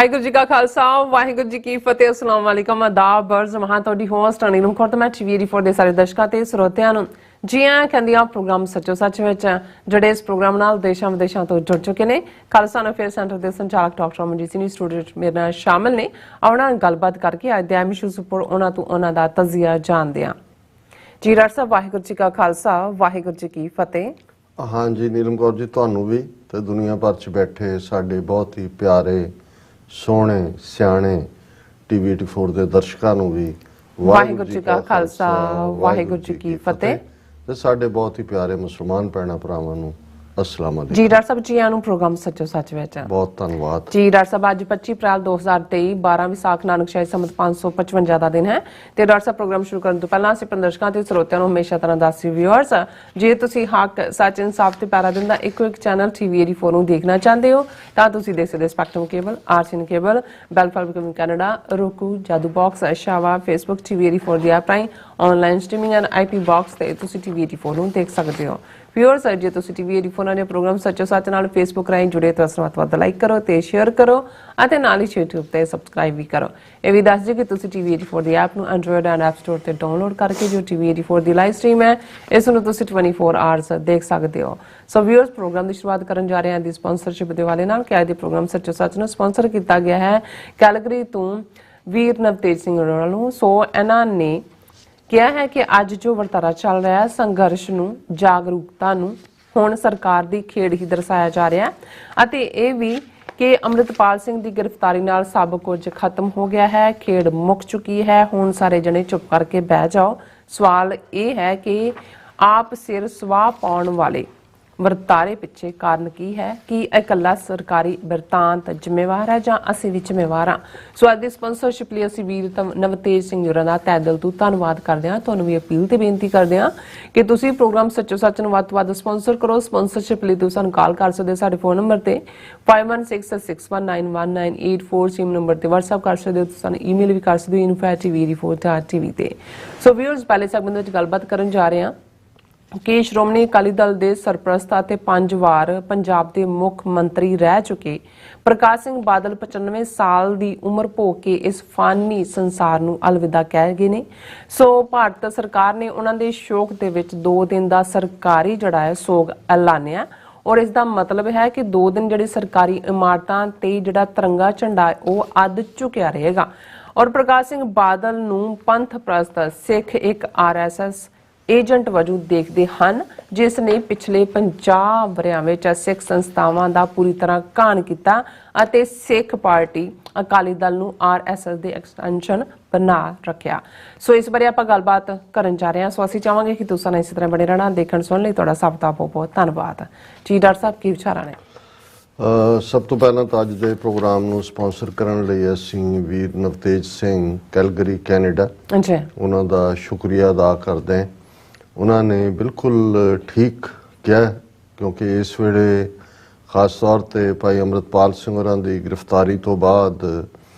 ਵਾਹਿਗੁਰੂ ਜੀ ਕਾ ਖਾਲਸਾ ਵਾਹਿਗੁਰੂ ਜੀ ਕੀ ਫਤਿਹ। अस्सलाम वालेकुम आदाब अर्ज़ महा ਤੁਹਾਡੀ ਹੋਸਟ ਅਨਿਲ ਖੁਰਦ ਮੈਂ TV84 ਦੇ ਸਾਰੇ ਦਰਸ਼ਕਾਂ ਤੇ ਸਰੋਤਿਆਂ ਨੂੰ ਜੀ ਆਇਆਂ ਕਹਿੰਦੀ ਆ ਪ੍ਰੋਗਰਾਮ ਸੱਚੋ ਸੱਚ ਵਿੱਚ ਜਿਹੜੇ ਇਸ ਪ੍ਰੋਗਰਾਮ ਨਾਲ ਦੇਸ਼ਾਂ ਵਿਦੇਸ਼ਾਂ ਤੋਂ ਜੁੜ ਚੁੱਕੇ ਨੇ। ਖਾਲਸਾ ਅਫੇਅਰ ਸੈਂਟਰ ਦੇ ਸੰਚਾਲਕ ਡਾਕਟਰ ਅਮਨਜੀਤ ਸਿੰਘ ਸਟੂਡੀਓ ਮੇਰੇ ਨਾਲ ਸ਼ਾਮਿਲ ਨੇ। ਉਹਨਾਂ ਨਾਲ ਗੱਲਬਾਤ ਕਰਕੇ ਅੱਜ ਦੇ ਇਸ਼ੂਜ਼ ਉੱਪਰ ਉਹਨਾਂ ਦਾ ਤਜ਼ੀਆ ਜਾਣਦੇ ਹਾਂ। ਜੀ ਡਾਕਟਰ ਸਾਹਿਬ ਵਾਹਿਗੁਰੂ ਜੀ ਕਾ ਖਾਲਸਾ ਵਾਹਿਗੁਰੂ ਜੀ ਕੀ ਫਤਿਹ। हाँ जी नीलम कौर जी ਤੁਹਾਨੂੰ ਵੀ ਤੇ ਦੁਨੀਆ ਭਰ 'ਚ ਬੈਠੇ ਸਾਡੇ ਬਹੁਤ ਹੀ ਪਿਆਰੇ ਸੋਹਣੇ ਸਿਆਣੇ TV84 ਦੇ ਦਰਸ਼ਕਾਂ ਨੂੰ ਵੀ ਵਾਹਿਗੁਰੂ ਜੀ ਕਾ ਖਾਲਸਾ ਵਾਹਿਗੁਰੂ ਜੀ ਕੀ ਫਤਿਹ ਤੇ ਸਾਡੇ ਬਹੁਤ ਹੀ ਪਿਆਰੇ ਮੁਸਲਮਾਨ ਭੈਣਾਂ ਭਰਾਵਾਂ ਨੂੰ अस्सलाम वालेकुम। जी डॉक्टर साहब जी आनू प्रोग्राम सच्चो सच विच बहुत धन्यवाद जी। डॉक्टर साहब अज 25 अप्रैल 2023 12 विसाख नानकशाही संमत 555 ਦਾ ਦਿਨ ਹੈ ਤੇ ਡਾਕਟਰ ਸਾਹਿਬ ਪ੍ਰੋਗਰਾਮ ਸ਼ੁਰੂ ਕਰਨ ਤੋਂ ਪਹਿਲਾਂ ਅਸੀਂ ਦਰਸ਼ਕਾਂ ਤੇ ਸਰੋਤਿਆਂ ਨੂੰ ਹਮੇਸ਼ਾ ਤਰ੍ਹਾਂ ਦੱਸੀ ਵਿਊਅਰਸ ਜੇ ਤੁਸੀਂ ਹੱਕ ਸੱਚ ਇਨਸਾਫ ਤੇ ਪੈਰਾ ਦਿਨ ਦਾ ਇੱਕੋ ਇੱਕ ਚੈਨਲ TV84 ਨੂੰ ਦੇਖਣਾ ਚਾਹੁੰਦੇ ਹੋ ਤਾਂ ਤੁਸੀਂ ਦੇਖ ਸਕਦੇ ਸਪੈਕਟਰਮ ਕੇਬਲ ਆਰਸੀਐਨ ਕੇਬਲ ਬੈਲਫਾਲਮ ਕੈਨੇਡਾ roku ਜਾਦੂ ਬਾਕਸ ਸ਼ਾਵਾ ਫੇਸਬੁੱਕ TV84 ਦੀ ਐਪ ਰਾਹੀਂ online streaming and IP box ਤੇ ਤੁਸੀਂ TV84 ਨੂੰ ਦੇਖ ਸਕਦੇ ਹੋ। ਵਿਊਅਰਸ ਜੇ ਤੁਸੀਂ TV84 ਦੇ ਪ੍ਰੋਗਰਾਮ ਸੱਚੋ ਸੱਚ ਨਾਲ ਫੇਸਬੁੱਕ ਰਾਹੀਂ ਜੁੜੇ ਤਾਂ ਉਸ ਨੂੰ ਵੱਧ ਲਾਈਕ ਕਰੋ ਤੇ ਸ਼ੇਅਰ ਕਰੋ ਅਤੇ ਨਾਲ ਹੀ YouTube ਤੇ ਸਬਸਕ੍ਰਾਈਬ ਵੀ ਕਰੋ। ਇਹ ਵੀ ਦੱਸ ਦਿਓ ਕਿ ਤੁਸੀਂ TV84 ਦੀ ਐਪ ਨੂੰ Android ਐਂਡ App Store ਤੇ ਡਾਊਨਲੋਡ ਕਰਕੇ ਜੋ TV84 ਦੀ ਲਾਈਵ ਸਟ੍ਰੀਮ ਹੈ ਇਸ ਨੂੰ ਤੁਸੀਂ 24 ਆਵਰਸ ਦੇਖ ਸਕਦੇ ਹੋ। ਸੋ ਵਿਊਅਰਸ ਪ੍ਰੋਗਰਾਮ ਦੀ ਸ਼ੁਰੂਆਤ ਕਰਨ ਜਾ ਰਹੇ ਹਾਂ ਦੀ ਸਪਾਂਸਰਸ਼ਿਪ ਦੇ ਵਾਲੇ ਨਾਲ ਕਿ ਅੱਜ ਦੇ ਪ੍ਰੋਗਰਾਮ ਸੱਚੋ ਸੱਚ ਨੂੰ ਸਪਾਂਸਰ ਕੀਤਾ ਗਿਆ ਹੈ ਕੈਲਗਰੀ ਤੋਂ ਵੀਰ ਨਵਤੇਜ ਸਿੰਘ ਅਰੋੜਾ ਨੂੰ। ਸੋ ਇਹਨਾਂ ਨੇ ਕਿਹਾ ਹੈ ਕਿ ਅੱਜ ਜੋ ਵਰਤਾਰਾ ਚੱਲ ਰਿਹਾ ਹੈ ਸੰਘਰਸ਼ ਨੂੰ ਜਾਗਰੂਕਤਾ ਨੂੰ ਹੁਣ ਸਰਕਾਰ ਦੀ ਖੇਡ ਹੀ ਦਰਸਾਇਆ ਜਾ ਰਿਹਾ ਹੈ ਅਤੇ ਇਹ ਵੀ ਕਿ ਅੰਮ੍ਰਿਤਪਾਲ ਸਿੰਘ ਦੀ ਗ੍ਰਿਫਤਾਰੀ ਨਾਲ ਸਭ ਕੁਝ ਖਤਮ ਹੋ ਗਿਆ ਹੈ, ਖੇਡ ਮੁੱਕ ਚੁੱਕੀ ਹੈ। ਹੁਣ ਸਾਰੇ ਜਣੇ ਚੁੱਪ ਕਰਕੇ ਬਹਿ ਜਾਓ। ਸਵਾਲ ਇਹ ਹੈ ਕਿ ਆਪ ਸਿਰ ਸਵਾਹ ਪਾਉਣ ਵਾਲੇ ਵਰਤਾਰੇ ਪਿੱਛੇ ਕਾਰਨ ਕੀ ਹੈ? ਕੀ ਇਕੱਲਾ ਸਰਕਾਰੀ ਬਿਰਤਾਂਤ ਜ਼ਿੰਮੇਵਾਰ ਹੈ ਜਾਂ ਅਸੀਂ ਵੀ ਜ਼ਿੰਮੇਵਾਰ ਹਾਂ? ਸੋ ਅੱਜ ਦੀ ਸਪਾਂਸਰਸ਼ਿਪ ਲਈ ਅਸੀਂ ਵੀਰ ਨਵਤੇਜ ਸਿੰਘ ਹੋਰਾਂ ਦਾ ਤਹਿ ਦਿਲ ਤੋਂ ਧੰਨਵਾਦ ਕਰਦੇ ਹਾਂ। ਤੁਹਾਨੂੰ ਵੀ ਅਪੀਲ ਤੇ ਬੇਨਤੀ ਕਰਦੇ ਹਾਂ ਕਿ ਤੁਸੀਂ ਪ੍ਰੋਗਰਾਮ ਸੱਚੋ ਸੱਚ ਨੂੰ ਵੱਧ ਤੋਂ ਵੱਧ ਸਪਾਂਸਰ ਕਰੋ। ਸਪਾਂਸਰਸ਼ਿਪ ਲਈ ਤੁਸੀਂ ਸਾਨੂੰ ਕਾਲ ਕਰ ਸਕਦੇ ਹੋ ਸਾਡੇ ਫੋਨ ਨੰਬਰ ਤੇ 5166191984 ਸਿਮ ਨੰਬਰ ਤੇ WhatsApp ਕਰ ਸਕਦੇ ਹੋ। ਤੁਸੀਂ ਸਾਨੂੰ ਈਮੇਲ ਵੀ ਕਰ ਸਕਦੇ ਹੋ info@tv84.tv ਤੇ। ਸੋ ਵਿਊਅਰਸ ਪਹਿਲੇ ਸੈਗਮੈਂਟ ਵਿੱਚ ਗੱਲਬਾਤ ਕਰਨ ਜਾ ਰਹੇ ਹਾਂ ਕਿ ਸ਼੍ਰੋਮਣੀ ਅਕਾਲੀ ਦਲ ਦੇ ਸਰਪ੍ਰਸਤ ਅਤੇ 5 ਵਾਰ ਪੰਜਾਬ ਦੇ ਮੁੱਖ ਮੰਤਰੀ ਰਹਿ ਚੁੱਕੇ ਪ੍ਰਕਾਸ਼ ਸਿੰਘ ਬਾਦਲ 95 ਸਾਲ ਦੀ ਉਮਰ ਭੋਗ ਕੇ ਇਸ ਫਾਨੀ ਸੰਸਾਰ ਨੂੰ ਅਲਵਿਦਾ ਕਹਿ ਗਏ ਨੇ। ਸੋ ਭਾਰਤ ਸਰਕਾਰ ਨੇ ਉਹਨਾਂ ਦੇ ਸ਼ੋਕ ਦੇ ਵਿੱਚ 2 ਦਿਨ ਦਾ ਸਰਕਾਰੀ ਜਿਹੜਾ ਹੈ ਸੋਗ ਐਲਾਨਿਆ ਔਰ ਇਸ ਦਾ ਮਤਲਬ ਹੈ ਕਿ 2 ਦਿਨ ਜਿਹੜੇ ਸਰਕਾਰੀ ਇਮਾਰਤਾਂ ਤੇ ਜਿਹੜਾ ਤਿਰੰਗਾ ਝੰਡਾ ਉਹ ਅੱਧ ਝੁਕਿਆ ਰਹੇਗਾ ਔਰ ਪ੍ਰਕਾਸ਼ ਸਿੰਘ ਬਾਦਲ ਨੂੰ ਪੰਥ ਪ੍ਰਸਤ ਸਿੱਖ ਇੱਕ RSS ਏਜੰਟ ਵਜੋਂ ਦੇਖਦੇ ਹਨ ਜਿਸ ਨੇ ਪਿਛਲੇ 50 ਵਰਿਆਂ ਵਿੱਚ ਸਿੱਖ ਸੰਸਥਾਵਾਂ ਦਾ ਪੂਰੀ ਤਰ੍ਹਾਂ ਘਾਣ ਕੀਤਾ ਅਤੇ ਸਿੱਖ ਪਾਰਟੀ ਅਕਾਲੀ ਦਲ ਨੂੰ RSS ਦੇ ਐਕਸਟੈਂਸ਼ਨ ਬਣਾ ਰੱਖਿਆ। ਸੋ ਇਸ ਬਾਰੇ ਆਪਾਂ ਗੱਲਬਾਤ ਕਰਨ ਜਾ ਰਹੇ ਹਾਂ। ਸੋ ਅਸੀਂ ਚਾਹਾਂਗੇ ਕਿ ਤੁਸੀਂ ਇਸੇ ਤਰ੍ਹਾਂ ਬਣੇ ਰਹਿਣਾ। ਦੇਖਣ ਸੁਣਨ ਲਈ ਤੁਹਾਡਾ ਸਭ ਦਾ ਬਹੁਤ ਬਹੁਤ ਧੰਨਵਾਦ ਜੀ। ਡਾਕਟਰ ਸਾਹਿਬ ਕੀ ਵਿਚਾਰਾਂ ਨੇ? ਸਭ ਤੋਂ ਪਹਿਲਾਂ ਤਾਂ ਅੱਜ ਦੇ ਪ੍ਰੋਗਰਾਮ ਨੂੰ ਸਪਾਂਸਰ ਕਰਨ ਲਈ ਅਸੀਂ ਵੀਰ ਨਵਤੇਜ ਸਿੰਘ ਕੈਲਗਰੀ ਕੈਨੇਡਾ ਜੀ ਉਹਨਾਂ ਦਾ ਸ਼ੁਕਰੀਆ ਅਦਾ ਕਰਦੇ ਹਾਂ। ਉਹਨਾਂ ਨੇ ਬਿਲਕੁਲ ਠੀਕ ਕਿਹਾ ਕਿਉਂਕਿ ਇਸ ਵੇਲੇ ਖਾਸ ਤੌਰ ਤੇ ਭਾਈ ਅੰਮ੍ਰਿਤਪਾਲ ਸਿੰਘ ਹੋਰਾਂ ਦੀ ਗ੍ਰਿਫਤਾਰੀ ਤੋਂ ਬਾਅਦ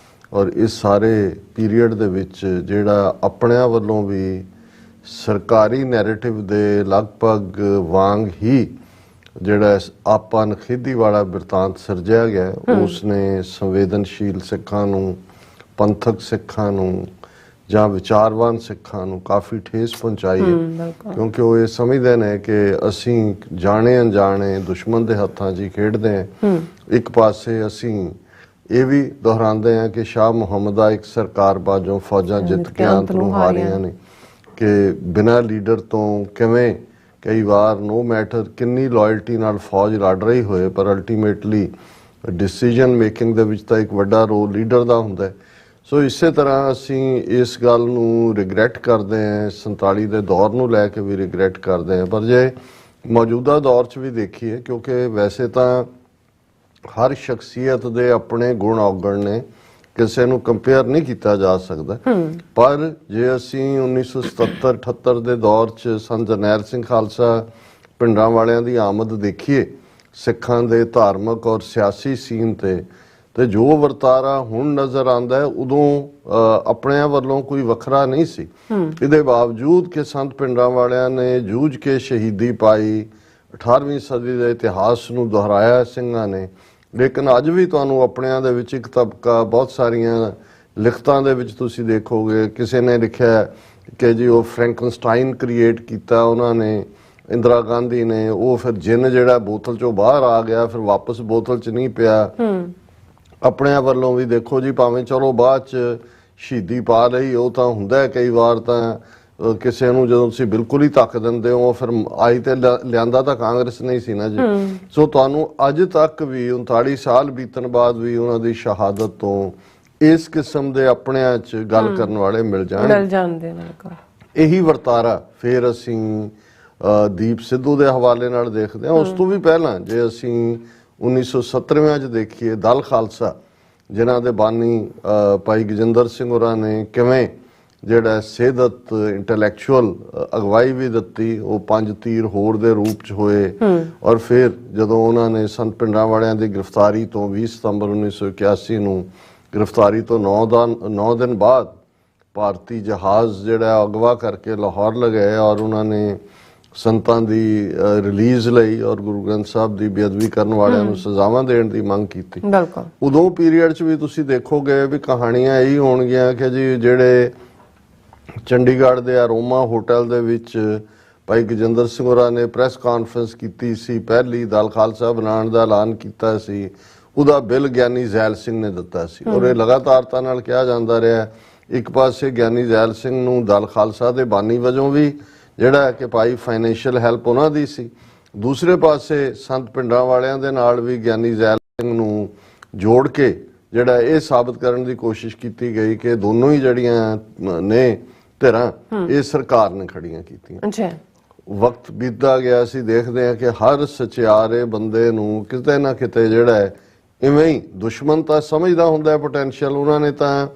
ਔਰ ਇਸ ਸਾਰੇ ਪੀਰੀਅਡ ਦੇ ਵਿੱਚ ਜਿਹੜਾ ਆਪਣਿਆਂ ਵੱਲੋਂ ਵੀ ਸਰਕਾਰੀ ਨੈਰੇਟਿਵ ਦੇ ਲਗਭਗ ਵਾਂਗ ਹੀ ਜਿਹੜਾ ਆਪਾਂ ਨਖੇਦੀ ਵਾਲਾ ਬਿਰਤਾਂਤ ਸਿਰਜਿਆ ਗਿਆ ਉਸ ਨੇ ਸੰਵੇਦਨਸ਼ੀਲ ਸਿੱਖਾਂ ਨੂੰ ਪੰਥਕ ਸਿੱਖਾਂ ਨੂੰ ਜਾਂ ਵਿਚਾਰਵਾਨ ਸਿੱਖਾਂ ਨੂੰ ਕਾਫੀ ਠੇਸ ਪਹੁੰਚਾਈ ਹੈ ਕਿਉਂਕਿ ਉਹ ਇਹ ਸਮਝਦੇ ਨੇ ਕਿ ਅਸੀਂ ਜਾਣੇ ਅਣਜਾਣੇ ਦੁਸ਼ਮਣ ਦੇ ਹੱਥਾਂ 'ਚ ਹੀ ਖੇਡਦੇ ਹਾਂ। ਇੱਕ ਪਾਸੇ ਅਸੀਂ ਇਹ ਵੀ ਦੁਹਰਾਉਂਦੇ ਹਾਂ ਕਿ ਸ਼ਾਹ ਮੁਹੰਮਦ ਦਾ ਇੱਕ ਸਰਕਾਰ ਬਾਜੋਂ ਫੌਜਾਂ ਜਿੱਤ ਕੇ ਅੰਤ ਨੂੰ ਹਾਰੀਆਂ ਨੇ ਕਿ ਬਿਨਾਂ ਲੀਡਰ ਤੋਂ ਕਿਵੇਂ ਕਈ ਵਾਰ ਨੋ ਮੈਟਰ ਕਿੰਨੀ ਲਾਇਲਟੀ ਨਾਲ ਫੌਜ ਲੜ ਰਹੀ ਹੋਏ ਪਰ ਅਲਟੀਮੇਟਲੀ ਡਿਸੀਜਨ ਮੇਕਿੰਗ ਦੇ ਵਿੱਚ ਤਾਂ ਇੱਕ ਵੱਡਾ ਰੋਲ ਲੀਡਰ ਦਾ ਹੁੰਦਾ ਹੈ। ਸੋ ਇਸੇ ਤਰ੍ਹਾਂ ਅਸੀਂ ਇਸ ਗੱਲ ਨੂੰ ਰਿਗਰੈਟ ਕਰਦੇ ਹਾਂ 47 ਦੇ ਦੌਰ ਨੂੰ ਲੈ ਕੇ ਵੀ ਰਿਗਰੈਟ ਕਰਦੇ ਹਾਂ ਪਰ ਜੇ ਮੌਜੂਦਾ ਦੌਰ 'ਚ ਵੀ ਦੇਖੀਏ ਕਿਉਂਕਿ ਵੈਸੇ ਤਾਂ ਹਰ ਸ਼ਖਸੀਅਤ ਦੇ ਆਪਣੇ ਗੁਣ ਔਗਣ ਨੇ ਕਿਸੇ ਨੂੰ ਕੰਪੇਅਰ ਨਹੀਂ ਕੀਤਾ ਜਾ ਸਕਦਾ ਪਰ ਜੇ ਅਸੀਂ 1977-78 ਦੇ ਦੌਰ 'ਚ ਸੰਤ ਜਰਨੈਲ ਸਿੰਘ ਖਾਲਸਾ ਪਿੰਡਾਂ ਵਾਲਿਆਂ ਦੀ ਆਮਦ ਦੇਖੀਏ ਸਿੱਖਾਂ ਦੇ ਧਾਰਮਿਕ ਔਰ ਸਿਆਸੀ ਸੀਨ ਤੇ ਜੋ ਵਰਤਾਰਾ ਹੁਣ ਨਜ਼ਰ ਆਉਂਦਾ ਉਦੋਂ ਆਪਣਿਆਂ ਵੱਲੋਂ ਕੋਈ ਵੱਖਰਾ ਨਹੀਂ ਸੀ। ਇਹਦੇ ਬਾਵਜੂਦ ਕਿ ਸੰਤ ਪਿੰਡਾਂ ਵਾਲਿਆਂ ਨੇ ਜੂਝ ਕੇ ਸ਼ਹੀਦੀ ਪਾਈ 18ਵੀਂ ਸਦੀ ਦੇ ਇਤਿਹਾਸ ਨੂੰ ਦੁਹਰਾਇਆ ਸਿੰਘਾਂ ਨੇ ਲੇਕਿਨ ਅੱਜ ਵੀ ਤੁਹਾਨੂੰ ਆਪਣਿਆਂ ਦੇ ਵਿੱਚ ਇੱਕ ਤਬਕਾ, ਬਹੁਤ ਸਾਰੀਆਂ ਲਿਖਤਾਂ ਦੇ ਵਿੱਚ ਤੁਸੀਂ ਦੇਖੋਗੇ ਕਿਸੇ ਨੇ ਲਿਖਿਆ ਕਿ ਜੀ ਉਹ ਫਰੈਂਕਨਸਟਾਈਨ ਕ੍ਰੀਏਟ ਕੀਤਾ ਉਹਨਾਂ ਨੇ, ਇੰਦਰਾ ਗਾਂਧੀ ਨੇ, ਉਹ ਫਿਰ ਜਿੰਨ ਜਿਹੜਾ ਬੋਤਲ ਚੋਂ ਬਾਹਰ ਆ ਗਿਆ ਫਿਰ ਵਾਪਸ ਬੋਤਲ 'ਚ ਨਹੀਂ ਪਿਆ। ਆਪਣਿਆਂ ਵੱਲੋਂ ਵੀ ਦੇਖੋ ਜੀ, ਭਾਵੇਂ ਚਲੋ ਬਾਅਦ 'ਚ ਸ਼ਹੀਦੀ ਪਾ ਲਈ, ਉਹ ਤਾਂ ਹੁੰਦਾ ਕਈ ਵਾਰ ਤਾਂ ਕਿਸੇ ਨੂੰ ਜਦੋਂ ਤੁਸੀਂ ਬਿਲਕੁਲ ਹੀ ਧੱਕ ਦਿੰਦੇ ਹੋ, ਫਿਰ ਆਈ ਤੇ ਲਿਆਂਦਾ ਤਾਂ ਕਾਂਗਰਸ ਨਹੀਂ ਸੀ ਨਾ ਜੀ। ਸੋ ਤੁਹਾਨੂੰ ਅੱਜ ਤੱਕ ਵੀ 39 ਸਾਲ ਬੀਤਣ ਬਾਅਦ ਵੀ ਉਹਨਾਂ ਦੀ ਸ਼ਹਾਦਤ ਤੋਂ ਇਸ ਕਿਸਮ ਦੇ ਆਪਣਿਆਂ 'ਚ ਗੱਲ ਕਰਨ ਵਾਲੇ ਮਿਲ ਜਾਂਦੇ ਨੇ। ਇਹੀ ਵਰਤਾਰਾ ਫਿਰ ਅਸੀਂ ਦੀਪ ਸਿੱਧੂ ਦੇ ਹਵਾਲੇ ਨਾਲ ਦੇਖਦੇ ਹਾਂ। ਉਸ ਤੋਂ ਵੀ ਪਹਿਲਾਂ ਜੇ ਅਸੀਂ 1970 'ਚ ਦੇਖੀਏ, ਦਲ ਖਾਲਸਾ ਜਿਨ੍ਹਾਂ ਦੇ ਬਾਨੀ ਭਾਈ ਗਜਿੰਦਰ ਸਿੰਘ ਹੋਰਾਂ ਨੇ ਕਿਵੇਂ ਜਿਹੜਾ ਸੇਧਤ ਇੰਟੈਲੈਕਚੁਅਲ ਅਗਵਾਈ ਵੀ ਦਿੱਤੀ, ਉਹ 5 ਤੀਰ ਹੋਰ ਦੇ ਰੂਪ 'ਚ ਹੋਏ। ਔਰ ਫਿਰ ਜਦੋਂ ਉਹਨਾਂ ਨੇ ਸੰਤ ਪਿੰਡਾਂ ਵਾਲਿਆਂ ਦੀ ਗ੍ਰਿਫਤਾਰੀ ਤੋਂ 20 ਸਤੰਬਰ 1981 ਨੂੰ ਗ੍ਰਿਫਤਾਰੀ ਤੋਂ 9 ਦਿਨ ਬਾਅਦ ਭਾਰਤੀ ਜਹਾਜ਼ ਜਿਹੜਾ ਅਗਵਾ ਕਰਕੇ ਲਾਹੌਰ ਲਗਾਏ ਔਰ ਉਹਨਾਂ ਨੇ ਸੰਤਾਂ ਦੀ ਰਿਲੀਜ਼ ਲਈ ਔਰ ਗੁਰੂ ਗ੍ਰੰਥ ਸਾਹਿਬ ਦੀ ਬੇਅਦਬੀ ਕਰਨ ਵਾਲਿਆਂ ਨੂੰ ਸਜ਼ਾਵਾਂ ਦੇਣ ਦੀ ਮੰਗ ਕੀਤੀ। ਉਦੋਂ ਪੀਰੀਅਡ 'ਚ ਵੀ ਤੁਸੀਂ ਦੇਖੋਗੇ ਵੀ ਕਹਾਣੀਆਂ ਇਹੀ ਹੋਣਗੀਆਂ ਕਿ ਜੀ ਜਿਹੜੇ ਚੰਡੀਗੜ੍ਹ ਦੇ ਅਰੋਮਾ ਹੋਟਲ ਦੇ ਵਿੱਚ ਭਾਈ ਗਜਿੰਦਰ ਸਿੰਘ ਹੋਰਾਂ ਨੇ ਪ੍ਰੈਸ ਕਾਨਫਰੰਸ ਕੀਤੀ ਸੀ, ਪਹਿਲੀ ਦਲ ਖਾਲਸਾ ਬਣਾਉਣ ਦਾ ਐਲਾਨ ਕੀਤਾ ਸੀ, ਉਹਦਾ ਬਿੱਲ ਗਿਆਨੀ ਜ਼ੈਲ ਸਿੰਘ ਨੇ ਦਿੱਤਾ ਸੀ। ਔਰ ਇਹ ਲਗਾਤਾਰਤਾ ਨਾਲ ਕਿਹਾ ਜਾਂਦਾ ਰਿਹਾ, ਇੱਕ ਪਾਸੇ ਗਿਆਨੀ ਜ਼ੈਲ ਸਿੰਘ ਨੂੰ ਦਲ ਖਾਲਸਾ ਦੇ ਬਾਨੀ ਵਜੋਂ ਵੀ ਜਿਹੜਾ ਕਿ ਭਾਈ ਫਾਈਨੈਂਸ਼ੀਅਲ ਹੈਲਪ ਉਹਨਾਂ ਦੀ ਸੀ, ਦੂਸਰੇ ਪਾਸੇ ਸੰਤ ਪਿੰਡਾਂ ਵਾਲਿਆਂ ਦੇ ਨਾਲ ਵੀ ਗਿਆਨੀ ਜ਼ੈਲ ਸਿੰਘ ਨੂੰ ਜੋੜ ਕੇ ਜਿਹੜਾ ਇਹ ਸਾਬਤ ਕਰਨ ਦੀ ਕੋਸ਼ਿਸ਼ ਕੀਤੀ ਗਈ ਕਿ ਦੋਨੋਂ ਹੀ ਜਿਹੜੀਆਂ ਨੇ ਧਿਰਾਂ ਇਹ ਸਰਕਾਰ ਨੇ ਖੜੀਆਂ ਕੀਤੀਆਂ। ਵਕਤ ਬੀਤਦਾ ਗਿਆ, ਅਸੀਂ ਦੇਖਦੇ ਹਾਂ ਕਿ ਹਰ ਸਚਿਆਰੇ ਬੰਦੇ ਨੂੰ ਕਿਤੇ ਨਾ ਕਿਤੇ ਜਿਹੜਾ ਹੈ ਇਵੇਂ ਹੀ ਦੁਸ਼ਮਣ ਤਾਂ ਸਮਝਦਾ ਹੁੰਦਾ ਹੈ ਪੋਟੈਂਸ਼ੀਅਲ, ਉਹਨਾਂ ਨੇ ਤਾਂ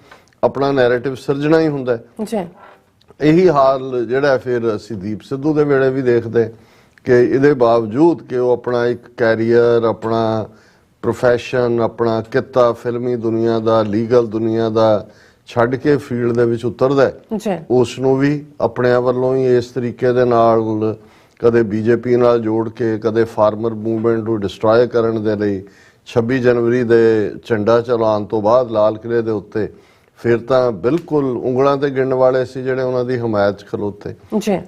ਆਪਣਾ ਨੈਰੇਟਿਵ ਸਿਰਜਣਾ ਹੀ ਹੁੰਦਾ ਹੈ। ਇਹੀ ਹਾਲ ਜਿਹੜਾ ਫਿਰ ਅਸੀਂ ਦੀਪ ਸਿੱਧੂ ਦੇ ਵੇਲੇ ਵੀ ਦੇਖਦੇ ਕਿ ਇਹਦੇ ਬਾਵਜੂਦ ਕਿ ਉਹ ਆਪਣਾ ਇੱਕ ਕੈਰੀਅਰ, ਆਪਣਾ ਪ੍ਰੋਫੈਸ਼ਨ, ਆਪਣਾ ਕਿੱਤਾ ਫਿਲਮੀ ਦੁਨੀਆ ਦਾ, ਲੀਗਲ ਦੁਨੀਆ ਦਾ ਛੱਡ ਕੇ ਫੀਲਡ ਦੇ ਵਿੱਚ ਉਤਰਦਾ, ਉਸ ਨੂੰ ਵੀ ਆਪਣਿਆਂ ਵੱਲੋਂ ਹੀ ਇਸ ਤਰੀਕੇ ਦੇ ਨਾਲ ਕਦੇ ਬੀਜੇਪੀ ਨਾਲ ਜੋੜ ਕੇ, ਕਦੇ ਫਾਰਮਰ ਮੂਵਮੈਂਟ ਨੂੰ ਡਿਸਟਰੋਏ ਕਰਨ ਦੇ ਲਈ 26 ਜਨਵਰੀ ਦੇ ਝੰਡਾ ਚਲਾਉਣ ਤੋਂ ਬਾਅਦ ਲਾਲ ਕਿਲੇ ਦੇ ਉੱਤੇ ਫਿਰ ਤਾਂ ਬਿਲਕੁਲ ਉਂਗਲਾਂ ਤੇ ਗਿਣਨ ਵਾਲੇ ਸੀ ਜਿਹੜੇ ਉਹਨਾਂ ਦੀ ਹਮਾਇਤ 'ਚ ਖਲੋਤੇ।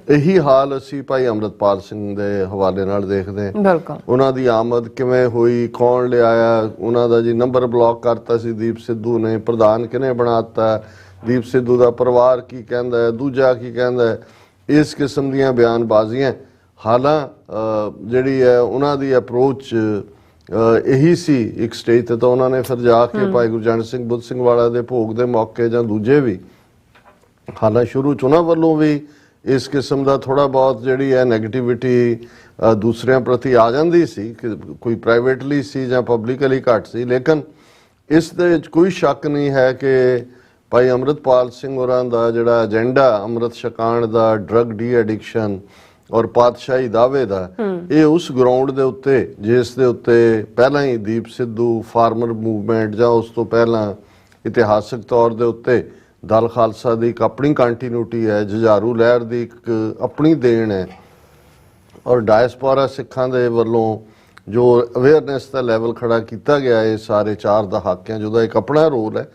ਇਹੀ ਹਾਲ ਅਸੀਂ ਭਾਈ ਅੰਮ੍ਰਿਤਪਾਲ ਸਿੰਘ ਦੇ ਹਵਾਲੇ ਨਾਲ ਦੇਖਦੇ ਹਾਂ। ਉਹਨਾਂ ਦੀ ਆਮਦ ਕਿਵੇਂ ਹੋਈ, ਕੌਣ ਲਿਆਇਆ, ਉਹਨਾਂ ਦਾ ਜੀ ਨੰਬਰ ਬਲੌਕ ਕਰਤਾ ਸੀ ਦੀਪ ਸਿੱਧੂ ਨੇ, ਪ੍ਰਧਾਨ ਕਿਹਨੇ ਬਣਾਤਾ, ਦੀਪ ਸਿੱਧੂ ਦਾ ਪਰਿਵਾਰ ਕੀ ਕਹਿੰਦਾ ਹੈ, ਦੂਜਾ ਕੀ ਕਹਿੰਦਾ ਹੈ, ਇਸ ਕਿਸਮ ਦੀਆਂ ਬਿਆਨਬਾਜ਼ੀਆਂ। ਹਾਲਾਂ ਜਿਹੜੀ ਹੈ ਉਹਨਾਂ ਦੀ ਅਪਰੋਚ ਇਹੀ ਸੀ ਇੱਕ ਸਟੇਜ ਤੇ, ਤਾਂ ਉਹਨਾਂ ਨੇ ਫਿਰ ਜਾ ਕੇ ਭਾਈ ਗੁਰਜੰਟ ਸਿੰਘ ਬੁੱਧ ਸਿੰਘ ਵਾਲਾ ਦੇ ਭੋਗ ਦੇ ਮੌਕੇ ਜਾਂ ਦੂਜੇ ਵੀ ਹਾਲਾਂ ਸ਼ੁਰੂ ਚ ਉਹਨਾਂ ਵੱਲੋਂ ਵੀ ਇਸ ਕਿਸਮ ਦਾ ਥੋੜਾ ਬਹੁਤ ਜਿਹੜੀ ਹੈ ਨੈਗੇਟਿਵਿਟੀ ਦੂਸਰਿਆਂ ਪ੍ਰਤੀ ਆ ਜਾਂਦੀ ਸੀ, ਕਿ ਕੋਈ ਪ੍ਰਾਈਵੇਟਲੀ ਸੀ ਜਾਂ ਪਬਲਿਕਲੀ ਘੱਟ ਸੀ। ਲੇਕਿਨ ਇਸ ਦੇ ਵਿੱਚ ਕੋਈ ਸ਼ੱਕ ਨਹੀਂ ਹੈ ਕਿ ਭਾਈ ਅੰਮ੍ਰਿਤਪਾਲ ਸਿੰਘ ਹੋਰਾਂ ਦਾ ਜਿਹੜਾ ਏਜੰਡਾ ਅੰਮ੍ਰਿਤ ਛਕਾਉਣ ਦਾ, ਡਰੱਗ ਡੀ ਐਡਿਕਸ਼ਨ ਔਰ ਪਾਤਸ਼ਾਹੀ ਦਾਅਵੇ ਦਾ, ਇਹ ਉਸ ਗਰਾਊਂਡ ਦੇ ਉੱਤੇ ਜਿਸ ਦੇ ਉੱਤੇ ਪਹਿਲਾਂ ਹੀ ਦੀਪ ਸਿੱਧੂ, ਫਾਰਮਰ ਮੂਵਮੈਂਟ ਜਾਂ ਉਸ ਤੋਂ ਪਹਿਲਾਂ ਇਤਿਹਾਸਕ ਤੌਰ ਦੇ ਉੱਤੇ ਦਲ ਖਾਲਸਾ ਦੀ ਇੱਕ ਆਪਣੀ ਕੰਟੀਨਿਊਟੀ ਹੈ, ਜੁਝਾਰੂ ਲਹਿਰ ਦੀ ਇੱਕ ਆਪਣੀ ਦੇਣ ਹੈ, ਔਰ ਡਾਇਸਪੋਰਾ ਸਿੱਖਾਂ ਦੇ ਵੱਲੋਂ ਜੋ ਅਵੇਅਰਨੈਸ ਦਾ ਲੈਵਲ ਖੜਾ ਕੀਤਾ ਗਿਆ ਇਹ ਸਾਰੇ 4 ਦਹਾਕਿਆਂ, ਜਿਹਦਾ ਇੱਕ ਆਪਣਾ ਰੋਲ ਹੈ।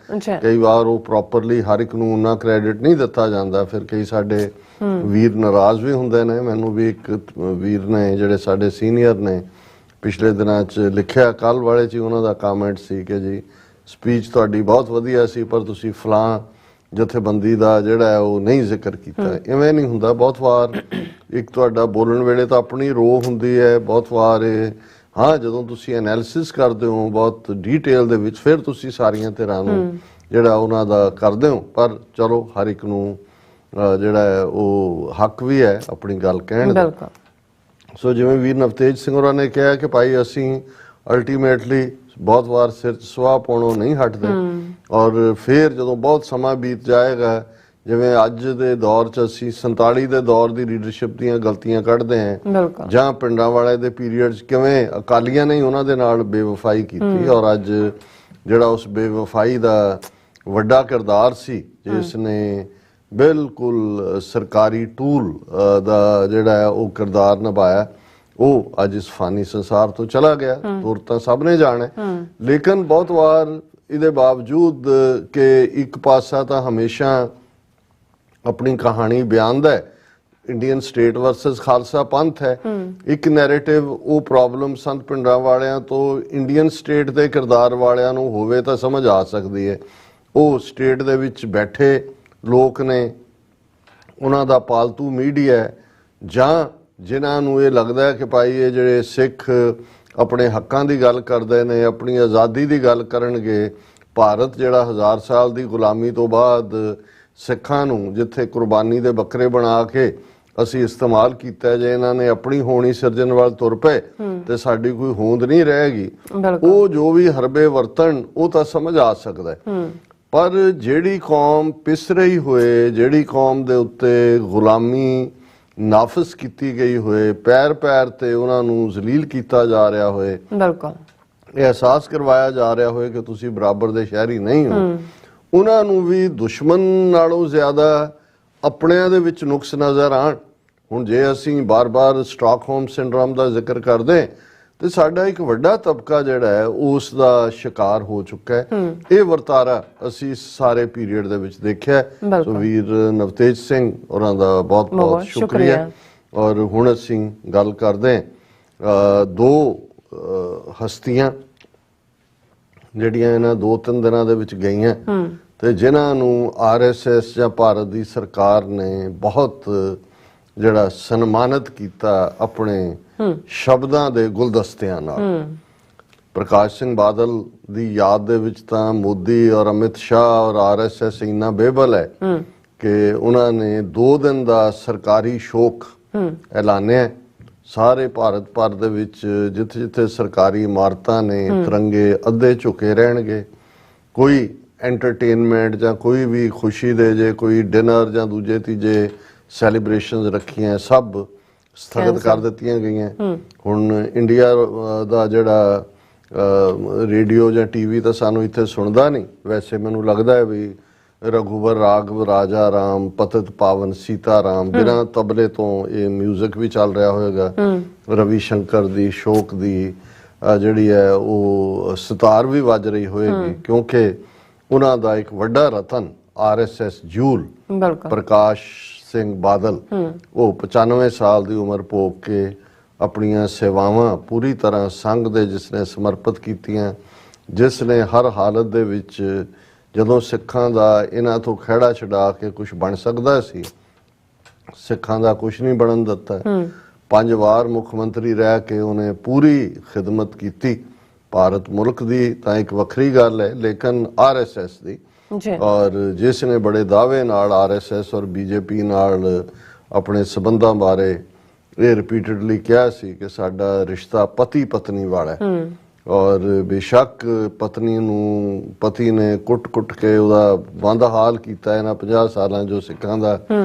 ਕਈ ਵਾਰ ਉਹ ਪ੍ਰੋਪਰਲੀ ਹਰ ਇੱਕ ਨੂੰ ਉਹਨਾਂ ਕ੍ਰੈਡਿਟ ਨਹੀਂ ਦਿੱਤਾ ਜਾਂਦਾ, ਫਿਰ ਕਈ ਸਾਡੇ ਵੀਰ ਨਾਰਾਜ਼ ਵੀ ਹੁੰਦੇ ਨੇ। ਮੈਨੂੰ ਵੀ ਇੱਕ ਵੀਰ ਨੇ ਜਿਹੜੇ ਸਾਡੇ ਸੀਨੀਅਰ ਨੇ ਪਿਛਲੇ ਦਿਨਾਂ 'ਚ ਲਿਖਿਆ, ਕੱਲ ਵਾਲੇ 'ਚ ਉਹਨਾਂ ਦਾ ਕਮੈਂਟ ਸੀ ਕਿ ਜੀ ਸਪੀਚ ਤੁਹਾਡੀ ਬਹੁਤ ਵਧੀਆ ਸੀ ਪਰ ਤੁਸੀਂ ਫਲਾਂ ਜਥੇਬੰਦੀ ਦਾ ਜਿਹੜਾ ਉਹ ਨਹੀਂ ਜ਼ਿਕਰ ਕੀਤਾ। ਇਵੇਂ ਨਹੀਂ ਹੁੰਦਾ, ਬਹੁਤ ਵਾਰ ਇੱਕ ਤੁਹਾਡਾ ਬੋਲਣ ਵੇਲੇ ਤਾਂ ਆਪਣੀ ਰੋਹ ਹੁੰਦੀ ਹੈ, ਬਹੁਤ ਵਾਰ ਹਾਂ ਜਦੋਂ ਤੁਸੀਂ ਐਨਾਲਿਸਿਸ ਕਰਦੇ ਹੋ ਬਹੁਤ ਡੀਟੇਲ ਦੇ ਵਿੱਚ, ਫਿਰ ਤੁਸੀਂ ਸਾਰੀਆਂ ਧਿਰਾਂ ਨੂੰ ਜਿਹੜਾ ਉਹਨਾਂ ਦਾ ਕਰਦੇ ਹੋ। ਪਰ ਚਲੋ ਹਰ ਇੱਕ ਨੂੰ ਜਿਹੜਾ ਹੈ ਉਹ ਹੱਕ ਵੀ ਹੈ ਆਪਣੀ ਗੱਲ ਕਹਿਣ ਦਾ। ਸੋ ਜਿਵੇਂ ਵੀਰ ਨਵਤੇਜ ਸਿੰਘ ਹੋਰਾਂ ਨੇ ਕਿਹਾ ਕਿ ਭਾਈ ਅਸੀਂ ਅਲਟੀਮੇਟਲੀ ਬਹੁਤ ਵਾਰ ਸਿਰ 'ਚ ਸੁਆਹ ਪਾਉਣੋਂ ਨਹੀਂ ਹਟਦੇ, ਔਰ ਫਿਰ ਜਦੋਂ ਬਹੁਤ ਸਮਾਂ ਬੀਤ ਜਾਏਗਾ, ਜਿਵੇਂ ਅੱਜ ਦੇ ਦੌਰ 'ਚ ਅਸੀਂ 47 ਦੇ ਦੌਰ ਦੀ ਲੀਡਰਸ਼ਿਪ ਦੀਆਂ ਗਲਤੀਆਂ ਕੱਢਦੇ ਹਾਂ, ਜਾਂ ਪਿੰਡਾਂ ਵਾਲੇ ਦੇ ਪੀਰੀਅਡ 'ਚ ਕਿਵੇਂ ਅਕਾਲੀਆਂ ਨੇ ਉਹਨਾਂ ਦੇ ਨਾਲ ਬੇਵਫਾਈ ਕੀਤੀ, ਔਰ ਅੱਜ ਜਿਹੜਾ ਉਸ ਬੇਵਫਾਈ ਦਾ ਵੱਡਾ ਕਿਰਦਾਰ ਸੀ ਜਿਸ ਨੇ ਬਿਲਕੁਲ ਸਰਕਾਰੀ ਟੂਲ ਦਾ ਜਿਹੜਾ ਹੈ ਉਹ ਕਿਰਦਾਰ ਨਿਭਾਇਆ, ਉਹ ਅੱਜ ਇਸ ਫਾਨੀ ਸੰਸਾਰ ਤੋਂ ਚਲਾ ਗਿਆ। ਤੁਰ ਤਾਂ ਸਭ ਨੇ ਜਾਣਾ, ਲੇਕਿਨ ਬਹੁਤ ਵਾਰ ਇਹਦੇ ਬਾਵਜੂਦ ਕਿ ਇੱਕ ਪਾਸਾ ਤਾਂ ਹਮੇਸ਼ਾ ਆਪਣੀ ਕਹਾਣੀ ਬਿਆਨਦਾ ਹੈ, ਇੰਡੀਅਨ ਸਟੇਟ ਵਰਸਸ ਖਾਲਸਾ ਪੰਥ ਹੈ। ਇੱਕ ਨੈਰੇਟਿਵ ਉਹ ਪ੍ਰੋਬਲਮ ਸੰਤ ਪਿੰਡਾਂ ਵਾਲਿਆਂ ਤੋਂ ਇੰਡੀਅਨ ਸਟੇਟ ਦੇ ਕਿਰਦਾਰ ਵਾਲਿਆਂ ਨੂੰ ਹੋਵੇ ਤਾਂ ਸਮਝ ਆ ਸਕਦੀ ਹੈ। ਉਹ ਸਟੇਟ ਦੇ ਵਿੱਚ ਬੈਠੇ ਲੋਕ ਨੇ, ਉਹਨਾਂ ਦਾ ਪਾਲਤੂ ਮੀਡੀਆ ਹੈ, ਜਾਂ ਜਿਨ੍ਹਾਂ ਨੂੰ ਇਹ ਲੱਗਦਾ ਹੈ ਕਿ ਭਾਈ ਇਹ ਜਿਹੜੇ ਸਿੱਖ ਆਪਣੇ ਹੱਕਾਂ ਦੀ ਗੱਲ ਕਰਦੇ ਨੇ, ਆਪਣੀ ਆਜ਼ਾਦੀ ਦੀ ਗੱਲ ਕਰਨਗੇ, ਭਾਰਤ ਜਿਹੜਾ 1000 ਸਾਲ ਦੀ ਗੁਲਾਮੀ ਤੋਂ ਬਾਅਦ ਸਿੱਖਾਂ ਨੂੰ ਜਿੱਥੇ ਕੁਰਬਾਨੀ ਦੇ ਬੱਕਰੇ ਬਣਾ ਕੇ ਅਸੀਂ ਇਸਤੇਮਾਲ ਕੀਤਾ, ਜੇ ਇਹਨਾਂ ਨੇ ਆਪਣੀ ਹੋਣੀ ਸਿਰਜਣ ਵੱਲ ਤੁਰ ਪਏ ਤੇ ਸਾਡੀ ਕੋਈ ਹੋਂਦ ਨਹੀਂ ਰਹੇਗੀ। ਉਹ ਜੋ ਵੀ ਹਰਬੇ ਵਰਤਣ ਉਹ ਤਾਂ ਸਮਝ ਆ ਸਕਦਾ ਹੈ। ਪਰ ਜਿਹੜੀ ਕੌਮ ਪਿਸ ਰਹੀ ਹੋਏ, ਜਿਹੜੀ ਕੌਮ ਦੇ ਉੱਤੇ ਗੁਲਾਮੀ ਨਾਫਜ਼ ਕੀਤੀ ਗਈ ਹੋਏ, ਪੈਰ ਪੈਰ ਤੇ ਉਹਨਾਂ ਨੂੰ ਜ਼ਲੀਲ ਕੀਤਾ ਜਾ ਰਿਹਾ ਹੋਏ, ਬਿਲਕੁਲ ਇਹ ਅਹਿਸਾਸ ਕਰਵਾਇਆ ਜਾ ਰਿਹਾ ਹੋਏ ਕਿ ਤੁਸੀਂ ਬਰਾਬਰ ਦੇ ਸ਼ਹਿਰੀ ਨਹੀਂ ਹੋ, ਉਹਨਾਂ ਨੂੰ ਵੀ ਦੁਸ਼ਮਣ ਨਾਲੋਂ ਜ਼ਿਆਦਾ ਆਪਣਿਆਂ ਦੇ ਵਿੱਚ ਨੁਕਸ ਨਜ਼ਰ ਆਣ। ਹੁਣ ਜੇ ਅਸੀਂ ਬਾਰ-ਬਾਰ ਸਟਾਕਹੋਮ ਸਿੰਡਰੋਮ ਦਾ ਜ਼ਿਕਰ ਕਰਦੇ ਤੇ ਸਾਡਾ ਇੱਕ ਵੱਡਾ ਤਬਕਾ ਜਿਹੜਾ ਹੈ ਉਸ ਦਾ ਸ਼ਿਕਾਰ ਹੋ ਚੁੱਕਾ ਹੈ। ਇਹ ਵਰਤਾਰਾ ਅਸੀਂ ਸਾਰੇ ਪੀਰੀਅਡ ਦੇ ਵਿੱਚ ਦੇਖਿਆ। ਸੋ ਵੀਰ ਨਵਤੇਜ ਸਿੰਘ ਉਹਨਾਂ ਦਾ ਬਹੁਤ-ਬਹੁਤ ਸ਼ੁਕਰੀਆ। ਔਰ ਹੁਣ ਅਸੀਂ ਗੱਲ ਕਰਦੇ ਦੋ ਹਸਤੀਆਂ ਜਿਹੜੀਆਂ ਇਹਨਾਂ 2-3 ਦਿਨਾਂ ਦੇ ਵਿੱਚ ਗਈਆਂ ਤੇ ਜਿਨ੍ਹਾਂ ਨੂੰ ਆਰਐਸਐਸ ਜਾਂ ਭਾਰਤ ਦੀ ਸਰਕਾਰ ਨੇ ਬਹੁਤ ਜਿਹੜਾ ਸਨਮਾਨਿਤ ਕੀਤਾ ਆਪਣੇ ਸ਼ਬਦਾਂ ਦੇ ਗੁਲਦਸਤਿਆਂ ਨਾਲ। ਪ੍ਰਕਾਸ਼ ਸਿੰਘ ਬਾਦਲ ਦੀ ਯਾਦ ਦੇ ਵਿੱਚ ਤਾਂ ਮੋਦੀ ਔਰ ਅਮਿਤ ਸ਼ਾਹ ਔਰ ਆਰਐਸਐਸ ਇੰਨਾ ਬੇਬਲ ਹੈ ਕਿ ਉਹਨਾਂ ਨੇ 2 ਦਿਨ ਦਾ ਸਰਕਾਰੀ ਸ਼ੋਕ ਐਲਾਨਿਆ। ਸਾਰੇ ਭਾਰਤ ਭਰ ਦੇ ਵਿੱਚ ਜਿੱਥੇ ਜਿੱਥੇ ਸਰਕਾਰੀ ਇਮਾਰਤਾਂ ਨੇ ਤਿਰੰਗੇ ਅੱਧੇ ਝੁਕੇ ਰਹਿਣਗੇ। ਕੋਈ ਐਂਟਰਟੇਨਮੈਂਟ ਜਾਂ ਕੋਈ ਵੀ ਖੁਸ਼ੀ ਦੇ ਜੇ ਕੋਈ ਡਿਨਰ ਜਾਂ ਦੂਜੇ ਤੀਜੇ ਸੈਲੀਬ੍ਰੇਸ਼ਨਸ ਰੱਖੀਆਂ ਸਭ ਸਥਗਿਤ ਕਰ ਦਿੱਤੀਆਂ ਗਈਆਂ। ਹੁਣ ਇੰਡੀਆ ਦਾ ਜਿਹੜਾ ਰੇਡੀਓ ਜਾਂ ਟੀਵੀ ਤਾਂ ਸਾਨੂੰ ਇੱਥੇ ਸੁਣਦਾ ਨਹੀਂ। ਵੈਸੇ ਮੈਨੂੰ ਲੱਗਦਾ ਹੈ ਵੀ ਰਘੂਵਰ ਰਾਘਵ ਰਾਜਾ ਰਾਮ ਪਤਿਤ ਪਾਵਨ ਸੀਤਾ ਰਾਮ ਬਿਨਾਂ ਤਬਲੇ ਤੋਂ ਇਹ ਮਿਊਜ਼ਿਕ ਵੀ ਚੱਲ ਰਿਹਾ ਹੋਏਗਾ। ਰਵੀ ਸ਼ੰਕਰ ਦੀ ਸ਼ੋਕ ਦੀ ਜਿਹੜੀ ਹੈ ਉਹ ਸਿਤਾਰ ਵੀ ਵੱਜ ਰਹੀ ਹੋਏਗੀ, ਕਿਉਂਕਿ ਉਹਨਾਂ ਦਾ ਇੱਕ ਵੱਡਾ ਰਤਨ ਆਰਐਸਐਸ ਜੂਲ ਪ੍ਰਕਾਸ਼ ਸਿੰਘ ਬਾਦਲ ਉਹ 95 ਸਾਲ ਦੀ ਉਮਰ ਭੋਗ ਕੇ ਆਪਣੀਆਂ ਸੇਵਾਵਾਂ ਪੂਰੀ ਤਰ੍ਹਾਂ ਸੰਘ ਦੇ ਜਿਸਨੇ ਸਮਰਪਿਤ ਕੀਤੀਆਂ, ਜਿਸ ਨੇ ਹਰ ਹਾਲਤ ਦੇ ਵਿੱਚ ਜਦੋਂ ਸਿੱਖਾਂ ਦਾ ਇਹਨਾਂ ਤੋਂ ਖਹਿੜਾ ਛਡਾ ਕੇ ਕੁਝ ਬਣ ਸਕਦਾ ਸੀ, ਸਿੱਖਾਂ ਦਾ ਕੁਝ ਨਹੀਂ ਬਣਨ ਦਿੱਤਾ। 5 ਵਾਰ ਮੁੱਖ ਮੰਤਰੀ ਰਹਿ ਕੇ ਉਹਨੇ ਪੂਰੀ ਖਿਦਮਤ ਕੀਤੀ। ਭਾਰਤ ਮੁਲਕ ਦੀ ਤਾਂ ਇੱਕ ਵੱਖਰੀ ਗੱਲ ਹੈ, ਲੇਕਿਨ ਆਰਐਸਐਸ ਦੀ ਔਰ ਜਿਸ ਨੇ ਬੜੇ ਦਾਅਵੇ ਨਾਲ ਆਰਐਸਐਸ ਔਰ ਬੀਜੇਪੀ ਨਾਲ ਆਪਣੇ ਸਬੰਧਾਂ ਬਾਰੇ ਇਹ ਰਿਪੀਟਡਲੀ ਕਿਹਾ ਸੀ ਕਿ ਸਾਡਾ ਰਿਸ਼ਤਾ ਪਤੀ ਪਤਨੀ ਵਾਲਾ ਹੈ। ਔਰ ਬੇਸ਼ੱਕ ਪਤਨੀ ਨੂੰ ਪਤੀ ਨੇ ਕੁੱਟ-ਕੁੱਟ ਕੇ ਉਹਦਾ ਬੰਦ ਹਾਲ ਕੀਤਾ ਇਹਨਾਂ 50 ਸਾਲਾਂ ਜੋ ਸਿੱਖਾਂ ਦਾ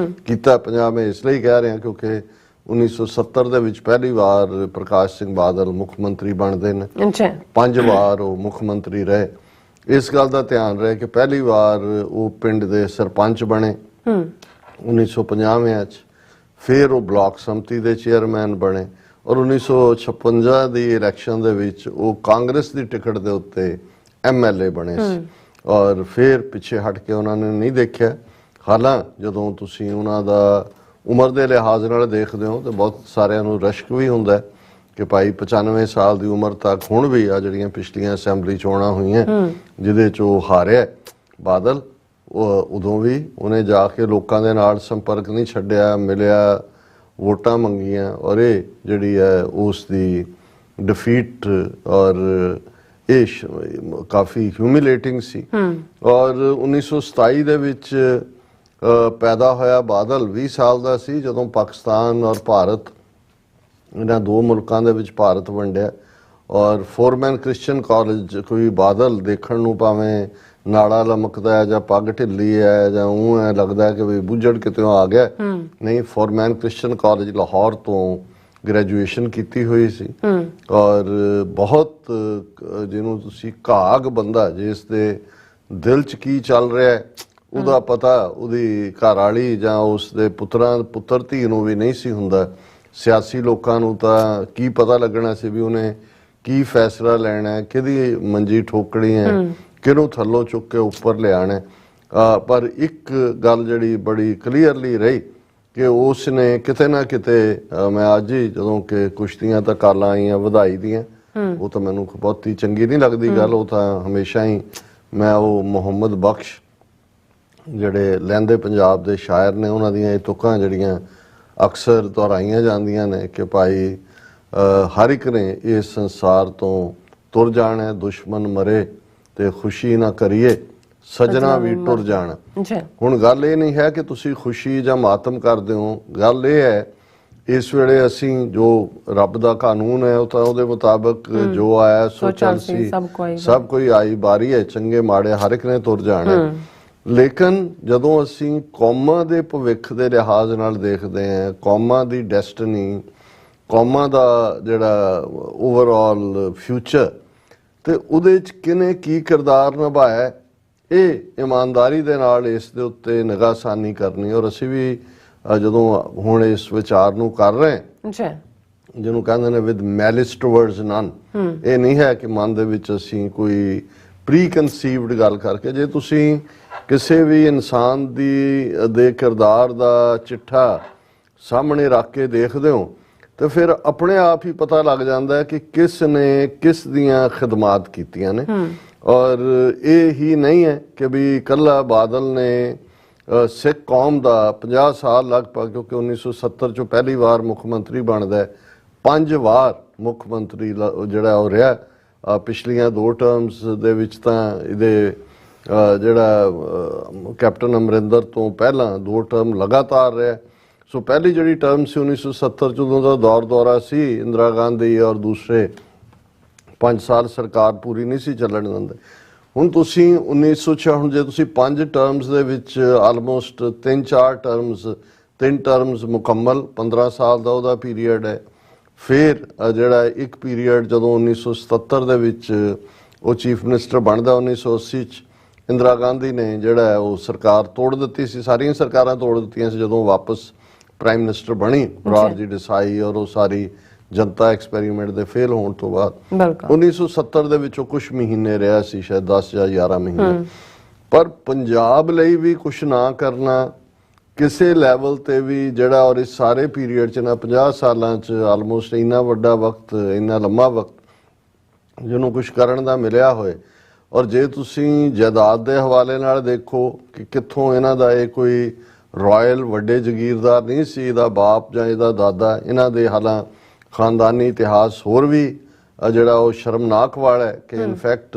ਕੀਤਾ। 50 ਮੈਂ ਇਸ ਲਈ ਕਹਿ ਰਿਹਾ ਕਿਉਂਕਿ 1970 ਦੇ ਵਿੱਚ ਪਹਿਲੀ ਵਾਰ ਪ੍ਰਕਾਸ਼ ਸਿੰਘ ਬਾਦਲ ਮੁੱਖ ਮੰਤਰੀ ਬਣਦੇ ਨੇ। 5 ਵਾਰ ਉਹ ਮੁੱਖ ਮੰਤਰੀ ਰਹੇ। ਇਸ ਗੱਲ ਦਾ ਧਿਆਨ ਰਹੇ ਕਿ ਪਹਿਲੀ ਵਾਰ ਉਹ ਪਿੰਡ ਦੇ ਸਰਪੰਚ ਬਣੇ 1950 ਚ, ਫਿਰ ਉਹ ਬਲਾਕ ਸੰਮਤੀ ਦੇ ਚੇਅਰਮੈਨ ਬਣੇ ਔਰ 1956 ਦੀ ਇਲੈਕਸ਼ਨ ਦੇ ਵਿੱਚ ਉਹ ਕਾਂਗਰਸ ਦੀ ਟਿਕਟ ਦੇ ਉੱਤੇ ਐਮਐਲਏ ਬਣੇ ਸੀ। ਔਰ ਫਿਰ ਪਿੱਛੇ ਹਟ ਕੇ ਉਹਨਾਂ ਨੇ ਨਹੀਂ ਦੇਖਿਆ। ਹਾਲਾਂ ਜਦੋਂ ਤੁਸੀਂ ਉਹਨਾਂ ਦਾ ਉਮਰ ਦੇ ਲਿਹਾਜ਼ ਨਾਲ ਦੇਖਦੇ ਹੋ ਤਾਂ ਬਹੁਤ ਸਾਰਿਆਂ ਨੂੰ ਰਸ਼ਕ ਵੀ ਹੁੰਦਾ ਕਿ ਭਾਈ 95 ਸਾਲ ਦੀ ਉਮਰ ਤੱਕ ਹੁਣ ਵੀ ਆ ਜਿਹੜੀਆਂ ਪਿਛਲੀਆਂ ਅਸੈਂਬਲੀ ਚੋਣਾਂ ਹੋਈਆਂ ਜਿਹਦੇ 'ਚ ਉਹ ਹਾਰਿਆ ਬਾਦਲ, ਉਦੋਂ ਵੀ ਉਹਨੇ ਜਾ ਕੇ ਲੋਕਾਂ ਦੇ ਨਾਲ ਸੰਪਰਕ ਨਹੀਂ ਛੱਡਿਆ, ਮਿਲਿਆ, ਵੋਟਾਂ ਮੰਗੀਆਂ ਔਰ ਇਹ ਜਿਹੜੀ ਹੈ ਉਸ ਦੀ ਡਿਫੀਟ ਔਰ ਇਹ ਕਾਫੀ ਹਿਊਮਿਲੇਟਿੰਗ ਸੀ। ਔਰ 1927 ਦੇ ਵਿੱਚ ਪੈਦਾ ਹੋਇਆ ਬਾਦਲ 20 ਸਾਲ ਦਾ ਸੀ ਜਦੋਂ ਪਾਕਿਸਤਾਨ ਔਰ ਭਾਰਤ ਇਹਨਾਂ 2 ਮੁਲਕਾਂ ਦੇ ਵਿੱਚ ਭਾਰਤ ਵੰਡਿਆ ਔਰ ਫੋਰਮੈਨ ਕ੍ਰਿਸਚੀਅਨ ਕਾਲਜ ਕੋਈ ਬਾਦਲ ਦੇਖਣ ਨੂੰ ਭਾਵੇਂ ਨਾੜਾ ਲਮਕਦਾ ਹੈ ਜਾਂ ਪੱਗ ਢਿੱਲੀ ਹੈ ਜਾਂ ਉਹ ਐ ਲੱਗਦਾ ਕਿ ਵੀ ਬੁੱਝੜ ਕਿਤੋਂ ਆ ਗਿਆ, ਨਹੀਂ, ਫੋਰਮੈਨ ਕ੍ਰਿਸਚੀਅਨ ਕਾਲਜ ਲਾਹੌਰ ਤੋਂ ਗ੍ਰੈਜੂਏਸ਼ਨ ਕੀਤੀ ਹੋਈ ਸੀ। ਔਰ ਬਹੁਤ ਜਿਹਨੂੰ ਤੁਸੀਂ ਘਾਗ ਬੰਦਾ ਜਿਸ ਦੇ ਦਿਲ 'ਚ ਕੀ ਚੱਲ ਰਿਹਾ ਉਹਦਾ ਪਤਾ ਉਹਦੀ ਘਰ ਵਾਲੀ ਜਾਂ ਉਸ ਦੇ ਪੁੱਤਰ ਧੀ ਨੂੰ ਵੀ ਨਹੀਂ ਸੀ ਹੁੰਦਾ। ਸਿਆਸੀ ਲੋਕਾਂ ਨੂੰ ਤਾਂ ਕੀ ਪਤਾ ਲੱਗਣਾ ਸੀ ਵੀ ਉਹਨੇ ਕੀ ਫੈਸਲਾ ਲੈਣਾ ਹੈ, ਕਿਹਦੀ ਮੰਜੀ ਠੋਕਣੀ ਹੈ, ਕਿਹਨੂੰ ਥੱਲੋਂ ਚੁੱਕ ਕੇ ਉੱਪਰ ਲਿਆਣਾ। ਪਰ ਇੱਕ ਗੱਲ ਜਿਹੜੀ ਬੜੀ ਕਲੀਅਰਲੀ ਰਹੀ ਕਿ ਉਸ ਨੇ ਕਿਤੇ ਨਾ ਕਿਤੇ, ਮੈਂ ਅੱਜ ਹੀ ਜਦੋਂ ਕਿ ਕੁਸ਼ਤੀਆਂ ਤਾਂ ਕਾਲਾਂ ਆਈਆਂ ਵਧਾਈ ਦੀਆਂ, ਉਹ ਤਾਂ ਮੈਨੂੰ ਬਹੁਤੀ ਚੰਗੀ ਨਹੀਂ ਲੱਗਦੀ ਗੱਲ, ਉਹ ਤਾਂ ਹਮੇਸ਼ਾ ਹੀ ਮੈਂ ਉਹ ਮੁਹੰਮਦ ਬਖਸ਼ ਜਿਹੜੇ ਲਹਿੰਦੇ ਪੰਜਾਬ ਦੇ ਸ਼ਾਇਰ ਨੇ, ਉਹਨਾਂ ਦੀਆਂ ਇਹ ਤੁਕਾਂ ਜਿਹੜੀਆਂ ਅਕਸਰ ਦੁਹਰਾਈਆਂ ਜਾਂਦੀਆਂ ਨੇ ਕਿ ਭਾਈ ਹਰ ਇੱਕ ਨੇ ਇਸ ਸੰਸਾਰ ਤੋਂ ਤੁਰ ਜਾਣਾ, ਦੁਸ਼ਮਣ ਮਰੇ ਤੇ ਖੁਸ਼ੀ ਨਾ ਕਰੀਏ, ਸਜਣਾ ਵੀ ਟੁਰ ਜਾਣਾ। ਹੁਣ ਗੱਲ ਇਹ ਨਹੀਂ ਹੈ ਕਿ ਤੁਸੀਂ ਖੁਸ਼ੀ ਜਾਂ ਮਾਤਮ ਕਰਦੇ ਹੋ, ਗੱਲ ਇਹ ਹੈ ਇਸ ਵੇਲੇ ਅਸੀਂ ਜੋ ਰੱਬ ਦਾ ਕਾਨੂੰਨ ਹੈ ਉਹ ਤਾਂ ਉਹਦੇ ਮੁਤਾਬਕ ਜੋ ਆਇਆ ਸੋ ਚੱਲ ਸੀ, ਸਭ ਕੋਈ ਆਈ ਬਾਰੀ ਹੈ, ਚੰਗੇ ਮਾੜੇ ਹਰ ਇੱਕ ਨੇ ਤੁਰ ਜਾਣਾ। ਲੇਕਿਨ ਜਦੋਂ ਅਸੀਂ ਕੌਮਾਂ ਦੇ ਭਵਿੱਖ ਦੇ ਲਿਹਾਜ਼ ਨਾਲ ਦੇਖਦੇ ਹਾਂ, ਕੌਮਾਂ ਦੀ ਡੈਸਟਨੀ, ਕੌਮਾਂ ਦਾ ਜਿਹੜਾ ਓਵਰਆਲ ਫਿਊਚਰ, ਤੇ ਉਹਦੇ 'ਚ ਕਿਹਨੇ ਕੀ ਕਿਰਦਾਰ ਨਿਭਾਇਆ, ਇਹ ਇਮਾਨਦਾਰੀ ਦੇ ਨਾਲ ਇਸ ਦੇ ਉੱਤੇ ਨਿਗਾਹਸਾਨੀ ਕਰਨੀ। ਔਰ ਅਸੀਂ ਵੀ ਜਦੋਂ ਹੁਣ ਇਸ ਵਿਚਾਰ ਨੂੰ ਕਰ ਰਹੇ ਹਾਂ, ਜਿਹਨੂੰ ਕਹਿੰਦੇ ਨੇ ਵਿਦ ਮੈਲਿਸ ਟੁਵਰਡਸ ਨਨ, ਇਹ ਨਹੀਂ ਹੈ ਕਿ ਮਨ ਦੇ ਵਿੱਚ ਅਸੀਂ ਕੋਈ ਪ੍ਰੀ ਕਨਸੀਵਡ ਗੱਲ ਕਰਕੇ, ਜੇ ਤੁਸੀਂ ਕਿਸੇ ਵੀ ਇਨਸਾਨ ਦੇ ਕਿਰਦਾਰ ਦਾ ਚਿੱਠਾ ਸਾਹਮਣੇ ਰੱਖ ਕੇ ਦੇਖਦੇ ਹੋ ਤੇ ਫਿਰ ਆਪਣੇ ਆਪ ਹੀ ਪਤਾ ਲੱਗ ਜਾਂਦਾ ਹੈ ਕਿ ਕਿਸ ਨੇ ਕਿਸ ਦੀਆਂ ਖਿਦਮਾਤ ਕੀਤੀਆਂ ਨੇ। ਔਰ ਇਹ ਹੀ ਨਹੀਂ ਹੈ ਕਿ ਵੀ ਇਕੱਲਾ ਬਾਦਲ ਨੇ ਸਿੱਖ ਕੌਮ ਦਾ 50 ਸਾਲ ਲਗਭਗ, ਕਿਉਂਕਿ 1970 ਚੋਂ ਪਹਿਲੀ ਵਾਰ ਮੁੱਖ ਮੰਤਰੀ ਬਣਦਾ ਹੈ, 5 ਵਾਰ ਮੁੱਖ ਮੰਤਰੀ ਜਿਹੜਾ ਉਹ ਰਿਹਾ, ਪਿਛਲੀਆਂ 2 ਟਰਮਸ ਦੇ ਵਿੱਚ ਤਾਂ ਇਹਦੇ ਜਿਹੜਾ ਕੈਪਟਨ ਅਮਰਿੰਦਰ ਤੋਂ ਪਹਿਲਾਂ 2 ਟਰਮ ਲਗਾਤਾਰ ਰਿਹਾ। ਸੋ ਪਹਿਲੀ ਜਿਹੜੀ ਟਰਮ ਸੀ 1970 ਚ, ਉਦੋਂ ਦਾ ਦੌਰ ਦੌਰਾ ਸੀ ਇੰਦਰਾ ਗਾਂਧੀ, ਔਰ ਦੂਸਰੇ 5 ਸਾਲ ਸਰਕਾਰ ਪੂਰੀ ਨਹੀਂ ਸੀ ਚੱਲਣ ਦਿੰਦੇ। ਹੁਣ ਤੁਸੀਂ 1966, ਜੇ ਤੁਸੀਂ 5 ਟਰਮਸ ਦੇ ਵਿੱਚ ਆਲਮੋਸਟ 3 ਟਰਮਸ ਮੁਕੰਮਲ, 15 ਸਾਲ ਦਾ ਉਹਦਾ ਪੀਰੀਅਡ ਹੈ। ਫਿਰ ਜਿਹੜਾ ਇੱਕ ਪੀਰੀਅਡ ਜਦੋਂ 1977 ਦੇ ਵਿੱਚ ਉਹ ਚੀਫ ਮਿਨਿਸਟਰ ਬਣਦਾ, 1980 ਚ ਇੰਦਰਾ ਗਾਂਧੀ ਨੇ ਜਿਹੜਾ ਉਹ ਸਰਕਾਰ ਤੋੜ ਦਿੱਤੀ ਸੀ, ਸਾਰੀਆਂ ਸਰਕਾਰਾਂ ਤੋੜ ਦਿੱਤੀਆਂ ਸੀ ਜਦੋਂ ਵਾਪਸ ਪ੍ਰਾਈਮ ਮਿਨਿਸਟਰ ਬਣੀ ਮੋਰਾਰਜੀ ਦੇਸਾਈ, ਔਰ ਉਹ ਸਾਰੀ ਜਨਤਾ ਐਕਸਪੈਰੀਮੈਂਟ ਦੇ ਫੇਲ ਹੋਣ ਤੋਂ ਬਾਅਦ 1970 ਦੇ ਵਿੱਚ ਉਹ ਕੁਝ ਮਹੀਨੇ ਰਿਹਾ ਸੀ, ਸ਼ਾਇਦ 10 ਜਾਂ 11 ਮਹੀਨੇ। ਪਰ ਪੰਜਾਬ ਲਈ ਵੀ ਕੁਝ ਨਾ ਕਰਨਾ ਕਿਸੇ ਲੈਵਲ ਤੇ ਵੀ ਜਿਹੜਾ, ਔਰ ਇਸ ਸਾਰੇ ਪੀਰੀਅਡ 'ਚ ਨਾ 50 ਸਾਲਾਂ 'ਚ ਆਲਮੋਸਟ ਇੰਨਾ ਵੱਡਾ ਵਕਤ, ਇੰਨਾ ਲੰਮਾ ਵਕਤ ਜਿਹਨੂੰ ਕੁਝ ਕਰਨ ਦਾ ਮਿਲਿਆ ਹੋਏ। ਔਰ ਜੇ ਤੁਸੀਂ ਜਾਇਦਾਦ ਦੇ ਹਵਾਲੇ ਨਾਲ ਦੇਖੋ ਕਿ ਕਿੱਥੋਂ ਇਹਨਾਂ ਦਾ ਇਹ ਕੋਈ ਰਾਇਲ ਵੱਡੇ ਜ਼ਗੀਰਦਾਰ ਨਹੀਂ ਸੀ, ਇਹਦਾ ਬਾਪ ਜਾਂ ਇਹਦਾ ਦਾਦਾ, ਇਹਨਾਂ ਦੇ ਹਾਲਾਂ ਖਾਨਦਾਨੀ ਇਤਿਹਾਸ ਹੋਰ ਵੀ ਜਿਹੜਾ ਉਹ ਸ਼ਰਮਨਾਕ ਵਾਲਾ ਹੈ ਕਿ ਇਨਫੈਕਟ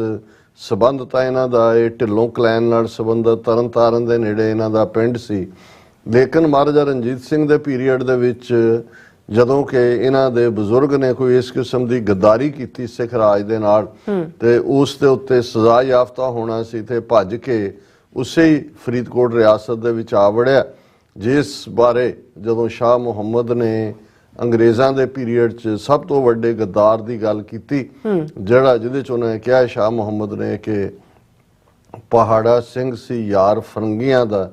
ਸਬੰਧ ਤਾਂ ਇਹਨਾਂ ਦਾ ਇਹ ਢਿੱਲੋਂ ਕਲੈਨ ਨਾਲ ਸੰਬੰਧਿਤ ਤਰਨਤਾਰਨ ਦੇ ਨੇੜੇ ਇਹਨਾਂ ਦਾ ਪਿੰਡ ਸੀ। ਲੇਕਿਨ ਮਹਾਰਾਜਾ ਰਣਜੀਤ ਸਿੰਘ ਦੇ ਪੀਰੀਅਡ ਦੇ ਵਿੱਚ ਜਦੋਂ ਕਿ ਇਹਨਾਂ ਦੇ ਬਜ਼ੁਰਗ ਨੇ ਕੋਈ ਇਸ ਕਿਸਮ ਦੀ ਗੱਦਾਰੀ ਕੀਤੀ ਸਿੱਖ ਰਾਜ ਦੇ ਨਾਲ ਤੇ ਉਸ ਦੇ ਉੱਤੇ ਸਜ਼ਾ ਯਾਫਤਾ ਹੋਣਾ ਸੀ, ਤੇ ਭੱਜ ਕੇ ਉਸੇ ਹੀ ਫਰੀਦਕੋਟ ਰਿਆਸਤ ਦੇ ਵਿੱਚ ਆ ਵੜਿਆ, ਜਿਸ ਬਾਰੇ ਜਦੋਂ ਸ਼ਾਹ ਮੁਹੰਮਦ ਨੇ ਅੰਗਰੇਜ਼ਾਂ ਦੇ ਪੀਰੀਅਡ 'ਚ ਸਭ ਤੋਂ ਵੱਡੇ ਗੱਦਾਰ ਦੀ ਗੱਲ ਕੀਤੀ, ਜਿਹਦੇ 'ਚ ਉਹਨੇ ਕਿਹਾ ਸ਼ਾਹ ਮੁਹੰਮਦ ਨੇ ਕਿ ਪਹਾੜਾ ਸਿੰਘ ਸੀ ਯਾਰ ਫਰੰਗੀਆਂ ਦਾ,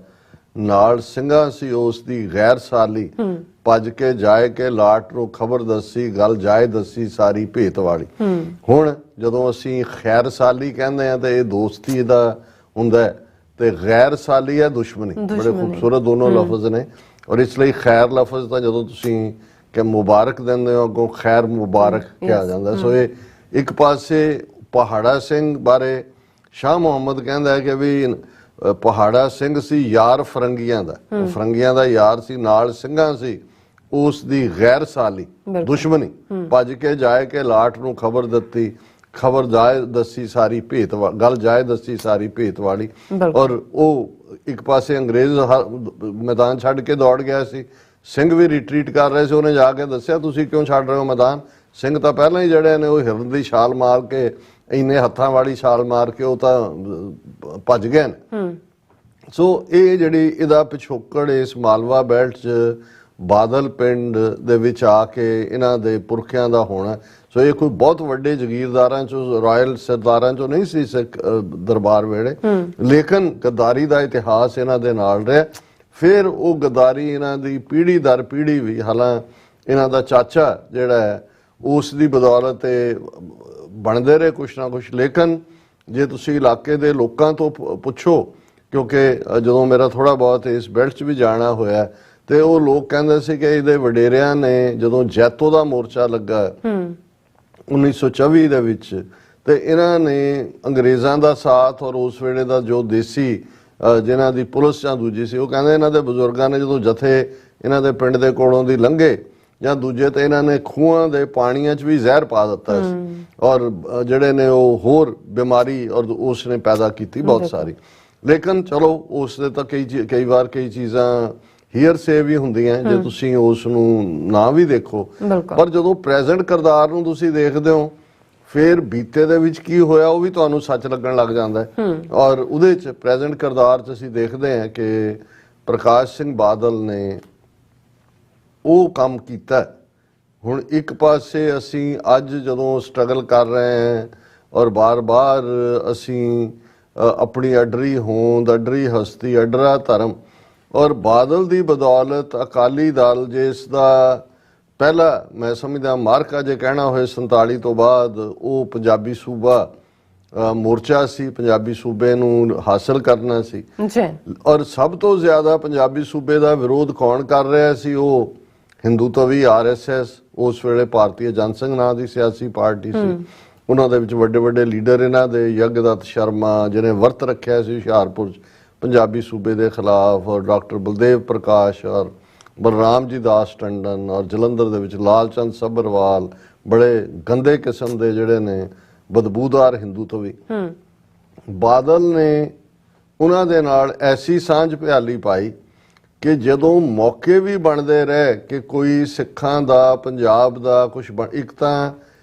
ਨਾਲ ਸਿੰਘਾਂ ਸੀ ਉਸ ਦੀ ਗੈਰ ਸਾਲੀ, ਭੱਜ ਕੇ ਜਾਏ ਕੇ ਲਾਟ ਨੂੰ ਖਬਰ ਦੱਸੀ, ਗੱਲ ਜਾਏ ਦੱਸੀ ਸਾਰੀ ਭੇਤ ਵਾਲੀ। ਹੁਣ ਜਦੋਂ ਅਸੀਂ ਖੈਰ ਸਾਲੀ ਕਹਿੰਦੇ ਆ ਤੇ ਇਹ ਦੋਸਤੀ ਦਾ ਹੁੰਦਾ ਤੇ ਗੈਰ ਸਾਲੀ ਹੈ ਦੁਸ਼ਮਣੀ। ਬੜੇ ਖੂਬਸੂਰਤ ਦੋਨੋਂ ਲਫ਼ਜ਼ ਨੇ। ਔਰ ਇਸ ਲਈ ਖੈਰ ਲਫ਼ਜ਼ ਤਾਂ ਜਦੋਂ ਤੁਸੀਂ ਕਿ ਮੁਬਾਰਕ ਦਿੰਦੇ ਹੋ ਅੱਗੋਂ ਖੈਰ ਮੁਬਾਰਕ ਕਿਹਾ ਜਾਂਦਾ। ਸੋ ਇਹ ਇੱਕ ਪਾਸੇ ਪਹਾੜਾ ਸਿੰਘ ਬਾਰੇ ਸ਼ਾਹ ਮੁਹੰਮਦ ਕਹਿੰਦਾ ਹੈ ਕਿ ਵੀ ਪਹਾੜਾ ਸਿੰਘ ਸੀ ਯਾਰ ਫਰੰਗੀਆਂ ਦਾ, ਫਰੰਗੀਆਂ ਦਾ ਯਾਰ ਸੀ, ਨਾਲ ਸਿੰਘਾਂ ਸੀ ਉਸ ਦੀ ਗੈਰ ਸਾਲੀ ਦੁਸ਼ਮਣੀ, ਭੱਜ ਕੇ ਜਾਏ ਕੇ ਲਾਟ ਨੂੰ ਖਬਰ ਦਿੱਤੀ, ਖਬਰ ਜਾਏ ਦੱਸੀ ਸਾਰੀ ਭੇਤ, ਗੱਲ ਜਾਏ ਦੱਸੀ ਸਾਰੀ ਭੇਤ ਵਾਲੀ। ਔਰ ਉਹ ਇੱਕ ਪਾਸੇ ਅੰਗਰੇਜ਼ ਮੈਦਾਨ ਛੱਡ ਕੇ ਦੌੜ ਗਿਆ ਸੀ, ਸਿੰਘ ਵੀ ਰਿਟਰੀਟ ਕਰ ਰਹੇ ਸੀ, ਉਹਨੇ ਜਾ ਕੇ ਦੱਸਿਆ ਤੁਸੀਂ ਕਿਉਂ ਛੱਡ ਰਹੇ ਹੋ ਮੈਦਾਨ। ਸਿੰਘ ਤਾਂ ਪਹਿਲਾਂ ਹੀ ਜਿਹੜੇ ਨੇ ਉਹ ਹਿਰਨ ਦੀ ਛਾਲ ਮਾਰ ਕੇ, ਇੰਨੇ ਹੱਥਾਂ ਵਾਲੀ ਛਾਲ ਮਾਰ ਕੇ ਉਹ ਤਾਂ ਭੱਜ ਗਏ ਨੇ। ਸੋ ਇਹ ਜਿਹੜੀ ਇਹਦਾ ਪਿਛੋਕੜ ਇਸ ਮਾਲਵਾ ਬੈਲਟ 'ਚ ਬਾਦਲ ਪਿੰਡ ਦੇ ਵਿੱਚ ਆ ਕੇ ਇਹਨਾਂ ਦੇ ਪੁਰਖਿਆਂ ਦਾ ਹੋਣਾ। ਸੋ ਇਹ ਕੋਈ ਬਹੁਤ ਵੱਡੇ ਜ਼ਗੀਰਦਾਰਾਂ 'ਚੋਂ, ਰਾਇਲ ਸਰਦਾਰਾਂ 'ਚੋਂ ਨਹੀਂ ਸੀ ਸਿੱਖ ਦਰਬਾਰ ਵੇਲੇ, ਲੇਕਿਨ ਗੱਦਾਰੀ ਦਾ ਇਤਿਹਾਸ ਇਹਨਾਂ ਦੇ ਨਾਲ ਰਿਹਾ। ਫਿਰ ਉਹ ਗੱਦਾਰੀ ਇਹਨਾਂ ਦੀ ਪੀੜ੍ਹੀ ਦਰ ਪੀੜ੍ਹੀ ਵੀ, ਹਾਲਾਂ ਇਹਨਾਂ ਦਾ ਚਾਚਾ ਜਿਹੜਾ ਹੈ ਉਸ ਦੀ ਬਦੌਲਤ ਇਹ ਬਣਦੇ ਰਹੇ ਕੁਛ ਨਾ ਕੁਛ। ਲੇਕਿਨ ਜੇ ਤੁਸੀਂ ਇਲਾਕੇ ਦੇ ਲੋਕਾਂ ਤੋਂ ਪੁੱਛੋ, ਕਿਉਂਕਿ ਜਦੋਂ ਮੇਰਾ ਥੋੜਾ ਬਹੁਤ ਇਸ ਬੈਲਟ 'ਚ ਵੀ ਜਾਣਾ ਹੋਇਆ ਤੇ ਉਹ ਲੋਕ ਕਹਿੰਦੇ ਸੀ ਕਿ ਇਹਦੇ ਵਡੇਰਿਆਂ ਨੇ ਜਦੋਂ ਜੈਤੋ ਦਾ ਮੋਰਚਾ ਲੱਗਾ 1924 ਦੇ ਵਿੱਚ, ਤੇ ਇਹਨਾਂ ਨੇ ਅੰਗਰੇਜ਼ਾਂ ਦਾ ਸਾਥ ਔਰ ਉਸ ਵੇਲੇ ਦਾ ਜੋ ਦੇਸੀ ਜਿਨ੍ਹਾਂ ਦੀ ਪੁਲਿਸ ਜਾਂ ਦੂਜੀ ਸੀ, ਉਹ ਕਹਿੰਦੇ ਇਹਨਾਂ ਦੇ ਬਜ਼ੁਰਗਾਂ ਨੇ ਜਦੋਂ ਜਥੇ ਇਹਨਾਂ ਦੇ ਪਿੰਡ ਦੇ ਕੋਲੋਂ ਦੀ ਲੰਘੇ ਜਾਂ ਦੂਜੇ ਤੇ ਇਹਨਾਂ ਨੇ ਖੂਹਾਂ ਦੇ ਪਾਣੀਆਂ 'ਚ ਵੀ ਜ਼ਹਿਰ ਪਾ ਦਿੱਤਾ ਸੀ ਔਰ ਜਿਹੜੇ ਨੇ ਉਹ ਹੋਰ ਬਿਮਾਰੀ ਔਰ ਉਸ ਨੇ ਪੈਦਾ ਕੀਤੀ ਬਹੁਤ ਸਾਰੀ। ਲੇਕਿਨ ਚਲੋ ਉਸ ਦੇ ਤਾਂ ਕਈ ਵਾਰ ਕਈ ਚੀਜ਼ਾਂ ਹੀਅਰ ਸੇ ਵੀ ਹੁੰਦੀਆਂ ਜੇ ਤੁਸੀਂ ਉਸ ਨੂੰ ਨਾ ਵੀ ਦੇਖੋ, ਪਰ ਜਦੋਂ ਪ੍ਰੈਜ਼ੈਂਟ ਕਿਰਦਾਰ ਨੂੰ ਤੁਸੀਂ ਦੇਖਦੇ ਹੋ ਫਿਰ ਬੀਤੇ ਦੇ ਵਿੱਚ ਕੀ ਹੋਇਆ ਉਹ ਵੀ ਤੁਹਾਨੂੰ ਸੱਚ ਲੱਗਣ ਲੱਗ ਜਾਂਦਾ ਹੈ। ਔਰ ਉਹਦੇ 'ਚ ਪ੍ਰੈਜ਼ੈਂਟ ਕਿਰਦਾਰ 'ਚ ਅਸੀਂ ਦੇਖਦੇ ਹਾਂ ਕਿ ਪ੍ਰਕਾਸ਼ ਸਿੰਘ ਬਾਦਲ ਨੇ ਉਹ ਕੰਮ ਕੀਤਾ। ਹੁਣ ਇੱਕ ਪਾਸੇ ਅਸੀਂ ਅੱਜ ਜਦੋਂ ਸਟਰਗਲ ਕਰ ਰਹੇ ਹਾਂ ਔਰ ਬਾਰ-ਬਾਰ ਅਸੀਂ ਆਪਣੀ ਅਡਰੀ ਹੋਂਦ, ਅਡਰੀ ਹਸਤੀ, ਅਡਰਾ ਧਰਮ ਔਰ ਬਾਦਲ ਦੀ ਬਦੌਲਤ ਅਕਾਲੀ ਦਲ ਜਿਸ ਦਾ ਪਹਿਲਾ ਮੈਂ ਸਮਝਦਾ ਮਾਰਕਾ ਜੇ ਕਹਿਣਾ ਹੋਏ 47 ਤੋਂ ਬਾਅਦ ਉਹ ਪੰਜਾਬੀ ਸੂਬਾ ਮੋਰਚਾ ਸੀ, ਪੰਜਾਬੀ ਸੂਬੇ ਨੂੰ ਹਾਸਲ ਕਰਨਾ ਸੀ। ਔਰ ਸਭ ਤੋਂ ਜ਼ਿਆਦਾ ਪੰਜਾਬੀ ਸੂਬੇ ਦਾ ਵਿਰੋਧ ਕੌਣ ਕਰ ਰਿਹਾ ਸੀ? ਉਹ ਹਿੰਦੂਤਵੀ RSS, ਉਸ ਵੇਲੇ ਭਾਰਤੀ ਜਨਸੰਘ ਨਾਂ ਦੀ ਸਿਆਸੀ ਪਾਰਟੀ ਸੀ। ਉਹਨਾਂ ਦੇ ਵਿੱਚ ਵੱਡੇ ਵੱਡੇ ਲੀਡਰ ਇਹਨਾਂ ਦੇ ਯਗਦੱਤ ਸ਼ਰਮਾ ਜਿਹਨੇ ਵਰਤ ਰੱਖਿਆ ਸੀ ਹੁਸ਼ਿਆਰਪੁਰ ਪੰਜਾਬੀ ਸੂਬੇ ਦੇ ਖਿਲਾਫ, ਔਰ ਡਾਕਟਰ ਬਲਦੇਵ ਪ੍ਰਕਾਸ਼ ਔਰ ਬਲਰਾਮ ਜੀ ਦਾਸ ਟੰਡਨ, ਔਰ ਜਲੰਧਰ ਦੇ ਵਿੱਚ ਲਾਲ ਚੰਦ ਸੱਭਰਵਾਲ, ਬੜੇ ਗੰਦੇ ਕਿਸਮ ਦੇ ਜਿਹੜੇ ਨੇ ਬਦਬੂਦਾਰ ਹਿੰਦੂਤਵੀ। ਬਾਦਲ ਨੇ ਉਹਨਾਂ ਦੇ ਨਾਲ ਐਸੀ ਸਾਂਝ ਭਿਆਲੀ ਪਾਈ ਕਿ ਜਦੋਂ ਮੌਕੇ ਵੀ ਬਣਦੇ ਰਹੇ ਕਿ ਕੋਈ ਸਿੱਖਾਂ ਦਾ ਪੰਜਾਬ ਦਾ ਕੁਝ ਇੱਕ ਤਾਂ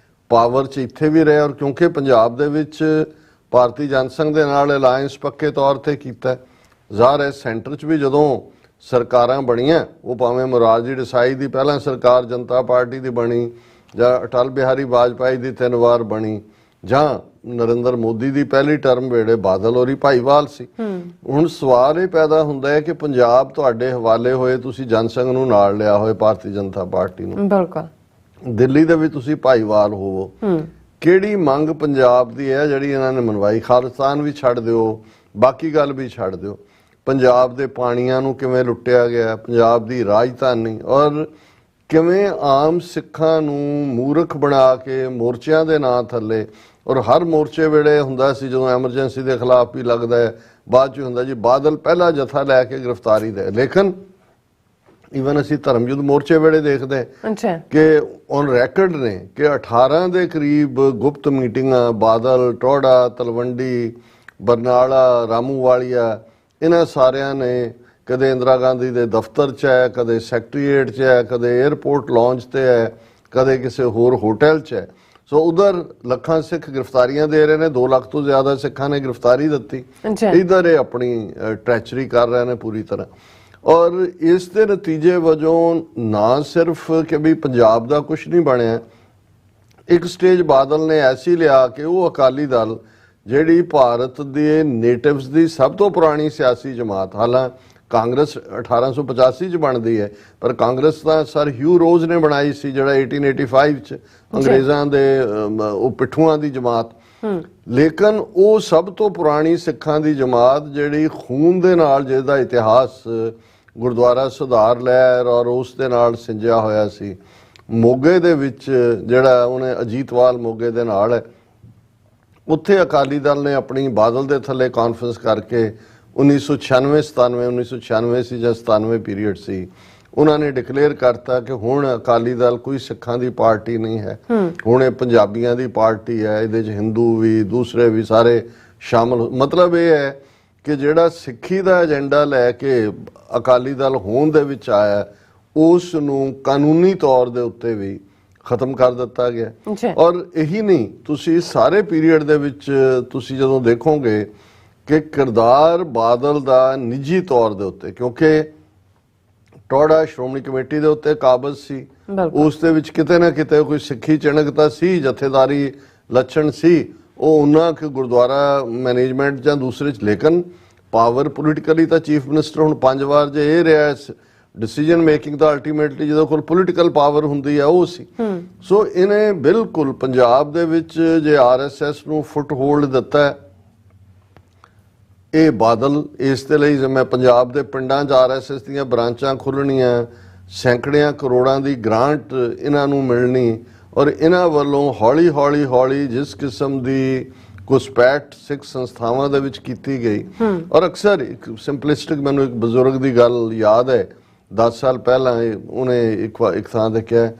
ਪਾਵਰ 'ਚ ਇੱਥੇ ਵੀ ਰਹੇ, ਔਰ ਕਿਉਂਕਿ ਪੰਜਾਬ ਦੇ ਵਿੱਚ ਭਾਰਤੀ ਜਨਸੰਘ ਦੇ ਨਾਲ ਅਲਾਇੰਸ ਪੱਕੇ ਤੌਰ ਤੇ ਕੀਤਾ, ਜ਼ਾਹਰ ਹੈ ਸੈਂਟਰ 'ਚ ਵੀ ਜਦੋਂ ਸਰਕਾਰਾਂ ਬਣੀਆਂ, ਉਹ ਭਾਵੇਂ ਮੁਰਾਰਜੀ ਦੇਸਾਈ ਦੀ ਪਹਿਲਾਂ ਸਰਕਾਰ ਜਨਤਾ ਪਾਰਟੀ ਦੀ ਬਣੀ ਜਾਂ ਅਟਲ ਬਿਹਾਰੀ ਵਾਜਪਾਈ ਦੀ 3 ਵਾਰ ਬਣੀ ਜਾਂ ਨਰਿੰਦਰ ਮੋਦੀ ਦੀ ਪਹਿਲੀ ਟਰਮ ਵੇਲੇ ਬਾਦਲ ਹੋਰੀ ਭਾਈਵਾਲ ਸੀ। ਹੁਣ ਸਵਾਲ ਇਹ ਪੈਦਾ ਹੁੰਦਾ ਹੈ ਕਿ ਪੰਜਾਬ ਤੁਹਾਡੇ ਹਵਾਲੇ ਹੋਏ, ਤੁਸੀਂ ਜਨਸੰਘ ਨੂੰ ਨਾਲ ਲਿਆ ਹੋਏ, ਭਾਰਤੀ ਜਨਤਾ ਪਾਰਟੀ ਨੂੰ, ਬਿਲਕੁਲ ਦਿੱਲੀ ਦੇ ਵਿੱਚ ਤੁਸੀਂ ਭਾਈਵਾਲ ਹੋਵੋ, ਕਿਹੜੀ ਮੰਗ ਪੰਜਾਬ ਦੀ ਹੈ ਜਿਹੜੀ ਇਹਨਾਂ ਨੇ ਮਨਵਾਈ? ਖਾਲਿਸਤਾਨ ਵੀ ਛੱਡ ਦਿਓ, ਬਾਕੀ ਗੱਲ ਵੀ ਛੱਡ ਦਿਓ, ਪੰਜਾਬ ਦੇ ਪਾਣੀਆਂ ਨੂੰ ਕਿਵੇਂ ਲੁੱਟਿਆ ਗਿਆ, ਪੰਜਾਬ ਦੀ ਰਾਜਧਾਨੀ, ਔਰ ਕਿਵੇਂ ਆਮ ਸਿੱਖਾਂ ਨੂੰ ਮੂਰਖ ਬਣਾ ਕੇ ਮੋਰਚਿਆਂ ਦੇ ਨਾਂ ਥੱਲੇ, ਔਰ ਹਰ ਮੋਰਚੇ ਵੇਲੇ ਹੁੰਦਾ ਸੀ ਜਦੋਂ ਐਮਰਜੈਂਸੀ ਦੇ ਖਿਲਾਫ ਵੀ ਲੱਗਦਾ ਹੈ, ਬਾਅਦ 'ਚ ਹੁੰਦਾ ਜੀ ਬਾਦਲ ਪਹਿਲਾ ਜਥਾ ਲੈ ਕੇ ਗ੍ਰਿਫਤਾਰੀ ਦੇ। ਲੇਕਿਨ ਈਵਨ ਅਸੀਂ ਧਰਮ ਯੁੱਧ ਮੋਰਚੇ ਵੇਲੇ ਦੇਖਦੇ ਕਿ ਔਨ ਰੈਕਰਡ ਨੇ ਕਿ 18 ਦੇ ਕਰੀਬ ਗੁਪਤ ਮੀਟਿੰਗਾਂ ਬਾਦਲ, ਟੋੜਾ, ਤਲਵੰਡੀ, ਬਰਨਾਲਾ, ਰਾਮੂਵਾਲੀਆ, ਇਹਨਾਂ ਸਾਰਿਆਂ ਨੇ ਕਦੇ ਇੰਦਰਾ ਗਾਂਧੀ ਦੇ ਦਫ਼ਤਰ 'ਚ ਹੈ, ਕਦੇ ਸੈਕਟਰੀਏਟ 'ਚ ਹੈ, ਕਦੇ 에ਅਰਪੋਰਟ ਲਾਂਚ ਤੇ ਹੈ, ਕਦੇ ਕਿਸੇ ਹੋਰ ਹੋਟਲ 'ਚ ਹੈ। ਸੋ ਉਧਰ ਲੱਖਾਂ ਸਿੱਖ ਗ੍ਰਿਫਤਾਰੀਆਂ ਦੇ ਰਹੇ ਨੇ, 2 ਲੱਖ ਤੋਂ ਜ਼ਿਆਦਾ ਸਿੱਖਾਂ ਨੇ ਗ੍ਰਿਫਤਾਰੀ ਦਿੱਤੀ। ਇਧਰ ਇਹ ਆਪਣੀ ਟ੍ਰੈਚਰੀ ਕਰ ਰਹੇ ਨੇ ਪੂਰੀ ਤਰ੍ਹਾਂ। ਔਰ ਇਸ ਦੇ ਨਤੀਜੇ ਵਜੋਂ ਨਾ ਸਿਰਫ ਕਿ ਵੀ ਪੰਜਾਬ ਦਾ ਕੁਝ ਨਹੀਂ ਬਣਿਆ, ਇੱਕ ਸਟੇਜ ਬਾਦਲ ਨੇ ਐਸੀ ਲਿਆ ਕਿ ਉਹ ਅਕਾਲੀ ਦਲ ਜਿਹੜੀ ਭਾਰਤ ਦੇ ਨੇਟਿਵਸ ਦੀ ਸਭ ਤੋਂ ਪੁਰਾਣੀ ਸਿਆਸੀ ਜਮਾਤ, ਹਾਲਾਂਕਿ ਕਾਂਗਰਸ 1885 ਚ ਬਣਦੀ ਹੈ, ਪਰ ਕਾਂਗਰਸ ਤਾਂ ਸਰ ਹਿਊ ਰੋਜ਼ ਨੇ ਬਣਾਈ ਸੀ ਜਿਹੜਾ 1885 ਚ ਅੰਗਰੇਜ਼ਾਂ ਦੇ ਉਹ ਪਿੱਠੂਆਂ ਦੀ ਜਮਾਤ। ਲੇਕਿਨ ਉਹ ਸਭ ਤੋਂ ਪੁਰਾਣੀ ਸਿੱਖਾਂ ਦੀ ਜਮਾਤ ਜਿਹੜੀ ਖੂਨ ਦੇ ਨਾਲ, ਜਿਹਦਾ ਇਤਿਹਾਸ ਗੁਰਦੁਆਰਾ ਸੁਧਾਰ ਲਹਿਰ ਔਰ ਉਸ ਦੇ ਨਾਲ ਸਿੰਜਿਆ ਹੋਇਆ ਸੀ, ਮੋਗੇ ਦੇ ਵਿੱਚ ਜਿਹੜਾ ਉਹਨੇ ਅਜੀਤਵਾਲ ਮੋਗੇ ਦੇ ਨਾਲ ਹੈ, ਉੱਥੇ ਅਕਾਲੀ ਦਲ ਨੇ ਆਪਣੀ ਬਾਦਲ ਦੇ ਥੱਲੇ ਕਾਨਫਰੰਸ ਕਰਕੇ 1996 ਸੀ ਜਾਂ 97 ਪੀਰੀਅਡ ਸੀ, ਉਹਨਾਂ ਨੇ ਡਿਕਲੇਅਰ ਕਰਤਾ ਕਿ ਹੁਣ ਅਕਾਲੀ ਦਲ ਕੋਈ ਸਿੱਖਾਂ ਦੀ ਪਾਰਟੀ ਨਹੀਂ ਹੈ, ਹੁਣ ਇਹ ਪੰਜਾਬੀਆਂ ਦੀ ਪਾਰਟੀ ਹੈ, ਇਹਦੇ 'ਚ ਹਿੰਦੂ ਵੀ ਦੂਸਰੇ ਵੀ ਸਾਰੇ ਸ਼ਾਮਲ। ਮਤਲਬ ਇਹ ਹੈ ਕਿ ਜਿਹੜਾ ਸਿੱਖੀ ਦਾ ਏਜੰਡਾ ਲੈ ਕੇ ਅਕਾਲੀ ਦਲ ਹੋਂਦ ਦੇ ਵਿੱਚ ਆਇਆ, ਉਸ ਨੂੰ ਕਾਨੂੰਨੀ ਤੌਰ ਦੇ ਉੱਤੇ ਵੀ ਖਤਮ ਕਰ ਦਿੱਤਾ ਗਿਆ। ਔਰ ਇਹੀ ਨਹੀਂ, ਤੁਸੀਂ ਸਾਰੇ ਪੀਰੀਅਡ ਦੇ ਵਿੱਚ ਤੁਸੀਂ ਜਦੋਂ ਦੇਖੋਗੇ ਕਿ ਕਿਰਦਾਰ ਬਾਦਲ ਦਾ ਨਿੱਜੀ ਤੌਰ ਦੇ ਉੱਤੇ, ਕਿਉਂਕਿ ਟੋੜਾ ਸ਼੍ਰੋਮਣੀ ਕਮੇਟੀ ਦੇ ਉੱਤੇ ਕਾਬਜ਼ ਸੀ, ਉਸ ਦੇ ਵਿੱਚ ਕਿਤੇ ਨਾ ਕਿਤੇ ਕੋਈ ਸਿੱਖੀ ਚਿਣਕਤਾ ਸੀ, ਜਥੇਦਾਰੀ ਲੱਛਣ ਸੀ, ਉਹ ਉਹਨਾਂ ਕਿ ਗੁਰਦੁਆਰਾ ਮੈਨੇਜਮੈਂਟ ਜਾਂ ਦੂਸਰੇ 'ਚ। ਲੇਕਿਨ ਪਾਵਰ ਪੋਲੀਟੀਕਲੀ ਤਾਂ ਚੀਫ ਮਿਨਿਸਟਰ ਹੁਣ 5 ਵਾਰ ਜੇ ਇਹ ਰਿਹਾ ਡਿਸੀਜਨ ਮੇਕਿੰਗ ਤਾਂ ਅਲਟੀਮੇਟਲੀ ਜਿਹਦੇ ਕੋਲ ਪੋਲੀਟੀਕਲ ਪਾਵਰ ਹੁੰਦੀ ਹੈ ਉਹ ਸੀ। ਸੋ ਇਹਨੇ ਬਿਲਕੁਲ ਪੰਜਾਬ ਦੇ ਵਿੱਚ ਜੇ RSS ਨੂੰ ਫੁੱਟ ਹੋਲਡ ਦਿੱਤਾ ਹੈ, ਇਹ ਬਾਦਲ ਇਸ ਦੇ ਲਈ ਮੈਂ ਪੰਜਾਬ ਦੇ ਪਿੰਡਾਂ 'ਚ RSS ਦੀਆਂ ਬ੍ਰਾਂਚਾਂ ਖੁੱਲ੍ਹਣੀਆਂ, ਸੈਂਕੜਿਆਂ ਕਰੋੜਾਂ ਦੀ ਗ੍ਰਾਂਟ ਇਹਨਾਂ ਨੂੰ ਮਿਲਣੀ, ਔਰ ਇਹਨਾਂ ਵੱਲੋਂ ਹੌਲੀ ਹੌਲੀ ਹੌਲੀ ਜਿਸ ਕਿਸਮ ਦੀ ਘੁਸਪੈਠ ਸਿੱਖ ਸੰਸਥਾਵਾਂ ਦੇ ਵਿੱਚ ਕੀਤੀ ਗਈ। ਔਰ ਅਕਸਰ ਇੱਕ ਸਿੰਪਲਿਸਟਿਕ ਮੈਨੂੰ ਇੱਕ ਬਜ਼ੁਰਗ ਦੀ ਗੱਲ ਯਾਦ ਹੈ, 10 ਸਾਲ ਪਹਿਲਾਂ ਉਹਨੇ ਇੱਕ ਥਾਂ ਤੇ ਕਿਹਾ,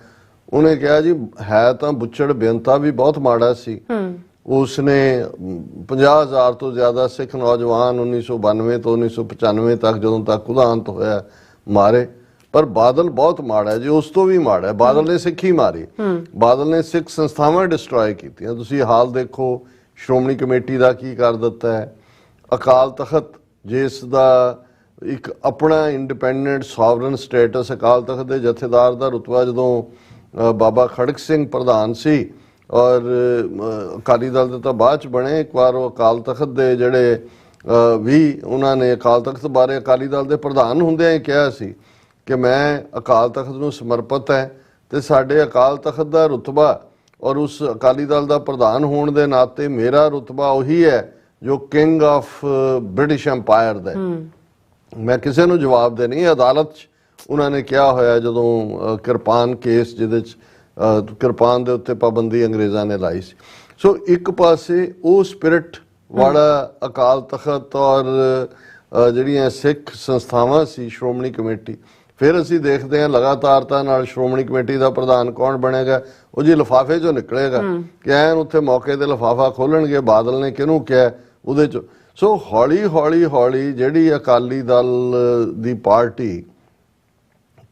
ਉਹਨੇ ਕਿਹਾ ਜੀ ਹੈ ਤਾਂ ਬੁੱਚੜ ਬੇਅੰਤਾ ਵੀ ਬਹੁਤ ਮਾੜਾ ਸੀ, ਉਸਨੇ 50,000 ਤੋਂ ਜ਼ਿਆਦਾ ਸਿੱਖ ਨੌਜਵਾਨ 1992 ਤੋਂ 1995 ਤੱਕ ਜਦੋਂ ਤੱਕ ਉਹਦਾ ਅੰਤ ਹੋਇਆ ਮਾਰੇ, ਪਰ ਬਾਦਲ ਬਹੁਤ ਮਾੜਾ ਹੈ ਜੀ, ਉਸ ਤੋਂ ਵੀ ਮਾੜਾ ਹੈ। ਬਾਦਲ ਨੇ ਸਿੱਖੀ ਮਾਰੀ, ਬਾਦਲ ਨੇ ਸਿੱਖ ਸੰਸਥਾਵਾਂ ਡਿਸਟਰੋਏ ਕੀਤੀਆਂ। ਤੁਸੀਂ ਹਾਲ ਦੇਖੋ ਸ਼੍ਰੋਮਣੀ ਕਮੇਟੀ ਦਾ ਕੀ ਕਰ ਦਿੱਤਾ ਹੈ, ਅਕਾਲ ਤਖਤ ਜਿਸ ਦਾ ਇੱਕ ਆਪਣਾ independent sovereign status, Akal Takht ਦੇ ਜਥੇਦਾਰ ਦਾ ਰੁਤਬਾ ਜਦੋਂ ਬਾਬਾ ਖੜਕ ਸਿੰਘ ਪ੍ਰਧਾਨ ਸੀ, ਔਰ ਅਕਾਲੀ ਦਲ ਦੇ ਤਾਂ ਬਾਅਦ ਚ ਬਣੇ, ਇੱਕ ਵਾਰ ਉਹ ਅਕਾਲ ਤਖਤ ਦੇ ਜਿਹੜੇ ਵੀ ਉਹਨਾਂ ਨੇ ਅਕਾਲ ਤਖਤ ਬਾਰੇ ਅਕਾਲੀ ਦਲ ਦੇ ਪ੍ਰਧਾਨ ਹੁੰਦਿਆਂ ਹੀ ਕਿਹਾ ਸੀ ਕਿ ਮੈਂ ਅਕਾਲ ਤਖਤ ਨੂੰ ਸਮਰਪਿਤ ਹੈ, ਤੇ ਸਾਡੇ ਅਕਾਲ ਤਖਤ ਦਾ ਰੁਤਬਾ ਔਰ ਉਸ ਅਕਾਲੀ ਦਲ ਦਾ ਪ੍ਰਧਾਨ ਹੋਣ ਦੇ ਨਾਤੇ ਮੇਰਾ ਰੁਤਬਾ ਉਹੀ ਹੈ ਜੋ ਕਿੰਗ ਆਫ ਬ੍ਰਿਟਿਸ਼ ਐਮਪਾਇਰ ਦਾ। ਮੈਂ ਕਿਸੇ ਨੂੰ ਜਵਾਬ ਦੇ ਨਹੀਂ। ਅਦਾਲਤ 'ਚ ਉਹਨਾਂ ਨੇ ਕਿਹਾ ਹੋਇਆ ਜਦੋਂ ਕਿਰਪਾਨ ਕੇਸ ਜਿਹਦੇ 'ਚ ਕਿਰਪਾਨ ਦੇ ਉੱਤੇ ਪਾਬੰਦੀ ਅੰਗਰੇਜ਼ਾਂ ਨੇ ਲਾਈ ਸੀ। ਸੋ ਇੱਕ ਪਾਸੇ ਉਹ ਸਪਿਰਿਟ ਵਾਲਾ ਅਕਾਲ ਤਖਤ ਔਰ ਜਿਹੜੀਆਂ ਸਿੱਖ ਸੰਸਥਾਵਾਂ ਸੀ, ਸ਼੍ਰੋਮਣੀ ਕਮੇਟੀ, ਫਿਰ ਅਸੀਂ ਦੇਖਦੇ ਹਾਂ ਲਗਾਤਾਰਤਾ ਨਾਲ ਸ਼੍ਰੋਮਣੀ ਕਮੇਟੀ ਦਾ ਪ੍ਰਧਾਨ ਕੌਣ ਬਣੇਗਾ, ਉਹ ਜੀ ਲਿਫਾਫੇ 'ਚੋਂ ਨਿਕਲੇਗਾ ਕਿ ਐਨ ਉੱਥੇ ਮੌਕੇ ਤੇ ਲਿਫਾਫਾ ਖੋਲਣਗੇ, ਬਾਦਲ ਨੇ ਕਿਹਨੂੰ ਕਿਹਾ ਉਹਦੇ 'ਚ। ਸੋ ਹੌਲੀ ਹੌਲੀ ਹੌਲੀ ਜਿਹੜੀ ਅਕਾਲੀ ਦਲ ਦੀ ਪਾਰਟੀ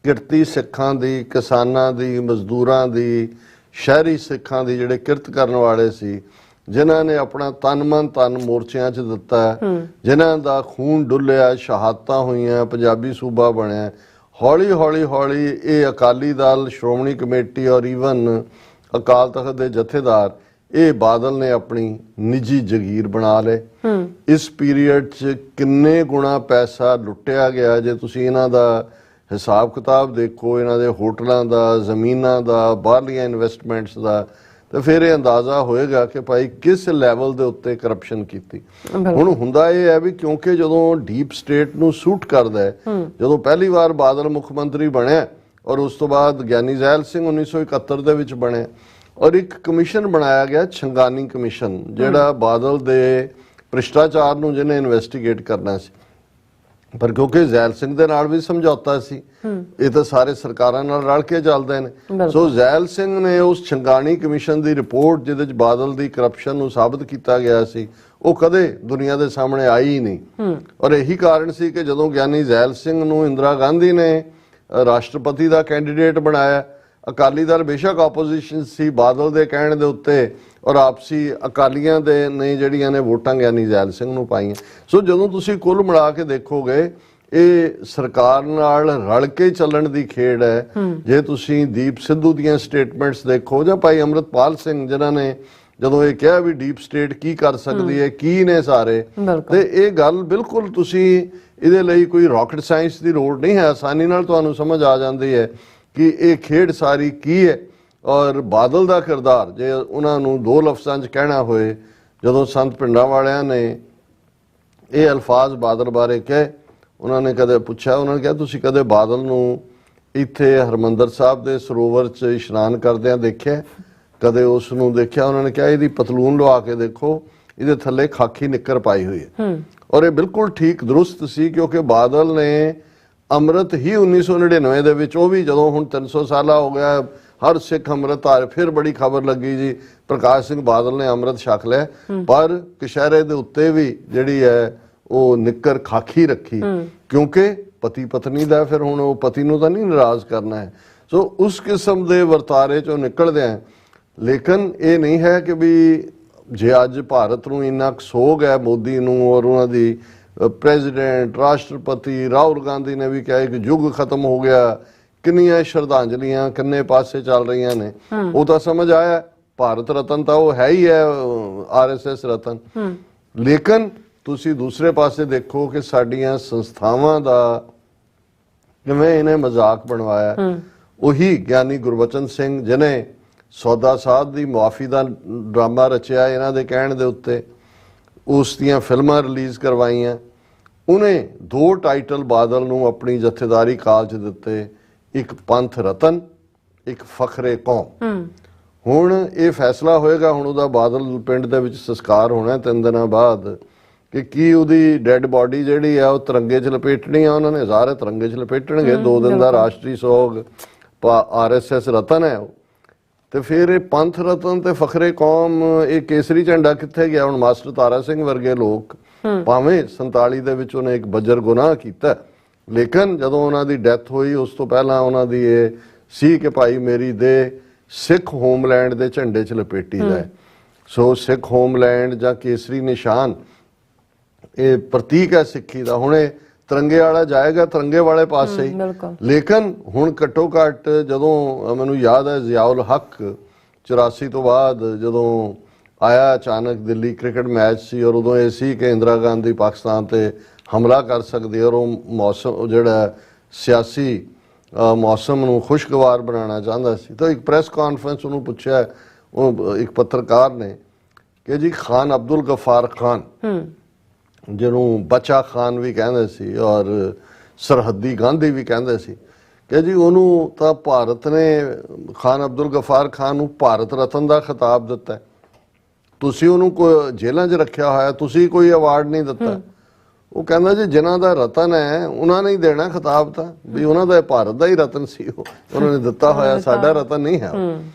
ਕਿਰਤੀ ਸਿੱਖਾਂ ਦੀ, ਕਿਸਾਨਾਂ ਦੀ, ਮਜ਼ਦੂਰਾਂ ਦੀ, ਸ਼ਹਿਰੀ ਸਿੱਖਾਂ ਦੀ, ਜਿਹੜੇ ਕਿਰਤ ਕਰਨ ਵਾਲੇ ਸੀ, ਜਿਨ੍ਹਾਂ ਨੇ ਆਪਣਾ ਤਨ ਮਨ ਧਨ ਮੋਰਚਿਆਂ 'ਚ ਦਿੱਤਾ, ਜਿਨ੍ਹਾਂ ਦਾ ਖੂਨ ਡੁੱਲਿਆ, ਸ਼ਹਾਦਤਾਂ ਹੋਈਆਂ, ਪੰਜਾਬੀ ਸੂਬਾ ਬਣਿਆ, ਹੌਲੀ ਹੌਲੀ ਹੌਲੀ ਇਹ ਅਕਾਲੀ ਦਲ, ਸ਼੍ਰੋਮਣੀ ਕਮੇਟੀ ਔਰ ਈਵਨ ਅਕਾਲ ਤਖਤ ਦੇ ਜਥੇਦਾਰ, ਇਹ ਬਾਦਲ ਨੇ ਆਪਣੀ ਨਿੱਜੀ ਜਗੀਰ ਬਣਾ ਲਏ। ਇਸ ਪੀਰੀਅਡ 'ਚ ਕਿੰਨੇ ਗੁਣਾ ਪੈਸਾ ਲੁੱਟਿਆ ਗਿਆ, ਜੇ ਤੁਸੀਂ ਇਹਨਾਂ ਦਾ ਹਿਸਾਬ ਕਿਤਾਬ ਦੇਖੋ, ਇਹਨਾਂ ਦੇ ਹੋਟਲਾਂ ਦਾ, ਜ਼ਮੀਨਾਂ ਦਾ, ਬਾਹਰਲੀਆਂ ਇਨਵੈਸਟਮੈਂਟਸ ਦਾ, ਤੇ ਫਿਰ ਇਹ ਅੰਦਾਜ਼ਾ ਹੋਏਗਾ ਕਿ ਭਾਈ ਕਿਸ ਲੈਵਲ ਦੇ ਉੱਤੇ ਕਰਪਸ਼ਨ ਕੀਤੀ। ਹੁਣ ਹੁੰਦਾ ਇਹ ਹੈ ਵੀ ਕਿਉਂਕਿ ਜਦੋਂ ਡੀਪ ਸਟੇਟ ਨੂੰ ਸੂਟ ਕਰਦਾ ਹੈ, ਜਦੋਂ ਪਹਿਲੀ ਵਾਰ ਬਾਦਲ ਮੁੱਖ ਮੰਤਰੀ ਬਣਿਆ ਔਰ ਉਸ ਤੋਂ ਬਾਅਦ ਗਿਆਨੀ ਜ਼ੈਲ ਸਿੰਘ 1971 ਦੇ ਵਿੱਚ ਬਣਿਆ, ਔਰ ਇੱਕ ਕਮਿਸ਼ਨ ਬਣਾਇਆ ਗਿਆ, ਛੰਗਾਨੀ ਕਮਿਸ਼ਨ, ਜਿਹੜਾ ਬਾਦਲ ਦੇ ਭ੍ਰਿਸ਼ਟਾਚਾਰ ਨੂੰ ਜਿਹਨੇ ਇਨਵੈਸਟੀਗੇਟ ਕਰਨਾ ਸੀ। ਪਰ ਕਿਉਂਕਿ ਜ਼ੈਲ ਸਿੰਘ ਦੇ ਨਾਲ ਵੀ ਸਮਝੌਤਾ ਸੀ, ਇਹ ਤਾਂ ਸਾਰੇ ਸਰਕਾਰਾਂ ਨਾਲ ਰਲ ਕੇ ਚੱਲਦੇ ਨੇ। ਸੋ ਜ਼ੈਲ ਸਿੰਘ ਨੇ ਉਸ ਛੰਗਾਨੀ ਕਮਿਸ਼ਨ ਦੀ ਰਿਪੋਰਟ ਜਿਹਦੇ ਚ ਬਾਦਲ ਦੀ ਕਰਪਸ਼ਨ ਨੂੰ ਸਾਬਤ ਕੀਤਾ ਗਿਆ ਸੀ, ਉਹ ਕਦੇ ਦੁਨੀਆ ਦੇ ਸਾਹਮਣੇ ਆਈ ਹੀ ਨਹੀਂ। ਔਰ ਇਹੀ ਕਾਰਨ ਸੀ ਕਿ ਜਦੋਂ ਗਿਆਨੀ ਜ਼ੈਲ ਸਿੰਘ ਨੂੰ ਇੰਦਰਾ ਗਾਂਧੀ ਨੇ ਰਾਸ਼ਟਰਪਤੀ ਦਾ ਕੈਂਡੀਡੇਟ ਬਣਾਇਆ, ਅਕਾਲੀ ਦਲ ਬੇਸ਼ੱਕ ਆਪੋਜੀਸ਼ਨ ਸੀ, ਬਾਦਲ ਦੇ ਕਹਿਣ ਦੇ ਉੱਤੇ ਔਰ ਆਪਸੀ ਅਕਾਲੀਆਂ ਦੇ ਨੇ ਜਿਹੜੀਆਂ ਨੇ ਵੋਟਾਂ ਗਿਆਨੀ ਜ਼ੈਲ ਸਿੰਘ ਨੂੰ ਪਾਈਆਂ। ਸੋ ਜਦੋਂ ਤੁਸੀਂ ਕੁੱਲ ਮਿਲਾ ਕੇ ਦੇਖੋਗੇ, ਇਹ ਸਰਕਾਰ ਨਾਲ ਰਲ ਕੇ ਚੱਲਣ ਦੀ ਖੇਡ ਹੈ। ਜੇ ਤੁਸੀਂ ਦੀਪ ਸਿੱਧੂ ਦੀਆਂ ਸਟੇਟਮੈਂਟਸ ਦੇਖੋ ਜਾਂ ਭਾਈ ਅੰਮ੍ਰਿਤਪਾਲ ਸਿੰਘ, ਜਿਨ੍ਹਾਂ ਨੇ ਜਦੋਂ ਇਹ ਕਿਹਾ ਵੀ ਡੀਪ ਸਟੇਟ ਕੀ ਕਰ ਸਕਦੀ ਹੈ, ਕੀ ਨੇ ਸਾਰੇ, ਤੇ ਇਹ ਗੱਲ ਬਿਲਕੁਲ ਤੁਸੀਂ ਇਹਦੇ ਲਈ ਕੋਈ ਰਾਕਟ ਸਾਇੰਸ ਦੀ ਲੋੜ ਨਹੀਂ ਹੈ, ਆਸਾਨੀ ਨਾਲ ਤੁਹਾਨੂੰ ਸਮਝ ਆ ਜਾਂਦੀ ਹੈ ਕਿ ਇਹ ਖੇਡ ਸਾਰੀ ਕੀ ਹੈ। ਔਰ ਬਾਦਲ ਦਾ ਕਿਰਦਾਰ, ਜੇ ਉਹਨਾਂ ਨੂੰ ਦੋ ਲਫ਼ਜ਼ਾਂ 'ਚ ਕਹਿਣਾ ਹੋਏ, ਜਦੋਂ ਸੰਤ ਪਿੰਡਾਂ ਵਾਲਿਆਂ ਨੇ ਇਹ ਅਲਫਾਜ਼ ਬਾਦਲ ਬਾਰੇ ਕਹੇ, ਉਹਨਾਂ ਨੇ ਕਦੇ ਪੁੱਛਿਆ, ਉਹਨਾਂ ਨੇ ਕਿਹਾ ਤੁਸੀਂ ਕਦੇ ਬਾਦਲ ਨੂੰ ਇੱਥੇ ਹਰਮੰਦਰ ਸਾਹਿਬ ਦੇ ਸਰੋਵਰ 'ਚ ਇਸ਼ਨਾਨ ਕਰਦਿਆਂ ਦੇਖਿਆ, ਕਦੇ ਉਸ ਨੂੰ ਦੇਖਿਆ? ਉਹਨਾਂ ਨੇ ਕਿਹਾ ਇਹਦੀ ਪਤਲੂਨ ਲਵਾ ਕੇ ਦੇਖੋ, ਇਹਦੇ ਥੱਲੇ ਖਾਕੀ ਨਿੱਕਰ ਪਾਈ ਹੋਈ ਹੈ। ਔਰ ਇਹ ਬਿਲਕੁਲ ਠੀਕ ਦਰੁਸਤ ਸੀ, ਕਿਉਂਕਿ ਬਾਦਲ ਨੇ ਅੰਮ੍ਰਿਤ ਹੀ 1999 ਦੇ ਵਿੱਚ, ਉਹ ਵੀ ਜਦੋਂ ਹੁਣ 300 ਸਾਲਾ ਹੋ ਗਿਆ, ਹਰ ਸਿੱਖ ਅੰਮ੍ਰਿਤ ਆ, ਫਿਰ ਬੜੀ ਖਬਰ ਲੱਗੀ ਜੀ ਪ੍ਰਕਾਸ਼ ਸਿੰਘ ਬਾਦਲ ਨੇ ਅੰਮ੍ਰਿਤ ਛਕ ਲਿਆ, ਪਰ ਕਸ਼ਹਿਰੇ ਦੇ ਉੱਤੇ ਵੀ ਜਿਹੜੀ ਹੈ ਉਹ ਨਿੱਕਰ ਖਾਕੀ ਰੱਖੀ, ਕਿਉਂਕਿ ਪਤੀ ਪਤਨੀ ਦਾ, ਫਿਰ ਹੁਣ ਉਹ ਪਤੀ ਨੂੰ ਤਾਂ ਨਹੀਂ ਨਾਰਾਜ਼ ਕਰਨਾ ਹੈ। ਸੋ ਉਸ ਕਿਸਮ ਦੇ ਵਰਤਾਰੇ ਚੋਂ ਨਿਕਲਦੇ ਆ। ਲੇਕਿਨ ਇਹ ਨਹੀਂ ਹੈ ਕਿ ਵੀ ਜੇ ਅੱਜ ਭਾਰਤ ਨੂੰ ਇੰਨਾ ਸੋਗ ਹੈ ਮੋਦੀ ਨੂੰ ਔਰ ਉਹਨਾਂ ਦੀ ਪ੍ਰੈਜ਼ੀਡੈਂਟ, ਰਾਸ਼ਟਰਪਤੀ ਰਾਹੁਲ ਗਾਂਧੀ ਨੇ ਵੀ ਕਿਹਾ ਕਿ ਯੁੱਗ ਖਤਮ ਹੋ ਗਿਆ, ਕਿੰਨੀਆਂ ਸ਼ਰਧਾਂਜਲੀਆਂ ਕਿੰਨੇ ਪਾਸੇ ਚੱਲ ਰਹੀਆਂ ਨੇ, ਉਹ ਤਾਂ ਸਮਝ ਆਇਆ ਭਾਰਤ ਰਤਨ ਤਾਂ ਉਹ ਹੈ ਹੀ ਹੈ, RSS ਰਤਨ। ਲੇਕਿਨ ਤੁਸੀਂ ਦੂਸਰੇ ਪਾਸੇ ਦੇਖੋ ਕਿ ਸਾਡੀਆਂ ਸੰਸਥਾਵਾਂ ਦਾ ਕਿਵੇਂ ਇਹਨੇ ਮਜ਼ਾਕ ਬਣਵਾਇਆ। ਉਹੀ ਗਿਆਨੀ ਗੁਰਬਚਨ ਸਿੰਘ ਜਿਹਨੇ ਸੌਦਾ ਸਾਧ ਦੀ ਮੁਆਫੀ ਦਾ ਡਰਾਮਾ ਰਚਿਆ ਇਹਨਾਂ ਦੇ ਕਹਿਣ ਦੇ ਉੱਤੇ, ਉਸ ਦੀਆਂ ਫਿਲਮਾਂ ਰਿਲੀਜ਼ ਕਰਵਾਈਆਂ। ਉਹਨੇ 2 ਟਾਈਟਲ ਬਾਦਲ ਨੂੰ ਆਪਣੀ ਜਥੇਦਾਰੀ ਕਾਲ 'ਚ ਦਿੱਤੇ, ਇੱਕ ਪੰਥ ਰਤਨ, ਇੱਕ ਫਖਰੇ ਕੌਮ। ਹੁਣ ਇਹ ਫੈਸਲਾ ਹੋਏਗਾ, ਹੁਣ ਉਹਦਾ ਬਾਦਲ ਪਿੰਡ ਦੇ ਵਿੱਚ ਸੰਸਕਾਰ ਹੋਣਾ 3 ਦਿਨਾਂ ਬਾਅਦ, ਕਿ ਕੀ ਉਹਦੀ ਡੈੱਡ ਬਾਡੀ ਜਿਹੜੀ ਆ ਉਹ ਤਿਰੰਗੇ 'ਚ ਲਪੇਟਣੀ ਆ। ਉਹਨਾਂ ਨੇ ਸਾਰੇ ਤਿਰੰਗੇ 'ਚ ਲਪੇਟਣਗੇ। 2 ਦਿਨ ਦਾ ਰਾਸ਼ਟਰੀ ਸੋਗ, RSS ਰਤਨ ਹੈ ਉਹ। ਤੇ ਫਿਰ ਇਹ ਪੰਥ ਰਤਨ ਤੇ ਫਖਰੇ ਕੌਮ, ਇਹ ਕੇਸਰੀ ਝੰਡਾ ਕਿੱਥੇ ਗਿਆ? ਹੁਣ ਮਾਸਟਰ ਤਾਰਾ ਸਿੰਘ ਵਰਗੇ ਲੋਕ, ਭਾਵੇਂ 47 ਦੇ ਵਿੱਚ ਉਹਨੇ ਇੱਕ ਬੱਜਰ ਗੁਨਾਹ ਕੀਤਾ, ਲੇਕਿਨ ਜਦੋਂ ਉਹਨਾਂ ਦੀ ਡੈਥ ਹੋਈ ਉਸ ਤੋਂ ਪਹਿਲਾਂ ਉਹਨਾਂ ਦੀ ਇਹ ਸੀ ਕਿ ਭਾਈ ਮੇਰੀ ਦੇ ਸਿੱਖ ਹੋਮਲੈਂਡ ਦੇ ਝੰਡੇ 'ਚ ਲਪੇਟੀ ਜਾਏ। ਸੋ ਸਿੱਖ ਹੋਮਲੈਂਡ ਜਾਂ ਕੇਸਰੀ ਨਿਸ਼ਾਨ ਇਹ ਪ੍ਰਤੀਕ ਹੈ ਸਿੱਖੀ ਦਾ। ਹੁਣ ਇਹ ਤਿਰੰਗੇ ਵਾਲਾ ਜਾਏਗਾ ਤਿਰੰਗੇ ਵਾਲੇ ਪਾਸੇ ਹੀ। ਲੇਕਿਨ ਹੁਣ ਘੱਟੋ ਘੱਟ ਜਦੋਂ ਮੈਨੂੰ ਯਾਦ ਹੈ ਜ਼ਿਆਉਲ ਹੱਕ 84 ਤੋਂ ਬਾਅਦ ਜਦੋਂ ਆਇਆ ਅਚਾਨਕ, ਦਿੱਲੀ ਕ੍ਰਿਕਟ ਮੈਚ ਸੀ ਔਰ ਉਦੋਂ ਇਹ ਸੀ ਕਿ ਇੰਦਰਾ ਗਾਂਧੀ ਪਾਕਿਸਤਾਨ ਤੇ ਹਮਲਾ ਕਰ ਸਕਦੀ ਔਰ ਉਹ ਮੌਸਮ ਜਿਹੜਾ ਸਿਆਸੀ ਮੌਸਮ ਨੂੰ ਖੁਸ਼ਗਵਾਰ ਬਣਾਉਣਾ ਚਾਹੁੰਦਾ ਸੀ। ਤਾਂ ਇੱਕ ਪ੍ਰੈਸ ਕਾਨਫਰੰਸ ਉਹਨੂੰ ਪੁੱਛਿਆ ਉਹ ਇੱਕ ਪੱਤਰਕਾਰ ਨੇ ਕਿ ਜੀ ਖਾਨ ਅਬਦੁਲ ਗਫਾਰ ਖਾਨ, ਜਿਹਨੂੰ ਬਚਾ ਖਾਨ ਵੀ ਕਹਿੰਦੇ ਸੀ ਔਰ ਸਰਹੱਦੀ ਗਾਂਧੀ ਵੀ ਕਹਿੰਦੇ ਸੀ, ਕਿ ਜੀ ਉਹਨੂੰ ਤਾਂ ਭਾਰਤ ਨੇ, ਖਾਨ ਅਬਦੁਲ ਗਫਾਰ ਖਾਨ ਨੂੰ ਭਾਰਤ ਰਤਨ ਦਾ ਖਿਤਾਬ ਦਿੱਤਾ, ਤੁਸੀਂ ਉਹਨੂੰ ਕੋਈ ਜੇਲ੍ਹਾਂ 'ਚ ਰੱਖਿਆ ਹੋਇਆ, ਤੁਸੀਂ ਕੋਈ ਅਵਾਰਡ ਨਹੀਂ ਦਿੱਤਾ। ਉਹ ਕਹਿੰਦਾ ਜੀ ਜਿਨ੍ਹਾਂ ਦਾ ਰਤਨ ਹੈ ਉਹਨਾਂ ਨੇ ਹੀ ਦੇਣਾ ਖਿਤਾਬ, ਤਾਂ ਵੀ ਉਹਨਾਂ ਦਾ ਭਾਰਤ ਦਾ ਹੀ ਰਤਨ ਸੀ, ਉਹ ਉਹਨਾਂ ਨੇ ਦਿੱਤਾ ਹੋਇਆ, ਸਾਡਾ ਰਤਨ ਨਹੀਂ ਹੈ।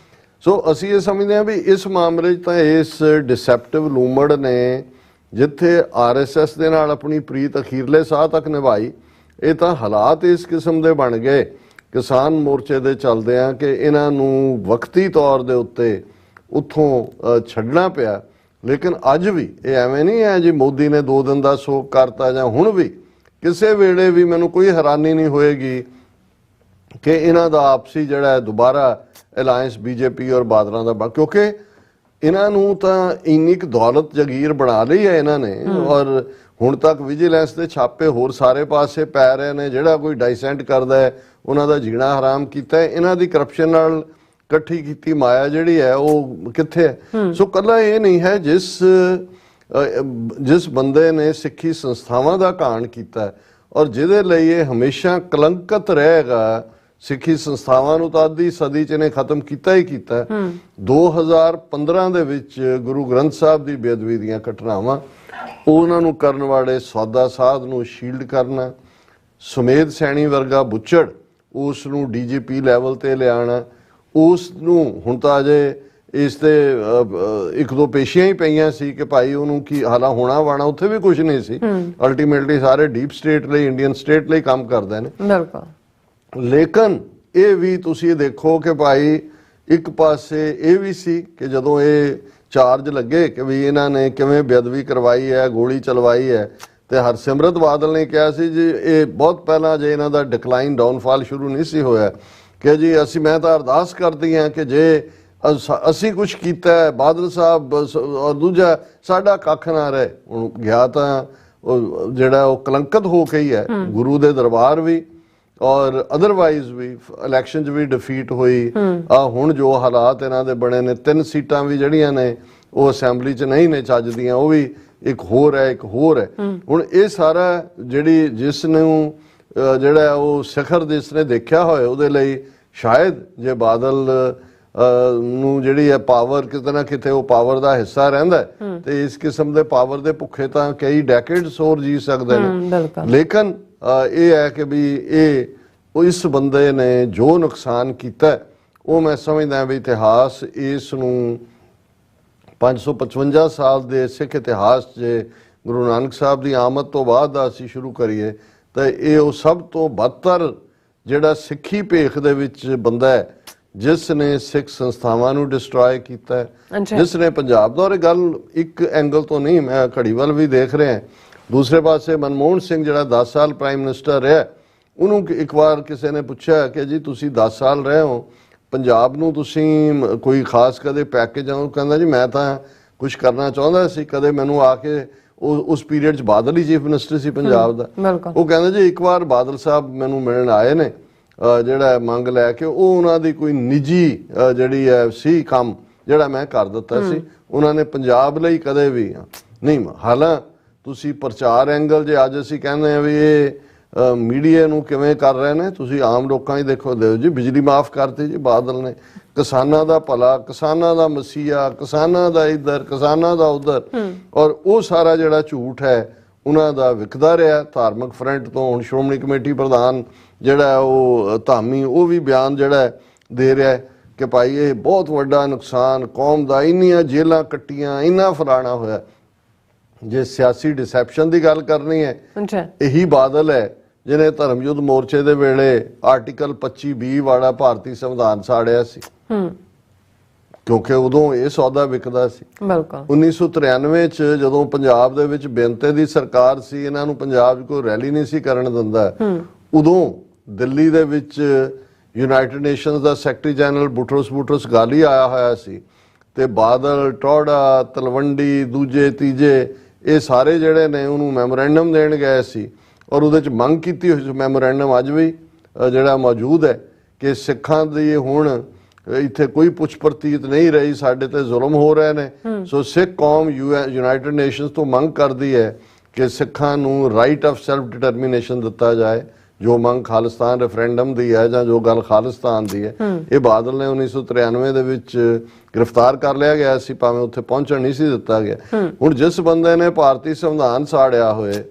ਸੋ ਅਸੀਂ ਇਹ ਸਮਝਦੇ ਹਾਂ ਵੀ ਇਸ ਮਾਮਲੇ 'ਚ ਤਾਂ ਇਸ ਡਿਸੈਪਟਿਵ ਲੂਮੜ ਨੇ ਜਿੱਥੇ RSS ਦੇ ਨਾਲ ਆਪਣੀ ਪ੍ਰੀਤ ਅਖੀਰਲੇ ਸਾਹ ਤੱਕ ਨਿਭਾਈ, ਇਹ ਤਾਂ ਹਾਲਾਤ ਇਸ ਕਿਸਮ ਦੇ ਬਣ ਗਏ ਕਿਸਾਨ ਮੋਰਚੇ ਦੇ ਚੱਲਦੇ ਆ ਕਿ ਇਹਨਾਂ ਨੂੰ ਵਕਤੀ ਤੌਰ ਦੇ ਉੱਤੇ ਉੱਥੋਂ ਛੱਡਣਾ ਪਿਆ। ਲੇਕਿਨ ਅੱਜ ਵੀ ਇਹ ਐਵੇਂ ਨਹੀਂ ਹੈ ਜੀ ਮੋਦੀ ਨੇ 2 ਦਿਨ ਦਾ ਸੋਗ ਕਰਤਾ ਜਾਂ ਹੁਣ ਵੀ ਕਿਸੇ ਵੇਲੇ ਵੀ ਮੈਨੂੰ ਕੋਈ ਹੈਰਾਨੀ ਨਹੀਂ ਹੋਏਗੀ ਕਿ ਇਹਨਾਂ ਦਾ ਆਪਸੀ ਜਿਹੜਾ ਹੈ ਦੁਬਾਰਾ ਅਲਾਇੰਸ BJP ਔਰ ਬਾਦਲਾਂ ਦਾ, ਕਿਉਂਕਿ ਇਹਨਾਂ ਨੂੰ ਤਾਂ ਇੰਨੀ ਕੁ ਦੌਲਤ ਜਗੀਰ ਬਣਾ ਲਈ ਹੈ ਇਹਨਾਂ ਨੇ। ਔਰ ਹੁਣ ਤੱਕ ਵਿਜੀਲੈਂਸ ਦੇ ਛਾਪੇ ਹੋਰ ਸਾਰੇ ਪਾਸੇ ਪੈ ਰਹੇ ਨੇ, ਜਿਹੜਾ ਕੋਈ ਡਾਈਸੈਂਟ ਕਰਦਾ ਹੈ ਉਹਨਾਂ ਦਾ ਜੀਣਾ ਹਰਾਮ ਕੀਤਾ ਹੈ। ਇਹਨਾਂ ਦੀ ਕਰਪਸ਼ਨ ਨਾਲ ਇਕੱਠੀ ਕੀਤੀ ਮਾਇਆ ਜਿਹੜੀ ਹੈ ਉਹ ਕਿੱਥੇ ਹੈ? ਸੋ ਕੱਲਾ ਇਹ ਨਹੀਂ ਹੈ ਜਿਸ ਬੰਦੇ ਨੇ ਸਿੱਖੀ ਸੰਸਥਾਵਾਂ ਦਾ ਘਾਣ ਕੀਤਾ ਔਰ ਜਿਹਦੇ ਲਈ ਇਹ ਹਮੇਸ਼ਾ ਕਲੰਕਤ ਰਹੇਗਾ। ਸਿੱਖੀ ਸੰਸਥਾਵਾਂ ਨੂੰ ਤਾਂ ਅੱਧੀ ਸਦੀ 'ਚ ਇਹਨੇ ਖਤਮ ਕੀਤਾ ਹੀ ਕੀਤਾ। 2015 ਦੇ ਵਿੱਚ ਗੁਰੂ ਗ੍ਰੰਥ ਸਾਹਿਬ ਦੀ ਬੇਅਦਬੀ ਦੀਆਂ ਘਟਨਾਵਾਂ, ਉਹਨਾਂ ਨੂੰ ਕਰਨ ਵਾਲੇ ਸੌਦਾ ਸਾਧ ਨੂੰ ਸ਼ੀਲਡ ਕਰਨਾ, ਸੁਮੇਧ ਸੈਣੀ ਵਰਗਾ ਬੁੱਚੜ ਉਸ ਨੂੰ DGP ਲੈਵਲ ਤੇ ਲਿਆਉਣਾ, ਉਸ ਨੂੰ ਹੁਣ ਤਾਂ ਅਜੇ ਇਸ ਤੇ 1-2 ਪੇਸ਼ੀਆਂ ਹੀ ਪਈਆਂ ਸੀ ਕਿ ਭਾਈ ਉਹਨੂੰ ਕੀ ਹਾਲਾ ਹੋਣਾ ਵਾਣਾ, ਉੱਥੇ ਵੀ ਕੁਝ ਨਹੀਂ ਸੀ। ਅਲਟੀਮੇਟਲੀ ਸਾਰੇ ਡੀਪ ਸਟੇਟ ਲਈ, ਇੰਡੀਅਨ ਸਟੇਟ ਲਈ ਕੰਮ ਕਰਦੇ ਨੇ। ਲੇਕਿਨ ਇਹ ਵੀ ਤੁਸੀਂ ਦੇਖੋ ਕਿ ਭਾਈ ਇੱਕ ਪਾਸੇ ਇਹ ਵੀ ਸੀ ਕਿ ਜਦੋਂ ਇਹ ਚਾਰਜ ਲੱਗੇ ਕਿ ਵੀ ਇਹਨਾਂ ਨੇ ਕਿਵੇਂ ਬੇਅਦਬੀ ਕਰਵਾਈ ਹੈ, ਗੋਲੀ ਚਲਵਾਈ ਹੈ, ਤੇ ਹਰਸਿਮਰਤ ਬਾਦਲ ਨੇ ਕਿਹਾ ਸੀ ਜੀ ਇਹ ਬਹੁਤ ਪਹਿਲਾਂ ਜੇ ਇਹਨਾਂ ਦਾ ਡਿਕਲਾਈਨ ਡਾਊਨਫਾਲ ਸ਼ੁਰੂ ਨਹੀਂ ਸੀ ਹੋਇਆ ਕਿ ਜੀ ਮੈਂ ਤਾਂ ਅਰਦਾਸ ਕਰਦੀ ਹਾਂ ਕਿ ਜੇ ਅਸੀਂ ਕੁਝ ਕੀਤਾ ਹੈ ਬਾਦਲ ਸਾਹਿਬ ਔਰ ਦੂਜਾ ਸਾਡਾ ਕੱਖ ਨਾ ਰਹੇ। ਹੁਣ ਗਿਆ ਤਾਂ ਉਹ ਜਿਹੜਾ ਉਹ ਕਲੰਕਤ ਹੋ ਕੇ ਹੀ ਹੈ, ਗੁਰੂ ਦੇ ਦਰਬਾਰ ਵੀ ਔਰ ਅਦਰਵਾਈਜ਼ ਵੀ ਇਲੈਕਸ਼ਨ 'ਚ ਵੀ ਡਿਫੀਟ ਹੋਈ। ਹੁਣ ਜੋ ਹਾਲਾਤ ਇਹਨਾਂ ਦੇ ਬਣੇ ਨੇ, 3 ਸੀਟਾਂ ਵੀ ਜਿਹੜੀਆਂ ਨੇ ਉਹ ਅਸੈਂਬਲੀ 'ਚ ਨਹੀਂ ਨੇ ਚੱਜਦੀਆਂ, ਉਹ ਵੀ ਇੱਕ ਹੋਰ ਹੈ। ਹੁਣ ਇਹ ਸਾਰਾ ਜਿਹੜੀ ਜਿਸ ਨੂੰ ਜਿਹੜਾ ਉਹ ਸਿਖਰ ਜਿਸ ਨੇ ਦੇਖਿਆ ਹੋਇਆ ਉਹਦੇ ਲਈ ਸ਼ਾਇਦ ਜੇ ਬਾਦਲ ਨੂੰ ਜਿਹੜੀ ਹੈ ਪਾਵਰ ਕਿਤੇ ਨਾ ਕਿਤੇ ਉਹ ਪਾਵਰ ਦਾ ਹਿੱਸਾ ਰਹਿੰਦਾ ਤੇ ਇਸ ਕਿਸਮ ਦੇ ਪਾਵਰ ਦੇ ਭੁੱਖੇ ਤਾਂ ਕਈ ਡੈਕੇਡਸ ਹੋਰ ਜੀ ਸਕਦੇ ਨੇ। ਲੇਕਿਨ ਇਹ ਹੈ ਕਿ ਵੀ ਇਹ ਇਸ ਬੰਦੇ ਨੇ ਜੋ ਨੁਕਸਾਨ ਕੀਤਾ ਉਹ ਮੈਂ ਸਮਝਦਾ ਵੀ ਇਤਿਹਾਸ ਇਸ ਨੂੰ 555 ਸਾਲ ਦੇ ਸਿੱਖ ਇਤਿਹਾਸ 'ਚ ਗੁਰੂ ਨਾਨਕ ਸਾਹਿਬ ਦੀ ਆਮਦ ਤੋਂ ਬਾਅਦ ਦਾ ਅਸੀਂ ਸ਼ੁਰੂ ਕਰੀਏ ਤਾਂ ਇਹ ਉਹ ਸਭ ਤੋਂ ਬਦਤਰ ਜਿਹੜਾ ਸਿੱਖੀ ਭੇਖ ਦੇ ਵਿੱਚ ਬੰਦਾ ਹੈ ਜਿਸ ਨੇ ਸਿੱਖ ਸੰਸਥਾਵਾਂ ਨੂੰ ਡਿਸਟਰੋਏ ਕੀਤਾ, ਜਿਸ ਨੇ ਪੰਜਾਬ ਦਾ। ਔਰ ਇਹ ਗੱਲ ਇੱਕ ਐਂਗਲ ਤੋਂ ਨਹੀਂ, ਮੈਂ ਘੜੀ ਵੱਲ ਵੀ ਦੇਖ ਰਿਹਾ। ਦੂਸਰੇ ਪਾਸੇ ਮਨਮੋਹਨ ਸਿੰਘ ਜਿਹੜਾ 10 ਸਾਲ ਪ੍ਰਾਈਮ ਮਿਨਿਸਟਰ ਰਿਹਾ, ਉਹਨੂੰ ਇੱਕ ਵਾਰ ਕਿਸੇ ਨੇ ਪੁੱਛਿਆ ਕਿ ਜੀ ਤੁਸੀਂ 10 ਸਾਲ ਰਹੇ ਹੋ ਪੰਜਾਬ ਨੂੰ, ਤੁਸੀਂ ਕੋਈ ਖਾਸ ਕਦੇ ਪੈਕੇਜ? ਉਹ ਕਹਿੰਦਾ ਜੀ ਮੈਂ ਤਾਂ ਕੁਝ ਕਰਨਾ ਚਾਹੁੰਦਾ ਸੀ, ਕਦੇ ਮੈਨੂੰ ਆ ਕੇ ਉਸ ਪੀਰੀਅਡ 'ਚ ਬਾਦਲ ਹੀ ਚੀਫ ਮਿਨਿਸਟਰ ਸੀ ਪੰਜਾਬ ਦਾ। ਬਿਲਕੁਲ। ਉਹ ਕਹਿੰਦੇ ਜੀ ਇੱਕ ਵਾਰ ਬਾਦਲ ਸਾਹਿਬ ਮੈਨੂੰ ਮਿਲਣ ਆਏ ਨੇ, ਜਿਹੜਾ ਮੰਗ ਲੈ ਕੇ, ਉਹ ਉਹਨਾਂ ਦੀ ਕੋਈ ਨਿੱਜੀ ਜਿਹੜੀ ਹੈ ਸੀ ਕੰਮ ਜਿਹੜਾ ਮੈਂ ਕਰ ਦਿੱਤਾ ਸੀ, ਉਹਨਾਂ ਨੇ ਪੰਜਾਬ ਲਈ ਕਦੇ ਵੀ ਨਹੀਂ। ਹਾਲਾਂ ਤੁਸੀਂ ਪ੍ਰਚਾਰ ਐਂਗਲ ਜੇ ਅੱਜ ਅਸੀਂ ਕਹਿੰਦੇ ਆ ਵੀ ਇਹ ਮੀਡੀਆ ਨੂੰ ਕਿਵੇਂ ਕਰ ਰਹੇ ਨੇ, ਤੁਸੀਂ ਆਮ ਲੋਕਾਂ ਹੀ ਦੇਖੋ ਦਿਓ ਜੀ, ਬਿਜਲੀ ਮਾਫ ਕਰਤੀ ਜੀ ਬਾਦਲ ਨੇ, ਕਿਸਾਨਾਂ ਦਾ ਭਲਾ, ਕਿਸਾਨਾਂ ਦਾ ਮਸੀਹਾ, ਕਿਸਾਨਾਂ ਦਾ ਇੱਧਰ, ਕਿਸਾਨਾਂ ਦਾ ਉੱਧਰ, ਔਰ ਉਹ ਸਾਰਾ ਜਿਹੜਾ ਝੂਠ ਹੈ ਉਹਨਾਂ ਦਾ ਵਿਕਦਾ ਰਿਹਾ। ਧਾਰਮਿਕ ਫਰੰਟ ਤੋਂ ਹੁਣ ਸ਼੍ਰੋਮਣੀ ਕਮੇਟੀ ਪ੍ਰਧਾਨ ਜਿਹੜਾ ਉਹ ਧਾਮੀ, ਉਹ ਵੀ ਬਿਆਨ ਜਿਹੜਾ ਦੇ ਰਿਹਾ ਕਿ ਭਾਈ ਇਹ ਬਹੁਤ ਵੱਡਾ ਨੁਕਸਾਨ ਕੌਮ ਦਾ, ਇੰਨੀਆਂ ਜੇਲਾਂ ਕੱਟੀਆਂ, ਇੰਨਾ ਫਲਾਣਾ ਹੋਇਆ। ਜੇ ਸਿਆਸੀ ਡਿਸੈਪਸ਼ਨ ਦੀ ਗੱਲ ਕਰਨੀ ਹੈ, ਇਹੀ ਬਾਦਲ ਹੈ ਜਿਹਨੇ ਧਰਮ ਯੁੱਧ ਮੋਰਚੇ ਦੇ ਵੇਲੇ ਆਰਟੀਕਲ 25(b) ਵਾਲਾ ਭਾਰਤੀ ਸੰਵਿਧਾਨ ਸਾੜਿਆ ਸੀ, ਕਿਉਂਕਿ ਉਦੋਂ ਇਹ ਸੌਦਾ ਵਿਕਦਾ ਸੀ। 1993 ਚ ਜਦੋਂ ਪੰਜਾਬ ਦੇ ਵਿੱਚ ਬੇਨਤੇ ਦੀ ਸਰਕਾਰ ਸੀ, ਇਹਨਾਂ ਨੂੰ ਪੰਜਾਬ 'ਚ ਕੋਈ ਰੈਲੀ ਨਹੀਂ ਸੀ ਕਰਨ ਦਿੰਦਾ, ਉਦੋਂ ਦਿੱਲੀ ਦੇ ਵਿੱਚ ਯੂਨਾਈਟਿਡ ਨੇਸ਼ਨਸ ਦਾ ਸੈਕਟਰੀ ਜਨਰਲ ਬੁਟਰਸ ਗਾਲੀ ਆਇਆ ਹੋਇਆ ਸੀ, ਤੇ ਬਾਦਲ, ਟੌੜਾ, ਤਲਵੰਡੀ, ਦੂਜੇ ਤੀਜੇ ਇਹ ਸਾਰੇ ਜਿਹੜੇ ਨੇ ਉਹਨੂੰ ਮੈਮੋਰੈਂਡਮ ਦੇਣ ਗਏ ਸੀ, ਔਰ ਉਹਦੇ ਚ ਮੰਗ ਕੀਤੀ ਹੋਈ ਸੀ। ਮੈਮੋਰੈਂਡਮ ਅੱਜ ਵੀ ਜਿਹੜਾ ਮੌਜੂਦ ਹੈ ਕਿ ਸਿੱਖਾਂ ਦੀ ਹੁਣ ਇੱਥੇ ਕੋਈ ਪੁੱਛ ਪ੍ਰਤੀਤ ਨਹੀਂ ਰਹੀ, ਸਾਡੇ ਤੇ ਜ਼ੁਲਮ ਹੋ ਰਹੇ ਨੇ। ਸੋ ਸਿੱਖ ਕੌਮ ਯੂਨਾਈਟਿਡ ਨੇਸ਼ਨਸ ਤੋਂ ਮੰਗ ਕਰਦੀ ਹੈ ਕਿ ਸਿੱਖਾਂ ਨੂੰ ਰਾਈਟ ਆਫ ਸੈਲਫ ਡਿਟਰਮੀਨੇਸ਼ਨ ਦਿੱਤਾ ਜਾਏ, ਜੋ ਮੰਗ ਖਾਲਿਸਤਾਨ ਰੈਫਰੈਂਡਮ ਦੀ ਹੈ ਜਾਂ ਜੋ ਗੱਲ ਖਾਲਿਸਤਾਨ ਦੀ ਹੈ। ਇਹ ਬਾਦਲ ਨੇ 1993 ਦੇ ਵਿੱਚ ਗ੍ਰਿਫਤਾਰ ਕਰ ਲਿਆ ਗਿਆ ਸੀ, ਭਾਵੇਂ ਉੱਥੇ ਪਹੁੰਚਣ ਨਹੀਂ ਸੀ ਦਿੱਤਾ ਗਿਆ। ਹੁਣ ਜਿਸ ਬੰਦੇ ਨੇ ਭਾਰਤੀ ਸੰਵਿਧਾਨ ਸਾੜਿਆ ਹੋਏ,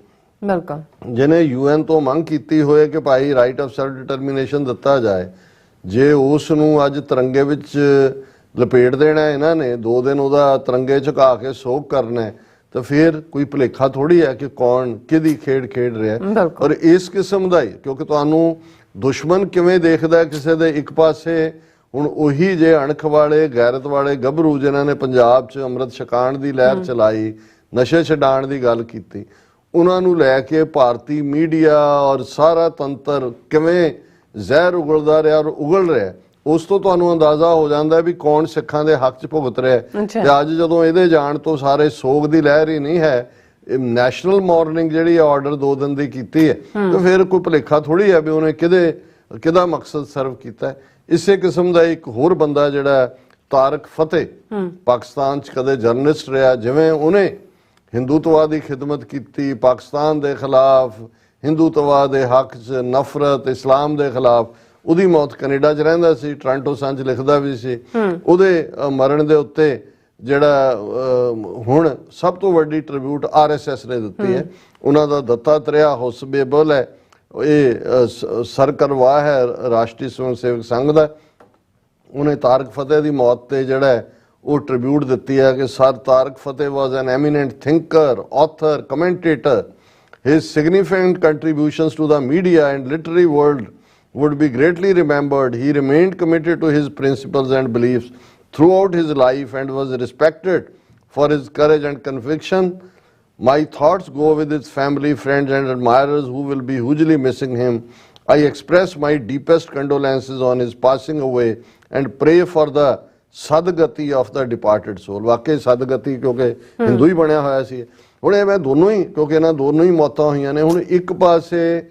ਜਿਹਨੇ UN ਤੋਂ ਮੰਗ ਕੀਤੀ ਹੋਏ ਕਿ ਭਾਈ ਰਾਈਟ ਆਫ ਸੈਲਫ ਡਿਟਰਮੀਨੇਸ਼ਨ ਦਿੱਤਾ ਜਾਏ, ਜੇ ਉਸ ਨੂੰ ਅੱਜ ਤਿਰੰਗੇ ਵਿੱਚ ਲਪੇਟ ਦੇਣਾ ਇਹਨਾਂ ਨੇ, 2 ਦਿਨ ਉਹਦਾ ਤਿਰੰਗੇ ਝੁਕਾ ਕੇ ਸੋਗ ਕਰਨਾ, ਤਾਂ ਫਿਰ ਕੋਈ ਭੁਲੇਖਾ ਥੋੜੀ ਹੈ ਕਿ ਕੌਣ ਕਿਹਦੀ ਖੇਡ ਖੇਡ ਰਿਹਾ। ਔਰ ਇਸ ਕਿਸਮ ਦਾ ਹੀ, ਕਿਉਂਕਿ ਤੁਹਾਨੂੰ ਦੁਸ਼ਮਣ ਕਿਵੇਂ ਦੇਖਦਾ ਕਿਸੇ ਦੇ, ਇੱਕ ਪਾਸੇ ਹੁਣ ਉਹੀ ਜੇ ਅਣਖ ਵਾਲੇ ਗੈਰਤ ਵਾਲੇ ਗੱਭਰੂ ਜਿਨ੍ਹਾਂ ਨੇ ਪੰਜਾਬ 'ਚ ਅੰਮ੍ਰਿਤ ਛਕਾਣ ਦੀ ਲਹਿਰ ਚਲਾਈ, ਨਸ਼ੇ ਛਡਾਣ ਦੀ ਗੱਲ ਕੀਤੀ, ਉਹਨਾਂ ਨੂੰ ਲੈ ਕੇ ਭਾਰਤੀ ਮੀਡੀਆ ਔਰ ਸਾਰਾ ਤੰਤਰ ਕਿਵੇਂ ਜ਼ਹਿਰ ਉਗਲਦਾ ਰਿਹਾ ਔਰ ਉਗਲ ਰਿਹਾ, ਉਸ ਤੋਂ ਤੁਹਾਨੂੰ ਅੰਦਾਜ਼ਾ ਹੋ ਜਾਂਦਾ ਵੀ ਕੌਣ ਸਿੱਖਾਂ ਦੇ ਹੱਕ 'ਚ ਭੁਗਤ ਰਿਹਾ। ਤੇ ਅੱਜ ਜਦੋਂ ਇਹਦੇ ਜਾਣ ਤੋਂ ਸਾਰੇ ਸੋਗ ਦੀ ਲਹਿਰ ਹੀ ਨਹੀਂ ਹੈ, ਨੈਸ਼ਨਲ ਮਾਰਨਿੰਗ ਜਿਹੜੀ ਆਰਡਰ 2 ਦਿਨ ਦੀ ਕੀਤੀ ਹੈ, ਤੇ ਫਿਰ ਕੋਈ ਭੁਲੇਖਾ ਥੋੜੀ ਹੈ ਵੀ ਉਹਨੇ ਕਿਹਦਾ ਮਕਸਦ ਸਰਵ ਕੀਤਾ। ਇਸੇ ਕਿਸਮ ਦਾ ਇੱਕ ਹੋਰ ਬੰਦਾ ਜਿਹੜਾ ਤਾਰਕ ਫਤਿਹ, ਪਾਕਿਸਤਾਨ 'ਚ ਕਦੇ ਜਰਨਲਿਸਟ ਰਿਹਾ, ਜਿਵੇਂ ਉਹਨੇ ਹਿੰਦੂਤਵਾ ਦੀ ਖਿਦਮਤ ਕੀਤੀ, ਪਾਕਿਸਤਾਨ ਦੇ ਖਿਲਾਫ, ਹਿੰਦੂਤਵਾ ਦੇ ਹੱਕ 'ਚ ਨਫ਼ਰਤ, ਇਸਲਾਮ ਦੇ ਖਿਲਾਫ। ਉਹਦੀ ਮੌਤ ਕੈਨੇਡਾ 'ਚ ਰਹਿੰਦਾ ਸੀ, ਟੋਰਾਂਟੋ ਸਨ 'ਚ ਲਿਖਦਾ ਵੀ ਸੀ। ਉਹਦੇ ਮਰਨ ਦੇ ਉੱਤੇ ਜਿਹੜਾ ਹੁਣ ਸਭ ਤੋਂ ਵੱਡੀ ਟ੍ਰਿਬਿਊਟ RSS ਨੇ ਦਿੱਤੀ ਹੈ, ਉਹਨਾਂ ਦਾ ਦੱਤਾਤਰੇਆ ਹੋਸਬੇਬਲ ਹੈ, ਇਹ ਸਰਕਰਵਾਹ ਹੈ ਰਾਸ਼ਟਰੀ ਸਵੈਮ ਸੇਵਕ ਸੰਘ ਦਾ। ਉਹਨੇ ਤਾਰਕ ਫਤਿਹ ਦੀ ਮੌਤ ਤੇ ਜਿਹੜਾ ਉਹ ਟ੍ਰਿਬਿਊਟ ਦਿੱਤੀ ਹੈ ਕਿ sir Tarek Fatah was an eminent thinker, author, commentator. His significant contributions to the media and literary world would be greatly remembered. He remained committed to his principles and beliefs throughout his life and was respected for his courage and conviction. My thoughts go with his family, friends and admirers who will be hugely missing him. I express my deepest condolences on his passing away and pray for the sadgati of the departed soul. ਵਾਕਈ ਸਦਗਤੀ, ਕਿਉਂਕਿ ਹਿੰਦੂ ਹੀ ਬਣਿਆ ਹੋਇਆ ਸੀ। ਹੁਣ ਇਹ ਮੈਂ ਦੋਨੋਂ ਹੀ, ਕਿਉਂਕਿ ਇਹਨਾਂ ਦੋਨੋਂ ਹੀ ਮੌਤਾਂ ਹੋਈਆਂ ਨੇ। ਹੁਣ ਇੱਕ ਪਾਸੇ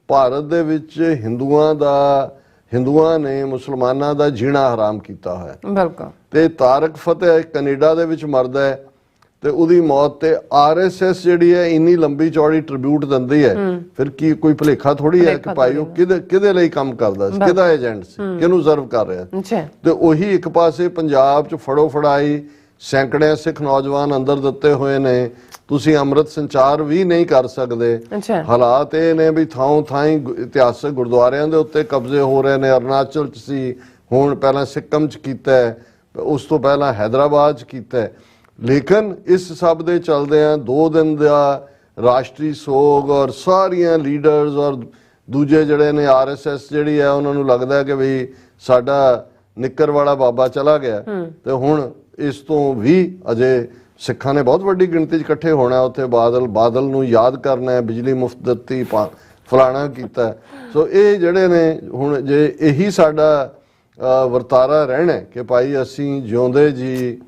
ਭਾਰਤ ਦੇ ਵਿੱਚ ਹਿੰਦੂਆਂ ਨੇ ਮੁਸਲਮਾਨਾਂ ਦਾ ਜੀਣਾ ਹਰਾਮ ਕੀਤਾ ਹੋਇਆ, ਤੇ ਤਾਰਕ ਫਤਿਹ ਕੈਨੇਡਾ ਦੇ ਵਿੱਚ ਮਰਦਾ ਹੈ, ਤੇ ਉਹਦੀ ਮੌਤ ਤੇ RSS ਜਿਹੜੀ ਹੈ ਇੰਨੀ ਲੰਬੀ ਚੌੜੀ ਟ੍ਰਿਬਿਊਟ ਦਿੰਦੀ ਹੈ। ਫਿਰ ਕੀ ਕੋਈ ਭੁਲੇਖਾ ਥੋੜੀ ਹੈ ਕਿ ਭਾਈ ਉਹ ਕਿਹਦੇ ਲਈ ਕੰਮ ਕਰਦਾ ਸੀ, ਕਿਹਦਾ ਏਜੰਟ ਸੀ, ਕਿਹਨੂੰ ਸਰਵ ਕਰ ਰਿਹਾ। ਤੇ ਉਹੀ ਇੱਕ ਪਾਸੇ ਪੰਜਾਬ 'ਚ ਫੜੋ ਫੜਾਈ ਸੈਂਕੜੇ ਸਿੱਖ ਨੌਜਵਾਨ ਅੰਦਰ ਦਿੱਤੇ ਹੋਏ ਨੇ, ਤੁਸੀਂ ਅੰਮ੍ਰਿਤ ਸੰਚਾਰ ਵੀ ਨਹੀਂ ਕਰ ਸਕਦੇ। ਹਾਲਾਤ ਇਹ ਨੇ ਵੀ ਥਾਂ ਥਾਈਂ ਇਤਿਹਾਸਕ ਗੁਰਦੁਆਰਿਆਂ ਦੇ ਉੱਤੇ ਕਬਜ਼ੇ ਹੋ ਰਹੇ ਨੇ। ਅਰੁਣਾਚਲ 'ਚ ਸੀ, ਹੁਣ ਪਹਿਲਾਂ ਸਿੱਕਮ 'ਚ ਕੀਤਾ ਹੈ, ਉਸ ਤੋਂ ਪਹਿਲਾਂ ਹੈਦਰਾਬਾਦ 'ਚ ਕੀਤਾ ਹੈ। ਲੇਕਿਨ ਇਸ ਸਭ ਦੇ ਚਲਦਿਆਂ 2 ਦਿਨ ਦਾ ਰਾਸ਼ਟਰੀ ਸੋਗ, ਔਰ ਸਾਰੀਆਂ ਲੀਡਰਸ ਔਰ ਦੂਜੇ ਜਿਹੜੇ ਨੇ RSS ਜਿਹੜੀ ਹੈ, ਉਹਨਾਂ ਨੂੰ ਲੱਗਦਾ ਕਿ ਵੀ ਸਾਡਾ ਨਿੱਕਰ ਵਾਲਾ ਬਾਬਾ ਚਲਾ ਗਿਆ, ਤੇ ਹੁਣ ਇਸ ਤੋਂ ਵੀ ਅਜੇ ਸਿੱਖਾਂ ਨੇ ਬਹੁਤ ਵੱਡੀ ਗਿਣਤੀ 'ਚ ਇਕੱਠੇ ਹੋਣਾ ਉੱਥੇ। ਬਾਦਲ ਨੂੰ ਯਾਦ ਕਰਨਾ ਹੈ, ਬਿਜਲੀ ਮੁਫਤ ਦਿੱਤੀ, ਫਲਾਣਾ ਕੀਤਾ। ਸੋ ਇਹ ਜਿਹੜੇ ਨੇ, ਹੁਣ ਜੇ ਇਹੀ ਸਾਡਾ ਵਰਤਾਰਾ ਰਹਿਣਾ ਕਿ ਭਾਈ ਅਸੀਂ ਜਿਉਂਦੇ ਜੀ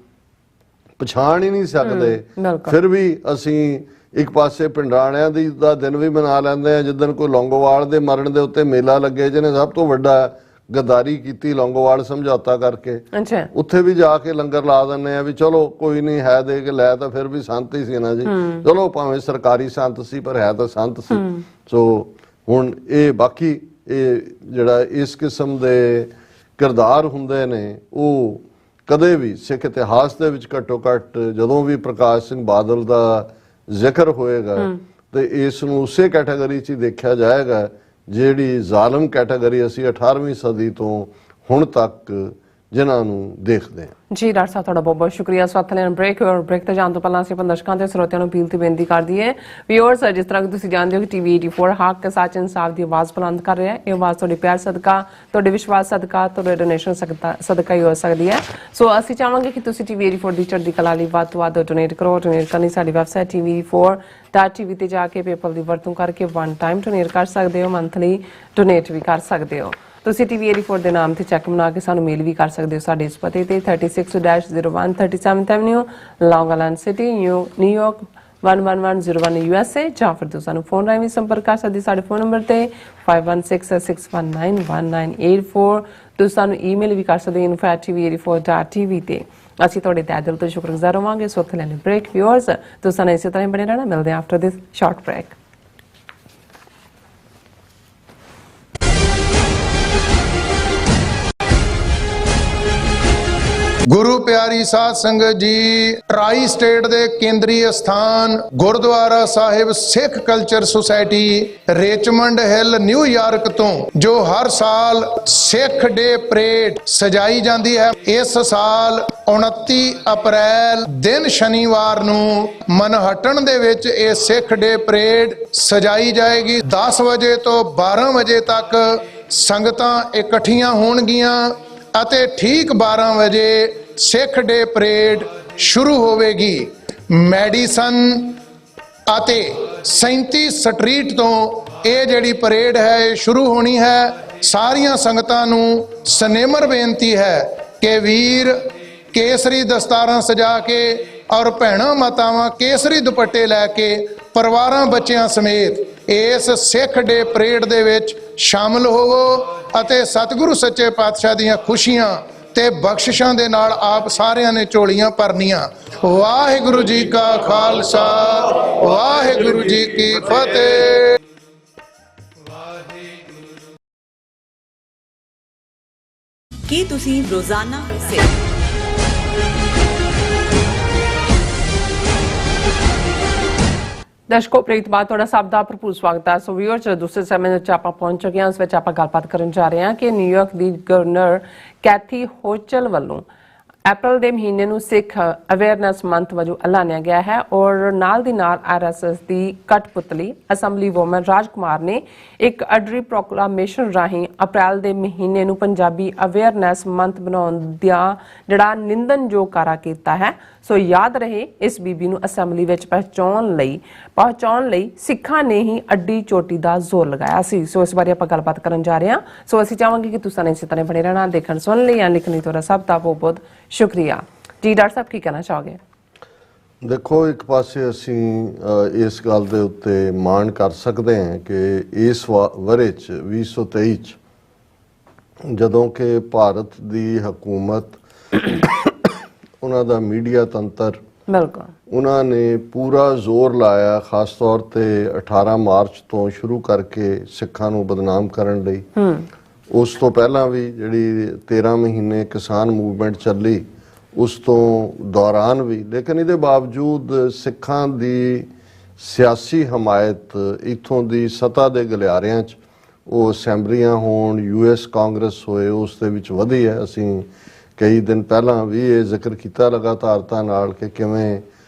ਪਛਾਣ ਹੀ ਨਹੀਂ ਸਕਦੇ, ਫਿਰ ਵੀ ਅਸੀਂ ਇੱਕ ਪਾਸੇ ਪਿੰਡਾਣਿਆਂ ਦੀ ਦਾ ਦਿਨ ਵੀ ਮਨਾ ਲੈਂਦੇ ਆ, ਜਿੱਦਣ ਕੋਈ ਲੌਂਗੋਵਾਲ ਦੇ ਮਰਨ ਦੇ ਉੱਤੇ ਮੇਲਾ ਲੱਗੇ, ਜਿਹਨੇ ਸਭ ਤੋਂ ਵੱਡਾ ਗਦਾਰੀ ਕੀਤੀ ਲੌਂਗੋਵਾਲ ਸਮਝੌਤਾ ਕਰਕੇ, ਅੱਛਾ, ਉੱਥੇ ਵੀ ਜਾ ਕੇ ਲੰਗਰ ਲਾ ਦਿੰਦੇ ਆ ਵੀ ਚਲੋ ਕੋਈ ਨਹੀਂ ਹੈ, ਦੇ ਕੇ ਲੈ ਤਾਂ ਫਿਰ ਵੀ ਸੰਤ ਹੀ ਸੀ ਨਾ ਜੀ, ਚਲੋ ਭਾਵੇਂ ਸਰਕਾਰੀ ਸੰਤ ਸੀ ਪਰ ਹੈ ਤਾਂ ਸੰਤ ਸੀ। ਸੋ ਹੁਣ ਇਹ ਬਾਕੀ ਇਹ ਜਿਹੜਾ ਇਸ ਕਿਸਮ ਦੇ ਕਿਰਦਾਰ ਹੁੰਦੇ ਨੇ ਉਹ ਕਦੇ ਵੀ ਸਿੱਖ ਇਤਿਹਾਸ ਦੇ ਵਿੱਚ ਘੱਟੋ ਘੱਟ ਜਦੋਂ ਵੀ ਪ੍ਰਕਾਸ਼ ਸਿੰਘ ਬਾਦਲ ਦਾ ਜ਼ਿਕਰ ਹੋਏਗਾ ਤੇ ਇਸ ਨੂੰ ਉਸੇ ਕੈਟਾਗਰੀ 'ਚ ਹੀ ਦੇਖਿਆ ਜਾਏਗਾ ਜਿਹੜੀ ਜ਼ਾਲਮ ਕੈਟਾਗਰੀ ਅਸੀਂ 18ਵੀਂ ਸਦੀ ਤੋਂ ਹੁਣ ਤੱਕ ਜਿਨ੍ਹਾਂ ਨੂੰ ਦੇਖਦੇ ਹਾਂ। ਜੀ ਡਾਕਟਰ ਸਾਹਿਬ ਤੁਹਾਡਾ ਬਹੁਤ ਬਹੁਤ ਸ਼ੁਕਰੀਆ। ਸਵਾਗਤ ਲੈਣ ਬ੍ਰੇਕ ਔਰ ਬ੍ਰੇਕ ਤੇ ਜਾਣ ਤੋਂ ਪਹਿਲਾਂ ਅਸੀਂ ਦਰਸ਼ਕਾਂ ਤੇ ਸਰੋਤਿਆਂ ਨੂੰ ਅਪੀਲ ਤੇ ਬੇਨਤੀ ਕਰਦੀ ਹੈ ਵਿਊਅਰਸ, ਜਿਸ ਤਰ੍ਹਾਂ ਕਿ ਤੁਸੀਂ ਜਾਣਦੇ ਹੋ ਕਿ ਟੀਵੀ 84 ਹੱਕ ਸੱਚ ਇਨਸਾਫ ਦੀ ਆਵਾਜ਼ ਬੁਲੰਦ ਕਰ ਰਿਹਾ ਹੈ। ਇਹ ਆਵਾਜ਼ ਤੁਹਾਡੇ ਪਿਆਰ ਸਦਕਾ, ਤੁਹਾਡੇ ਵਿਸ਼ਵਾਸ ਸਦਕਾ, ਤੁਹਾਡੇ ਡੋਨੇਸ਼ਨ ਸਦਕਾ ਹੀ ਹੋ ਸਕਦੀ ਹੈ। ਸੋ ਅਸੀਂ ਚਾਹਾਂਗੇ ਕਿ ਤੁਸੀਂ ਟੀਵੀ 84 ਦੀ ਚੜ੍ਹਦੀ ਕਲਾ ਲਈ ਵੱਧ ਤੋਂ ਵੱਧ ਡੋਨੇਟ ਕਰੋ। ਡੋਨੇਟ ਕਰਨੀ ਸਾਡੀ ਵੈਬਸਾਈਟ tv84.tv ਤੇ ਜਾ ਕੇ ਪੇਪਲ ਦੀ ਵਰਤੋਂ ਕਰਕੇ ਵਨ ਟਾਈਮ ਡੋਨੇਟ ਕਰ ਸਕਦੇ ਹੋ, ਮੰਥਲੀ ਡੋਨੇਟ ਵੀ ਕਰ ਸਕਦੇ ਹੋ। ਤੁਸੀਂ ਟੀਵੀ 84 ਦੇ ਨਾਮ ਤੇ ਚੈੱਕ ਬਣਾ ਕੇ ਸਾਨੂੰ ਮੇਲ ਵੀ ਕਰ ਸਕਦੇ ਹੋ ਸਾਡੇ ਇਸ ਪਤੇ ਤੇ 36-01 37th ਐਵਨਿਊ, ਲੌਂਗ ਆਈਲੈਂਡ ਸਿਟੀ, ਨਿਊਯਾਰਕ 11101 USA, ਜਾਂ ਫਿਰ ਤੁਸੀਂ ਸਾਨੂੰ ਫੋਨ ਰਾਹੀਂ ਵੀ ਸੰਪਰਕ ਕਰ ਸਕਦੇ ਸਾਡੇ ਫੋਨ ਨੰਬਰ ਤੇ 5166191984। ਤੁਸੀਂ ਸਾਨੂੰ ਈਮੇਲ ਵੀ ਕਰ ਸਕਦੇ info@tv84.tv ਤੇ। ਅਸੀਂ ਤੁਹਾਡੇ ਤਹਿ ਦਿਲ ਤੋਂ ਸ਼ੁਕਰਗੁਜ਼ਾਰ ਹੋਵਾਂਗੇ। ਸੋ ਉੱਥੇ ਲੈਣੇ ਬ੍ਰੇਕ ਵਿਊਅਰਸ, ਤੁਸੀਂ ਸਾਨੂੰ ਇਸੇ ਤਰ੍ਹਾਂ ਬਣੇ ਰਹਿਣਾ। ਮਿਲਦੇ ਹਾਂ ਆਫਟਰ ਦਿਸ ਸ਼ਾਰਟ ਬ੍ਰੇਕ। ਗੁਰੂ ਪਿਆਰੀ ਸਾਧ ਸੰਗਤ ਜੀ, ਟਰਾਈ ਸਟੇਟ ਦੇ ਕੇਂਦਰੀ ਸਥਾਨ Gurdwara Sahib Sikh Culture Society Richmond Hill New York ਤੋਂ ਜੋ ਹਰ ਸਾਲ ਸਿੱਖ ਡੇ ਪਰੇਡ ਸਜਾਈ ਜਾਂਦੀ ਹੈ, ਇਸ ਸਾਲ 29 ਅਪ੍ਰੈਲ ਦਿਨ ਸ਼ਨੀਵਾਰ ਨੂੰ ਮਨਹਟਨ ਦੇ ਵਿੱਚ ਇਹ ਸਿੱਖ ਡੇ ਪਰੇਡ ਸਜਾਈ ਜਾਏਗੀ। 10 ਵਜੇ ਤੋਂ 12 ਵਜੇ ਤੱਕ ਸੰਗਤਾਂ ਇਕੱਠੀਆਂ ਹੋਣਗੀਆਂ ਅਤੇ ਠੀਕ 12 ਵਜੇ ਸਿੱਖ ਡੇ ਪਰੇਡ ਸ਼ੁਰੂ ਹੋਵੇਗੀ। ਮੈਡੀਸਨ ਅਤੇ 37 ਸਟਰੀਟ ਤੋਂ ਇਹ ਜਿਹੜੀ ਪਰੇਡ ਹੈ ਇਹ ਸ਼ੁਰੂ ਹੋਣੀ ਹੈ। ਸਾਰੀਆਂ ਸੰਗਤਾਂ ਨੂੰ ਸਨੇਮਰ ਬੇਨਤੀ ਹੈ ਕਿ ਵੀਰ ਕੇਸਰੀ ਦਸਤਾਰਾਂ ਸਜਾ ਕੇ ਔਰ ਭੈਣਾਂ ਮਾਤਾਵਾਂ ਕੇਸਰੀ ਦੁਪੱਟੇ ਲੈ ਕੇ ਪਰਿਵਾਰਾਂ ਬੱਚਿਆਂ ਸਮੇਤ ਇਸ ਸਿੱਖ ਡੇ ਪਰੇਡ ਦੇ ਵਿੱਚ ਸ਼ਾਮਲ ਹੋਵੋ ਅਤੇ ਸਤਿਗੁਰੂ ਸੱਚੇ ਪਾਤਸ਼ਾਹ ਦੀਆਂ ਖੁਸ਼ੀਆਂ ਤੇ ਬਖਸ਼ਿਸ਼ਾਂ ਦੇ ਨਾਲ ਆਪ ਸਾਰਿਆਂ ਨੇ ਝੋਲੀਆਂ ਭਰਨੀਆਂ। ਵਾਹਿਗੁਰੂ ਜੀ ਕਾ ਖਾਲਸਾ, ਵਾਹਿਗੁਰੂ ਜੀ ਕੀ ਫਤਿਹ। ਕੀ ਤੁਸੀਂ ਰੋਜ਼ਾਨਾ ਸਿੱਖ ਦਰਸ਼ਕੋ, ਪ੍ਰੀਤ ਬਾਤ ਤੁਹਾਡਾ ਸਭ ਦਾ ਭਰਪੂਰ ਸਵਾਗਤ ਹੈ। ਸੋ ਵਿਊਅਰਸ, ਦੂਸਰੇ ਸਮੇਂ ਵਿੱਚ ਆਪਾਂ ਪਹੁੰਚ ਚੁੱਕੇ ਹਾਂ। ਇਸ ਵਿੱਚ ਆਪਾਂ ਗੱਲਬਾਤ ਕਰਨ ਜਾ ਰਹੇ ਹਾਂ ਕਿ ਨਿਊਯਾਰਕ ਦੀ ਗਵਰਨਰ ਕੈਥੀ ਹੋਚਲ ਵੱਲੋਂ ਅਪ੍ਰੈਲ ਦੇ ਮਹੀਨੇ ਨੂੰ ਸਿੱਖ ਅਵੇਅਰਨੈਸ ਮੰਥ ਵਜੋਂ ਐਲਾਨਿਆ ਗਿਆ ਹੈ ਔਰ ਨਾਲ ਦੀ ਨਾਲ ਆਰਐਸਐਸ ਦੀ ਕਠਪੁਤਲੀ ਅਸੈਂਬਲੀ ਵੂਮਨ ਰਾਜ ਕੁਮਾਰ ਨੇ ਇੱਕ ਅਡਰੀ ਪ੍ਰੋਕਲਾਮੇਸ਼ਨ ਰਾਹੀਂ ਅਪ੍ਰੈਲ ਦੇ ਮਹੀਨੇ ਨੂੰ ਪੰਜਾਬੀ ਅਵੇਅਰਨੈਸ ਮੰਥ ਬਣਾਉਣ ਦਾ ਜਿਹੜਾ ਨਿੰਦਨਯੋਗ ਕਾਰਾ ਕੀਤਾ ਹੈ। ਸੋ ਯਾਦ ਰਹੇ, ਇਸ ਬੀਬੀ ਨੂੰ ਅਸੈਂਬਲੀ ਵਿੱਚ ਪਹੁੰਚਾਉਣ ਲਈ ਸਿੱਖਾਂ ਨੇ ਹੀ ਅੱਡੀ ਚੋਟੀ ਦਾ ਜ਼ੋਰ ਲਗਾਇਆ ਸੀ। ਸੋ ਇਸ ਬਾਰੇ ਆਪਾਂ ਗੱਲਬਾਤ ਕਰਨ ਜਾ ਰਹੇ ਹਾਂ। ਸੋ ਅਸੀਂ ਚਾਹਾਂਗੇ ਕਿ ਤੁਸੀਂ ਇਸੇ ਤਰ੍ਹਾਂ ਬਣੇ ਰਹਿਣਾ। ਦੇਖਣ ਸੁਣਨ ਲਈ ਜਾਂ ਲਿਖਣ ਲਈ ਤੁਹਾਡਾ ਸਭ ਦਾ ਬਹੁਤ ਬਹੁਤ ਸ਼ੁਕਰੀਆ। ਜੀ ਡਾਕਟਰ ਸਾਹਿਬ, ਕੀ ਕਹਿਣਾ ਚਾਹੋਗੇ? ਦੇਖੋ, ਇੱਕ ਪਾਸੇ ਅਸੀਂ ਇਸ ਗੱਲ ਦੇ ਉੱਤੇ ਮਾਣ ਕਰ ਸਕਦੇ ਹਾਂ ਕਿ ਇਸ ਵਰ੍ਹੇ 'ਚ 2023 'ਚ ਜਦੋਂ ਕਿ ਭਾਰਤ ਦੀ ਹਕੂਮਤ, ਉਹਨਾਂ ਦਾ ਮੀਡੀਆ ਤੰਤਰ, ਬਿਲਕੁਲ ਉਹਨਾਂ ਨੇ ਪੂਰਾ ਜ਼ੋਰ ਲਾਇਆ, ਖਾਸ ਤੌਰ ਤੇ 18 ਮਾਰਚ ਤੋਂ ਸ਼ੁਰੂ ਕਰਕੇ ਸਿੱਖਾਂ ਨੂੰ ਬਦਨਾਮ ਕਰਨ ਲਈ। ਉਸ ਤੋਂ ਪਹਿਲਾਂ ਵੀ ਜਿਹੜੀ 13 ਮਹੀਨੇ ਕਿਸਾਨ ਮੂਵਮੈਂਟ ਚੱਲੀ, ਉਸ ਤੋਂ ਦੌਰਾਨ ਵੀ, ਲੇਕਿਨ ਇਹਦੇ ਬਾਵਜੂਦ ਸਿੱਖਾਂ ਦੀ ਸਿਆਸੀ ਹਮਾਇਤ ਇੱਥੋਂ ਦੀ ਸੱਤਾ ਦੇ ਗਲਿਆਰਿਆਂ 'ਚ, ਉਹ ਅਸੈਂਬਲੀਆਂ ਹੋਣ, US ਕਾਂਗਰਸ ਹੋਏ, ਉਸ ਦੇ ਵਿੱਚ ਵਧੀ ਹੈ। ਅਸੀਂ ਕਈ ਦਿਨ ਪਹਿਲਾਂ ਵੀ ਇਹ ਜ਼ਿਕਰ ਕੀਤਾ ਲਗਾਤਾਰਤਾ ਨਾਲ ਕਿ ਕਿਵੇਂ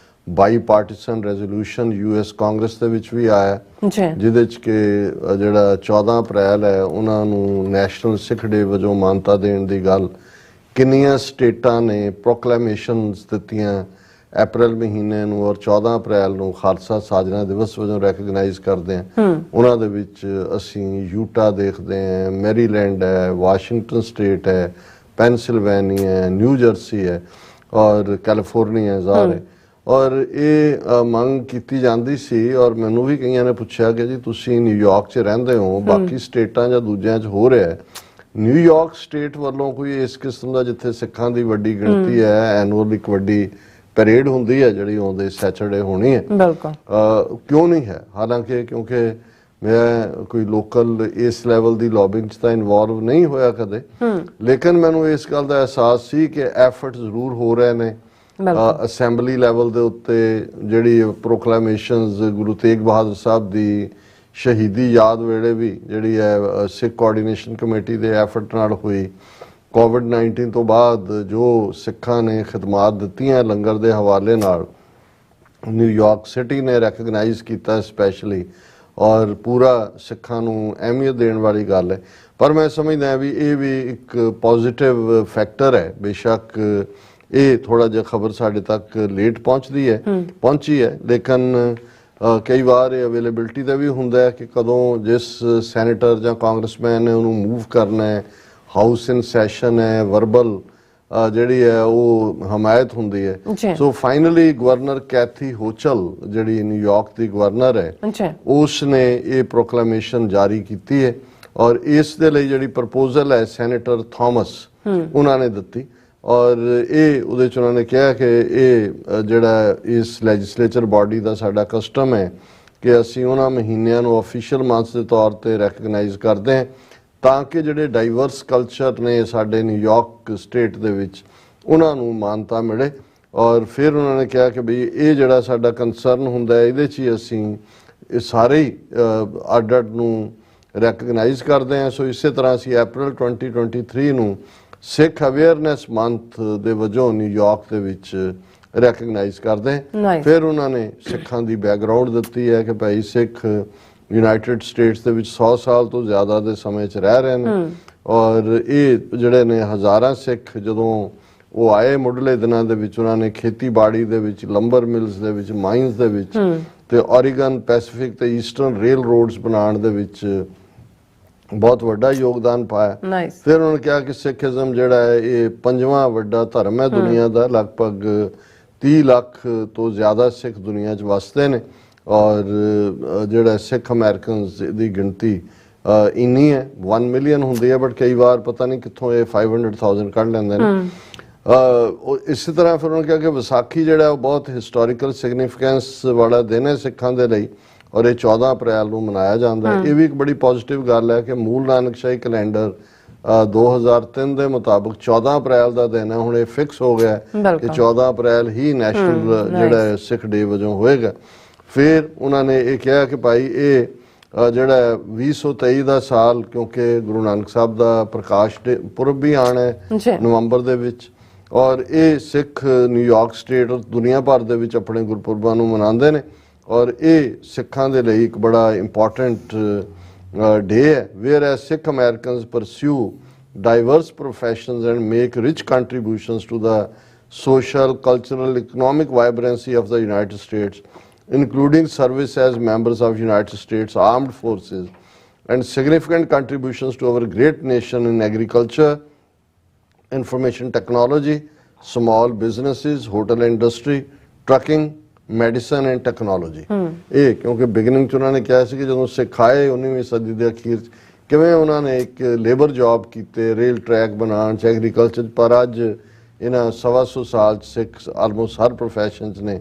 ਬਾਈ ਪਾਰਟੀਸਨ ਰੈਜ਼ੋਲੂਸ਼ਨ US ਕਾਂਗਰਸ ਦੇ ਵਿੱਚ ਵੀ ਆਇਆ, ਜਿਹਦੇ 'ਚ ਕਿ ਜਿਹੜਾ 14 ਅਪ੍ਰੈਲ ਹੈ ਉਹਨਾਂ ਨੂੰ ਨੈਸ਼ਨਲ ਸਿੱਖ ਡੇ ਵਜੋਂ ਮਾਨਤਾ ਦੇਣ ਦੀ ਗੱਲ ਕਿੰਨੀਆਂ ਸਟੇਟਾਂ ਨੇ ਪ੍ਰੋਕਲੇਮੇਸ਼ਨਸ ਦਿੱਤੀਆਂ ਅਪ੍ਰੈਲ ਮਹੀਨੇ ਨੂੰ, ਔਰ 14 ਅਪ੍ਰੈਲ ਨੂੰ ਖਾਲਸਾ ਸਾਜਨਾ ਦਿਵਸ ਵਜੋਂ ਰੈਕਗਨਾਈਜ਼ ਕਰਦੇ ਹਾਂ। ਉਹਨਾਂ ਦੇ ਵਿੱਚ ਅਸੀਂ ਯੂਟਾ ਦੇਖਦੇ ਹਾਂ, ਮੈਰੀਲੈਂਡ ਹੈ, ਵਾਸ਼ਿੰਗਟਨ ਸਟੇਟ ਹੈ, ਪੈਨਸਿਲਵੇਨੀਆ ਹੈ, ਨਿਊ ਜਰਸੀ ਹੈ ਔਰ ਕੈਲੀਫੋਰਨੀਆ ਜ਼ਾਹਰ ਹੈ। ਔਰ ਇਹ ਮੰਗ ਕੀਤੀ ਜਾਂਦੀ ਸੀ ਔਰ ਮੈਨੂੰ ਵੀ ਕਈਆਂ ਨੇ ਪੁੱਛਿਆ ਕਿ ਜੀ ਤੁਸੀਂ ਨਿਊਯਾਰਕ 'ਚ ਰਹਿੰਦੇ ਹੋ, ਬਾਕੀ ਸਟੇਟਾਂ ਜਾਂ ਦੂਜਿਆਂ 'ਚ ਹੋ ਰਿਹਾ ਹੈ, ਨਿਊਯਾਰਕ ਸਟੇਟ ਵੱਲੋਂ ਕੋਈ ਇਸ ਕਿਸਮ ਦਾ ਜਿੱਥੇ ਸਿੱਖਾਂ ਦੀ ਵੱਡੀ ਗਿਣਤੀ ਹੈ, ਐਨੂਅਲ ਇੱਕ ਵੱਡੀ ਪੈਰੇਡ ਹੁੰਦੀ ਹੈ ਜਿਹੜੀ ਆਉਂਦੇ ਸੈਚਰਡੇ ਹੋਣੀ ਹੈ, ਬਿਲਕੁਲ ਕਿਉਂ ਨਹੀਂ ਹੈ? ਹਾਲਾਂਕਿ ਕਿਉਂਕਿ ਮੈਂ ਕੋਈ ਲੋਕਲ ਇਸ ਲੈਵਲ ਦੀ ਲੌਬਿੰਗ 'ਚ ਤਾਂ ਇਨਵੋਲਵ ਨਹੀਂ ਹੋਇਆ ਕਦੇ, ਲੇਕਿਨ ਮੈਨੂੰ ਇਸ ਗੱਲ ਦਾ ਅਹਿਸਾਸ ਸੀ ਕਿ ਐਫਰਟ ਜ਼ਰੂਰ ਹੋ ਰਹੇ ਨੇ ਅਸੈਂਬਲੀ ਲੈਵਲ ਦੇ ਉੱਤੇ। ਜਿਹੜੀ ਪ੍ਰੋਕਲੇਮੇਸ਼ਨਸ ਗੁਰੂ ਤੇਗ ਬਹਾਦਰ ਸਾਹਿਬ ਦੀ ਸ਼ਹੀਦੀ ਯਾਦ ਵੇਲੇ ਵੀ ਜਿਹੜੀ ਹੈ ਸਿੱਖ ਕੋਆਰਡੀਨੇਸ਼ਨ ਕਮੇਟੀ ਦੇ ਐਫਰਟ ਨਾਲ ਹੋਈ। ਕੋਵਿਡ-19 ਤੋਂ ਬਾਅਦ ਜੋ ਸਿੱਖਾਂ ਨੇ ਖਿਦਮਾਤ ਦਿੱਤੀਆਂ ਲੰਗਰ ਦੇ ਹਵਾਲੇ ਨਾਲ, ਨਿਊਯਾਰਕ ਸਿਟੀ ਨੇ ਰੈਕਗਨਾਈਜ਼ ਕੀਤਾ ਸਪੈਸ਼ਲੀ, ਔਰ ਪੂਰਾ ਸਿੱਖਾਂ ਨੂੰ ਅਹਿਮੀਅਤ ਦੇਣ ਵਾਲੀ ਗੱਲ ਹੈ। ਪਰ ਮੈਂ ਸਮਝਦਾ ਵੀ ਇਹ ਵੀ ਇੱਕ ਪੋਜ਼ਿਟਿਵ ਫੈਕਟਰ ਹੈ। ਬੇਸ਼ੱਕ ਇਹ ਥੋੜਾ ਜਿਹਾ ਖਬਰ ਸਾਡੇ ਤੱਕ ਲੇਟ ਪਹੁੰਚੀ ਹੈ, ਲੇਕਿਨ ਕਈ ਵਾਰ ਇਹ ਅਵੇਲੇਬਿਲਟੀ ਦਾ ਵੀ ਹੁੰਦਾ ਹੈ ਕਿ ਕਦੋਂ ਜਿਸ ਸੈਨੇਟਰ ਜਾਂ ਕਾਂਗਰਸਮੈਨ ਨੇ ਉਹਨੂੰ ਮੂਵ ਕਰਨਾ ਹੈ, ਹਾਊਸ ਇਨ ਸੈਸ਼ਨ ਹੈ, ਵਰਬਲ ਜਿਹੜੀ ਹੈ ਉਹ ਹਮਾਇਤ ਹੁੰਦੀ ਹੈ। ਸੋ ਫਾਈਨਲੀ ਗਵਰਨਰ ਕੈਥੀ ਹੋਚਲ ਜਿਹੜੀ ਨਿਊਯਾਰਕ ਦੀ ਗਵਰਨਰ ਹੈ, ਉਸ ਨੇ ਇਹ ਪ੍ਰੋਕਲੇਮੇਸ਼ਨ ਜਾਰੀ ਕੀਤੀ ਹੈ ਔਰ ਇਸ ਦੇ ਲਈ ਜਿਹੜੀ ਪ੍ਰਪੋਜ਼ਲ ਹੈ ਸੈਨੇਟਰ ਥਾਮਸ ਉਹਨਾਂ ਨੇ ਦਿੱਤੀ, ਔਰ ਇਹ ਉਹਦੇ 'ਚ ਉਹਨਾਂ ਨੇ ਕਿਹਾ ਕਿ ਇਹ ਜਿਹੜਾ ਇਸ ਲੈਜਿਸਲੇਚਰ ਬਾਡੀ ਦਾ ਸਾਡਾ ਕਸਟਮ ਹੈ ਕਿ ਅਸੀਂ ਉਹਨਾਂ ਮਹੀਨਿਆਂ ਨੂੰ ਆਫੀਸ਼ੀਅਲ ਮੰਥਸ ਦੇ ਤੌਰ ਤੇ ਰੈਕਗਨਾਈਜ਼ ਕਰਦੇ ਹਾਂ ਤਾਂ ਕਿ ਜਿਹੜੇ ਡਾਈਵਰਸ ਕਲਚਰ ਨੇ ਸਾਡੇ ਨਿਊਯਾਰਕ ਸਟੇਟ ਦੇ ਵਿੱਚ ਉਹਨਾਂ ਨੂੰ ਮਾਨਤਾ ਮਿਲੇ। ਔਰ ਫਿਰ ਉਹਨਾਂ ਨੇ ਕਿਹਾ ਕਿ ਬਈ ਇਹ ਜਿਹੜਾ ਸਾਡਾ ਕੰਸਰਨ ਹੁੰਦਾ ਹੈ ਇਹਦੇ 'ਚ ਹੀ ਅਸੀਂ ਇਹ ਸਾਰੇ ਹੀ ਅੱਡ-ਅੱਡ ਨੂੰ ਰੈਕਗਨਾਈਜ਼ ਕਰਦੇ ਹਾਂ। ਸੋ ਇਸੇ ਤਰ੍ਹਾਂ ਅਸੀਂ ਅਪ੍ਰੈਲ 2023 ਨੂੰ ਸਿੱਖ ਅਵੇਅਰਨੈਸ ਮੰਥ ਦੇ ਵਜੋਂ ਨਿਊਯਾਰਕ ਦੇ ਵਿੱਚ ਰੈਕਗਨਾਈਜ਼ ਕਰਦੇ ਹਾਂ। ਫਿਰ ਉਹਨਾਂ ਨੇ ਸਿੱਖਾਂ ਦੀ ਬੈਕਗਰਾਉਂਡ ਦਿੱਤੀ ਹੈ ਕਿ ਭਾਈ ਸਿੱਖ ਯੂਨਾਈਟਿਡ ਸਟੇਟਸ ਦੇ ਵਿੱਚ 100 ਸਾਲ ਤੋਂ ਜ਼ਿਆਦਾ ਦੇ ਸਮੇਂ 'ਚ ਰਹਿ ਰਹੇ ਨੇ, ਔਰ ਇਹ ਜਿਹੜੇ ਨੇ ਹਜ਼ਾਰਾਂ ਸਿੱਖ ਜਦੋਂ ਉਹ ਆਏ ਮੁੱਢਲੇ ਦਿਨਾਂ ਦੇ ਵਿੱਚ ਉਹਨਾਂ ਨੇ ਖੇਤੀਬਾੜੀ ਦੇ ਵਿੱਚ, ਲੰਬਰ ਮਿਲਸ ਦੇ ਵਿੱਚ, ਮਾਈਨਸ ਦੇ ਵਿੱਚ ਤੇ ਓਰੀਗਨ, ਪੈਸੀਫਿਕ ਤੇ ਈਸਟਰਨ ਰੇਲ ਰੋਡਸ ਬਣਾਉਣ ਦੇ ਵਿੱਚ ਬਹੁਤ ਵੱਡਾ ਯੋਗਦਾਨ ਪਾਇਆ। ਫਿਰ ਉਹਨਾਂ ਨੇ ਕਿਹਾ ਕਿ ਸਿੱਖੀਜ਼ਮ ਜਿਹੜਾ ਹੈ ਇਹ 5ਵਾਂ ਵੱਡਾ ਧਰਮ ਹੈ ਦੁਨੀਆ ਦਾ, ਲਗਭਗ 30 ਲੱਖ ਤੋਂ ਜ਼ਿਆਦਾ ਸਿੱਖ ਦੁਨੀਆ 'ਚ ਵਸਦੇ ਨੇ, ਔਰ ਜਿਹੜਾ ਸਿੱਖ ਅਮਰੀਕਨਸ ਦੀ ਗਿਣਤੀ ਇੰਨੀ ਹੈ 1 ਮਿਲੀਅਨ ਹੁੰਦੀ ਹੈ, ਬਟ ਕਈ ਵਾਰ ਪਤਾ ਨਹੀਂ ਕਿੱਥੋਂ ਇਹ 500,000 ਕੱਢ ਲੈਂਦੇ ਨੇ। ਇਸੇ ਤਰ੍ਹਾਂ ਫਿਰ ਉਹਨਾਂ ਨੇ ਕਿਹਾ ਕਿ ਵਿਸਾਖੀ ਜਿਹੜਾ ਉਹ ਬਹੁਤ ਹਿਸਟੋਰੀਕਲ ਸਿਗਨੀਫੀਕੈਂਸ ਵਾਲਾ ਦਿਨ ਹੈ ਸਿੱਖਾਂ ਦੇ ਲਈ, ਔਰ ਇਹ 14 ਅਪ੍ਰੈਲ ਨੂੰ ਮਨਾਇਆ ਜਾਂਦਾ ਹੈ। ਇਹ ਵੀ ਇੱਕ ਬੜੀ ਪੋਜ਼ਿਟਿਵ ਗੱਲ ਹੈ ਕਿ ਮੂਲ ਨਾਨਕਸ਼ਾਹੀ ਕੈਲੰਡਰ 2003 ਦੇ ਮੁਤਾਬਕ 14 ਅਪ੍ਰੈਲ ਦਾ ਦਿਨ ਹੈ, ਹੁਣ ਇਹ ਫਿਕਸ ਹੋ ਗਿਆ ਕਿ 14 ਅਪ੍ਰੈਲ ਹੀ ਨੈਸ਼ਨਲ ਜਿਹੜਾ ਸਿੱਖ ਡੇ ਵਜੋਂ ਹੋਏਗਾ। ਫਿਰ ਉਹਨਾਂ ਨੇ ਇਹ ਕਿਹਾ ਕਿ ਭਾਈ ਇਹ ਜਿਹੜਾ 2023 ਦਾ ਸਾਲ, ਕਿਉਂਕਿ ਗੁਰੂ ਨਾਨਕ ਸਾਹਿਬ ਦਾ ਪ੍ਰਕਾਸ਼ ਪੁਰਬ ਵੀ ਆਉਣਾ ਹੈ ਨਵੰਬਰ ਦੇ ਵਿੱਚ, ਔਰ ਇਹ ਸਿੱਖ ਨਿਊਯਾਰਕ ਸਟੇਟ ਔਰ ਦੁਨੀਆ ਭਰ ਦੇ ਵਿੱਚ ਆਪਣੇ ਗੁਰਪੁਰਬਾਂ ਨੂੰ ਮਨਾਉਂਦੇ ਨੇ, ਔਰ ਇਹ ਸਿੱਖਾਂ ਦੇ ਲਈ ਇੱਕ ਬੜਾ ਇੰਪੋਰਟੈਂਟ ਡੇ ਹੈ whereas Sikh Americans pursue diverse professions and make rich contributions to the social, cultural, economic vibrancy of the United States, including service as members of United States Armed Forces and significant contributions to our great nation in agriculture, information technology, small businesses, hotel industry, trucking, medicine and technology। ਇਹ ਕਿਉਂਕਿ beginning 'ਚ ਉਹਨਾਂ ਨੇ ਕਿਹਾ ਸੀ ਕਿ ਜਦੋਂ ਸਿੱਖ ਆਏ 19ਵੀਂ ਸਦੀ ਦੇ ਅਖੀਰ 'ਚ ਕਿਵੇਂ ਉਹਨਾਂ ਨੇ ਇੱਕ ਲੇਬਰ ਜੌਬ ਕੀਤੇ, ਰੇਲ ਟਰੈਕ ਬਣਾਉਣ 'ਚ, ਐਗਰੀਕਲਚਰ 'ਚ, ਪਰ ਅੱਜ ਇਹਨਾਂ 125 ਸਾਲ ਸਿੱਖ ਆਲਮੋਸਟ ਹਰ ਪ੍ਰੋਫੈਸ਼ਨ 'ਚ ਨੇ।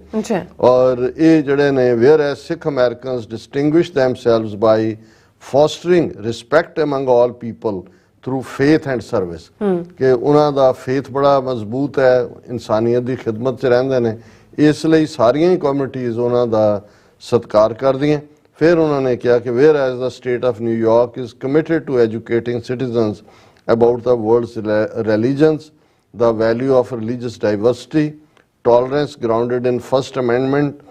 ਔਰ ਇਹ ਜਿਹੜੇ ਨੇ whereas Sikh Americans distinguish themselves by fostering respect among all people through faith and service, ਕਿ ਉਹਨਾਂ ਦਾ ਫੇਥ ਬੜਾ ਮਜ਼ਬੂਤ ਹੈ, ਇਨਸਾਨੀਅਤ ਦੀ ਖਿਦਮਤ 'ਚ ਰਹਿੰਦੇ ਨੇ, ਇਸ ਲਈ ਸਾਰੀਆਂ ਹੀ ਕਮਿਊਨਿਟੀਜ਼ ਉਹਨਾਂ ਦਾ ਸਤਿਕਾਰ ਕਰਦੀਆਂ। ਫਿਰ ਉਹਨਾਂ ਨੇ ਕਿਹਾ ਕਿ whereas the State of New York is committed to educating citizens about the world's religions, the value of religious diversity, tolerance grounded in First Amendment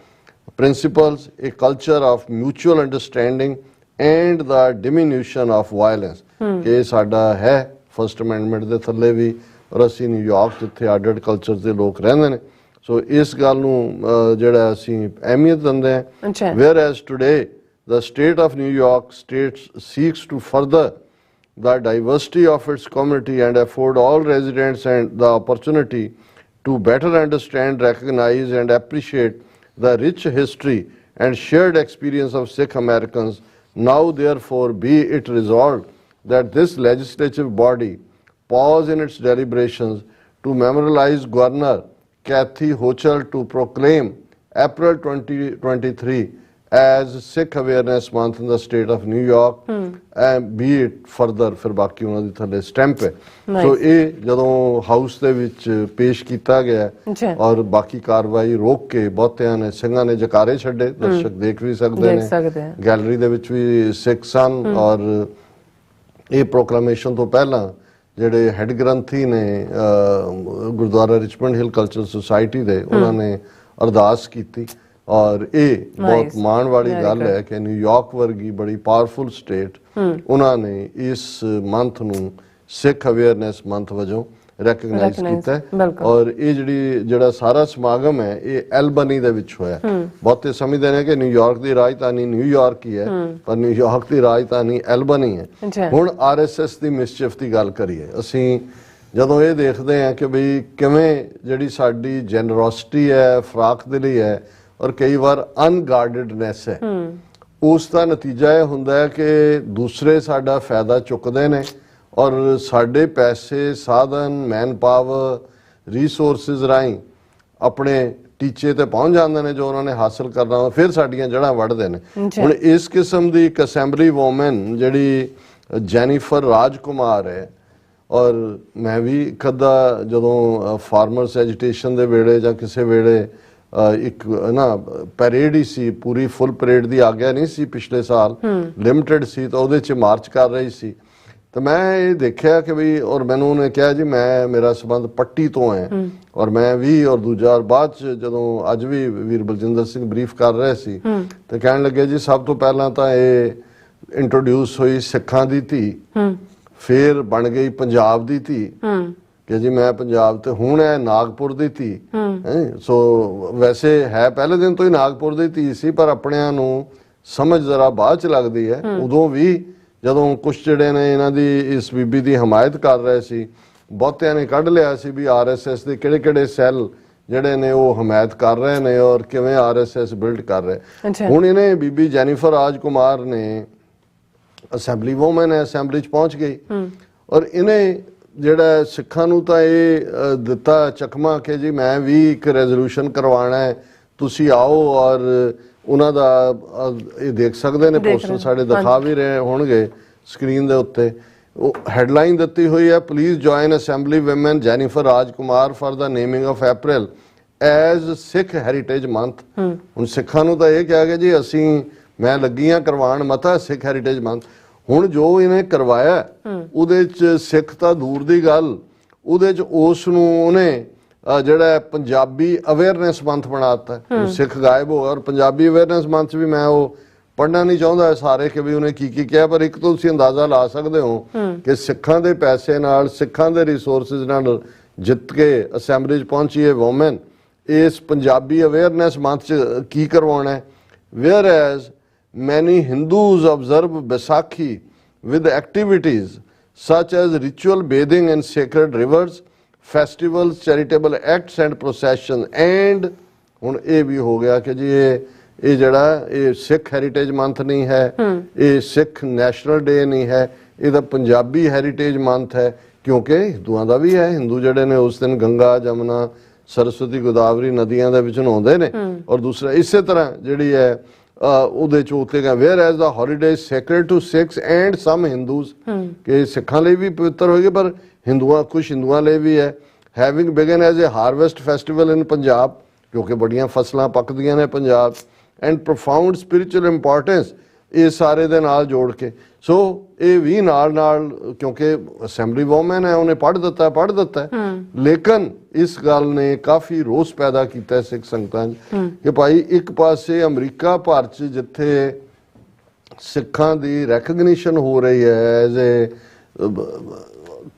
principles, a culture of mutual understanding and the diminution of violence। ਕਿ ਸਾਡਾ ਹੈ first amendment ਦੇ ਥੱਲੇ ਵੀ, ਔਰ ਅਸੀਂ New York ਜਿੱਥੇ ਅੱਡ-ਅੱਡ culture ਦੇ ਲੋਕ ਰਹਿੰਦੇ ਨੇ, ਸੋ ਇਸ ਗੱਲ ਨੂੰ ਜਿਹੜਾ ਅਸੀਂ ਅਹਿਮੀਅਤ ਦਿੰਦੇ ਹਾਂ। Whereas today the state of New York State seeks to further the diversity of its community and afford all residents and the opportunity to better understand, recognize, and appreciate the rich history and shared experience of Sikh Americans. Now, therefore, be it resolved that this legislative body pause in its deliberations to memorialize Governor Kathy Hochul to proclaim April 2023 as Sikh Awareness Month in the state of New York, and be it further, ਫਿਰ ਬਾਕੀ ਉਹਨਾਂ ਦੀ ਥੱਲੇ stamp ਹੈ। ਸੋ ਇਹ ਜਦੋਂ house ਦੇ ਵਿੱਚ ਪੇਸ਼ ਕੀਤਾ ਗਿਆ ਔਰ ਬਾਕੀ ਕਾਰਵਾਈ ਰੋਕ ਕੇ ਬਹੁਤਿਆਂ ਨੇ ਸਿੰਘਾਂ ਨੇ ਜਕਾਰੇ ਛੱਡੇ, ਦਰਸ਼ਕ ਦੇਖ ਵੀ ਸਕਦੇ ਨੇ, ਗੈਲਰੀ ਦੇ ਵਿੱਚ ਵੀ ਸਿੱਖ ਸਨ। ਔਰ ਇਹ ਪ੍ਰੋਕਲਾਮੇਸ਼ਨ ਤੋਂ ਪਹਿਲਾਂ ਜਿਹੜੇ ਹੈੱਡ ਗ੍ਰੰਥੀ ਨੇ ਗੁਰਦੁਆਰਾ ਰਿਚਮੰਡ ਹਿਲ ਕਲਚਰਲ ਸੁਸਾਇਟੀ ਦੇ, ਉਹਨਾਂ ਨੇ ਅਰਦਾਸ ਕੀਤੀ। ਔਰ ਇਹ ਬਹੁਤ ਮਾਣ ਵਾਲੀ ਗੱਲ ਹੈ ਕਿ ਨਿਊਯਾਰਕ ਵਰਗੀ ਬੜੀ ਪਾਵਰਫੁਲ ਸਟੇਟ ਉਹਨਾਂ ਨੇ ਇਸ ਮੰਥ ਨੂੰ ਸਿੱਖ ਅਵੇਅਰਨੈਸ ਮੰਥ ਵਜੋਂ ਰੈਕਗਨਾਈਜ਼ ਕੀਤਾ ਹੈ। ਔਰ ਇਹ ਜਿਹੜਾ ਸਾਰਾ ਸਮਾਗਮ ਹੈ ਇਹ ਐਲਬਨੀ ਦੇ ਵਿੱਚ ਹੋਇਆ। ਬਹੁਤੇ ਸਮਝਦੇ ਨੇ ਕਿ ਨਿਊਯਾਰਕ ਦੀ ਰਾਜਧਾਨੀ ਨਿਊਯਾਰਕ ਹੀ ਹੈ, ਪਰ ਨਿਊਯਾਰਕ ਦੀ ਰਾਜਧਾਨੀ ਐਲਬਨੀ ਹੈ। ਹੁਣ ਆਰਐਸਐਸ ਦੀ ਮਿਸਚੀਫ ਦੀ ਗੱਲ ਕਰੀਏ, ਅਸੀਂ ਜਦੋਂ ਇਹ ਦੇਖਦੇ ਹਾਂ ਕਿ ਬਈ ਕਿਵੇਂ ਜਿਹੜੀ ਸਾਡੀ ਜੈਨਰੋਸਿਟੀ ਹੈ, ਫਰਾਕ ਦਿਲੀ ਹੈ, ਔਰ ਕਈ ਵਾਰ ਅਨਗਾਰਡਡਨੈਸ ਹੈ, ਉਸ ਦਾ ਨਤੀਜਾ ਇਹ ਹੁੰਦਾ ਹੈ ਕਿ ਦੂਸਰੇ ਸਾਡਾ ਫਾਇਦਾ ਚੁੱਕਦੇ ਨੇ ਔਰ ਸਾਡੇ ਪੈਸੇ, ਸਾਧਨ, ਮੈਨ ਪਾਵਰ, ਰਿਸੋਰਸਿਸ ਰਾਹੀਂ ਆਪਣੇ ਟੀਚੇ ਤੇ ਪਹੁੰਚ ਜਾਂਦੇ ਨੇ ਜੋ ਉਹਨਾਂ ਨੇ ਹਾਸਲ ਕਰਨਾ, ਫਿਰ ਸਾਡੀਆਂ ਜੜ੍ਹਾਂ ਵੱਢਦੇ ਨੇ। ਹੁਣ ਇਸ ਕਿਸਮ ਦੀ ਇੱਕ ਅਸੈਂਬਲੀ ਵੂਮਨ ਜਿਹੜੀ ਜੈਨੀਫਰ ਰਾਜਕੁਮਾਰ ਹੈ, ਔਰ ਮੈਂ ਵੀ ਇੱਕ ਅੱਧਾ ਜਦੋਂ ਫਾਰਮਰਸ ਐਜੀਟੇਸ਼ਨ ਦੇ ਵੇਲੇ ਜਾਂ ਕਿਸੇ ਵੇਲੇ ਇੱਕ ਨਾ ਪੈਰੇਡ ਹੀ ਸੀ, ਪੂਰੀ ਫੁੱਲ ਪਰੇਡ ਦੀ ਆਗਿਆ ਨਹੀਂ ਸੀ ਪਿਛਲੇ ਸਾਲ, ਲਿਮਟਿਡ ਸੀ, ਤਾਂ ਉਹਦੇ 'ਚ ਮਾਰਚ ਕਰ ਰਹੀ ਸੀ। ਤਾਂ ਮੈਂ ਇਹ ਦੇਖਿਆ ਕਿ ਬਈ, ਔਰ ਮੈਨੂੰ ਉਹਨੇ ਕਿਹਾ ਜੀ ਮੇਰਾ ਸੰਬੰਧ ਪੱਟੀ ਤੋਂ ਹੈ, ਔਰ ਮੈਂ ਵੀ, ਔਰ ਦੂਜਾ ਬਾਅਦ 'ਚ ਜਦੋਂ ਅੱਜ ਵੀ ਵੀਰ ਬਲਜਿੰਦਰ ਸਿੰਘ ਬਰੀਫ ਕਰ ਰਹੇ ਸੀ ਤਾਂ ਕਹਿਣ ਲੱਗੇ ਜੀ ਸਭ ਤੋਂ ਪਹਿਲਾਂ ਤਾਂ ਇਹ ਇੰਟਰੋਡਿਊਸ ਹੋਈ ਸਿੱਖਾਂ ਦੀ ਧੀ, ਫਿਰ ਬਣ ਗਈ ਪੰਜਾਬ ਦੀ ਧੀ ਕਿ ਜੀ ਮੈਂ ਪੰਜਾਬ, ਤੇ ਹੁਣ ਹੈ ਨਾਗਪੁਰ ਦੀ ਧੀ। ਸੋ ਵੈਸੇ ਹੈ ਪਹਿਲੇ ਦਿਨ ਤੋਂ ਹੀ ਨਾਗਪੁਰ ਦੀ ਧੀ ਸੀ, ਪਰ ਆਪਣਿਆਂ ਨੂੰ ਸਮਝ ਜ਼ਰਾ ਬਾਅਦ 'ਚ ਲੱਗਦੀ ਹੈ। ਉਦੋਂ ਵੀ ਜਦੋਂ ਕੁਛ ਜਿਹੜੇ ਨੇ ਇਹਨਾਂ ਦੀ ਇਸ ਬੀਬੀ ਦੀ ਹਮਾਇਤ ਕਰ ਰਹੇ ਸੀ, ਬਹੁਤਿਆਂ ਨੇ ਕੱਢ ਲਿਆ ਸੀ ਵੀ ਆਰਐਸਐਸ ਦੇ ਕਿਹੜੇ ਕਿਹੜੇ ਸੈੱਲ ਜਿਹੜੇ ਨੇ ਉਹ ਹਮਾਇਤ ਕਰ ਰਹੇ ਨੇ ਔਰ ਕਿਵੇਂ ਆਰਐਸਐਸ ਬਿਲਡ ਕਰ ਰਹੇ। ਹੁਣ ਇਹਨੇ ਬੀਬੀ ਜੈਨੀਫਰ ਰਾਜਕੁਮਾਰ ਨੇ ਅਸੈਂਬਲੀ ਵੂਮਨ ਹੈ, ਅਸੈਂਬਲੀ 'ਚ ਪਹੁੰਚ ਗਈ ਔਰ ਇਹਨੇ ਜਿਹੜਾ ਸਿੱਖਾਂ ਨੂੰ ਤਾਂ ਇਹ ਦਿੱਤਾ ਚਕਮਾ ਕਿ ਜੀ ਮੈਂ ਵੀ ਇੱਕ ਰੈਜ਼ੋਲੂਸ਼ਨ ਕਰਵਾਉਣਾ ਹੈ, ਤੁਸੀਂ ਆਓ। ਔਰ ਉਹਨਾਂ ਦਾ ਇਹ ਦੇਖ ਸਕਦੇ ਨੇ, ਪੋਸਟਰ ਸਾਡੇ ਦਿਖਾ ਵੀ ਰਹੇ ਹੋਣਗੇ ਸਕਰੀਨ ਦੇ ਉੱਤੇ, ਉਹ ਹੈਡਲਾਈਨ ਦਿੱਤੀ ਹੋਈ ਹੈ, please join assembly woman Jennifer Rajkumar for the naming of April as Sikh heritage month. ਹੁਣ ਸਿੱਖਾਂ ਨੂੰ ਤਾਂ ਇਹ ਕਿਹਾ ਗਿਆ ਜੀ ਮੈਂ ਲੱਗੀ ਹਾਂ ਕਰਵਾਉਣ ਮਤਾ ਸਿੱਖ ਹੈਰੀਟੇਜ ਮੰਥ। ਹੁਣ ਜੋ ਇਹਨੇ ਕਰਵਾਇਆ ਉਹਦੇ 'ਚ ਸਿੱਖ ਤਾਂ ਦੂਰ ਦੀ ਗੱਲ, ਉਹਦੇ 'ਚ ਉਸ ਨੂੰ ਉਹਨੇ ਜਿਹੜਾ ਪੰਜਾਬੀ ਅਵੇਅਰਨੈਸ ਮੰਥ ਬਣਾਤਾ। ਸਿੱਖ ਗਾਇਬ ਹੋ ਗਿਆ ਔਰ ਪੰਜਾਬੀ ਅਵੇਅਰਨੈਸ ਮੰਥ ਵੀ ਮੈਂ ਉਹ ਪੜ੍ਹਨਾ ਨਹੀਂ ਚਾਹੁੰਦਾ ਸਾਰੇ ਕਿ ਵੀ ਉਹਨੇ ਕੀ ਕੀ ਕਿਹਾ, ਪਰ ਇੱਕ ਤੋਂ ਤੁਸੀਂ ਅੰਦਾਜ਼ਾ ਲਾ ਸਕਦੇ ਹੋ ਕਿ ਸਿੱਖਾਂ ਦੇ ਪੈਸੇ ਨਾਲ, ਸਿੱਖਾਂ ਦੇ ਰਿਸੋਰਸਿਸ ਨਾਲ ਜਿੱਤ ਕੇ ਅਸੈਂਬਲੀ 'ਚ ਪਹੁੰਚੀ ਹੈ ਵੂਮਨ। ਇਸ ਪੰਜਾਬੀ ਅਵੇਅਰਨੈਸ ਮੰਥ 'ਚ ਕੀ ਕਰਵਾਉਣਾ ਹੈ? Whereas many Hindus observe Baisakhi with activities such as ritual bathing in sacred rivers, festivals, charitable acts and processions, and ਹੁਣ ਇਹ ਵੀ ਹੋ ਗਿਆ ਕਿ ਜੀ ਇਹ ਜਿਹੜਾ ਇਹ ਸਿੱਖ ਹੈਰੀਟੇਜ ਮੰਥ ਨਹੀਂ ਹੈ, ਇਹ ਸਿੱਖ ਨੈਸ਼ਨਲ ਡੇ ਨਹੀਂ ਹੈ, ਇਹ ਤਾਂ ਪੰਜਾਬੀ ਹੈਰੀਟੇਜ ਮੰਥ ਹੈ, ਕਿਉਂਕਿ ਹਿੰਦੂਆਂ ਦਾ ਵੀ ਹੈ। ਹਿੰਦੂ ਜਿਹੜੇ ਨੇ ਉਸ ਦਿਨ ਗੰਗਾ, ਜਮਨਾ, ਸਰਸਵਤੀ, ਗੋਦਾਵਰੀ ਨਦੀਆਂ ਦੇ ਵਿੱਚ ਨਹਾਉਂਦੇ ਨੇ। ਔਰ ਦੂਸਰਾ ਇਸੇ ਤਰ੍ਹਾਂ ਜਿਹੜੀ ਹੈ ਉਹਦੇ 'ਚ ਉੱਤੇ ਗਿਆ whereas the holiday sacred to Sikhs and some Hindus, ਕਿ ਸਿੱਖਾਂ ਲਈ ਵੀ ਪਵਿੱਤਰ ਹੋਏਗੀ ਪਰ ਕੁਛ ਹਿੰਦੂਆਂ ਲਈ ਵੀ ਹੈ। Having begun as a harvest festival in Punjab, ਕਿਉਂਕਿ ਬੜੀਆਂ ਫਸਲਾਂ ਪੱਕਦੀਆਂ ਨੇ Punjab, and profound spiritual importance, ਇਹ ਸਾਰੇ ਦੇ ਨਾਲ ਜੋੜ ਕੇ। ਸੋ ਇਹ ਵੀ ਨਾਲ ਕਿਉਂਕਿ ਅਸੈਂਬਲੀ ਵੂਮਨ ਹੈ, ਉਹਨੇ ਪੜ੍ਹ ਦਿੱਤਾ ਲੇਕਿਨ ਇਸ ਗੱਲ ਨੇ ਕਾਫੀ ਰੋਸ ਪੈਦਾ ਕੀਤਾ ਸਿੱਖ ਸੰਗਤਾਂ 'ਚ ਕਿ ਭਾਈ ਇੱਕ ਪਾਸੇ ਅਮਰੀਕਾ ਭਰ 'ਚ ਜਿੱਥੇ ਸਿੱਖਾਂ ਦੀ ਰੈਕਗਨੀਸ਼ਨ ਹੋ ਰਹੀ ਹੈ ਐਜ਼ ਏ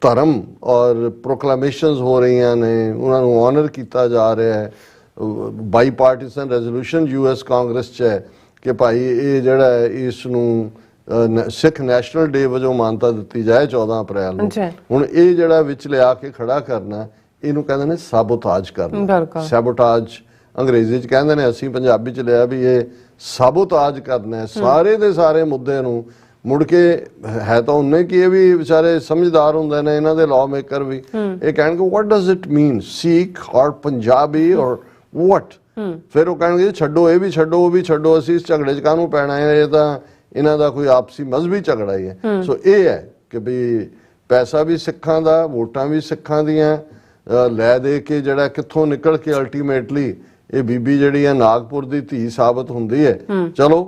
ਧਰਮ ਔਰ ਪ੍ਰੋਕਲਾਮੇਸ਼ਨਸ ਹੋ ਰਹੀਆਂ ਨੇ, ਉਹਨਾਂ ਨੂੰ ਆਨਰ ਕੀਤਾ ਜਾ ਰਿਹਾ ਹੈ। ਬਾਈ ਪਾਰਟੀਸਨ ਰੈਜ਼ੋਲੂਸ਼ਨ ਯੂਐਸ ਕਾਂਗਰਸ 'ਚ ਹੈ ਕਿ ਭਾਈ ਇਹ ਜਿਹੜਾ ਹੈ ਇਸ ਨੂੰ ਸਿੱਖ ਨੈਸ਼ਨਲ ਡੇ ਵਜੋਂ ਮਾਨਤਾ ਦਿੱਤੀ ਜਾਏ 14 ਅਪ੍ਰੈਲ ਨੂੰ। ਹੁਣ ਇਹ ਜਿਹੜਾ ਵਿੱਚ ਲਿਆ ਕੇ ਖੜਾ ਕਰਨਾ, ਇਹਨੂੰ ਕਹਿੰਦੇ ਨੇ ਸਾਬੋਤਾਜ ਕਰਨਾ। ਬਿਲਕੁਲ। ਸੈਬੋਟਾਜ ਅੰਗਰੇਜ਼ੀ ਚ ਕਹਿੰਦੇ ਨੇ, ਅਸੀਂ ਪੰਜਾਬੀ ਚ ਲਿਆ ਵੀ ਇਹ ਸਾਬੋਤਾਜ ਕਰਨਾ ਹੈ ਸਾਰੇ ਦੇ ਸਾਰੇ ਮੁੱਦੇ ਨੂੰ। ਮੁੜ ਕੇ ਹੈ ਤਾਂ ਉਹਨੇ ਕਿ ਇਹ ਵੀ ਵਿਚਾਰੇ ਸਮਝਦਾਰ ਹੁੰਦੇ ਨੇ, ਇਹਨਾਂ ਦੇ ਲਾਅ ਮੇਕਰ ਵੀ, ਇਹ ਕਹਿਣਗੇ ਵਾਟ ਡਜ਼ ਇਟ ਮੀਨ ਸਿੱਖ ਔਰ ਪੰਜਾਬੀ ਔਰ ਵਾਟ। ਫਿਰ ਉਹ ਕਹਿਣਗੇ ਛੱਡੋ, ਇਹ ਵੀ ਛੱਡੋ, ਉਹ ਵੀ ਛੱਡੋ, ਅਸੀਂ ਇਸ ਝਗੜੇ 'ਚ ਕਾਹਨੂੰ ਪੈਣਾ ਹੈ, ਇਹ ਤਾਂ ਇਹਨਾਂ ਦਾ ਕੋਈ ਆਪਸੀ ਮਜ਼ਹਬੀ ਝਗੜਾ ਹੀ ਹੈ। ਸੋ ਇਹ ਹੈ ਕਿ ਵੀ ਪੈਸਾ ਵੀ ਸਿੱਖਾਂ ਦਾ, ਵੋਟਾਂ ਵੀ ਸਿੱਖਾਂ ਦੀਆਂ, ਲੈ ਦੇ ਕੇ ਜਿਹੜਾ ਕਿੱਥੋਂ ਨਿਕਲ ਕੇ ਅਲਟੀਮੇਟਲੀ ਇਹ ਬੀਬੀ ਜਿਹੜੀ ਹੈ ਨਾਗਪੁਰ ਦੀ ਧੀ ਸਾਬਤ ਹੁੰਦੀ ਹੈ। ਚਲੋ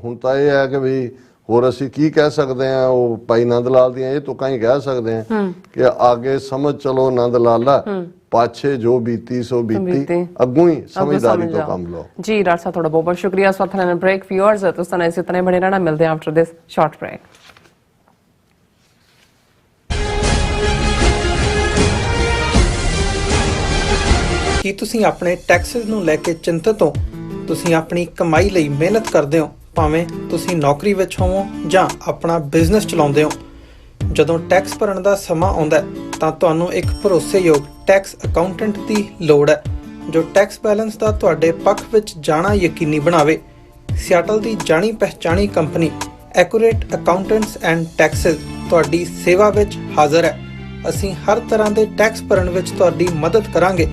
ਹੁਣ ਤਾਂ ਇਹ ਹੈ ਕਿ ਵੀ ਹੋਰ ਅਸੀਂ ਕੀ ਕਹਿ ਸਕਦੇ ਹਾਂ, ਉਹ ਭਾਈ ਨੰਦ ਲਾਲ ਦੀਆਂ ਇਹ ਤੁਕਾਂ ਹੀ ਕਹਿ ਸਕਦੇ ਹਾਂ ਕਿ ਆਗੇ ਸਮਝ ਚਲੋ ਨੰਦ ਲਾਲਾ, ਪਾਛੇ ਜੋ ਬੀਤੀ ਸੋ ਬੀਤੀ, ਅੱਗੋਂ ਹੀ ਸਮਝਦਾਰੀ ਤੋਂ ਕੰਮ ਲਓ। जी डॉक्टर साहब थोड़ा बहुत बहुत शुक्रिया। इस वक्त ब्रेक व्यूअर्स तो सने इसी तरह बने रहना, मिलते हैं आफ्टर दिस शॉर्ट ब्रेक। ਕੀ ਤੁਸੀਂ ਆਪਣੇ ਟੈਕਸਸ ਨੂੰ ਲੈ ਕੇ ਚਿੰਤਤ ਹੋ? ਤੁਸੀਂ ਆਪਣੀ ਕਮਾਈ ਲਈ ਮਿਹਨਤ ਕਰਦੇ ਹੋ, ਭਾਵੇਂ ਤੁਸੀਂ ਨੌਕਰੀ ਵਿੱਚ ਹੋਵੋ ਜਾਂ ਆਪਣਾ ਬਿਜ਼ਨਸ ਚਲਾਉਂਦੇ ਹੋ। ਜਦੋਂ ਟੈਕਸ ਭਰਨ ਦਾ ਸਮਾਂ ਆਉਂਦਾ ਹੈ ਤਾਂ ਤੁਹਾਨੂੰ ਇੱਕ ਭਰੋਸੇਯੋਗ ਟੈਕਸ ਅਕਾਊਂਟੈਂਟ ਦੀ ਲੋੜ ਹੈ ਜੋ ਟੈਕਸ ਬੈਲੈਂਸ ਦਾ ਤੁਹਾਡੇ ਪੱਖ ਵਿੱਚ ਜਾਣਾ ਯਕੀਨੀ ਬਣਾਵੇ। ਸਿਆਟਲ ਦੀ ਜਾਣੀ ਪਛਾਣੀ company Accurate Accountants and Taxes ਤੁਹਾਡੀ ਸੇਵਾ ਵਿੱਚ ਹਾਜ਼ਰ ਹੈ। ਅਸੀਂ ਹਰ ਤਰ੍ਹਾਂ ਦੇ ਟੈਕਸ ਭਰਨ ਵਿੱਚ ਤੁਹਾਡੀ ਮਦਦ ਕਰਾਂਗੇ।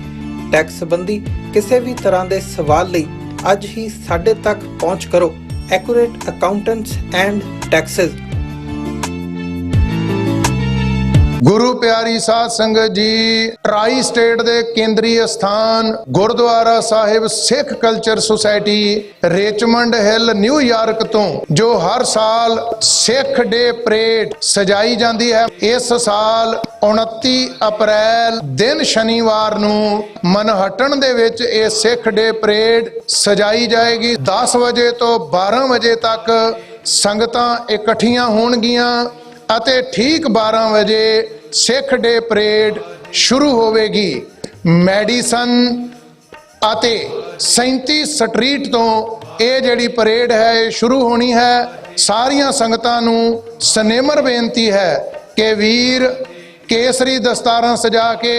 ਟੈਕਸ ਸੰਬੰਧੀ ਕਿਸੇ ਵੀ ਤਰ੍ਹਾਂ ਦੇ ਸਵਾਲ ਲਈ ਅੱਜ ਹੀ ਸਾਡੇ ਤੱਕ ਪਹੁੰਚ ਕਰੋ। Accurate Accountants and Taxes. ਗੁਰੂ ਪਿਆਰੀ ਸਾਧ ਸੰਗਤ ਜੀ, ਟਰਾਈ ਸਟੇਟ ਦੇ ਕੇਂਦਰੀ ਸਥਾਨ Gurdwara Sahib Sikh Culture Society Richmond Hill New York ਤੋਂ ਜੋ ਹਰ ਸਾਲ ਸਿੱਖ ਡੇ ਪਰੇਡ ਸਜਾਈ ਜਾਂਦੀ ਹੈ, ਇਸ ਸਾਲ 29 ਅਪ੍ਰੈਲ ਦਿਨ ਸ਼ਨੀਵਾਰ ਨੂੰ ਮਨਹਟਨ ਦੇ ਵਿੱਚ ਇਹ ਸਿੱਖ ਡੇ ਪਰੇਡ ਸਜਾਈ ਜਾਏਗੀ। 10 ਵਜੇ ਤੋਂ 12 ਵਜੇ ਤੱਕ ਸੰਗਤਾਂ ਇਕੱਠੀਆਂ ਹੋਣਗੀਆਂ ਅਤੇ ਠੀਕ 12 ਵਜੇ ਸਿੱਖ ਡੇ ਪਰੇਡ ਸ਼ੁਰੂ ਹੋਵੇਗੀ। ਮੈਡੀਸਨ ਅਤੇ 37 ਸਟਰੀਟ ਤੋਂ ਇਹ ਜਿਹੜੀ ਪਰੇਡ ਹੈ ਇਹ ਸ਼ੁਰੂ ਹੋਣੀ ਹੈ। ਸਾਰੀਆਂ ਸੰਗਤਾਂ ਨੂੰ ਸਨੇਮਰ ਬੇਨਤੀ ਹੈ ਕਿ ਵੀਰ ਕੇਸਰੀ ਦਸਤਾਰਾਂ ਸਜਾ ਕੇ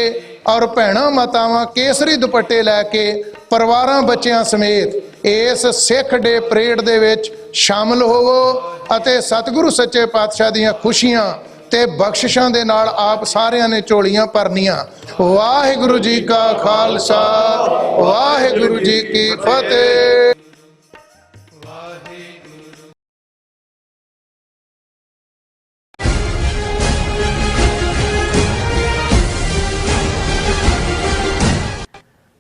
ਔਰ ਭੈਣਾਂ ਮਾਤਾਵਾਂ ਕੇਸਰੀ ਦੁਪੱਟੇ ਲੈ ਕੇ ਪਰਿਵਾਰਾਂ ਬੱਚਿਆਂ ਸਮੇਤ ਇਸ ਸਿੱਖ ਡੇ ਪਰੇਡ ਦੇ ਵਿੱਚ ਸ਼ਾਮਲ ਹੋਵੋ ਅਤੇ ਸਤਿਗੁਰੂ ਸੱਚੇ ਪਾਤਸ਼ਾਹ ਦੀਆਂ ਖੁਸ਼ੀਆਂ ਤੇ ਬਖਸ਼ਿਸ਼ਾਂ ਦੇ ਨਾਲ ਆਪ ਸਾਰਿਆਂ ਨੇ ਝੋਲੀਆਂ ਭਰਨੀਆਂ। ਵਾਹਿਗੁਰੂ ਜੀ ਕਾ ਖਾਲਸਾ, ਵਾਹਿਗੁਰੂ ਜੀ ਕੀ ਫਤਿਹ।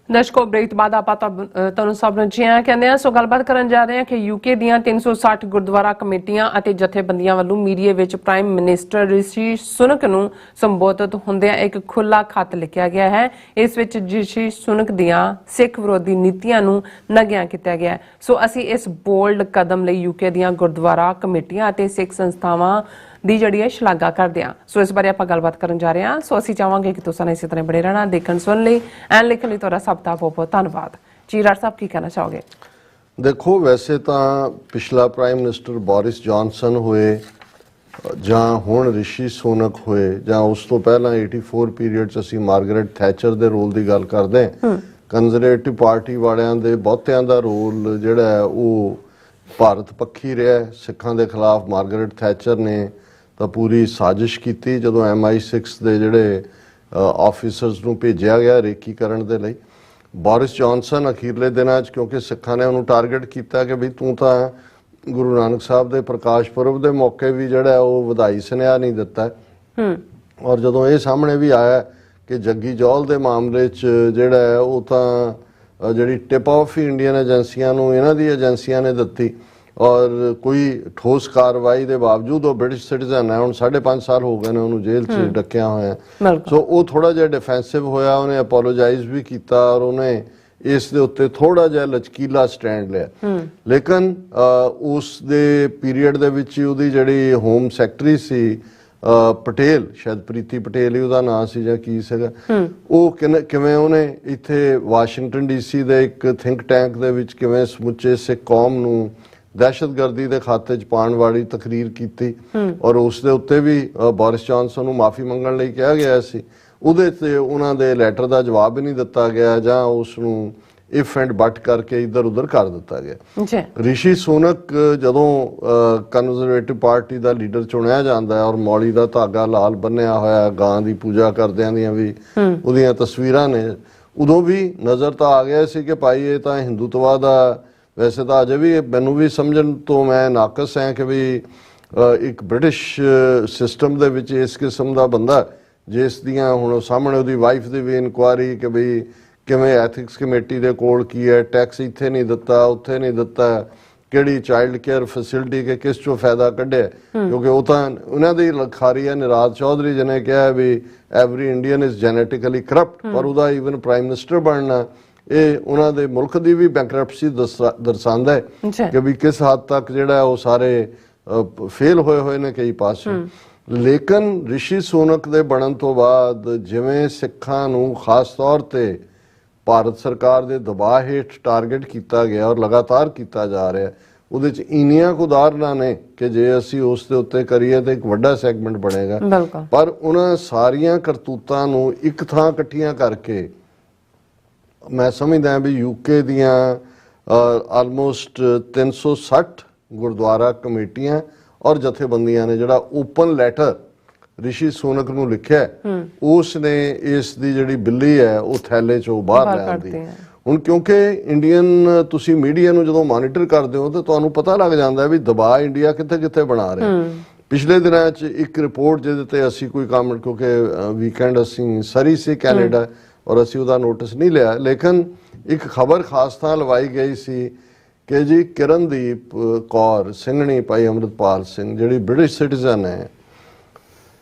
ਦਰਸ਼ਕੋ ਬ੍ਰੇਕ ਤੋਂ ਬਾਅਦ ਆਪਾਂ ਤੁਹਾਨੂੰ ਸਭ ਨੂੰ ਜੀ ਆਇਆਂ ਕਹਿੰਦੇ ਆ। ਸੋ ਗੱਲਬਾਤ ਕਰਨ ਜਾ ਰਹੇ ਹਾਂ ਕਿ ਯੂਕੇ ਦੀਆਂ 360 ਗੁਰਦੁਆਰਾ ਕਮੇਟੀਆਂ ਅਤੇ ਜਥੇਬੰਦੀਆਂ ਵੱਲੋਂ ਮੀਡੀਆ ਵਿੱਚ ਪ੍ਰਾਈਮ ਮਿਨਿਸਟਰ ਰਿਸ਼ੀ ਸੁਨਕ ਨੂੰ ਸੰਬੋਧਿਤ ਹੁੰਦਿਆਂ ਇੱਕ ਖੁੱਲਾ ਖੱਤ ਲਿਖਿਆ ਗਿਆ ਹੈ। ਇਸ ਵਿੱਚ ਰਿਸ਼ੀ ਸੁਨਕ ਦੀਆਂ ਸਿੱਖ ਵਿਰੋਧੀ ਨੀਤੀਆਂ ਨੂੰ ਨੰਗਿਆ ਕੀਤਾ ਗਿਆ ਹੈ। ਸੋ ਅਸੀਂ ਇਸ ਬੋਲਡ ਕਦਮ ਲਈ ਯੂਕੇ ਦੀਆਂ ਗੁਰਦੁਆਰਾ ਕਮੇਟੀਆਂ ਅਤੇ ਸਿੱਖ ਸੰਸਥਾਵਾਂ ਦੀ ਜਿਹੜੀ ਹੈ ਸ਼ਲਾਘਾ ਕਰਦੇ ਹਾਂ। ਸੋ ਇਸ ਬਾਰੇ ਆਪਾਂ ਗੱਲਬਾਤ ਕਰਨ ਜਾ ਰਹੇ ਹਾਂ। ਸੋ ਅਸੀਂ ਚਾਹਾਂਗੇ ਕਿ ਤੁਸੀਂ ਇਸੇ ਤਰ੍ਹਾਂ ਬਣੇ ਰਹਿਣਾ, ਦੇਖਣ ਸੁਣਨ ਲਈ ਐਂਡ ਲਿਖਣ ਲਈ ਤੁਹਾਡਾ ਸਭ ਦਾ ਬਹੁਤ ਬਹੁਤ ਧੰਨਵਾਦ। ਜੀ ਰਾਜ ਸਾਹਿਬ ਕੀ ਕਹਿਣਾ ਚਾਹੋਗੇ? ਦੇਖੋ, ਵੈਸੇ ਤਾਂ ਪਿਛਲਾ ਪ੍ਰਾਈਮ ਮਿਨਿਸਟਰ ਬੋਰਿਸ ਜੌਨਸਨ ਹੋਏ ਜਾਂ ਹੁਣ ਰਿਸ਼ੀ ਸੁਨਕ ਹੋਏ ਜਾਂ ਉਸ ਤੋਂ ਪਹਿਲਾਂ 84 ਪੀਰੀਅਡ 'ਚ ਅਸੀਂ ਮਾਰਗਰੇਟ ਥੈਚਰ ਦੇ ਰੋਲ ਦੀ ਗੱਲ ਕਰਦੇ ਹਾਂ। ਕੰਜ਼ਰਵੇਟਿਵ ਪਾਰਟੀ ਵਾਲਿਆਂ ਦੇ ਬਹੁਤਿਆਂ ਦਾ ਰੋਲ ਜਿਹੜਾ ਹੈ ਉਹ ਭਾਰਤ ਪੱਖੀ ਰਿਹਾ। ਸਿੱਖਾਂ ਦੇ ਖਿਲਾਫ ਮਾਰਗਰੇਟ ਥੈਚਰ ਨੇ ਤਾਂ ਪੂਰੀ ਸਾਜ਼ਿਸ਼ ਕੀਤੀ ਜਦੋਂ MI6 ਦੇ ਜਿਹੜੇ ਆਫੀਸਰਸ ਨੂੰ ਭੇਜਿਆ ਗਿਆ ਰੇਕੀ ਕਰਨ ਦੇ ਲਈ। ਬੋਰਿਸ ਜੌਨਸਨ ਅਖੀਰਲੇ ਦਿਨਾਂ 'ਚ ਕਿਉਂਕਿ ਸਿੱਖਾਂ ਨੇ ਉਹਨੂੰ ਟਾਰਗੇਟ ਕੀਤਾ ਕਿ ਵੀ ਤੂੰ ਤਾਂ ਗੁਰੂ ਨਾਨਕ ਸਾਹਿਬ ਦੇ ਪ੍ਰਕਾਸ਼ ਪੁਰਬ ਦੇ ਮੌਕੇ ਵੀ ਜਿਹੜਾ ਉਹ ਵਧਾਈ ਸੁਨੇਹਾ ਨਹੀਂ ਦਿੱਤਾ। ਔਰ ਜਦੋਂ ਇਹ ਸਾਹਮਣੇ ਵੀ ਆਇਆ ਕਿ ਜੱਗੀ ਜੌਲ ਦੇ ਮਾਮਲੇ 'ਚ ਜਿਹੜਾ ਉਹ ਤਾਂ ਜਿਹੜੀ ਟਿਪ ਆਫ ਇੰਡੀਅਨ ਏਜੰਸੀਆਂ ਨੂੰ ਇਹਨਾਂ ਦੀ ਏਜੰਸੀਆਂ ਨੇ ਦਿੱਤੀ ਔਰ ਕੋਈ ਠੋਸ ਕਾਰਵਾਈ ਦੇ ਬਾਵਜੂਦ ਉਹ ਬ੍ਰਿਟਿਸ਼ ਸਿਟੀਜ਼ਨ ਹੈ, ਹੁਣ 5.5 ਸਾਲ ਹੋ ਗਏ ਨੇ ਉਹਨੂੰ ਜੇਲ੍ਹ 'ਚ ਡੱਕਿਆ ਹੋਇਆ। ਸੋ ਉਹ ਥੋੜਾ ਜਿਹਾ ਡਿਫੈਂਸਿਵ ਹੋਇਆ, ਉਹਨੇ ਅਪੋਲੋਜਾਈਜ਼ ਵੀ ਕੀਤਾ ਔਰ ਉਹਨੇ ਇਸ ਦੇ ਉੱਤੇ ਥੋੜਾ ਜਿਹਾ ਲਚਕੀਲਾ ਸਟੈਂਡ ਲਿਆ। ਲੇਕਿਨ ਉਸ ਦੇ ਪੀਰੀਅਡ ਦੇ ਵਿੱਚ ਉਹਦੀ ਜਿਹੜੀ ਹੋਮ ਸੈਕਟਰੀ ਸੀ ਪਟੇਲ, ਸ਼ਾਇਦ ਪ੍ਰੀਤੀ ਪਟੇਲ ਹੀ ਉਹਦਾ ਨਾਂ ਸੀ ਜਾਂ ਕੀ ਸੀਗਾ, ਉਹ ਕਿਵੇਂ ਉਹਨੇ ਇੱਥੇ ਵਾਸ਼ਿੰਗਟਨ DC ਦੇ ਇੱਕ ਥਿੰਕ ਟੈਂਕ ਦੇ ਵਿੱਚ ਕਿਵੇਂ ਸਮੁੱਚੇ ਸਿੱਖ ਕੌਮ ਨੂੰ ਦਹਿਸ਼ਤਗਰਦੀ ਦੇ ਖਾਤੇ 'ਚ ਪਾਉਣ ਵਾਲੀ ਤਕਰੀਰ ਕੀਤੀ ਔਰ ਉਸ ਦੇ ਉੱਤੇ ਵੀ ਬੋਰਿਸ ਜੌਨਸਨ ਨੂੰ ਮਾਫੀ ਮੰਗਣ ਲਈ ਕਿਹਾ ਗਿਆ ਸੀ। ਉਹਦੇ ਤੇ ਉਹਨਾਂ ਦੇ ਲੈਟਰ ਦਾ ਜਵਾਬ ਹੀ ਨਹੀਂ ਦਿੱਤਾ ਗਿਆ ਜਾਂ ਉਸ ਨੂੰ ਇਫ ਐਂਡ ਬਟ ਕਰਕੇ ਇੱਧਰ ਉੱਧਰ ਕਰ ਦਿੱਤਾ ਗਿਆ। ਜੀ ਰਿਸ਼ੀ ਸੁਨਕ ਜਦੋਂ ਕੰਜ਼ਰਵੇਟਿਵ ਪਾਰਟੀ ਦਾ ਲੀਡਰ ਚੁਣਿਆ ਜਾਂਦਾ ਹੈ ਔਰ ਮੌਲੀ ਦਾ ਧਾਗਾ ਲਾਲ ਬੰਨਿਆ ਹੋਇਆ, ਗਾਂ ਦੀ ਪੂਜਾ ਕਰਦਿਆਂ ਦੀਆਂ ਵੀ ਉਹਦੀਆਂ ਤਸਵੀਰਾਂ ਨੇ, ਉਦੋਂ ਵੀ ਨਜ਼ਰ ਤਾਂ ਆ ਗਿਆ ਸੀ ਕਿ ਭਾਈ ਇਹ ਤਾਂ ਹਿੰਦੂਤਵਾ ਦਾ, ਵੈਸੇ ਤਾਂ ਅਜੇ ਵੀ ਮੈਨੂੰ ਵੀ ਸਮਝਣ ਤੋਂ ਮੈਂ ਨਾਕਸ ਹਾਂ ਕਿ ਵੀ ਇੱਕ ਬ੍ਰਿਟਿਸ਼ ਸਿਸਟਮ ਦੇ ਵਿੱਚ ਇਸ ਕਿਸਮ ਦਾ ਬੰਦਾ ਜਿਸ ਦੀਆਂ ਹੁਣ ਸਾਹਮਣੇ ਉਹਦੀ ਵਾਈਫ ਦੀ ਵੀ ਇਨਕੁਆਇਰੀ ਕਿ ਵੀ ਕਿਵੇਂ ਐਥਿਕਸ ਕਮੇਟੀ ਦੇ ਕੋਲ ਕੀ ਹੈ, ਟੈਕਸ ਇੱਥੇ ਨਹੀਂ ਦਿੱਤਾ, ਉੱਥੇ ਨਹੀਂ ਦਿੱਤਾ, ਕਿਹੜੀ ਚਾਈਲਡ ਕੇਅਰ ਫੈਸਿਲਿਟੀ ਕੇ ਕਿਸ ਚੋਂ ਫਾਇਦਾ ਕੱਢਿਆ, ਕਿਉਂਕਿ ਉਹ ਤਾਂ ਉਹਨਾਂ ਦੀ ਲਖਾਰੀ ਹੈ ਨਿਰਾਜ ਚੌਧਰੀ ਜਿਹਨੇ ਕਿਹਾ ਵੀ every Indian is genetically corrupt, ਪਰ ਉਹਦਾ ਈਵਨ ਪ੍ਰਾਈਮ ਮਿਨਿਸਟਰ ਬਣਨਾ ਇਹ ਉਹਨਾਂ ਦੇ ਮੁਲਕ ਦੀ ਵੀ ਬੈਂਕਰਪਸੀ ਦਰਸਾਉਂਦਾ ਹੈ ਕਿ ਵੀ ਕਿਸ ਹੱਦ ਤੱਕ ਜਿਹੜਾ ਉਹ ਸਾਰੇ ਫੇਲ ਹੋਏ ਨੇ ਕਈ ਪਾਸੇ। ਲੇਕਿਨ ਰਿਸ਼ੀ ਸੁਨਕ ਦੇ ਬਣਨ ਤੋਂ ਬਾਅਦ ਜਿਵੇਂ ਸਿੱਖਾਂ ਨੂੰ ਖਾਸ ਤੌਰ ਤੇ ਭਾਰਤ ਸਰਕਾਰ ਦੇ ਦਬਾਅ ਹੇਠ ਟਾਰਗੇਟ ਕੀਤਾ ਗਿਆ ਔਰ ਲਗਾਤਾਰ ਕੀਤਾ ਜਾ ਰਿਹਾ, ਉਹਦੇ ਚ ਇੰਨੀਆਂ ਕੁ ਉਦਾਹਰਨਾਂ ਨੇ ਕਿ ਜੇ ਅਸੀਂ ਉਸ ਦੇ ਉੱਤੇ ਕਰੀਏ ਤਾਂ ਇੱਕ ਵੱਡਾ ਸੈਗਮੈਂਟ ਬਣੇਗਾ। ਪਰ ਉਹਨਾਂ ਸਾਰੀਆਂ ਕਰਤੂਤਾਂ ਨੂੰ ਇੱਕ ਥਾਂ ਇਕੱਠੀਆਂ ਕਰਕੇ ਮੈਂ ਸਮਝਦਾ ਵੀ ਯੂਕੇ ਦੀਆਂ ਆਲਮੋਸਟ 360 ਗੁਰਦੁਆਰਾ ਕਮੇਟੀਆਂ ਔਰ ਜਥੇਬੰਦੀਆਂ ਨੇ ਜਿਹੜਾ ਓਪਨ ਲੈਟਰ ਰਿਸ਼ੀ ਸੁਨਕ ਨੂੰ ਲਿਖਿਆ, ਉਸ ਨੇ ਇਸ ਦੀ ਜਿਹੜੀ ਬਿੱਲੀ ਹੈ ਉਹ ਥੈਲੇ ਚੋਂ ਬਾਹਰ ਲੈ ਆਂਦੀ। ਹੁਣ ਕਿਉਂਕਿ ਇੰਡੀਅਨ ਤੁਸੀਂ ਮੀਡੀਆ ਨੂੰ ਜਦੋਂ ਮੋਨੀਟਰ ਕਰਦੇ ਹੋ ਤਾਂ ਤੁਹਾਨੂੰ ਪਤਾ ਲੱਗ ਜਾਂਦਾ ਵੀ ਦਬਾਅ ਇੰਡੀਆ ਕਿੱਥੇ ਕਿੱਥੇ ਬਣਾ ਰਿਹਾ। ਪਿਛਲੇ ਦਿਨਾਂ 'ਚ ਇੱਕ ਰਿਪੋਰਟ ਜਿਹਦੇ ਤੇ ਅਸੀਂ ਕੋਈ ਕੰਮ, ਕਿਉਂਕਿ ਵੀਕਐਂਡ ਅਸੀਂ ਸਰੀ ਸੀ ਕੈਨੇਡਾ ਔਰ ਅਸੀਂ ਉਹਦਾ ਨੋਟਿਸ ਨਹੀਂ ਲਿਆ, ਲੇਕਿਨ ਇੱਕ ਖਬਰ ਖਾਸ ਥਾਂ ਲਵਾਈ ਗਈ ਸੀ ਕਿ ਜੀ ਕਿਰਨਦੀਪ ਕੌਰ ਸਿੰਘਣੀ ਭਾਈ ਅੰਮ੍ਰਿਤਪਾਲ ਸਿੰਘ ਜਿਹੜੀ ਬ੍ਰਿਟਿਸ਼ ਸਿਟੀਜ਼ਨ ਹੈ,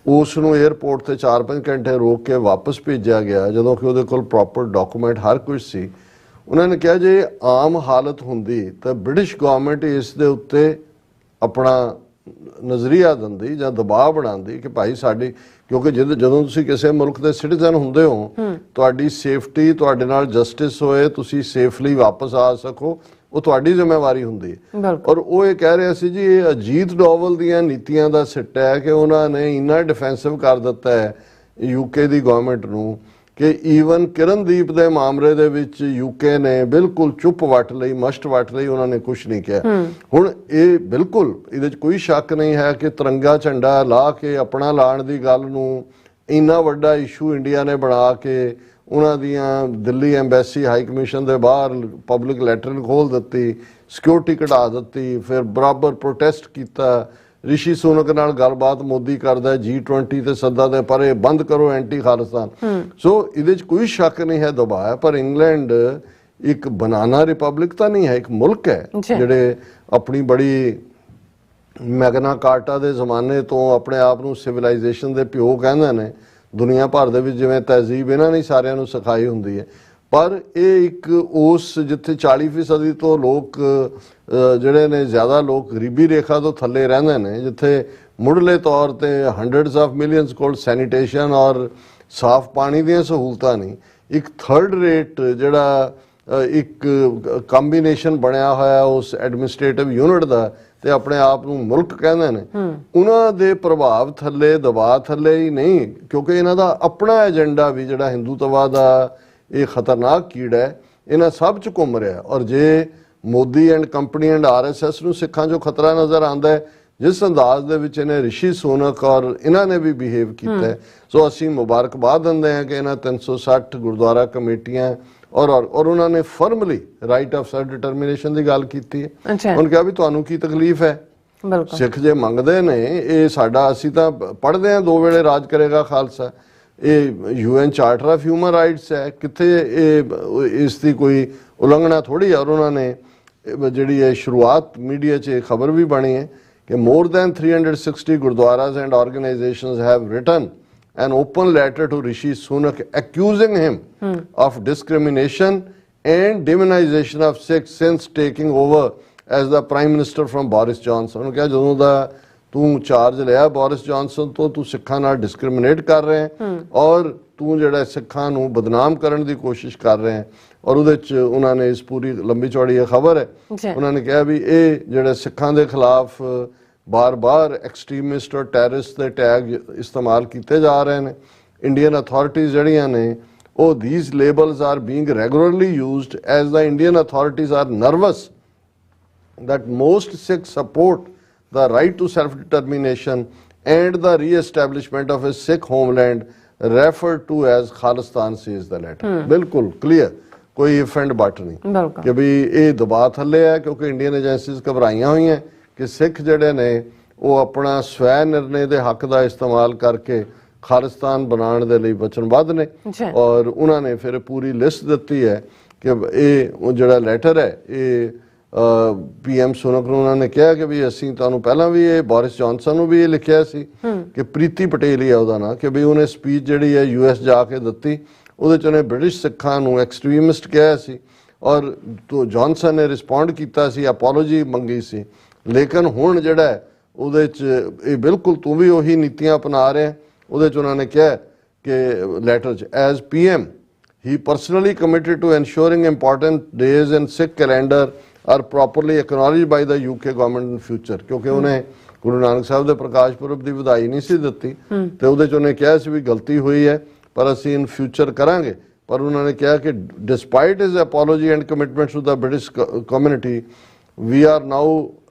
ਉਸ ਨੂੰ 에ਅਰਪੋਰਟ ਤੇ 4-5 ਘੰਟੇ ਰੋਕ ਕੇ ਵਾਪਸ ਭੇਜਿਆ ਗਿਆ ਜਦੋਂ ਕਿ ਉਹਦੇ ਕੋਲ ਪ੍ਰੋਪਰ ਡਾਕੂਮੈਂਟ ਹਰ ਕੁਝ ਸੀ। ਉਹਨਾਂ ਨੇ ਕਿਹਾ ਜੇ ਆਮ ਹਾਲਤ ਹੁੰਦੀ ਤਾਂ ਬ੍ਰਿਟਿਸ਼ ਗਵਰਨਮੈਂਟ ਇਸ ਦੇ ਉੱਤੇ ਆਪਣਾ ਨਜ਼ਰੀਆ ਦਿੰਦੀ ਜਾਂ ਦਬਾਅ ਬਣਾਉਂਦੀ ਕਿ ਭਾਈ ਸਾਡੀ, ਕਿਉਂਕਿ ਜਦੋਂ ਤੁਸੀਂ ਕਿਸੇ ਮੁਲਕ ਦੇ ਸਿਟੀਜ਼ਨ ਹੁੰਦੇ ਹੋ ਤੁਹਾਡੀ ਸੇਫਟੀ, ਤੁਹਾਡੇ ਨਾਲ ਜਸਟਿਸ ਹੋਏ, ਤੁਸੀਂ ਸੇਫਲੀ ਵਾਪਸ ਆ ਸਕੋ, ਉਹ ਤੁਹਾਡੀ ਜ਼ਿੰਮੇਵਾਰੀ ਹੁੰਦੀ ਹੈ। ਔਰ ਉਹ ਇਹ ਕਹਿ ਰਿਹਾ ਸੀ ਜੀ ਇਹ ਅਜੀਤ ਡੋਵਲ ਦੀਆਂ ਨੀਤੀਆਂ ਦਾ ਸਿੱਟਾ ਹੈ ਕਿ ਉਹਨਾਂ ਨੇ ਇੰਨਾ ਡਿਫੈਂਸਿਵ ਕਰ ਦਿੱਤਾ ਹੈ ਯੂਕੇ ਦੀ ਗਵਰਨਮੈਂਟ ਨੂੰ ਕਿ ਈਵਨ ਕਿਰਨਦੀਪ ਦੇ ਮਾਮਲੇ ਦੇ ਵਿੱਚ ਯੂਕੇ ਨੇ ਬਿਲਕੁਲ ਚੁੱਪ ਵੱਟ ਲਈ, ਮਸ਼ਟ ਵੱਟ ਲਈ, ਉਹਨਾਂ ਨੇ ਕੁਝ ਨਹੀਂ ਕਿਹਾ। ਹੁਣ ਇਹ ਬਿਲਕੁਲ ਇਹਦੇ 'ਚ ਕੋਈ ਸ਼ੱਕ ਨਹੀਂ ਹੈ ਕਿ ਤਿਰੰਗਾ ਝੰਡਾ ਲਾ ਕੇ ਆਪਣਾ ਲਾਉਣ ਦੀ ਗੱਲ ਨੂੰ ਇੰਨਾ ਵੱਡਾ ਇਸ਼ੂ ਇੰਡੀਆ ਨੇ ਬਣਾ ਕੇ ਉਹਨਾਂ ਦੀਆਂ ਦਿੱਲੀ ਐਮਬੈਸੀ ਹਾਈ ਕਮਿਸ਼ਨ ਦੇ ਬਾਹਰ ਪਬਲਿਕ ਲੈਟਰਨ ਖੋਲ ਦਿੱਤੀ, ਸਿਕਿਉਰਿਟੀ ਘਟਾ ਦਿੱਤੀ, ਫਿਰ ਬਰਾਬਰ ਪ੍ਰੋਟੈਸਟ ਕੀਤਾ। ਰਿਸ਼ੀ ਸੁਨਕ ਨਾਲ ਗੱਲਬਾਤ ਮੋਦੀ ਕਰਦਾ G20 ਤੇ ਸੱਦਾ ਦੇ ਪਰ ਇਹ ਬੰਦ ਕਰੋ ਐਂਟੀ ਖਾਲਿਸਤਾਨ। ਸੋ ਇਹਦੇ 'ਚ ਕੋਈ ਸ਼ੱਕ ਨਹੀਂ ਹੈ ਦਬਾਅ, ਪਰ ਇੰਗਲੈਂਡ ਇੱਕ ਬਨਾਨਾ ਰਿਪਬਲਿਕ ਤਾਂ ਨਹੀਂ ਹੈ, ਇੱਕ ਮੁਲਕ ਹੈ ਜਿਹੜੇ ਆਪਣੀ ਬੜੀ ਮੈਗਨਾ ਕਾਰਟਾ ਦੇ ਜ਼ਮਾਨੇ ਤੋਂ ਆਪਣੇ ਆਪ ਨੂੰ ਸਿਵਲਾਈਜੇਸ਼ਨ ਦੇ ਪਿਓ ਕਹਿੰਦੇ ਨੇ। ਦੁਨੀਆ ਭਰ ਦੇ ਵਿੱਚ ਜਿਵੇਂ ਤਹਿਜ਼ੀਬ ਇਹਨਾਂ ਨੇ ਸਾਰਿਆਂ ਨੂੰ ਸਿਖਾਈ ਹੁੰਦੀ ਹੈ, ਪਰ ਇਹ ਇੱਕ ਉਸ ਜਿੱਥੇ 40% ਤੋਂ ਲੋਕ ਜਿਹੜੇ ਨੇ, ਜ਼ਿਆਦਾ ਲੋਕ ਗਰੀਬੀ ਰੇਖਾ ਤੋਂ ਥੱਲੇ ਰਹਿੰਦੇ ਨੇ, ਜਿੱਥੇ ਮੁੱਢਲੇ ਤੌਰ ਤੇ ਹੰਡਰਡਸ ਆਫ ਮਿਲੀਅਨਸ ਕੋਲ ਸੈਨੀਟੇਸ਼ਨ ਔਰ ਸਾਫ਼ ਪਾਣੀ ਦੀਆਂ ਸਹੂਲਤਾਂ ਨਹੀਂ, ਇੱਕ ਥਰਡ ਰੇਟ ਜਿਹੜਾ ਇੱਕ ਕੰਬੀਨੇਸ਼ਨ ਬਣਿਆ ਹੋਇਆ ਉਸ ਐਡਮਿਨਿਸਟ੍ਰੇਟਿਵ ਯੂਨਿਟ ਦਾ ਤੇ ਆਪਣੇ ਆਪ ਨੂੰ ਮੁਲਕ ਕਹਿੰਦੇ ਨੇ, ਉਹਨਾਂ ਦੇ ਪ੍ਰਭਾਵ ਥੱਲੇ, ਦਬਾਅ ਥੱਲੇ ਹੀ ਨਹੀਂ, ਕਿਉਂਕਿ ਇਹਨਾਂ ਦਾ ਆਪਣਾ ਏਜੰਡਾ ਵੀ ਜਿਹੜਾ ਹਿੰਦੂਤਵਾ ਦਾ ਇਹ ਖਤਰਨਾਕ ਕੀੜਾ ਹੈ ਇਹਨਾਂ ਸਭ 'ਚ ਘੁੰਮ ਰਿਹਾ। ਔਰ ਜੇ Modi and company and RSS ਨੂੰ ਸਿੱਖਾਂ 'ਚੋਂ ਖਤਰਾ ਨਜ਼ਰ ਆਉਂਦਾ ਹੈ ਜਿਸ ਅੰਦਾਜ਼ ਦੇ ਵਿੱਚ ਇਹਨੇ ਰਿਸ਼ੀ ਸੁਨਕ ਔਰ ਇਹਨਾਂ ਨੇ ਵੀ ਬਿਹੇਵ ਕੀਤਾ ਹੈ, ਸੋ ਅਸੀਂ ਮੁਬਾਰਕਬਾਦ ਦਿੰਦੇ ਹਾਂ ਕਿ ਇਹਨਾਂ 360 ਗੁਰਦੁਆਰਾ ਕਮੇਟੀਆਂ ਔਰ ਉਹਨਾਂ ਨੇ ਫਰਮਲੀ ਰਾਈਟ ਆਫ ਸੈਲਫ ਡਿਟਰਮੀਨੇਸ਼ਨ ਦੀ ਗੱਲ ਕੀਤੀ ਹੈ। ਉਹਨਾਂ ਕਿਹਾ ਵੀ ਤੁਹਾਨੂੰ ਕੀ ਤਕਲੀਫ ਹੈ, ਸਿੱਖ ਜੇ ਮੰਗਦੇ ਨੇ ਇਹ ਸਾਡਾ, ਅਸੀਂ ਤਾਂ ਪੜ੍ਹਦੇ ਹਾਂ 2 ਵੇਲੇ ਰਾਜ ਕਰੇਗਾ ਖਾਲਸਾ, ਇਹ UN charter of human rights ਹੈ, ਕਿੱਥੇ ਇਹ ਇਸ ਦੀ ਕੋਈ ਉਲੰਘਣਾ ਥੋੜੀ ਹੈ। ਔਰ ਉਹਨਾਂ ਨੇ ਜਿਹੜੀ ਇਹ ਸ਼ੁਰੂਆਤ ਮੀਡੀਆ 'ਚ ਖਬਰ ਵੀ ਬਣੀ ਹੈ ਕਿ more than 360 gurdwaras and organizations have written an open letter to Rishi Sunak accusing him of discrimination and demonization of Sikhs since taking over as the Prime Minister from Boris Johnson। ਉਹਨੂੰ ਕਿਹਾ ਜਦੋਂ ਦਾ ਤੂੰ charge ਲਿਆ Boris Johnson ਤੋਂ ਤੂੰ ਸਿੱਖਾਂ ਨਾਲ discriminate ਕਰ ਰਿਹਾ ਔਰ ਤੂੰ ਜਿਹੜਾ ਸਿੱਖਾਂ ਨੂੰ ਬਦਨਾਮ ਕਰਨ ਦੀ ਕੋਸ਼ਿਸ਼ ਕਰ ਰਿਹਾ। ਔਰ ਉਹਦੇ 'ਚ ਉਹਨਾਂ ਨੇ ਇਸ ਪੂਰੀ ਲੰਬੀ ਚੌੜੀ ਇਹ ਖਬਰ ਹੈ, ਉਹਨਾਂ ਨੇ ਕਿਹਾ ਵੀ ਇਹ ਜਿਹੜੇ ਸਿੱਖਾਂ ਦੇ ਖਿਲਾਫ ਬਾਰ-ਬਾਰ ਐਕਸਟ੍ਰੀਮਿਸਟ ਔਰ ਟੈਰਰਿਸਟ ਦੇ ਟੈਗ ਇਸਤੇਮਾਲ ਕੀਤੇ ਜਾ ਰਹੇ ਨੇ, ਇੰਡੀਅਨ ਅਥਾਰਟੀਜ਼ ਜਿਹੜੀਆਂ ਨੇ ਉਹ these labels are being regularly used as the Indian authorities are nervous that most Sikhs support the right to self-determination and the re-establishment of a Sikh homeland referred to as Khalistan, says the letter. बिल्कुल clear, कोई if and but नहीं ਬਿਲਕੁਲ ਕਿ ਵੀ ਇਹ ਦਬਾਅ ਥੱਲੇ ਹੈ ਕਿਉਂਕਿ ਇੰਡੀਅਨ ਏਜੰਸੀਜ਼ ਘਬਰਾਈਆਂ ਹੋਈਆਂ ਕਿ ਸਿੱਖ ਜਿਹੜੇ ਨੇ ਉਹ ਆਪਣਾ ਸਵੈ ਨਿਰਣੇ ਦੇ ਹੱਕ ਦਾ ਇਸਤੇਮਾਲ ਕਰਕੇ ਖਾਲਿਸਤਾਨ ਬਣਾਉਣ ਦੇ ਲਈ ਵਚਨਬੱਧ ਨੇ ਜੀ। ਔਰ ਉਹਨਾਂ ਨੇ ਫਿਰ ਪੂਰੀ ਲਿਸਟ ਦਿੱਤੀ ਹੈ ਕਿ ਇਹ ਉਹ ਜਿਹੜਾ ਲੈਟਰ ਹੈ ਇਹ PM ਸੁਨਕ ਨੂੰ ਉਹਨਾਂ ਨੇ ਕਿਹਾ ਕਿ ਵੀ ਅਸੀਂ ਤੁਹਾਨੂੰ ਪਹਿਲਾਂ ਵੀ ਇਹ ਬੋਰਿਸ ਜੌਨਸਨ ਨੂੰ ਵੀ ਇਹ ਲਿਖਿਆ ਸੀ ਕਿ ਪ੍ਰੀਤੀ ਪਟੇਲ ਹੀ ਹੈ ਉਹਦਾ ਨਾਂ ਕਿ ਵੀ ਉਹਨੇ ਸਪੀਚ ਜਿਹੜੀ ਹੈ US ਜਾ ਕੇ ਦਿੱਤੀ ਉਹਦੇ ਚ ਉਹਨੇ ਬ੍ਰਿਟਿਸ਼ ਸਿੱਖਾਂ ਨੂੰ ਐਕਸਟ੍ਰੀਮਿਸਟ ਕਿਹਾ ਸੀ ਔਰ ਜੌਨਸਨ ਨੇ ਰਿਸਪੌਂਡ ਕੀਤਾ ਸੀ ਅਪੋਲੋਜੀ ਮੰਗੀ ਸੀ ਲੇਕਿਨ ਹੁਣ ਜਿਹੜਾ ਹੈ ਉਹਦੇ ਚ ਇਹ ਬਿਲਕੁਲ ਤੂੰ ਵੀ ਉਹੀ ਨੀਤੀਆਂ ਅਪਣਾ ਰਿਹਾ ਉਹਦੇ ਚ ਉਹਨਾਂ ਨੇ ਕਿਹਾ ਕਿ ਲੈਟਰ ਚ as PM he personally committed to ensuring important days in Sikh calendar are properly acknowledged by the UK government in future ਕਿਉਂਕਿ ਉਹਨੇ ਗੁਰੂ ਨਾਨਕ ਸਾਹਿਬ ਦੇ ਪ੍ਰਕਾਸ਼ ਪੁਰਬ ਦੀ ਵਧਾਈ ਨਹੀਂ ਸੀ ਦਿੱਤੀ ਤੇ ਉਹਦੇ ਚ ਉਹਨੇ ਕਿਹਾ ਸੀ ਵੀ ਗਲਤੀ ਹੋਈ ਹੈ ਪਰ ਅਸੀਂ ਇਨ ਫਿਊਚਰ ਕਰਾਂਗੇ ਪਰ ਉਹਨਾਂ ਨੇ ਕਿਹਾ ਕਿ despite his apology and commitments to the British community we are now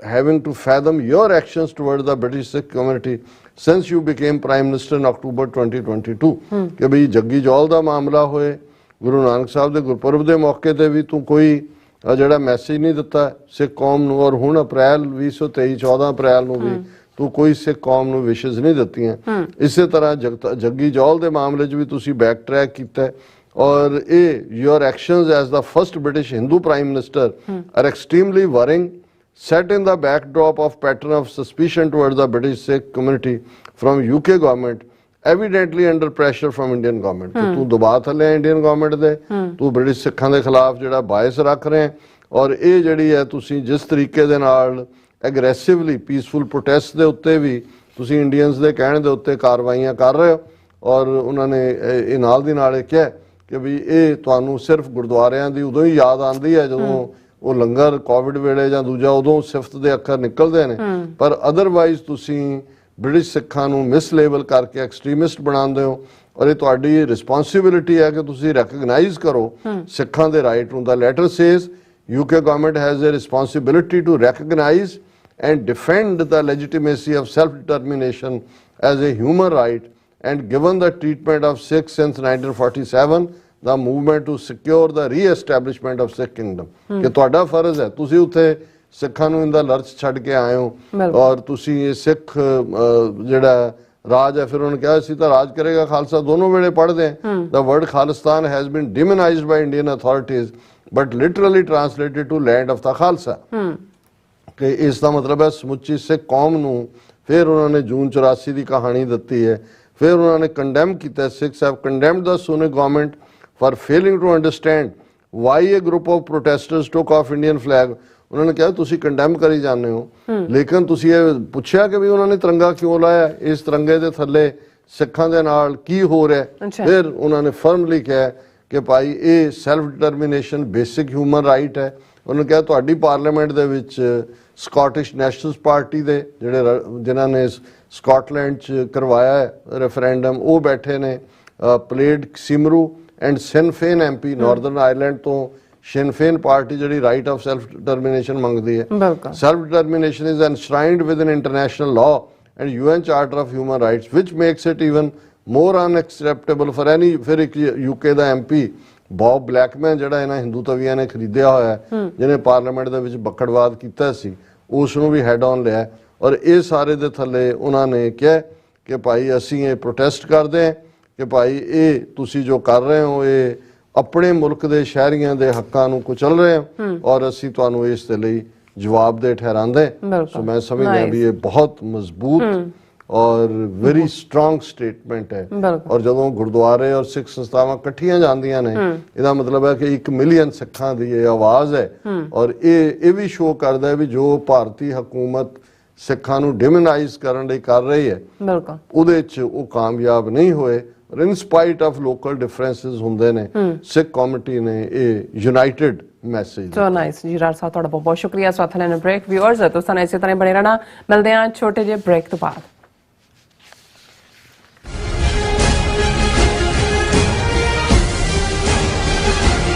having to fathom your actions towards the British Sikh community since you became Prime Minister in October 2022 ਕਿ ਵੀ ਜੱਗੀ ਜੌਲ ਦਾ ਮਾਮਲਾ ਹੋਏ ਗੁਰੂ ਨਾਨਕ ਸਾਹਿਬ ਦੇ ਗੁਰਪੁਰਬ ਦੇ ਮੌਕੇ ਤੇ ਵੀ ਤੂੰ ਕੋਈ ਜਿਹੜਾ ਮੈਸੇਜ ਨਹੀਂ ਦਿੱਤਾ ਸਿੱਖ ਕੌਮ ਨੂੰ ਔਰ ਹੁਣ ਅਪ੍ਰੈਲ 2023 14 ਅਪ੍ਰੈਲ ਨੂੰ ਵੀ ਤੂੰ ਕੋਈ ਸਿੱਖ ਕੌਮ ਨੂੰ ਵਿਸ਼ੇਸ ਨਹੀਂ ਦਿੱਤੀਆਂ ਇਸੇ ਤਰ੍ਹਾਂ ਜੱਗੀ ਜੌਲ ਦੇ ਮਾਮਲੇ 'ਚ ਵੀ ਤੁਸੀਂ ਬੈਕ ਟਰੈਕ ਕੀਤਾ ਔਰ ਇਹ your actions as the first British Hindu Prime Minister are extremely worrying set in the backdrop of pattern of suspicion towards the British Sikh community from UK government evidently under pressure from Indian government ਕਿ ਤੂੰ ਦਬਾਅ ਥੱਲੇ Indian government ਦੇ ਤੂੰ British ਸਿੱਖਾਂ ਦੇ ਖਿਲਾਫ ਜਿਹੜਾ ਬਾਇਸ ਰੱਖ ਰਹੇ ਔਰ ਇਹ ਜਿਹੜੀ ਹੈ ਤੁਸੀਂ ਜਿਸ ਤਰੀਕੇ ਦੇ ਨਾਲ ਐਗਰੈਸਿਵਲੀ ਪੀਸਫੁਲ ਪ੍ਰੋਟੈਸਟ ਦੇ ਉੱਤੇ ਵੀ ਤੁਸੀਂ ਇੰਡੀਅਨਸ ਦੇ ਕਹਿਣ ਦੇ ਉੱਤੇ ਕਾਰਵਾਈਆਂ ਕਰ ਰਹੇ ਹੋ ਔਰ ਉਹਨਾਂ ਨੇ ਇਹ ਨਾਲ ਦੀ ਨਾਲ ਇਹ ਕਿਹਾ ਕਿ ਵੀ ਇਹ ਤੁਹਾਨੂੰ ਸਿਰਫ ਗੁਰਦੁਆਰਿਆਂ ਦੀ ਉਦੋਂ ਹੀ ਯਾਦ ਆਉਂਦੀ ਹੈ ਜਦੋਂ ਉਹ ਲੰਗਰ ਕੋਵਿਡ ਵੇਲੇ ਜਾਂ ਦੂਜਾ ਉਦੋਂ ਸਿਫਤ ਦੇ ਅੱਖਰ ਨਿਕਲਦੇ ਨੇ ਪਰ ਅਦਰਵਾਈਜ਼ ਤੁਸੀਂ ਬ੍ਰਿਟਿਸ਼ ਸਿੱਖਾਂ ਨੂੰ ਮਿਸਲੇਬਲ ਕਰਕੇ ਐਕਸਟ੍ਰੀਮਿਸਟ ਬਣਾਉਂਦੇ ਹੋ ਔਰ ਇਹ ਤੁਹਾਡੀ ਰਿਸਪੌਂਸਿਬਿਲਿਟੀ ਹੈ ਕਿ ਤੁਸੀਂ ਰੈਕਗਨਾਈਜ਼ ਕਰੋ ਸਿੱਖਾਂ ਦੇ ਰਾਈਟ ਨੂੰ the letter says UK government has a responsibility to recognize and defend the legitimacy of self-determination as a human right and given the treatment of Sikhs since 1947 the movement to secure the re-establishment of Sikh kingdom ਕਿ ਤੁਹਾਡਾ ਫਰਜ਼ ਹੈ ਤੁਸੀਂ ਉੱਥੇ ਸਿੱਖਾਂ ਨੂੰ ਇਹਦਾ ਲਰਚ ਛੱਡ ਕੇ ਆਏ ਹੋ ਔਰ ਤੁਸੀਂ ਇਹ ਸਿੱਖ ਜਿਹੜਾ ਰਾਜ ਹੈ ਫਿਰ ਉਹਨੇ ਕਿਹਾ ਸੀ ਤਾਂ ਰਾਜ ਕਰੇਗਾ ਖਾਲਸਾ ਦੋਨੋਂ ਵੇਲੇ ਪੜ੍ਹਦੇ ਆ the word Khalistan has been demonized by Indian authorities but literally translated to land of the Khalsa ਕਿ ਇਸ ਦਾ ਮਤਲਬ ਹੈ ਸਮੁੱਚੀ ਸਿੱਖ ਕੌਮ ਨੂੰ ਫਿਰ ਉਹਨਾਂ ਨੇ ਜੂਨ 84 ਦੀ ਕਹਾਣੀ ਦਿੱਤੀ ਹੈ ਫਿਰ ਉਹਨਾਂ ਨੇ ਕੰਡੈਮ ਕੀਤਾ Sikhs have condemned the Sunak government for failing to understand why a group of protesters took off Indian flag ਉਹਨਾਂ ਨੇ ਕਿਹਾ ਤੁਸੀਂ ਕੰਡੈਮ ਕਰੀ ਜਾਂਦੇ ਹੋ ਲੇਕਿਨ ਤੁਸੀਂ ਇਹ ਪੁੱਛਿਆ ਕਿ ਵੀ ਉਹਨਾਂ ਨੇ ਤਿਰੰਗਾ ਕਿਉਂ ਲਾਇਆ ਇਸ ਤਿਰੰਗੇ ਦੇ ਥੱਲੇ ਸਿੱਖਾਂ ਦੇ ਨਾਲ ਕੀ ਹੋ ਰਿਹਾ ਫਿਰ ਉਹਨਾਂ ਨੇ ਫਰਮਲੀ ਕਿਹਾ ਕਿ ਭਾਈ ਇਹ self determination basic human right ਹੈ ਉਹਨੇ ਕਿਹਾ ਤੁਹਾਡੀ ਪਾਰਲੀਮੈਂਟ ਦੇ ਵਿੱਚ ਸਕਾਟਿਸ਼ ਨੈਸ਼ਨਲਸ ਪਾਰਟੀ ਦੇ ਜਿਹੜੇ ਜਿਨ੍ਹਾਂ ਨੇ ਸਕਾਟਲੈਂਡ 'ਚ ਕਰਵਾਇਆ ਹੈ ਰੈਫਰੈਂਡਮ ਉਹ ਬੈਠੇ ਨੇ Plaid Cymru and Sinn MP Northern Ireland ਤੋਂ Sinn Féin party ਜਿਹੜੀ right of self determination ਮੰਗਦੀ ਹੈ self determination is enshrined within international law and UN Charter of Human Rights which makes it even more unacceptable for any ਫਿਰ ਇੱਕ UK ਦਾ MP Bob ਬਲੈਕਮੈਨ ਜਿਹੜਾ ਇਹਨਾਂ ਹਿੰਦੂ ਤਵੀਆਂ ਨੇ ਖਰੀਦਿਆ ਹੋਇਆ ਜਿਹਨੇ ਪਾਰਲੀਮੈਂਟ ਦੇ ਵਿੱਚ ਬੱਕੜਵਾਦ ਕੀਤਾ ਸੀ ਉਸ ਨੂੰ ਵੀ ਹੈਡ ਆਨ ਲਿਆ ਔਰ ਇਹ ਸਾਰੇ ਦੇ ਥੱਲੇ ਉਹਨਾਂ ਨੇ ਕਿਹਾ ਕਿ ਭਾਈ ਅਸੀਂ ਇਹ ਪ੍ਰੋਟੈਸਟ ਕਰਦੇ ਹਾਂ ਕਿ ਭਾਈ ਇਹ ਤੁਸੀਂ ਜੋ ਕਰ ਰਹੇ ਹੋ ਇਹ ਆਪਣੇ ਮੁਲਕ ਦੇ ਸ਼ਹਿਰੀਆਂ ਦੇ ਹੱਕਾਂ ਨੂੰ ਕੁਚਲ ਰਹੇ ਹੋ ਔਰ ਅਸੀਂ ਤੁਹਾਨੂੰ ਇਸ ਦੇ ਲਈ ਜਵਾਬਦੇਹ ਠਹਿਰਾਉਂਦੇ ਸੋ ਮੈਂ ਸਮਝਦਾ ਵੀ ਇਹ ਬਹੁਤ ਮਜ਼ਬੂਤ ਔਰ ਵੈਰੀ ਸਟਰੋਂਗ ਸਟੇਟਮੈਂਟ ਹੈ ਔਰ ਜਦੋਂ ਗੁਰਦੁਆਰੇ ਔਰ ਸਿੱਖ ਸੰਸਥਾਵਾਂ ਇਕੱਠੀਆਂ ਜਾਂਦੀਆਂ ਨੇ ਇਹਦਾ ਮਤਲਬ ਹੈ ਕਿ 1 ਮਿਲੀਅਨ ਸਿੱਖਾਂ ਦੀ ਇਹ ਆਵਾਜ਼ ਹੈ ਔਰ ਇਹ ਵੀ ਸ਼ੋਅ ਕਰਦਾ ਹੈ ਵੀ ਜੋ ਭਾਰਤੀ ਹਕੂਮਤ ਸਿੱਖਾਂ ਨੂੰ ਡਿਮੋਨਾਈਜ਼ ਕਰਨ ਲਈ ਕਰ ਰਹੀ ਹੈ ਉਹਦੇ 'ਚ ਉਹ ਕਾਮਯਾਬ ਨਹੀਂ ਹੋਏ in spite of local differences ਹੁੰਦੇ ਨੇ ਸਿੱਖ ਕਮਿਊਨਿਟੀ ਨੇ ਇਹ ਯੂਨਾਈਟਿਡ ਮੈਸੇਜ ਸੋ ਨਾਈਸ ਜੀ ਰਾਜ ਸਾਹਿਬ ਤੁਹਾਡਾ ਬਹੁਤ ਬਹੁਤ ਸ਼ੁਕਰੀਆ ਸਾਥ ਲੈਣ ਬ੍ਰੇਕ ਵਿਊਅਰਸ ਤੁਸੀਂ ਇਸੇ ਤਰ੍ਹਾਂ ਬਣੇ ਰਹਿਣਾ ਮਿਲਦੇ ਹਾਂ ਛੋਟੇ ਜਿਹੇ ਬ੍ਰੇਕ ਤੋਂ ਬਾਅਦ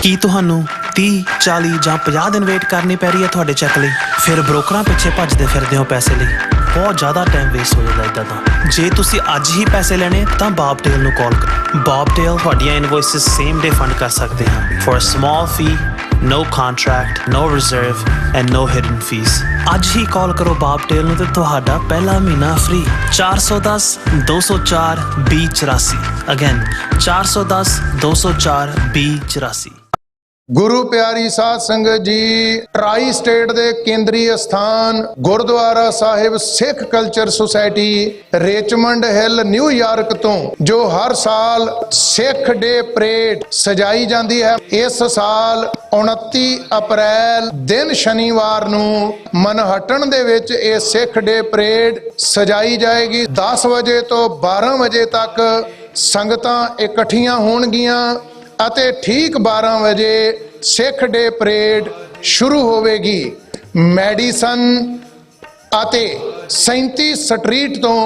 ਕੀ ਤੁਹਾਨੂੰ 30, 40 ਜਾਂ 50 ਦਿਨ ਵੇਟ ਕਰਨੀ ਪੈ ਰਹੀ ਹੈ ਤੁਹਾਡੇ ਚੈੱਕ ਲਈ? ਫਿਰ ਬ੍ਰੋਕਰਾਂ ਪਿੱਛੇ ਭੱਜਦੇ ਫਿਰਦੇ ਹੋ ਪੈਸੇ ਲਈ। ਬਹੁਤ ਜ਼ਿਆਦਾ ਟਾਈਮ ਵੇਸਟ ਹੋ ਜਾਂਦਾ ਇੱਦਾਂ ਤਾਂ। ਜੇ ਤੁਸੀਂ ਅੱਜ ਹੀ ਪੈਸੇ ਲੈਣੇ ਤਾਂ ਬੌਬਟੇਲ ਨੂੰ ਕਾਲ ਕਰੋ। ਬੌਬਟੇਲ ਤੁਹਾਡੀਆਂ ਇਨਵੌਇਸਿਸ ਸੇਮ ਡੇ ਫੰਡ ਕਰ ਸਕਦੇ ਹਨ for a small fee, no contract, no reserve and no hidden fees। ਅੱਜ ਹੀ ਕਾਲ ਕਰੋ ਬੌਬਟੇਲ ਨੂੰ ਤੇ ਤੁਹਾਡਾ ਪਹਿਲਾ ਮਹੀਨਾ ਫ੍ਰੀ। 410 204 2084। ਅਗੇਨ 410 204 2084। ਗੁਰੂ ਪਿਆਰੀ ਸਾਧ ਸੰਗਤ ਜੀ, ਟਰਾਈ ਸਟੇਟ ਦੇ ਕੇਂਦਰੀ ਅਸਥਾਨ Gurdwara Sahib Sikh Culture Society Richmond Hill New York ਤੋਂ ਜੋ ਹਰ ਸਾਲ ਸਿੱਖ ਡੇ ਪਰੇਡ ਸਜਾਈ ਜਾਂਦੀ ਹੈ, ਇਸ ਸਾਲ 29 ਅਪ੍ਰੈਲ ਦਿਨ ਸ਼ਨੀਵਾਰ ਨੂੰ ਮਨਹਟਨ ਦੇ ਵਿੱਚ ਇਹ ਸਿੱਖ ਡੇ ਪਰੇਡ ਸਜਾਈ ਜਾਏਗੀ। 10 ਵਜੇ ਤੋਂ 12 ਵਜੇ ਤੱਕ ਸੰਗਤਾਂ ਇਕੱਠੀਆਂ ਹੋਣਗੀਆਂ ਅਤੇ ਠੀਕ 12 ਵਜੇ ਸਿੱਖ ਡੇ ਪਰੇਡ ਸ਼ੁਰੂ ਹੋਵੇਗੀ। ਮੈਡੀਸਨ ਅਤੇ 37 ਸਟਰੀਟ ਤੋਂ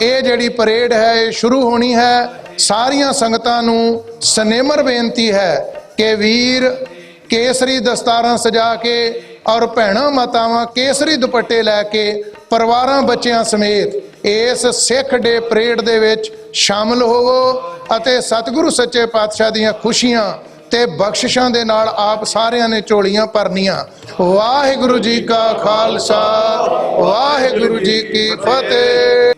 ਇਹ ਜਿਹੜੀ ਪਰੇਡ ਹੈ ਇਹ ਸ਼ੁਰੂ ਹੋਣੀ ਹੈ। ਸਾਰੀਆਂ ਸੰਗਤਾਂ ਨੂੰ ਸਨੇਮਰ ਬੇਨਤੀ ਹੈ ਕਿ ਵੀਰ ਕੇਸਰੀ ਦਸਤਾਰਾਂ ਸਜਾ ਕੇ ਔਰ ਭੈਣਾਂ ਮਾਤਾਵਾਂ ਕੇਸਰੀ ਦੁਪੱਟੇ ਲੈ ਕੇ ਪਰਿਵਾਰਾਂ ਬੱਚਿਆਂ ਸਮੇਤ ਇਸ ਸਿੱਖ ਡੇ ਪਰੇਡ ਦੇ ਵਿੱਚ ਸ਼ਾਮਲ ਹੋਵੋ ਅਤੇ ਸਤਿਗੁਰੂ ਸੱਚੇ ਪਾਤਸ਼ਾਹ ਦੀਆਂ ਖੁਸ਼ੀਆਂ ਤੇ ਬਖਸ਼ਿਸ਼ਾਂ ਦੇ ਨਾਲ ਆਪ ਸਾਰਿਆਂ ਨੇ ਝੋਲੀਆਂ ਭਰਨੀਆਂ। ਵਾਹਿਗੁਰੂ ਜੀ ਕਾ ਖਾਲਸਾ, ਵਾਹਿਗੁਰੂ ਜੀ ਕੀ ਫਤਿਹ।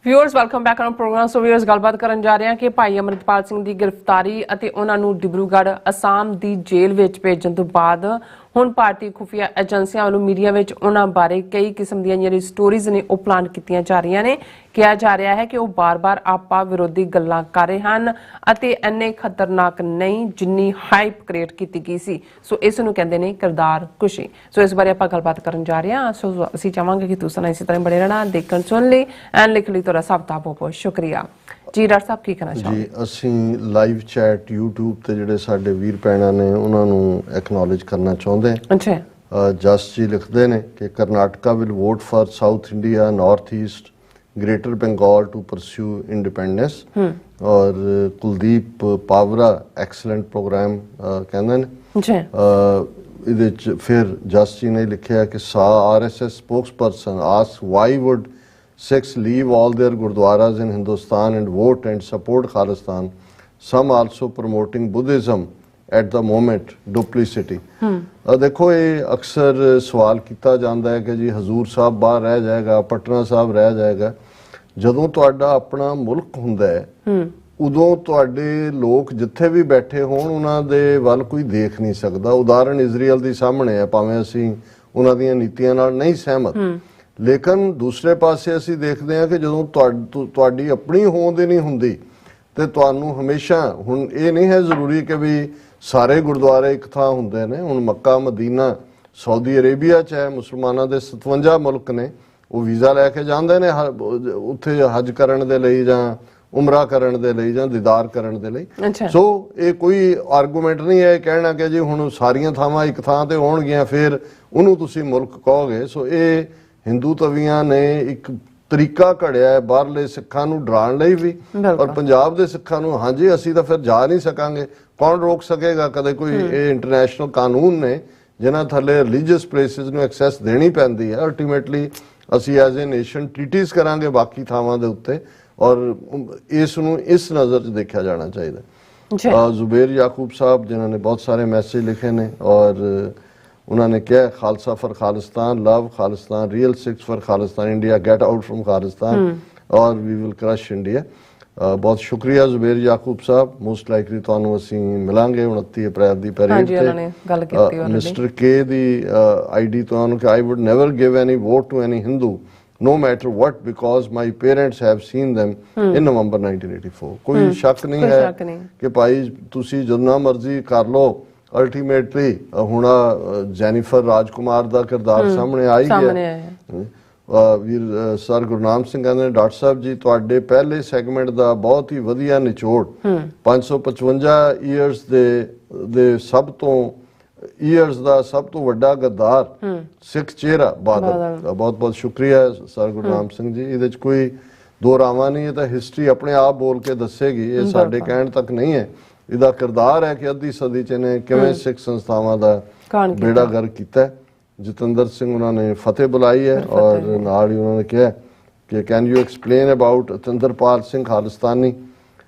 Viewers welcome back on program. So viewers ਗੱਲਬਾਤ ਕਰਨ ਜਾ ਰਹੇ ਹਾਂ ਕਿ ਭਾਈ ਅਮਰਿਤਪਾਲ ਸਿੰਘ ਦੀ ਗ੍ਰਿਫਤਾਰੀ ਅਤੇ ਉਹਨਾਂ ਨੂੰ ਡਿਬਰੂਗੜ੍ਹ ਅਸਾਮ ਦੀ ਜੇਲ੍ਹ ਵਿੱਚ ਭੇਜਣ ਤੋਂ ਬਾਅਦ ਹੁਣ ਭਾਰਤੀ ਖੁਫੀਆ ਏਜੰਸੀਆਂ ਵੱਲੋਂ ਮੀਡੀਆ ਵਿੱਚ ਉਹਨਾਂ ਬਾਰੇ ਕਈ ਕਿਸਮ ਦੀਆਂ ਜਿਹੜੀਆਂ ਸਟੋਰੀਜ਼ ਨੇ ਉਹ ਪਲਾਨ ਕੀਤੀਆਂ ਜਾ ਰਹੀਆਂ ਨੇ। ਕਿਹਾ ਜਾ ਰਿਹਾ ਹੈ ਕਿ ਉਹ ਬਾਰ-ਬਾਰ ਆਪਾ ਵਿਰੋਧੀ ਗੱਲਾਂ ਕਰ ਰਹੇ ਹਨ ਅਤੇ ਇੰਨੇ ਖਤਰਨਾਕ ਨਹੀਂ ਜਿੰਨੀ ਹਾਈਪ ਕ੍ਰੀਏਟ ਕੀਤੀ ਗਈ ਸੀ। ਸੋ ਇਸ ਨੂੰ ਕਹਿੰਦੇ ਨੇ ਕਿਰਦਾਰ ਕੁਸ਼ੀ। ਸੋ ਇਸ ਬਾਰੇ ਆਪਾਂ ਗੱਲਬਾਤ ਕਰਨ ਜਾ ਰਹੇ ਹਾਂ। ਸੋ ਅਸੀਂ ਚਾਹਾਂਗੇ ਕਿ ਤੁਸੀਂ ਇਸੇ ਤਰ੍ਹਾਂ ਬੜੇ ਰਹਿਣਾ, ਦੇਖਣ ਸੁਣ ਲਈ ਐਂਡ ਲਿਖ ਲਈ। ਤੁਹਾਡਾ ਸਭ ਦਾ ਬਹੁਤ ਸ਼ੁਕਰੀਆ ਜੀ। ਡਾਕਟਰ ਸਾਹਿਬ ਕੀ ਕਹਿਣਾ ਚਾਹੋਗੇ? ਜੀ ਅਸੀਂ ਲਾਈਵ ਚੈਟ YouTube ਤੇ ਜਿਹੜੇ ਸਾਡੇ ਵੀਰ ਭੈਣਾਂ ਨੇ ਉਹਨਾਂ ਨੂੰ ਐਕਨੋਲੇਜ ਕਰਨਾ ਚਾਹੁੰਦੇ ਹਾਂ। ਅੱਛਾ। ਜਸ ਜੀ ਲਿਖਦੇ ਨੇ ਕਿ Karnataka will vote for South India, North East, Greater Bengal to pursue independence. और कुलदीप पावरा एक्सीलेंट प्रोग्राम कहते हैं। फिर जस जी ने लिखा कि RSS spokesperson ask why would Sikhs leave all their gurdwaras in Hindustan and vote and support Khalistan. Some also promoting Buddhism at the moment. Duplicity. देखो ये अक्सर सवाल किया जाता है कि जी हजूर साहब बाहर रह जाएगा, पटना साहब रह जाएगा। ਜਦੋਂ ਤੁਹਾਡਾ ਆਪਣਾ ਮੁਲਕ ਹੁੰਦਾ ਹੈ ਉਦੋਂ ਤੁਹਾਡੇ ਲੋਕ ਜਿੱਥੇ ਵੀ ਬੈਠੇ ਹੋਣ ਉਹਨਾਂ ਦੇ ਵੱਲ ਕੋਈ ਦੇਖ ਨਹੀਂ ਸਕਦਾ। ਉਦਾਹਰਣ ਇਜ਼ਰਾਈਲ ਦੀ ਸਾਹਮਣੇ ਹੈ, ਭਾਵੇਂ ਅਸੀਂ ਉਹਨਾਂ ਦੀਆਂ ਨੀਤੀਆਂ ਨਾਲ ਨਹੀਂ ਸਹਿਮਤ, ਲੇਕਿਨ ਦੂਸਰੇ ਪਾਸੇ ਅਸੀਂ ਦੇਖਦੇ ਹਾਂ ਕਿ ਜਦੋਂ ਤੁਹਾਡੀ ਆਪਣੀ ਹੋਂਦ ਹੀ ਨਹੀਂ ਹੁੰਦੀ ਤੇ ਤੁਹਾਨੂੰ ਹਮੇਸ਼ਾ, ਹੁਣ ਇਹ ਨਹੀਂ ਹੈ ਜ਼ਰੂਰੀ ਕਿ ਵੀ ਸਾਰੇ ਗੁਰਦੁਆਰੇ ਇੱਕ ਥਾਂ ਹੁੰਦੇ ਨੇ। ਹੁਣ ਮੱਕਾ, ਮਦੀਨਾ, ਸਾਊਦੀ ਅਰੇਬੀਆ 'ਚ ਹੈ, ਮੁਸਲਮਾਨਾਂ ਦੇ 57 ਮੁਲਕ ਨੇ, ਉਹ ਵੀਜ਼ਾ ਲੈ ਕੇ ਜਾਂਦੇ ਨੇ ਉੱਥੇ ਹਜ ਕਰਨ ਦੇ ਲਈ ਜਾਂ ਉਮਰਾ ਕਰਨ ਦੇ ਲਈ ਜਾਂ ਦੀਦਾਰ ਕਰਨ ਦੇ ਲਈ। ਸੋ ਇਹ ਕੋਈ ਆਰਗੂਮੈਂਟ ਨਹੀਂ ਹੈ ਕਹਿਣਾ ਕਿ ਜੀ ਹੁਣ ਸਾਰੀਆਂ ਥਾਵਾਂ ਇੱਕ ਥਾਂ ਤੇ ਹੋਣਗੀਆਂ ਫਿਰ ਉਹਨੂੰ ਤੁਸੀਂ ਮੁਲਕ ਕਹੋਗੇ। ਸੋ ਇਹ ਹਿੰਦੂ ਤਵੀਆਂ ਨੇ ਇੱਕ ਤਰੀਕਾ ਘੜਿਆ ਹੈ ਬਾਹਰਲੇ ਸਿੱਖਾਂ ਨੂੰ ਡਰਾਉਣ ਲਈ ਵੀ, ਔਰ ਪੰਜਾਬ ਦੇ ਸਿੱਖਾਂ ਨੂੰ ਹਾਂਜੀ ਅਸੀਂ ਤਾਂ ਫਿਰ ਜਾ ਨਹੀਂ ਸਕਾਂਗੇ, ਕੌਣ ਰੋਕ ਸਕੇਗਾ? ਕਦੇ ਕੋਈ ਇਹ ਇੰਟਰਨੈਸ਼ਨਲ ਕਾਨੂੰਨ ਨੇ ਜਿਨ੍ਹਾਂ ਥੱਲੇ ਰਿਲੀਜੀਅਸ ਪਲੇਸਿਸ ਨੂੰ ਐਕਸੈਸ ਦੇਣੀ ਪੈਂਦੀ ਹੈ। ਅਲਟੀਮੇਟਲੀ ਅਸੀਂ ਐਜ਼ ਏ ਨੇਸ਼ਨ ਟ੍ਰੀਟੀਜ਼ ਕਰਾਂਗੇ ਬਾਕੀ ਥਾਵਾਂ ਦੇ ਉੱਤੇ, ਔਰ ਇਸ ਨੂੰ ਇਸ ਨਜ਼ਰ 'ਚ ਦੇਖਿਆ ਜਾਣਾ ਚਾਹੀਦਾ। ਜ਼ੁਬੇਰ ਯਾਕੂਬ ਸਾਹਿਬ ਜਿਨ੍ਹਾਂ ਨੇ ਬਹੁਤ ਸਾਰੇ ਮੈਸੇਜ ਲਿਖੇ ਨੇ ਔਰ ਉਹਨਾਂ ਨੇ ਕਿਹਾ Khalsa for Khalistan, love Khalistan, real Sikhs for Khalistan, India get out from Khalistan और वी विल क्रश इंडिया। बहुत शुक्रिया ਜ਼ੁਬੇਰ ਯਾਕੂਬ ਸਾਹਿਬ। ਮੋਸਟ ਲਾਈਕਲੀ ਤੁਹਾਨੂੰ ਅਸੀਂ ਮਿਲਾਂਗੇ 29 ਅਪ੍ਰੈਲ ਦੀ ਪਰੇਡ ਤੇ। ਮਿਸਟਰ ਕੇ ਦੀ ਆਈਡੀ ਤੁਹਾਨੂੰ ਕਿ I would never give any vote to any Hindu no matter what because my parents have seen them in November 1984। ਕੋਈ ਸ਼ੱਕ ਨਹੀਂ ਹੈ ਕਿ ਭਾਈ ਤੁਸੀਂ ਜਿੰਨਾ ਮਰਜ਼ੀ ਕਰ ਲਓ, ਅਲਟੀਮੇਟਲੀ ਹੁਣ ਜੈਨੀਫਰ ਰਾਜਕੁਮਾਰ ਦਾ ਕਿਰਦਾਰ ਸਾਹਮਣੇ ਆ ਹੀ ਗਿਆ। ਵੀਰ ਸਰ ਗੁਰਨਾਮ ਸਿੰਘ ਕਹਿੰਦੇ ਨੇ ਡਾਕਟਰ ਸਾਹਿਬ ਜੀ ਤੁਹਾਡੇ ਪਹਿਲੇ ਸੈਗਮੈਂਟ ਦਾ ਬਹੁਤ ਹੀ ਵਧੀਆ ਨਿਚੋੜ 555 ਇਅਰਸ ਦੇ ਸਭ ਤੋਂ ਈਅਰਸ ਦਾ ਸਭ ਤੋਂ ਵੱਡਾ ਗੱਦਾਰ ਸਿੱਖ ਚਿਹਰਾ ਬਾਦਲ। ਬਹੁਤ ਬਹੁਤ ਸ਼ੁਕਰੀਆ ਸਰ ਗੁਰਨਾਮ ਸਿੰਘ ਜੀ। ਇਹਦੇ ਚ ਕੋਈ ਦੋ ਰਾਵਾਂ ਨਹੀਂ, ਇਹ ਤਾਂ ਹਿਸਟਰੀ ਆਪਣੇ ਆਪ ਬੋਲ ਕੇ ਦੱਸੇਗੀ, ਇਹ ਸਾਡੇ ਕਹਿਣ ਤੱਕ ਨਹੀਂ ਹੈ। ਇਹਦਾ ਕਿਰਦਾਰ ਹੈ ਕਿ ਅੱਧੀ ਸਦੀ ਚ ਇਹਨੇ ਕਿਵੇਂ ਸਿੱਖ ਸੰਸਥਾਵਾਂ ਦਾ ਬੇੜਾ ਗਰਕ ਕੀਤਾ। ਜਤਿੰਦਰ ਸਿੰਘ ਉਹਨਾਂ ਨੇ ਫਤਿਹ ਬੁਲਾਈ ਹੈ ਔਰ ਨਾਲ ਹੀ ਉਹਨਾਂ ਨੇ ਕਿਹਾ ਕਿ can you explain about Atinderpal Singh Khalistani.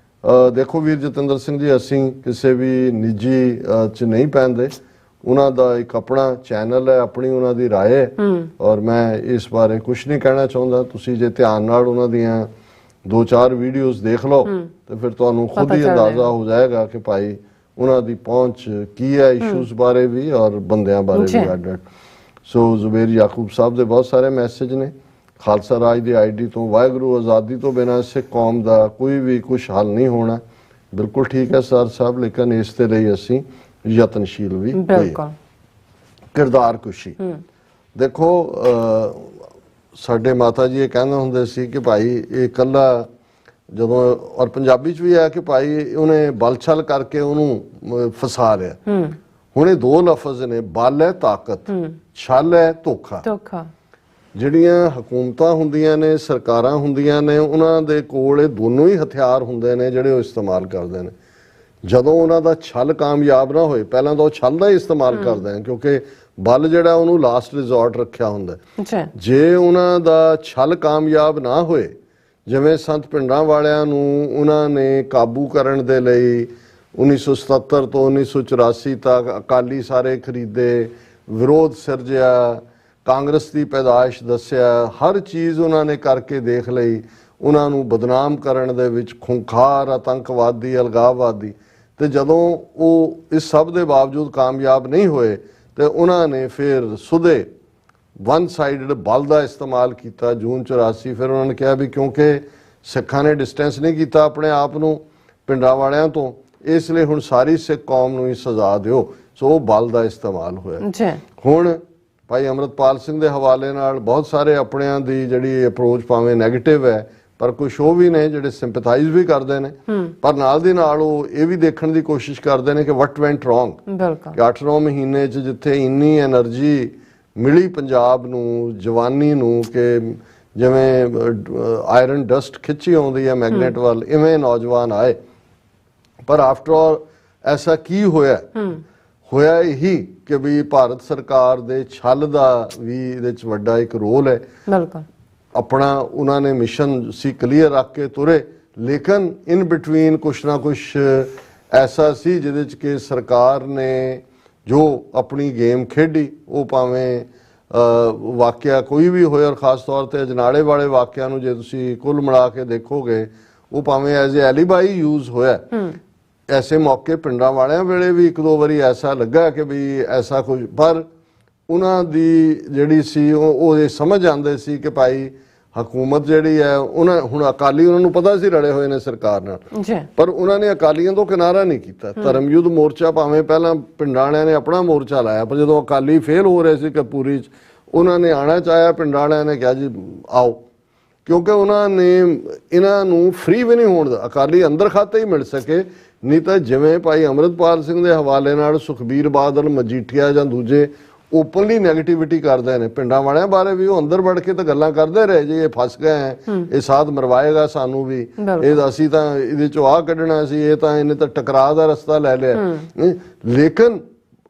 ਦੇਖੋ ਵੀਰ ਜਤਿੰਦਰ ਸਿੰਘ ਜੀ, ਅਸੀਂ ਕਿਸੇ ਵੀ ਨਿੱਜੀ ਚ ਨਹੀਂ ਪੈਂਦੇ। ਉਹਨਾਂ ਦਾ ਇੱਕ ਆਪਣਾ ਚੈਨਲ ਹੈ, ਆਪਣੀ ਉਹਨਾਂ ਦੀ ਰਾਏ ਹੈ ਔਰ ਮੈਂ ਇਸ ਬਾਰੇ ਕੁਝ ਨਹੀਂ ਕਹਿਣਾ ਚਾਹੁੰਦਾ। ਤੁਸੀਂ ਜੇ ਧਿਆਨ ਨਾਲ ਉਹਨਾਂ ਦੀਆਂ 2-4 ਵੀਡੀਓਜ਼ ਦੇਖ ਲਓ ਤੇ ਫਿਰ ਤੁਹਾਨੂੰ ਖੁਦ ਹੀ ਅੰਦਾਜ਼ਾ ਹੋ ਜਾਏਗਾ ਕਿ ਭਾਈ ਉਹਨਾਂ ਦੀ ਪਹੁੰਚ ਕੀ ਹੈ ਇਸ਼ੂਜ਼ ਬਾਰੇ ਵੀ ਔਰ ਬੰਦਿਆਂ ਬਾਰੇ ਵੀ ਅੱਡ-ਅੱਡ। ਸੋ ਜ਼ੁਬੇਰ ਯਾਕੂਬ ਸਾਹਿਬ ਦੇ ਬਹੁਤ ਸਾਰੇ ਮੈਸੇਜ ਨੇ। ਖਾਲਸਾ ਰਾਜ ਦੀ ਆਈਡੀ ਤੋਂ ਵਾਹਿਗੁਰੂ ਆਜ਼ਾਦੀ ਤੋਂ ਬਿਨਾਂ ਸਿੱਖ ਕੌਮ ਦਾ ਕੋਈ ਵੀ ਕੁਛ ਹੱਲ ਨਹੀਂ ਹੋਣਾ। ਬਿਲਕੁਲ ਠੀਕ ਹੈ ਸਰ ਸਾਹਿਬ, ਲੇਕਿਨ ਇਸ ਦੇ ਲਈ ਅਸੀਂ ਯਤਨਸ਼ੀਲ ਵੀ ਹੋਈਏ। ਕਿਰਦਾਰ ਕੁਸ਼ੀ ਦੇਖੋ, ਸਾਡੇ ਮਾਤਾ ਜੀ ਇਹ ਕਹਿੰਦੇ ਹੁੰਦੇ ਸੀ ਕਿ ਭਾਈ ਇਹ ਕੱਲਾ ਜਦੋਂ, ਔਰ ਪੰਜਾਬੀ ਚ ਵੀ ਹੈ ਕਿ ਭਾਈ ਉਹਨੇ ਬਲ ਛਲ ਕਰਕੇ ਉਹਨੂੰ ਫਸਾ ਲਿਆ। ਹੁਣ ਇਹ ਦੋ ਲਫ਼ਜ਼ ਨੇ, ਬਲ ਹੈ ਤਾਕਤ, ਛਲ ਹੈ ਧੋਖਾ। ਜਿਹੜੀਆਂ ਹਕੂਮਤਾਂ ਹੁੰਦੀਆਂ ਨੇ, ਸਰਕਾਰਾਂ ਹੁੰਦੀਆਂ ਨੇ, ਉਹਨਾਂ ਦੇ ਕੋਲ ਇਹ ਦੋਨੋਂ ਹੀ ਹਥਿਆਰ ਹੁੰਦੇ ਨੇ ਜਿਹੜੇ ਉਹ ਇਸਤੇਮਾਲ ਕਰਦੇ ਨੇ। ਜਦੋਂ ਉਹਨਾਂ ਦਾ ਛਲ ਕਾਮਯਾਬ ਨਾ ਹੋਏ, ਪਹਿਲਾਂ ਤਾਂ ਉਹ ਛਲ ਦਾ ਹੀ ਇਸਤੇਮਾਲ ਕਰਦੇ ਨੇ ਕਿਉਂਕਿ ਬਲ ਜਿਹੜਾ ਉਹਨੂੰ ਲਾਸਟ ਰਿਜ਼ੋਰਟ ਰੱਖਿਆ ਹੁੰਦਾ। ਜੇ ਉਹਨਾਂ ਦਾ ਛਲ ਕਾਮਯਾਬ ਨਾ ਹੋਏ, ਜਿਵੇਂ ਸੰਤ ਪਿੰਡਾਂ ਵਾਲਿਆਂ ਨੂੰ ਉਹਨਾਂ ਨੇ ਕਾਬੂ ਕਰਨ ਦੇ ਲਈ 1977 ਤੋਂ 1984 ਤੱਕ ਅਕਾਲੀ ਸਾਰੇ ਖਰੀਦੇ, ਵਿਰੋਧ ਸਿਰਜਿਆ, ਕਾਂਗਰਸ ਦੀ ਪੈਦਾਇਸ਼ ਦੱਸਿਆ, ਹਰ ਚੀਜ਼ ਉਹਨਾਂ ਨੇ ਕਰਕੇ ਦੇਖ ਲਈ। ਉਹਨਾਂ ਨੂੰ ਬਦਨਾਮ ਕਰਨ ਦੇ ਵਿੱਚ ਖੁੰਖਾਰ ਆਤੰਕਵਾਦੀ, ਅਲਗਾਵਵਾਦੀ, ਤੇ ਜਦੋਂ ਉਹ ਇਸ ਸਭ ਦੇ ਬਾਵਜੂਦ ਕਾਮਯਾਬ ਨਹੀਂ ਹੋਏ ਤੇ ਉਹਨਾਂ ਨੇ ਫਿਰ ਸੁਦੇ ਵਨ ਸਾਈਡਡ ਬਲ ਦਾ ਇਸਤੇਮਾਲ ਕੀਤਾ ਜੂਨ 84। ਫਿਰ ਉਹਨਾਂ ਨੇ ਕਿਹਾ ਵੀ ਕਿਉਂਕਿ ਸਿੱਖਾਂ ਨੇ ਡਿਸਟੈਂਸ ਨਹੀਂ ਕੀਤਾ ਆਪਣੇ ਆਪ ਨੂੰ ਪਿੰਡਾਂ ਵਾਲਿਆਂ ਤੋਂ, ਇਸ ਲਈ ਹੁਣ ਸਾਰੀ ਸਿੱਖ ਕੌਮ ਨੂੰ ਹੀ ਸਜ਼ਾ ਦਿਓ। ਸੋ ਉਹ ਬਲ ਦਾ ਇਸਤੇਮਾਲ ਹੋਇਆ। ਹੁਣ ਭਾਈ ਅੰਮ੍ਰਿਤਪਾਲ ਸਿੰਘ ਦੇ ਹਵਾਲੇ ਨਾਲ ਬਹੁਤ ਸਾਰੇ ਆਪਣਿਆਂ ਦੀ ਜਿਹੜੀ ਅਪਰੋਚ ਭਾਵੇਂ ਨੈਗੇਟਿਵ ਹੈ, ਪਰ ਕੁਛ ਉਹ ਵੀ ਨੇ ਜਿਹੜੇ ਸਿੰਪੈਥਾਈਜ਼ ਵੀ ਕਰਦੇ ਨੇ, ਪਰ ਨਾਲ ਦੀ ਨਾਲ ਉਹ ਇਹ ਵੀ ਦੇਖਣ ਦੀ ਕੋਸ਼ਿਸ਼ ਕਰਦੇ ਨੇ ਕਿ ਵਟ ਵੈਂਟ ਰੋਂਗ। ਕਿ 8-9 ਮਹੀਨੇ 'ਚ ਜਿੱਥੇ ਇੰਨੀ ਐਨਰਜੀ ਮਿਲੀ ਪੰਜਾਬ ਨੂੰ, ਜਵਾਨੀ ਨੂੰ, ਕਿ ਜਿਵੇਂ ਆਇਰਨ ਡਸਟ ਖਿੱਚੀ ਆਉਂਦੀ ਹੈ ਮੈਗਨੇਟ ਵੱਲ, ਇਵੇਂ ਨੌਜਵਾਨ ਆਏ। ਪਰ ਆਫਟਰ ਆਲ ਐਸਾ ਕੀ ਹੋਇਆ? ਹੋਇਆ ਇਹੀ ਕਿ ਵੀ ਭਾਰਤ ਸਰਕਾਰ ਦੇ ਛਲ ਦਾ ਵੀ ਇਹਦੇ 'ਚ ਵੱਡਾ ਇੱਕ ਰੋਲ ਹੈ। ਆਪਣਾ ਉਹਨਾਂ ਨੇ ਮਿਸ਼ਨ ਸੀ ਕਲੀਅਰ ਰੱਖ ਕੇ ਤੁਰੇ, ਲੇਕਿਨ ਇਨ ਬਿਟਵੀਨ ਕੁਛ ਨਾ ਕੁਛ ਐਸਾ ਸੀ ਜਿਹਦੇ 'ਚ ਕਿ ਸਰਕਾਰ ਨੇ ਜੋ ਆਪਣੀ ਗੇਮ ਖੇਡੀ, ਉਹ ਭਾਵੇਂ ਵਾਕਿਆ ਕੋਈ ਵੀ ਹੋਇਆ, ਔਰ ਖਾਸ ਤੌਰ ਤੇ ਅਜਨਾਲੇ ਵਾਲੇ ਵਾਕਿਆ ਨੂੰ ਜੇ ਤੁਸੀਂ ਕੁੱਲ ਮਿਲਾ ਕੇ ਦੇਖੋਗੇ, ਉਹ ਭਾਵੇਂ ਐਜ਼ ਏ ਐਲੀਬਾਈ ਯੂਜ਼ ਹੋਇਆ। ਐਸੇ ਮੌਕੇ ਪਿੰਡਾਂ ਵਾਲਿਆਂ ਵੇਲੇ ਵੀ 1-2 ਵਾਰੀ ਐਸਾ ਲੱਗਾ ਕਿ ਵੀ ਐਸਾ ਕੁਝ, ਪਰ ਉਹਨਾਂ ਦੀ ਜਿਹੜੀ ਸੀ ਉਹ ਇਹ ਸਮਝ ਆਉਂਦੇ ਸੀ ਕਿ ਭਾਈ ਹਕੂਮਤ ਜਿਹੜੀ ਹੈ, ਉਹਨਾਂ ਹੁਣ ਅਕਾਲੀ ਉਹਨਾਂ ਨੂੰ ਪਤਾ ਸੀ ਰਲੇ ਹੋਏ ਨੇ ਸਰਕਾਰ ਨਾਲ, ਪਰ ਉਹਨਾਂ ਨੇ ਅਕਾਲੀਆਂ ਤੋਂ ਕਿਨਾਰਾ ਨਹੀਂ ਕੀਤਾ। ਧਰਮ ਯੁੱਧ ਮੋਰਚਾ ਭਾਵੇਂ ਪਹਿਲਾਂ ਪਿੰਡਾਂ ਵਾਲਿਆਂ ਨੇ ਆਪਣਾ ਮੋਰਚਾ ਲਾਇਆ, ਪਰ ਜਦੋਂ ਅਕਾਲੀ ਫੇਲ ਹੋ ਰਹੇ ਸੀ ਕਪੂਰੀ 'ਚ, ਉਹਨਾਂ ਨੇ ਆਣਾ ਚਾਹਿਆ, ਪਿੰਡਾਂ ਵਾਲਿਆਂ ਨੇ ਕਿਹਾ ਜੀ ਆਓ, ਕਿਉਂਕਿ ਉਹਨਾਂ ਨੇ ਇਹਨਾਂ ਨੂੰ ਫ੍ਰੀ ਵੀ ਨਹੀਂ ਹੋਣ ਦਾ, ਅਕਾਲੀ ਅੰਦਰ ਖਾਤੇ ਹੀ ਮਿਲ ਸਕੇ। ਨਹੀਂ ਤਾਂ ਜਿਵੇਂ ਭਾਈ ਅੰਮ੍ਰਿਤਪਾਲ ਸਿੰਘ ਦੇ ਹਵਾਲੇ ਨਾਲ ਸੁਖਬੀਰ ਬਾਦਲ, ਮਜੀਠੀਆ ਜਾਂ ਦੂਜੇ ਓਪਨਲੀ ਨੈਗੇਟਿਵਿਟੀ ਕਰਦੇ ਨੇ, ਪਿੰਡਾਂ ਵਾਲਿਆਂ ਬਾਰੇ ਵੀ ਉਹ ਅੰਦਰ ਵੜ ਕੇ ਤਾਂ ਗੱਲਾਂ ਕਰਦੇ ਰਹੇ ਜੀ, ਇਹ ਫਸ ਗਏ ਹੈ, ਇਹ ਸਾਧ ਮਰਵਾਏਗਾ ਸਾਨੂੰ ਵੀ, ਇਹ ਅਸੀਂ ਤਾਂ ਇਹਦੇ ਚੋਂ ਆਹ ਕੱਢਣਾ ਸੀ, ਇਹ ਤਾਂ ਇਹਨੇ ਤਾਂ ਟਕਰਾਅ ਦਾ ਰਸਤਾ ਲੈ ਲਿਆ। ਲੇਕਿਨ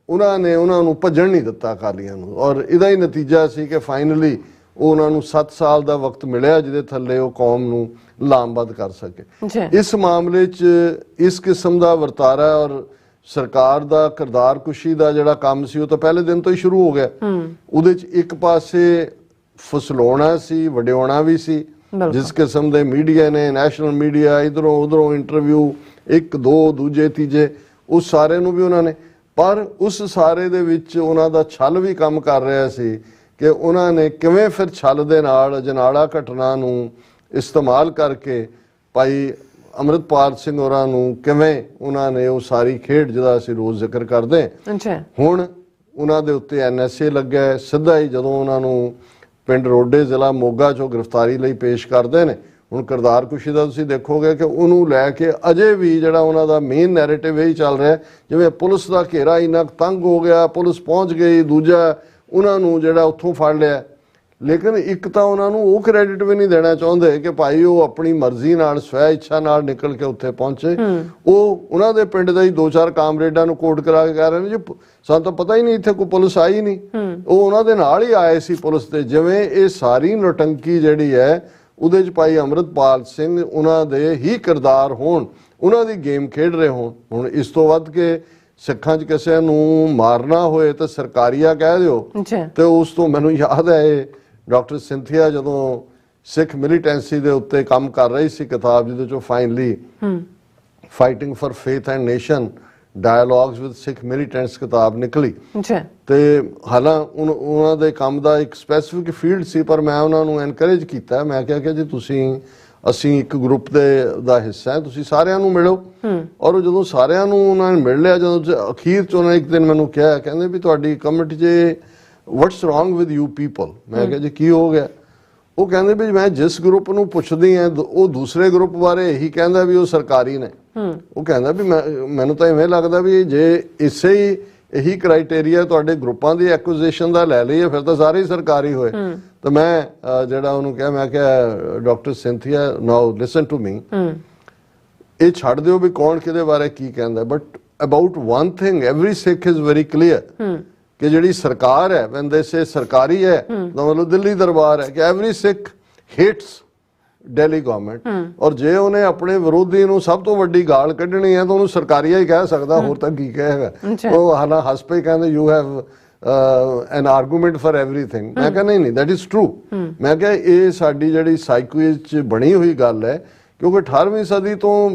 ਉਹਨਾਂ ਨੇ ਉਹਨਾਂ ਨੂੰ ਭੱਜਣ ਨਹੀਂ ਦਿੱਤਾ ਅਕਾਲੀਆਂ ਨੂੰ, ਔਰ ਇਹਦਾ ਹੀ ਨਤੀਜਾ ਸੀ ਕਿ ਫਾਈਨਲੀ ਉਹਨਾਂ ਨੂੰ 7 ਸਾਲ ਦਾ ਵਕਤ ਮਿਲਿਆ ਜਿਹਦੇ ਥੱਲੇ ਉਹ ਕੌਮ ਨੂੰ ਲਾਮਬੱਧ ਕਰ ਸਕੇ। ਇਸ ਮਾਮਲੇ 'ਚ ਇਸ ਕਿਸਮ ਦਾ ਵਰਤਾਰਾ ਔਰ ਸਰਕਾਰ ਦਾ ਕਿਰਦਾਰ ਕੁਸ਼ੀ ਦਾ ਜਿਹੜਾ ਕੰਮ ਸੀ ਉਹ ਤਾਂ ਪਹਿਲੇ ਦਿਨ ਤੋਂ ਹੀ ਸ਼ੁਰੂ ਹੋ ਗਿਆ। ਉਹਦੇ 'ਚ ਇੱਕ ਪਾਸੇ ਫਸਲਾਉਣਾ ਸੀ, ਵਡਿਆਉਣਾ ਵੀ ਸੀ, ਜਿਸ ਕਿਸਮ ਦੇ ਮੀਡੀਆ ਨੇ, ਨੈਸ਼ਨਲ ਮੀਡੀਆ, ਇਧਰੋਂ ਉਧਰੋਂ ਇੰਟਰਵਿਊ, 1-2 ਦੂਜੇ ਤੀਜੇ, ਉਸ ਸਾਰੇ ਨੂੰ ਵੀ ਉਹਨਾਂ ਨੇ, ਪਰ ਉਸ ਸਾਰੇ ਦੇ ਵਿੱਚ ਉਹਨਾਂ ਦਾ ਛਲ ਵੀ ਕੰਮ ਕਰ ਰਿਹਾ ਸੀ ਕਿ ਉਹਨਾਂ ਨੇ ਕਿਵੇਂ ਫਿਰ ਛਲ ਦੇ ਨਾਲ ਅਜਨਾਲਾ ਘਟਨਾ ਨੂੰ ਇਸਤੇਮਾਲ ਕਰਕੇ ਭਾਈ ਅੰਮ੍ਰਿਤਪਾਲ ਸਿੰਘ ਹੋਰਾਂ ਨੂੰ ਕਿਵੇਂ ਉਹਨਾਂ ਨੇ ਉਹ ਸਾਰੀ ਖੇਡ ਜਿਹਦਾ ਅਸੀਂ ਰੋਜ਼ ਜ਼ਿਕਰ ਕਰਦੇ, ਹੁਣ ਉਹਨਾਂ ਦੇ ਉੱਤੇ NSA ਲੱਗਿਆ। ਸਿੱਧਾ ਹੀ ਜਦੋਂ ਉਹਨਾਂ ਨੂੰ ਪਿੰਡ ਰੋਡੇ ਜ਼ਿਲ੍ਹਾ ਮੋਗਾ 'ਚੋਂ ਗ੍ਰਿਫਤਾਰੀ ਲਈ ਪੇਸ਼ ਕਰਦੇ ਨੇ, ਹੁਣ ਕਰਤਾਰ ਕੁਸ਼ੀ ਦਾ ਤੁਸੀਂ ਦੇਖੋਗੇ ਕਿ ਉਹਨੂੰ ਲੈ ਕੇ ਅਜੇ ਵੀ ਜਿਹੜਾ ਉਹਨਾਂ ਦਾ ਮੇਨ ਨੈਰੇਟਿਵ ਇਹੀ ਚੱਲ ਰਿਹਾ, ਜਿਵੇਂ ਪੁਲਿਸ ਦਾ ਘੇਰਾ ਇੰਨਾ ਤੰਗ ਹੋ ਗਿਆ, ਪੁਲਿਸ ਪਹੁੰਚ ਗਈ, ਦੂਜਾ ਉਹਨਾਂ ਨੂੰ ਜਿਹੜਾ ਉੱਥੋਂ ਫੜ ਲਿਆ। ਲੇਕਿਨ ਇੱਕ ਤਾਂ ਉਹਨਾਂ ਨੂੰ ਉਹ ਕ੍ਰੈਡਿਟ ਵੀ ਨਹੀਂ ਦੇਣਾ ਚਾਹੁੰਦੇ ਕਿ ਭਾਈ ਉਹ ਆਪਣੀ ਮਰਜ਼ੀ ਨਾਲ ਸਵੈ ਇੱਛਾ ਨਾਲ ਨਿਕਲ ਕੇ ਉੱਥੇ ਪਹੁੰਚੇ। ਉਹ ਉਹਨਾਂ ਦੇ ਪਿੰਡ ਦੇ ਹੀ 2-4 ਕਾਮਰੇਡਾਂ ਨੂੰ ਕੋਟ ਕਰਾ ਕੇ ਕਹਿ ਰਹੇ ਨੇ ਜੀ ਸਾਨੂੰ ਤਾਂ ਪਤਾ ਹੀ ਨਹੀਂ ਇੱਥੇ ਕੋਈ ਪੁਲਿਸ ਆਈ ਨਹੀਂ, ਉਹ ਉਹਨਾਂ ਦੇ ਨਾਲ ਹੀ ਆਏ ਸੀ ਪੁਲਿਸ ਦੇ। ਜਿਵੇਂ ਇਹ ਸਾਰੀ ਨੌਟੰਕੀ ਜਿਹੜੀ ਹੈ ਉਹਦੇ 'ਚ ਭਾਈ ਅੰਮ੍ਰਿਤਪਾਲ ਸਿੰਘ ਉਹਨਾਂ ਦੇ ਹੀ ਕਿਰਦਾਰ ਹੋਣ, ਉਹਨਾਂ ਦੀ ਗੇਮ ਖੇਡ ਰਹੇ ਹੋਣ। ਹੁਣ ਇਸ ਤੋਂ ਵੱਧ ਕੇ ਸਿੱਖਾਂ 'ਚ ਕਿਸੇ ਨੂੰ ਮਾਰਨਾ ਹੋਏ ਤਾਂ ਸਰਕਾਰੀਆ ਕਹਿ ਦਿਓ। ਤੇ ਉਸ ਤੋਂ ਮੈਨੂੰ ਯਾਦ ਹੈ ਡਾਕਟਰ ਸਿੰਥੀਆ ਜਦੋਂ ਸਿੱਖ ਮਿਲੀਟੈਂਸੀ ਦੇ ਉੱਤੇ ਕੰਮ ਕਰ ਰਹੀ ਸੀ ਕਿਤਾਬ, ਜਿਹਦੇ 'ਚੋਂ finally fighting for faith and nation dialogues with Sikh militants ਕਿਤਾਬ ਨਿਕਲੀ। ਤੇ ਹਾਲਾਂ ਉਹਨਾਂ ਦੇ ਕੰਮ ਦਾ ਇੱਕ ਸਪੈਸੀਫਿਕ ਫੀਲਡ ਸੀ, ਪਰ ਮੈਂ ਉਹਨਾਂ ਨੂੰ ਐਨਕਰੇਜ ਕੀਤਾ। ਮੈਂ ਕਿਹਾ ਕਿ ਜੀ ਅਸੀਂ ਇੱਕ ਗਰੁੱਪ ਦਾ ਹਿੱਸਾ ਹੈ, ਤੁਸੀਂ ਸਾਰਿਆਂ ਨੂੰ ਮਿਲੋ। ਔਰ ਜਦੋਂ ਸਾਰਿਆਂ ਨੂੰ ਉਹਨਾਂ ਨੇ ਮਿਲ ਲਿਆ, ਜਦੋਂ ਅਖੀਰ 'ਚ ਉਹਨਾਂ ਇੱਕ ਦਿਨ ਮੈਨੂੰ ਕਿਹਾ, ਕਹਿੰਦੇ ਵੀ ਤੁਹਾਡੀ ਕਮਿਟੀ 'ਚ what's wrong with you people. ਮੈਂ ਕਿਹਾ ਜੀ ਕੀ ਹੋ ਗਿਆ? ਉਹ ਕਹਿੰਦੇ ਵੀ ਮੈਂ ਜਿਸ ਗਰੁੱਪ ਨੂੰ ਪੁੱਛਦੀ ਹਾਂ ਉਹ ਦੂਸਰੇ ਗਰੁੱਪ ਬਾਰੇ ਇਹੀ ਕਹਿੰਦਾ ਵੀ ਉਹ ਸਰਕਾਰੀ ਨੇ। ਉਹ ਕਹਿੰਦਾ ਵੀ ਮੈਨੂੰ ਤਾਂ ਇਵੇਂ ਲੱਗਦਾ ਵੀ ਜੇ ਇਹੀ ਕ੍ਰਾਈਟੇਰੀਆ ਤੁਹਾਡੇ ਗਰੁੱਪਾਂ ਦੀ ਐਕੁਜ਼ੀਸ਼ਨ ਦਾ ਲੈ ਲਈਏ ਫਿਰ ਤਾਂ ਸਾਰੇ ਹੀ ਸਰਕਾਰੀ ਹੋਏ। ਤਾਂ ਮੈਂ ਜਿਹੜਾ ਉਹਨੂੰ ਕਿਹਾ, ਮੈਂ ਕਿਹਾ doctor Cynthia now listen to me, ਇਹ ਛੱਡ ਦਿਓ ਵੀ ਕੌਣ ਕਿਹਦੇ ਬਾਰੇ ਕੀ ਕਹਿੰਦਾ, but about one thing every Sikh is very clear ਕਿ ਜਿਹੜੀ ਸਰਕਾਰ ਹੈ, when they say ਸਰਕਾਰੀ ਹੈ ਤਾਂ ਮਤਲਬ ਦਿੱਲੀ ਦਰਬਾਰ ਹੈ, ਕਿ ਐਵਰੀ ਸਿੱਖ ਹੇਟਸ ਦਿੱਲੀ ਗਵਰਨਮੈਂਟ। ਔਰ ਜੇ ਉਹਨੇ ਆਪਣੇ ਵਿਰੋਧੀ ਨੂੰ ਸਭ ਤੋਂ ਵੱਡੀ ਗਾਲ ਕੱਢਣੀ ਹੈ ਤਾਂ ਉਹਨੂੰ ਸਰਕਾਰੀਆ ਹੀ ਕਹਿ ਸਕਦਾ, ਹੋਰ ਤਾਂ ਕੀ ਕਹੇਗਾ। ਉਹ ਹਾਲਾਂ ਹੱਸ ਪਈ, ਕਹਿੰਦੇ you have an argument for everything. ਮੈਂ ਕਿਹਾ ਨਹੀਂ ਦੈਟ ਇਜ਼ ਟਰੂ। ਮੈਂ ਕਿਹਾ ਇਹ ਸਾਡੀ ਜਿਹੜੀ ਸਾਈਕੋਇਜ਼ 'ਚ ਬਣੀ ਹੋਈ ਗੱਲ ਹੈ, ਕਿਉਂਕਿ 18ਵੀਂ ਸਦੀ ਤੋਂ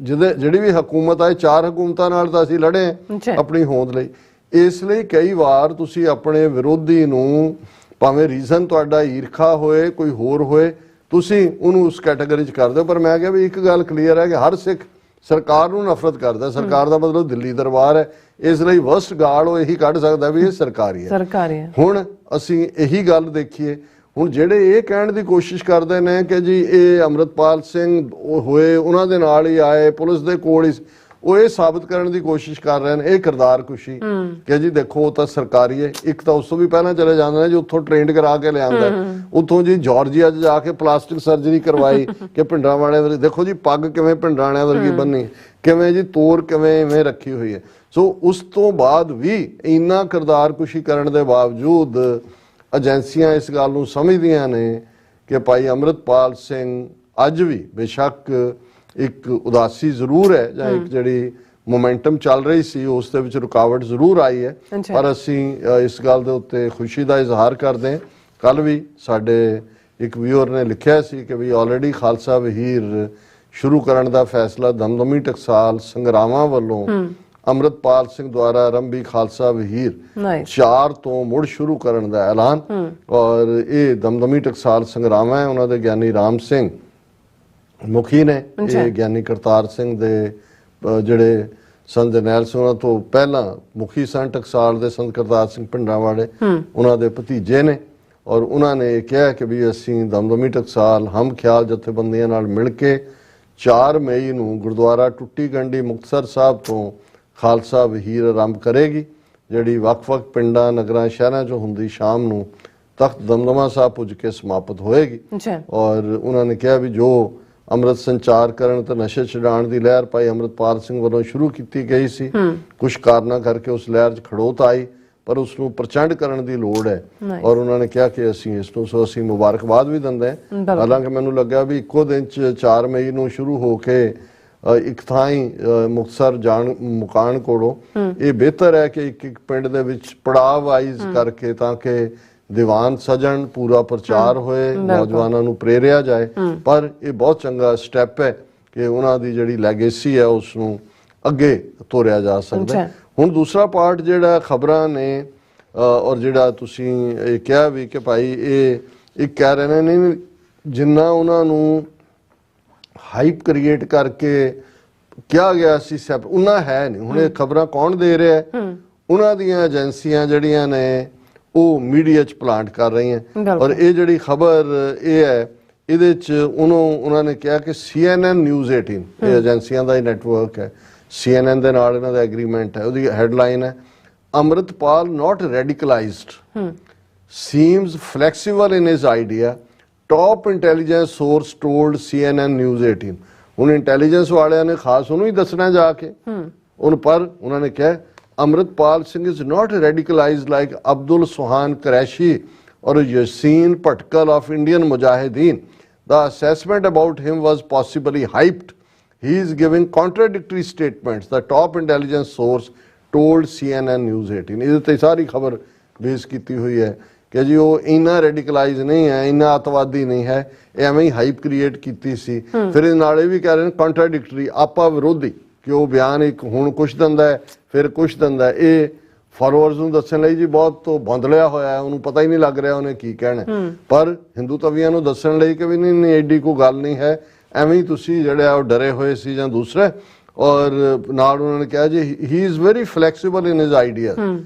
ਜਿਹੜੀ ਵੀ ਹਕੂਮਤ ਆਏ, 4 ਹਕੂਮਤਾਂ ਨਾਲ ਤਾਂ ਅਸੀਂ ਲੜੇ ਆਪਣੀ ਹੋਂਦ ਲਈ। ਇਸ ਲਈ ਕਈ ਵਾਰ ਤੁਸੀਂ ਆਪਣੇ ਵਿਰੋਧੀ ਨੂੰ, ਭਾਵੇਂ ਰੀਜ਼ਨ ਤੁਹਾਡਾ ਈਰਖਾ ਹੋਏ ਕੋਈ ਹੋਰ ਹੋਏ, ਤੁਸੀਂ ਉਹਨੂੰ ਉਸ ਕੈਟਾਗਰੀ 'ਚ ਕਰ ਦਿਓ। ਪਰ ਮੈਂ ਕਿਹਾ ਵੀ ਇੱਕ ਗੱਲ ਕਲੀਅਰ ਹੈ ਕਿ ਹਰ ਸਿੱਖ ਸਰਕਾਰ ਨੂੰ ਨਫ਼ਰਤ ਕਰਦਾ। ਸਰਕਾਰ ਦਾ ਮਤਲਬ ਦਿੱਲੀ ਦਰਬਾਰ ਹੈ, ਇਸ ਲਈ ਵਰਸਟ ਗਾਲ ਉਹ ਇਹੀ ਕੱਢ ਸਕਦਾ ਵੀ ਇਹ ਸਰਕਾਰੀ ਹੈ। ਹੁਣ ਅਸੀਂ ਇਹੀ ਗੱਲ ਦੇਖੀਏ, ਹੁਣ ਜਿਹੜੇ ਇਹ ਕਹਿਣ ਦੀ ਕੋਸ਼ਿਸ਼ ਕਰਦੇ ਨੇ ਕਿ ਜੀ ਇਹ ਅੰਮ੍ਰਿਤਪਾਲ ਸਿੰਘ ਹੋਏ ਉਹਨਾਂ ਦੇ ਨਾਲ ਹੀ ਆਏ, ਪੁਲਿਸ ਦੇ ਕੋਲ ਹੀ, ਉਹ ਇਹ ਸਾਬਤ ਕਰਨ ਦੀ ਕੋਸ਼ਿਸ਼ ਕਰ ਰਹੇ ਨੇ ਇਹ ਕਿਰਦਾਰ ਕੁਸ਼ੀ ਕਿ ਜੀ ਦੇਖੋ ਉਹ ਤਾਂ ਸਰਕਾਰੀ ਹੈ। ਇੱਕ ਤਾਂ ਉਸ ਤੋਂ ਵੀ ਪਹਿਲਾਂ ਚਲੇ ਜਾਂਦੇ ਨੇ ਜੀ ਉੱਥੋਂ ਟ੍ਰੇਨਡ ਕਰਾ ਕੇ ਲਿਆਂਦਾ, ਉੱਥੋਂ ਜੀ ਜਾਰਜੀਆ 'ਚ ਜਾ ਕੇ ਪਲਾਸਟਿਕ ਸਰਜਰੀ ਕਰਵਾਈ ਕਿ ਭਿੰਡਰਾਂ ਵਾਲੇ ਵਰਗੀ, ਦੇਖੋ ਜੀ ਪੱਗ ਕਿਵੇਂ ਭਿੰਡਰਾਣਿਆਂ ਵਰਗੀ ਬੰਨੀ, ਕਿਵੇਂ ਜੀ ਤੋਰ ਕਿਵੇਂ ਇਵੇਂ ਰੱਖੀ ਹੋਈ ਹੈ। ਸੋ ਉਸ ਤੋਂ ਬਾਅਦ ਵੀ ਇੰਨਾ ਕਿਰਦਾਰ ਕੁਸ਼ੀ ਕਰਨ ਦੇ ਬਾਵਜੂਦ ਏਜੰਸੀਆਂ ਇਸ ਗੱਲ ਨੂੰ ਸਮਝਦੀਆਂ ਨੇ ਕਿ ਭਾਈ ਅੰਮ੍ਰਿਤਪਾਲ ਸਿੰਘ ਅੱਜ ਵੀ ਬੇਸ਼ੱਕ ਇੱਕ ਉਦਾਸੀ ਜ਼ਰੂਰ ਹੈ, ਜਾਂ ਇੱਕ ਜਿਹੜੀ ਮੋਮੈਂਟਮ ਚੱਲ ਰਹੀ ਸੀ ਉਸ ਦੇ ਵਿੱਚ ਰੁਕਾਵਟ ਜ਼ਰੂਰ ਆਈ ਹੈ, ਪਰ ਅਸੀਂ ਇਸ ਗੱਲ ਦੇ ਉੱਤੇ ਖੁਸ਼ੀ ਦਾ ਇਜ਼ਹਾਰ ਕਰਦੇ ਹਾਂ। ਕੱਲ ਵੀ ਸਾਡੇ ਇੱਕ ਵਿਊਅਰ ਨੇ ਲਿਖਿਆ ਸੀ ਕਿ ਵੀ ਆਲਰੇਡੀ ਖਾਲਸਾ ਵਹੀਰ ਸ਼ੁਰੂ ਕਰਨ ਦਾ ਫੈਸਲਾ ਦਮਦਮੀ ਟਕਸਾਲ ਸੰਗਰਾਮਾਂ ਵੱਲੋਂ ਅੰਮ੍ਰਿਤਪਾਲ ਸਿੰਘ ਦੁਆਰਾ ਆਰੰਭੀ ਖਾਲਸਾ ਵਹੀਰ 4 ਤੋਂ ਮੁੜ ਸ਼ੁਰੂ ਕਰਨ ਦਾ ਐਲਾਨ। ਔਰ ਇਹ ਦਮਦਮੀ ਟਕਸਾਲ ਸੰਗਰਾਮਾਂ ਹੈ, ਉਹਨਾਂ ਦੇ ਗਿਆਨੀ ਰਾਮ ਸਿੰਘ ਮੁਖੀ ਨੇ। ਇਹ ਗਿਆਨੀ ਕਰਤਾਰ ਸਿੰਘ ਦੇ ਜਿਹੜੇ ਸੰਤ ਜਰਨੈਲ ਸਿੰਘ ਉਹਨਾਂ ਤੋਂ ਪਹਿਲਾਂ ਮੁਖੀ ਸਨ ਟਕਸਾਲ ਦੇ, ਸੰਤ ਕਰਤਾਰ ਸਿੰਘ ਭਿੰਡਰਾਂਵਾਲੇ ਉਹਨਾਂ ਦੇ ਭਤੀਜੇ ਨੇ। ਔਰ ਉਹਨਾਂ ਨੇ ਕਿਹਾ ਕਿ ਵੀ ਅਸੀਂ ਦਮਦਮੀ ਟਕਸਾਲ ਹਮ ਖਿਆਲ ਜਥੇਬੰਦੀਆਂ ਨਾਲ ਮਿਲ ਕੇ 4 ਮਈ ਨੂੰ ਗੁਰਦੁਆਰਾ ਟੁੱਟੀ ਗੰਢੀ ਮੁਕਤਸਰ ਸਾਹਿਬ ਤੋਂ ਖਾਲਸਾ ਵਹੀਰ ਆਰੰਭ ਕਰੇਗੀ, ਜਿਹੜੀ ਵੱਖ-ਵੱਖ ਪਿੰਡਾਂ, ਨਗਰਾਂ, ਸ਼ਹਿਰਾਂ 'ਚੋਂ ਹੁੰਦੀ ਸ਼ਾਮ ਨੂੰ ਤਖਤ ਦਮਦਮਾ ਸਾਹਿਬ ਪੁੱਜ ਕੇ ਸਮਾਪਤ ਹੋਏਗੀ। ਔਰ ਉਹਨਾਂ ਨੇ ਕਿਹਾ ਵੀ ਜੋ ਅੰਮ੍ਰਿਤ ਸੰਚਾਰ ਕਰਨ ਤੇ ਨਸ਼ੇ ਛਡਾਉਣ ਦੀ ਲਹਿਰ ਭਾਈ ਅੰਮ੍ਰਿਤਪਾਲ ਸਿੰਘ ਵੱਲੋਂ ਸ਼ੁਰੂ ਕੀਤੀ ਗਈ ਸੀ, ਕੁਝ ਕਾਰਨਾਂ ਕਰਕੇ ਉਸ ਲਹਿਰ 'ਚ ਖੜੋਤ ਆਈ, ਪਰ ਉਸ ਨੂੰ ਪ੍ਰਚੰਡ ਕਰਨ ਦੀ ਲੋੜ ਹੈ। ਔਰ ਉਹਨਾਂ ਨੇ ਕਿਹਾ ਕਿ ਅਸੀਂ ਇਸ ਨੂੰ ਅਸੀਂ ਮੁਬਾਰਕਬਾਦ ਵੀ ਦਿੰਦੇ ਹਾਂ। ਹਾਲਾਂਕਿ ਮੈਨੂੰ ਲੱਗਾ ਵੀ ਇੱਕੋ ਦਿਨ 'ਚ 4 ਮਈ ਨੂੰ ਸ਼ੁਰੂ ਹੋ ਕੇ ਇੱਕ ਥਾਂ ਹੀ ਮੁਕਤਸਰ ਜਾਣ ਮੁਕਾਣ ਕੋਲੋਂ ਇਹ ਬਿਹਤਰ ਹੈ ਕਿ ਇੱਕ ਪਿੰਡ ਦੇ ਵਿੱਚ ਪੜਾਅ ਵਾਈਜ਼ ਕਰਕੇ, ਤਾਂ ਕਿ ਦੀਵਾਨ ਸਜਣ, ਪੂਰਾ ਪ੍ਰਚਾਰ ਹੋਏ, ਨੌਜਵਾਨਾਂ ਨੂੰ ਪ੍ਰੇਰਿਆ ਜਾਏ। ਪਰ ਇਹ ਬਹੁਤ ਚੰਗਾ ਸਟੈਪ ਹੈ ਕਿ ਉਹਨਾਂ ਦੀ ਜਿਹੜੀ ਲੈਗੇਸੀ ਹੈ ਉਸ ਨੂੰ ਅੱਗੇ ਤੋਰਿਆ ਜਾ ਸਕਦਾ। ਹੁਣ ਦੂਸਰਾ ਪਾਰਟ ਜਿਹੜਾ ਖਬਰਾਂ ਨੇ, ਔਰ ਜਿਹੜਾ ਤੁਸੀਂ ਇਹ ਕਿਹਾ ਵੀ ਕਿ ਭਾਈ ਇਹ ਇੱਕ ਕਹਿ ਰਹੇ ਨੇ ਨਹੀਂ, ਜਿੰਨਾ ਉਹਨਾਂ ਨੂੰ ਹਾਈਪ ਕ੍ਰੀਏਟ ਕਰਕੇ ਕਿਹਾ ਗਿਆ ਸੀ ਸਭ ਉਹਨਾਂ ਹੈ ਨਹੀਂ। ਹੁਣ ਇਹ ਖਬਰਾਂ ਕੌਣ ਦੇ ਰਿਹਾ ਹੈ? ਉਹਨਾਂ ਦੀਆਂ ਏਜੰਸੀਆਂ ਜਿਹੜੀਆਂ ਨੇ ਉਹ ਮੀਡੀਆ 'ਚ ਪਲਾਂਟ ਕਰ ਰਹੀਆਂ। ਔਰ ਇਹ ਜਿਹੜੀ ਖਬਰ ਇਹ ਹੈ, ਇਹਦੇ ਚ ਉਹਨਾਂ ਨੇ ਕਿਹਾ ਕਿ CNN ਨਿਊਜ਼ 18 ਇਹ ਏਜੰਸੀਆਂ ਦਾ ਹੀ ਨੈਟਵਰਕ ਹੈ, CNN ਦੇ ਨਾਲ ਇਹਨਾਂ ਦਾ ਐਗਰੀਮੈਂਟ ਹੈ। ਉਹਦੀ ਹੈਡਲਾਈਨ ਹੈ, Amritpal not radicalized, seems flexible in his idea, top intelligence source told CNN News 18। ਹੁਣ ਇੰਟੈਲੀਜੈਂਸ ਵਾਲਿਆਂ ਨੇ ਖਾਸ ਉਹਨੂੰ ਹੀ ਦੱਸਣਾ ਜਾ ਕੇ ਉਹਨੂੰ, ਪਰ ਉਹਨਾਂ ਨੇ ਕਿਹਾ Amritpal Singh is not radicalized like Abdul Suhan Qureshi or Yasin Patkal of Indian Mujahideen. The assessment about him was possibly hyped. He is giving contradictory statements, the top intelligence source told CNN News 18। ਇਹਦੇ ਤੇ ਸਾਰੀ ਖਬਰ base ਕੀਤੀ ਹੋਈ ਹੈ ਕਿ ਜੀ ਉਹ ਇੰਨਾ ਰੈਡੀਕਲਾਈਜ਼ ਨਹੀਂ ਹੈ, ਇੰਨਾ ਅਤਵਾਦੀ ਨਹੀਂ ਹੈ, ਇਹ ਐਵੇਂ ਹੀ ਹਾਈਪ ਕ੍ਰੀਏਟ ਕੀਤੀ ਸੀ। ਫਿਰ ਇਹ ਨਾਲ ਇਹ ਵੀ ਕਹਿ ਰਹੇ ਨੇ ਕੰਟਰਾਡਿਕਟਰੀ, ਆਪਾ ਵਿਰੋਧੀ, ਕਿ ਉਹ ਬਿਆਨ ਇੱਕ ਹੁਣ ਕੁਛ ਦਿੰਦਾ ਹੈ ਫਿਰ ਕੁਛ ਦਿੰਦਾ ਹੈ। ਇਹ ਫਾਲੋਅਰਸ ਨੂੰ ਦੱਸਣ ਲਈ ਜੀ ਬਹੁਤ ਬੌਂਦਲਿਆ ਹੋਇਆ ਹੈ, ਉਹਨੂੰ ਪਤਾ ਹੀ ਨਹੀਂ ਲੱਗ ਰਿਹਾ ਉਹਨੇ ਕੀ ਕਹਿਣਾ, ਪਰ ਹਿੰਦੂ ਤਵੀਆਂ ਨੂੰ ਦੱਸਣ ਲਈ ਕਿ ਵੀ ਨਹੀਂ ਐਡੀ ਕੋਈ ਗੱਲ ਨਹੀਂ ਹੈ, ਐਵੇਂ ਹੀ ਤੁਸੀਂ ਜਿਹੜੇ ਆ ਉਹ ਡਰੇ ਹੋਏ ਸੀ ਜਾਂ ਦੂਸਰੇ। ਔਰ ਨਾਲ ਉਹਨਾਂ ਨੇ ਕਿਹਾ ਜੀ ਹੀ is very flexible in his idea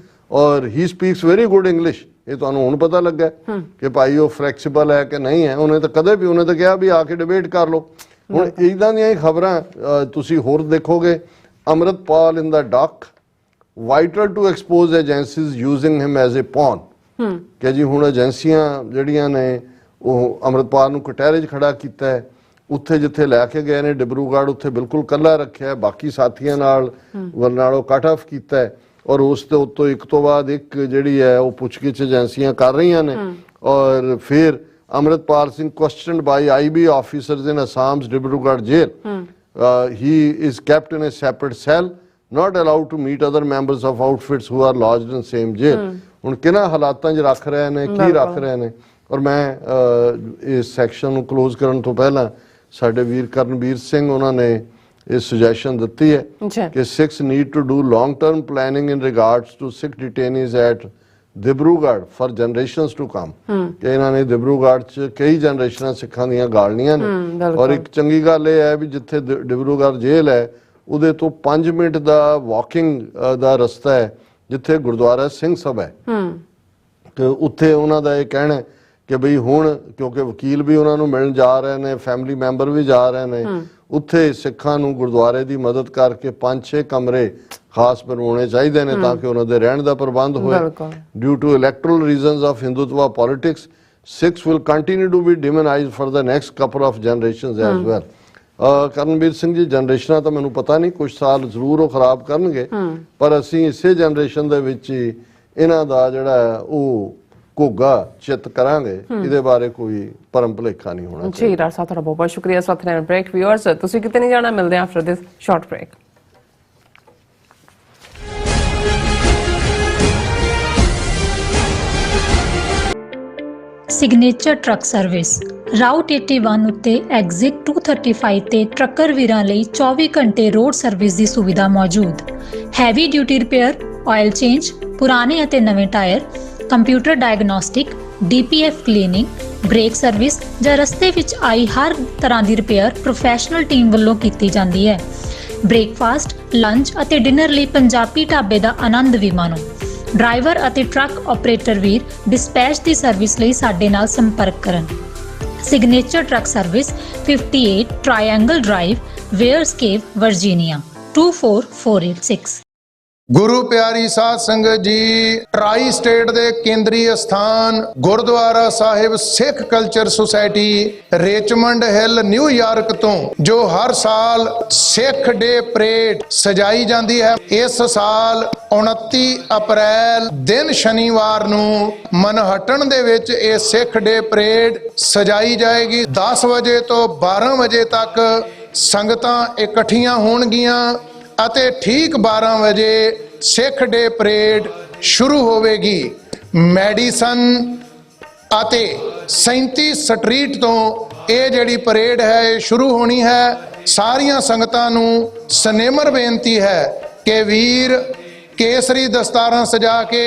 ਔਰ ਹੀ ਸਪੀਕਸ ਵੈਰੀ ਗੁੱਡ ਇੰਗਲਿਸ਼। ਇਹ ਤੁਹਾਨੂੰ ਹੁਣ ਪਤਾ ਲੱਗਾ ਕਿ ਭਾਈ ਉਹ ਫਲੈਕਸੀਬਲ ਹੈ ਕਿ ਨਹੀਂ ਹੈ। ਉਹਨੇ ਤਾਂ ਕਦੇ ਵੀ, ਉਹਨੇ ਤਾਂ ਕਿਹਾ ਵੀ ਆ ਕੇ ਡਿਬੇਟ ਕਰ ਲਓ। ਹੁਣ ਇਦਾਂ ਦੀਆਂ ਹੀ ਖਬਰਾਂ ਤੁਸੀਂ ਹੋਰ ਦੇਖੋਗੇ। Amritpal in the dock, vital to expose agencies using him as a pawn, ਕਿ ਜੀ ਹੁਣ ਏਜੰਸੀਆਂ ਜਿਹੜੀਆਂ ਨੇ ਉਹ ਅੰਮ੍ਰਿਤਪਾਲ ਨੂੰ ਕਟਹਿਰੇ 'ਚ ਖੜਾ ਕੀਤਾ ਹੈ। ਉੱਥੇ ਜਿੱਥੇ ਲੈ ਕੇ ਗਏ ਨੇ ਡਿਬਰੂਗੜ੍ਹ, ਉੱਥੇ ਬਿਲਕੁਲ ਇਕੱਲਾ ਰੱਖਿਆ, ਬਾਕੀ ਸਾਥੀਆਂ ਨਾਲ ਉਹ ਕੱਟ ਆਫ ਕੀਤਾ ਹੈ। ਔਰ ਉਸ ਦੇ ਉੱਤੋਂ ਇੱਕ ਤੋਂ ਬਾਅਦ ਇੱਕ ਜਿਹੜੀ ਹੈ ਉਹ ਪੁੱਛਗਿੱਛ ਏਜੰਸੀਆਂ ਕਰ ਰਹੀਆਂ ਨੇ। ਔਰ ਫਿਰ Amritpal Singh questioned by IB officers in Assam's Dibrugarh jail. He is kept in a separate cell, not allowed to meet other members of outfits who are lodged in same jail। ਹੁਣ ਕਿਹਨਾਂ ਹਾਲਾਤਾਂ 'ਚ ਰੱਖ ਰਹੇ ਨੇ, ਕੀ ਰੱਖ ਰਹੇ ਨੇ। ਔਰ ਮੈਂ ਇਸ ਸੈਕਸ਼ਨ ਨੂੰ ਕਲੋਜ਼ ਕਰਨ ਤੋਂ ਪਹਿਲਾਂ ਸਾਡੇ ਵੀਰ ਕਰਨਵੀਰ ਸਿੰਘ ਉਹਨਾਂ ਨੇ ਇਹ ਸੁਜੈਸ਼ਨ ਦਿੱਤੀ ਹੈ ਕਿ Sikhs need to do long term planning in regards to Sikh detainees at Dibrugarh for generations to come। ਕਿ ਇਹਨਾਂ ਨੇ ਡਿਬਰੂਗੜ੍ਹ 'ਚ ਕਈ ਜਨਰੇਸ਼ਨਾਂ ਸਿੱਖਾਂ ਦੀਆਂ ਗਾਲਣੀਆਂ ਨੇ। ਔਰ ਇੱਕ ਚੰਗੀ ਗੱਲ ਇਹ ਹੈ ਵੀ ਜਿੱਥੇ ਡਿਬਰੂਗੜ੍ਹ ਜੇਲ੍ਹ ਹੈ ਉਹਦੇ ਤੋਂ 5 ਮਿੰਟ ਦਾ ਵਾਕਿੰਗ ਦਾ ਰਸਤਾ ਹੈ ਜਿੱਥੇ ਗੁਰਦੁਆਰਾ ਸਿੰਘ ਸਭਾ ਹੈ। ਤੇ ਉੱਥੇ ਉਹਨਾਂ ਦਾ ਇਹ ਕਹਿਣਾ ਕਿ ਬਈ ਹੁਣ ਕਿਉਂਕਿ ਵਕੀਲ ਵੀ ਉਹਨਾਂ ਨੂੰ ਮਿਲਣ ਜਾ ਰਹੇ ਨੇ, ਫੈਮਿਲੀ ਮੈਂਬਰ ਵੀ ਜਾ ਰਹੇ ਨੇ, ਉੱਥੇ ਸਿੱਖਾਂ ਨੂੰ ਗੁਰਦੁਆਰੇ ਦੀ ਮਦਦ ਕਰਕੇ 5-6 ਕਮਰੇ ਖਾਸ ਬਣਵਾਉਣੇ ਚਾਹੀਦੇ ਨੇ ਤਾਂ ਕਿ ਉਹਨਾਂ ਦੇ ਰਹਿਣ ਦਾ ਪ੍ਰਬੰਧ ਹੋਏ। Due to electoral reasons of Hindutva politics, Sikhs will continue to be demonized for the next couple of generations as well। Karanveer Singh ji, ਜਨਰੇਸ਼ਨਾਂ ਤਾਂ ਮੈਨੂੰ ਪਤਾ ਨਹੀਂ, ਕੁਝ ਸਾਲ ਜ਼ਰੂਰ ਉਹ ਖਰਾਬ ਕਰਨਗੇ, ਪਰ ਅਸੀਂ ਇਸੇ ਜਨਰੇਸ਼ਨ ਦੇ ਵਿੱਚ ਹੀ ਇਹਨਾਂ ਦਾ ਜਿਹੜਾ ਉਹ ਘੋਗਾ ਚਿੱਤ ਕਰਾਂਗੇ। ਇਹਦੇ ਬਾਰੇ ਕੋਈ ਭਰਮ ਭੁਲੇਖਾ ਨਹੀਂ ਹੋਣਾ ਚਾਹੀਦਾ। ਜੀ ਡਾਕਟਰ ਸਾਹਿਬ, ਤੁਹਾਡਾ ਬਹੁਤ ਬਹੁਤ ਸ਼ੁਕਰੀਆ। ਸਾਥ ਰਹਿਣ ਬ੍ਰੇਕ। ਵਿਊਅਰਸ, ਤੁਸੀਂ ਕਿਤੇ ਨਹੀਂ ਜਾਣਾ, ਮਿਲਦੇ ਹਾਂ after this short break. Signature truck service route 81 ਉੱਤੇ ਐਗਜ਼ਿਟ 235 ਤੇ ਟਰੱਕਰ ਵੀਰਾਂ ਲਈ 24 ਘੰਟੇ ਰੋਡ ਸਰਵਿਸ ਦੀ ਸੁਵਿਧਾ ਮੌਜੂਦ। Heavy duty repair, oil change, ਪੁਰਾਣੇ ਅਤੇ ਨਵੇਂ tyre, computer diagnostic, DPF cleaning, brake service ਜਾਂ ਰਸਤੇ ਵਿੱਚ ਆਈ ਹਰ ਤਰ੍ਹਾਂ ਦੀ ਰਿਪੇਅਰ ਪ੍ਰੋਫੈਸ਼ਨਲ ਟੀਮ ਵੱਲੋਂ ਕੀਤੀ ਜਾਂਦੀ ਹੈ। ਬ੍ਰੇਕਫਾਸਟ, ਲੰਚ ਅਤੇ ਡਿਨਰ ਲਈ ਪੰਜਾਬੀ ਢਾਬੇ ਦਾ ਆਨੰਦ ਵੀ ਮਾਣੋ। ਡਰਾਈਵਰ ਅਤੇ ਟਰੱਕ ਆਪਰੇਟਰ ਵੀਰ ਡਿਸਪੈਚ ਦੀ ਸਰਵਿਸ ਲਈ ਸਾਡੇ ਨਾਲ ਸੰਪਰਕ ਕਰਨ। Signature truck service 58 triangle drive, Weyers Cave, Virginia 24486। ਗੁਰੂ ਪਿਆਰੀ ਸਾਧ ਸੰਗਤ ਜੀ, ਟਰਾਈ ਸਟੇਟ ਦੇ ਕੇਂਦਰੀ ਸਥਾਨ Gurdwara Sahib Sikh Culture Society Richmond Hill New York ਤੋਂ ਜੋ ਹਰ ਸਾਲ ਸਿੱਖ ਡੇ ਪਰੇਡ ਸਜਾਈ ਜਾਂਦੀ ਹੈ, ਇਸ ਸਾਲ 29 ਅਪ੍ਰੈਲ ਦਿਨ ਸ਼ਨੀਵਾਰ ਨੂੰ ਮਨਹਟਨ ਦੇ ਵਿੱਚ ਇਹ ਸਿੱਖ ਡੇ ਪਰੇਡ ਸਜਾਈ ਜਾਏਗੀ। 10 ਵਜੇ ਤੋਂ 12 ਵਜੇ ਤੱਕ ਸੰਗਤਾਂ ਇਕੱਠੀਆਂ ਹੋਣਗੀਆਂ ਅਤੇ ਠੀਕ 12 ਵਜੇ ਸਿੱਖ ਡੇ ਪਰੇਡ ਸ਼ੁਰੂ ਹੋਵੇਗੀ। ਮੈਡੀਸਨ ਅਤੇ 37 ਸਟਰੀਟ ਤੋਂ ਇਹ ਜਿਹੜੀ ਪਰੇਡ ਹੈ ਇਹ ਸ਼ੁਰੂ ਹੋਣੀ ਹੈ। ਸਾਰੀਆਂ ਸੰਗਤਾਂ ਨੂੰ ਸਨੇਮਰ ਬੇਨਤੀ ਹੈ ਕਿ ਵੀਰ ਕੇਸਰੀ ਦਸਤਾਰਾਂ ਸਜਾ ਕੇ